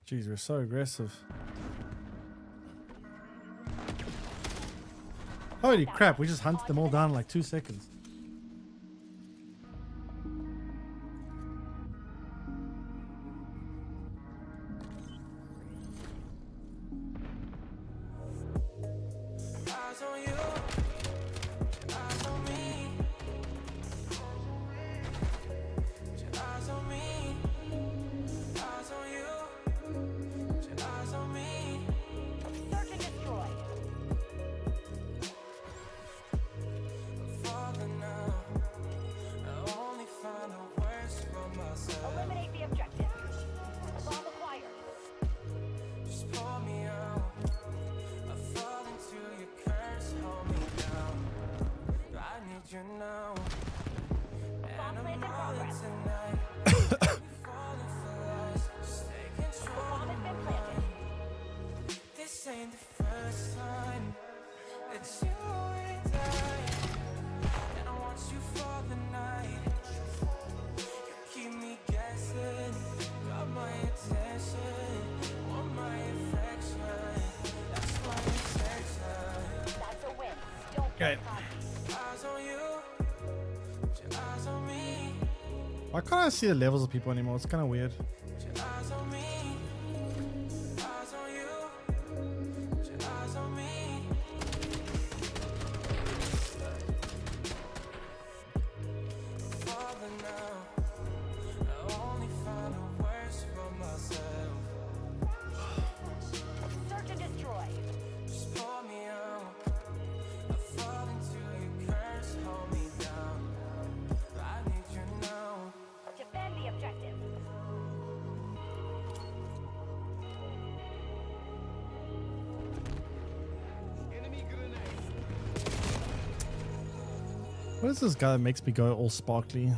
Jeez, we're so aggressive. Holy crap, we just hunted them all down in like 2 seconds. Eyes on you, eyes on me. Eyes on me, eyes on you, eyes on me. Search and destroy. Father now, I only find the worst from myself. Eliminate the objective. Bomb acquired. Just pour me out. I fall into your curse, hold me down. I need you now. And I'm all in tonight. We falling for lies. Stay control Bomb has of my been planted. mind. This ain't the first time that you and I want you for the night. You keep me guessing, got my attention, want my affection. That's my intention. That's a win. Don't Okay. Eyes on you, eyes on me, Why can't I see the levels of people anymore? It's kind of weird. eyes on me, eyes on you, eyes on me. Father now, I only find the worst from myself. search and destroy. Just pour me out. I fall into your curse, hold me down. I need you now. Defend the objective. What is this guy that makes me go all sparkly? And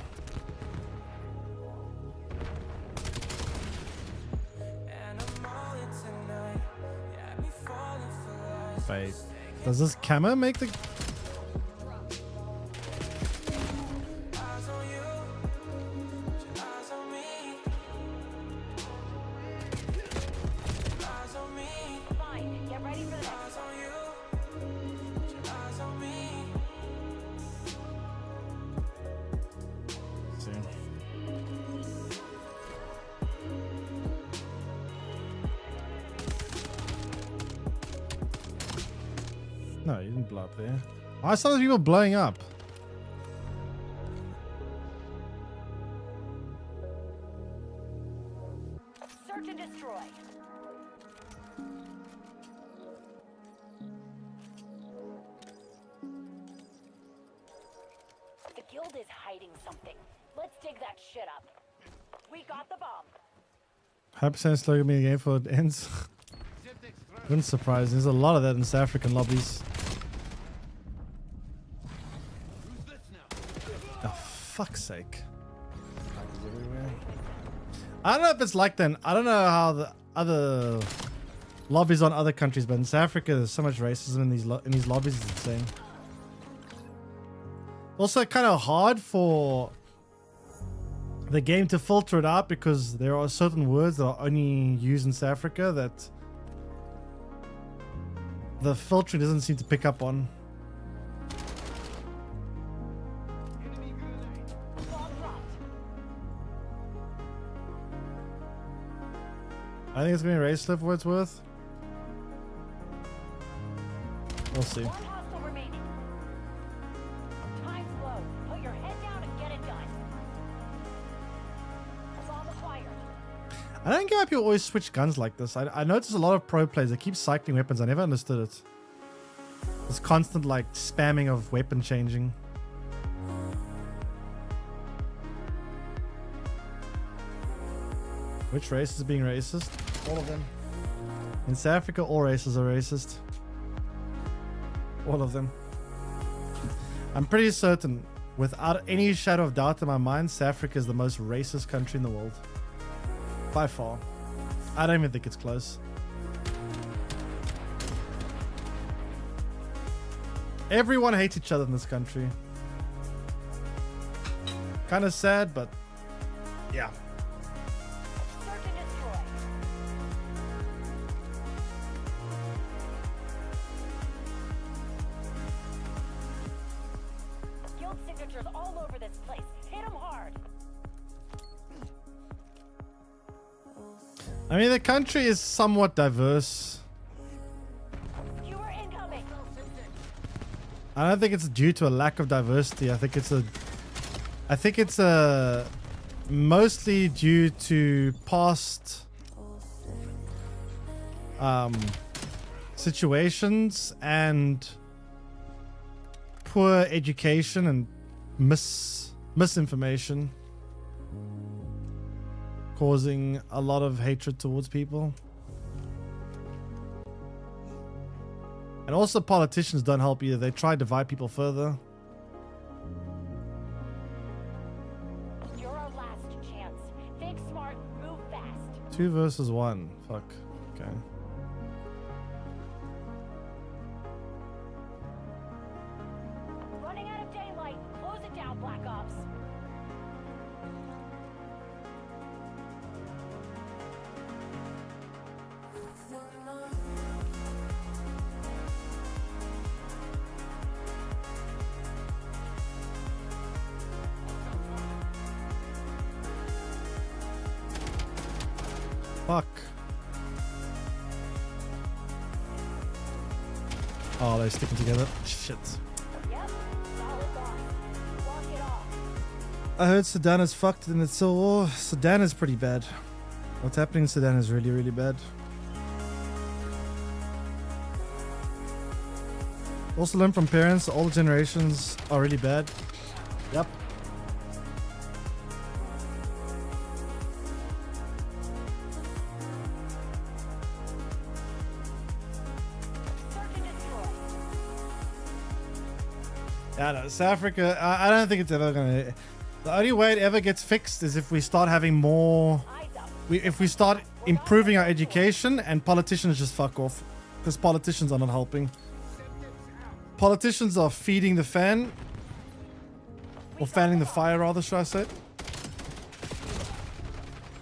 I'm all in tonight. Yeah, me falling for lies. Wait, does this camera make the... Eyes on you, eyes on me. Eyes on me, Fine. Get ready for the next. eyes on you, eyes on me. See. No, you didn't blow up there. I saw those people blowing up. Search and destroy. The guild is hiding something. Let's dig that shit up. We got the bomb. 100% slow me again before it ends. Wouldn't surprise me. There's a lot of that in South African lobbies. Oh, fuck's sake. I don't know if it's like that. I don't know how the other lobbies on other countries, but in South Africa, there's so much racism in these lobbies. It's insane. Also, kind of hard for the game to filter it out because there are certain words that are only used in South Africa that the filtering doesn't seem to pick up on. I think it's going to be racist for what it's worth. We'll see. One hostile remaining. Time's low. Put your head down and get it done. Bomb acquired. I don't get why people always switch guns like this. I notice a lot of pro players, they keep cycling weapons. I never understood it. This constant like spamming of weapon changing. Which race is being racist? All of them. In South Africa, all races are racist. All of them. I'm pretty certain, without any shadow of doubt in my mind, South Africa is the most racist country in the world. By far. I don't even think it's close. Everyone hates each other in this country. Kind of sad, but yeah. Search and destroy. signatures all over this place. Hit them hard. I mean, the country is somewhat diverse. Skewer incoming. I don't think it's due to a lack of diversity. I think it's a mostly due to past situations and poor education and misinformation causing a lot of hatred towards people. And also politicians don't help either. They try to divide people further. You're our last chance. Think smart, move fast. 2 versus 1. Fuck. Okay. Running out of daylight. Close it down, Black Ops. Fuck. Oh, they're sticking together. Shit. Yep, solid boss. Walk it off. I heard Sudan is fucked and it's so... Sudan is pretty bad. What's happening in Sudan is really, really bad. Also learn from parents, all the generations are really bad. Yep. Yeah, no, South Africa, I don't think it's ever gonna... The only way it ever gets fixed is if we start having more... If we start improving our education and politicians just fuck off. Because politicians are not helping. Politicians are feeding the fan. Or fanning the fire, rather, should I say.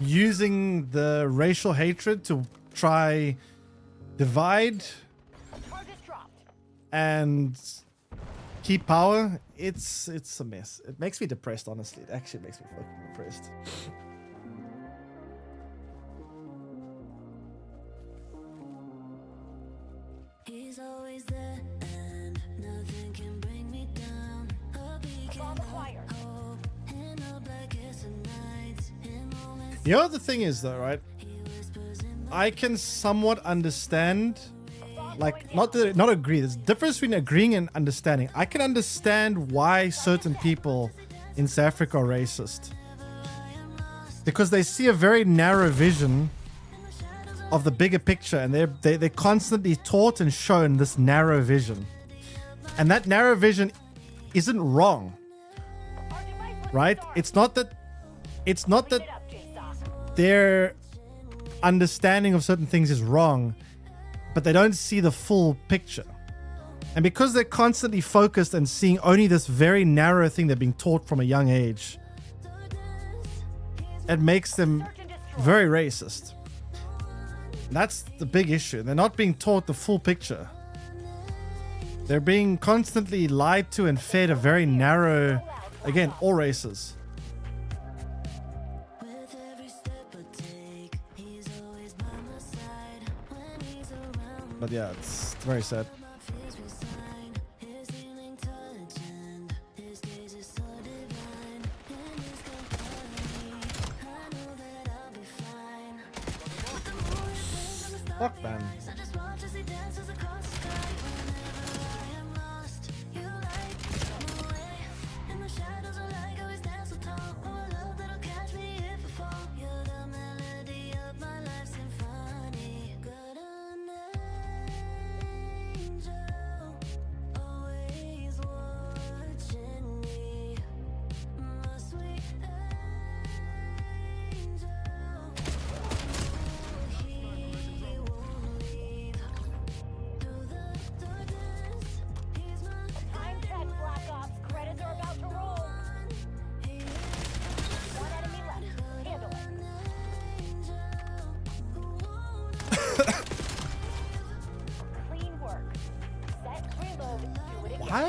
Using the racial hatred to try divide and keep power. It's a mess. It makes me depressed, honestly. It actually makes me fucking depressed. He's always there and nothing can bring me down. A beacon of hope in the blackest of nights. In moments You know what the thing is, though, right? I can somewhat understand, like, not agree. There's a difference between agreeing and understanding. I can understand why certain people in South Africa are racist. Because they see a very narrow vision of the bigger picture, and they're constantly taught and shown this narrow vision. And that narrow vision isn't wrong. Right? It's not that their understanding of certain things is wrong, but they don't see the full picture. And because they're constantly focused and seeing only this very narrow thing they're being taught from a young age, it makes them very racist. That's the big issue. They're not being taught the full picture. They're being constantly lied to and fed a very narrow, again, all races. But yeah, it's very sad. Fuck, man.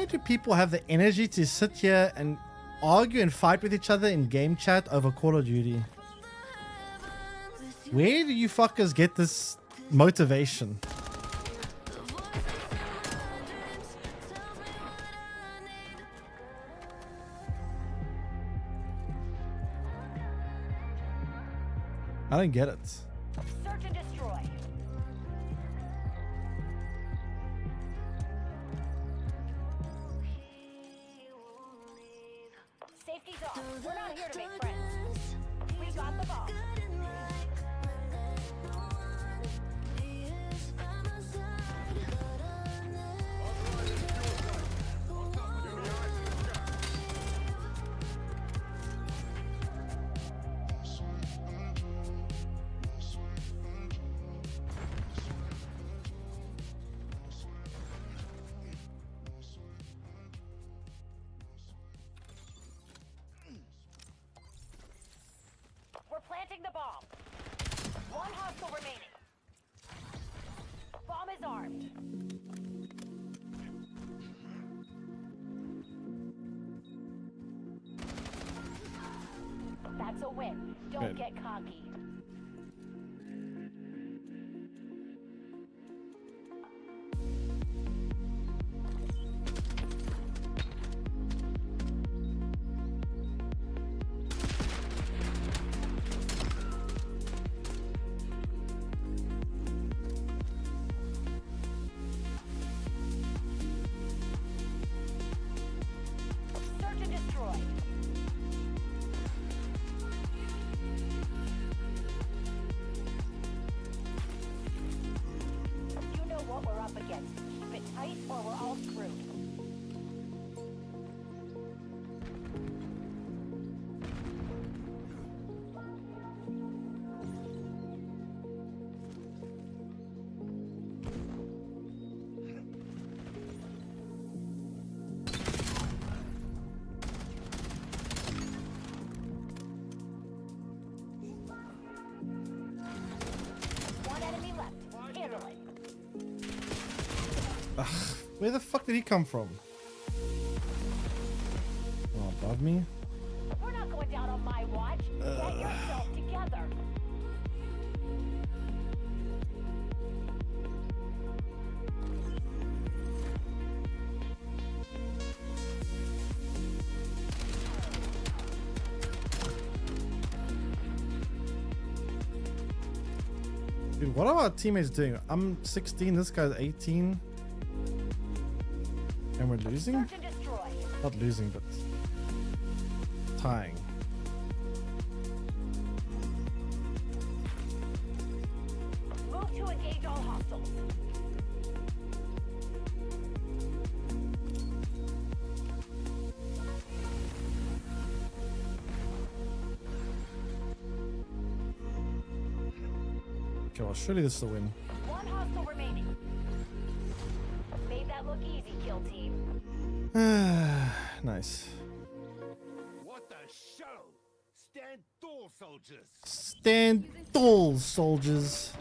do people have the energy to sit here and argue and fight with each other in game chat over Call of Duty? Where do you fuckers get this motivation? I don't get it. Search and destroy. Safety's off. We're not here to make friends. We got the ball. We're planting the bomb. One hostile remaining. Bomb is armed. That's a win. Don't Good. get cocky. Search and destroy. You know what we're up against. Keep it tight or we're all screwed. One enemy left. Handle it. Where the fuck did he come from? Oh, above me? We're not going down on my watch. Get yourself together. Dude, what are our teammates doing? I'm 16, this guy's 18. And we're losing? Search and destroy. Not losing, but tying. Move to engage all hostiles. Okay, well, surely this is a win. One hostile remaining. Made that look easy, kill team. Nice. What the show? Stand tall, soldiers. Stand tall, soldiers.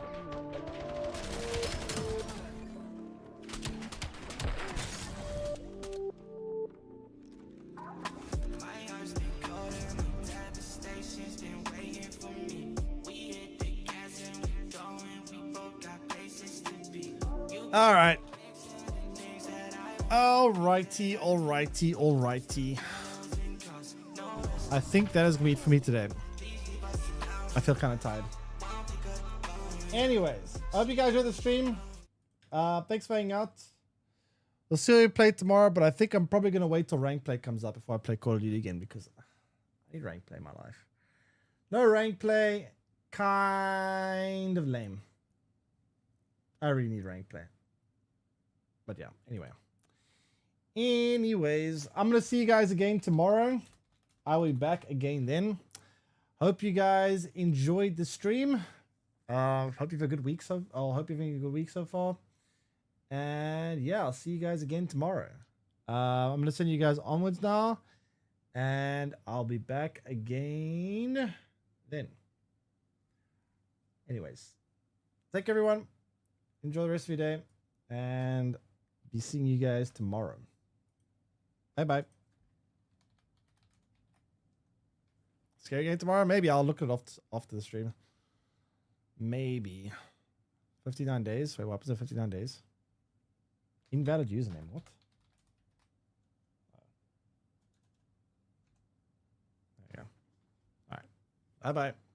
All right. Alrighty, alrighty, alrighty. I think that is gonna be it for me today. I feel kind of tired. Anyways, I hope you guys enjoyed the stream. Thanks for hanging out. We'll see how we play tomorrow, but I think I'm probably gonna wait till rank play comes up before I play Call of Duty again because I need rank play in my life. No rank play, kind of lame. I really need rank play. But yeah, anyways, I'm gonna see you guys again tomorrow. I will be back again then. Hope you guys enjoyed the stream. Hope you've had a good week so far. And yeah, I'll see you guys again tomorrow. I'm gonna send you guys onwards now, and I'll be back again then. Anyways, take care, everyone. Enjoy the rest of your day, and be seeing you guys tomorrow. Bye bye. Scary game tomorrow? Maybe I'll look it off after the stream. Maybe. 59 days? Wait, what happens in 59 days? Invalid username. What? There you go. All right. Bye bye.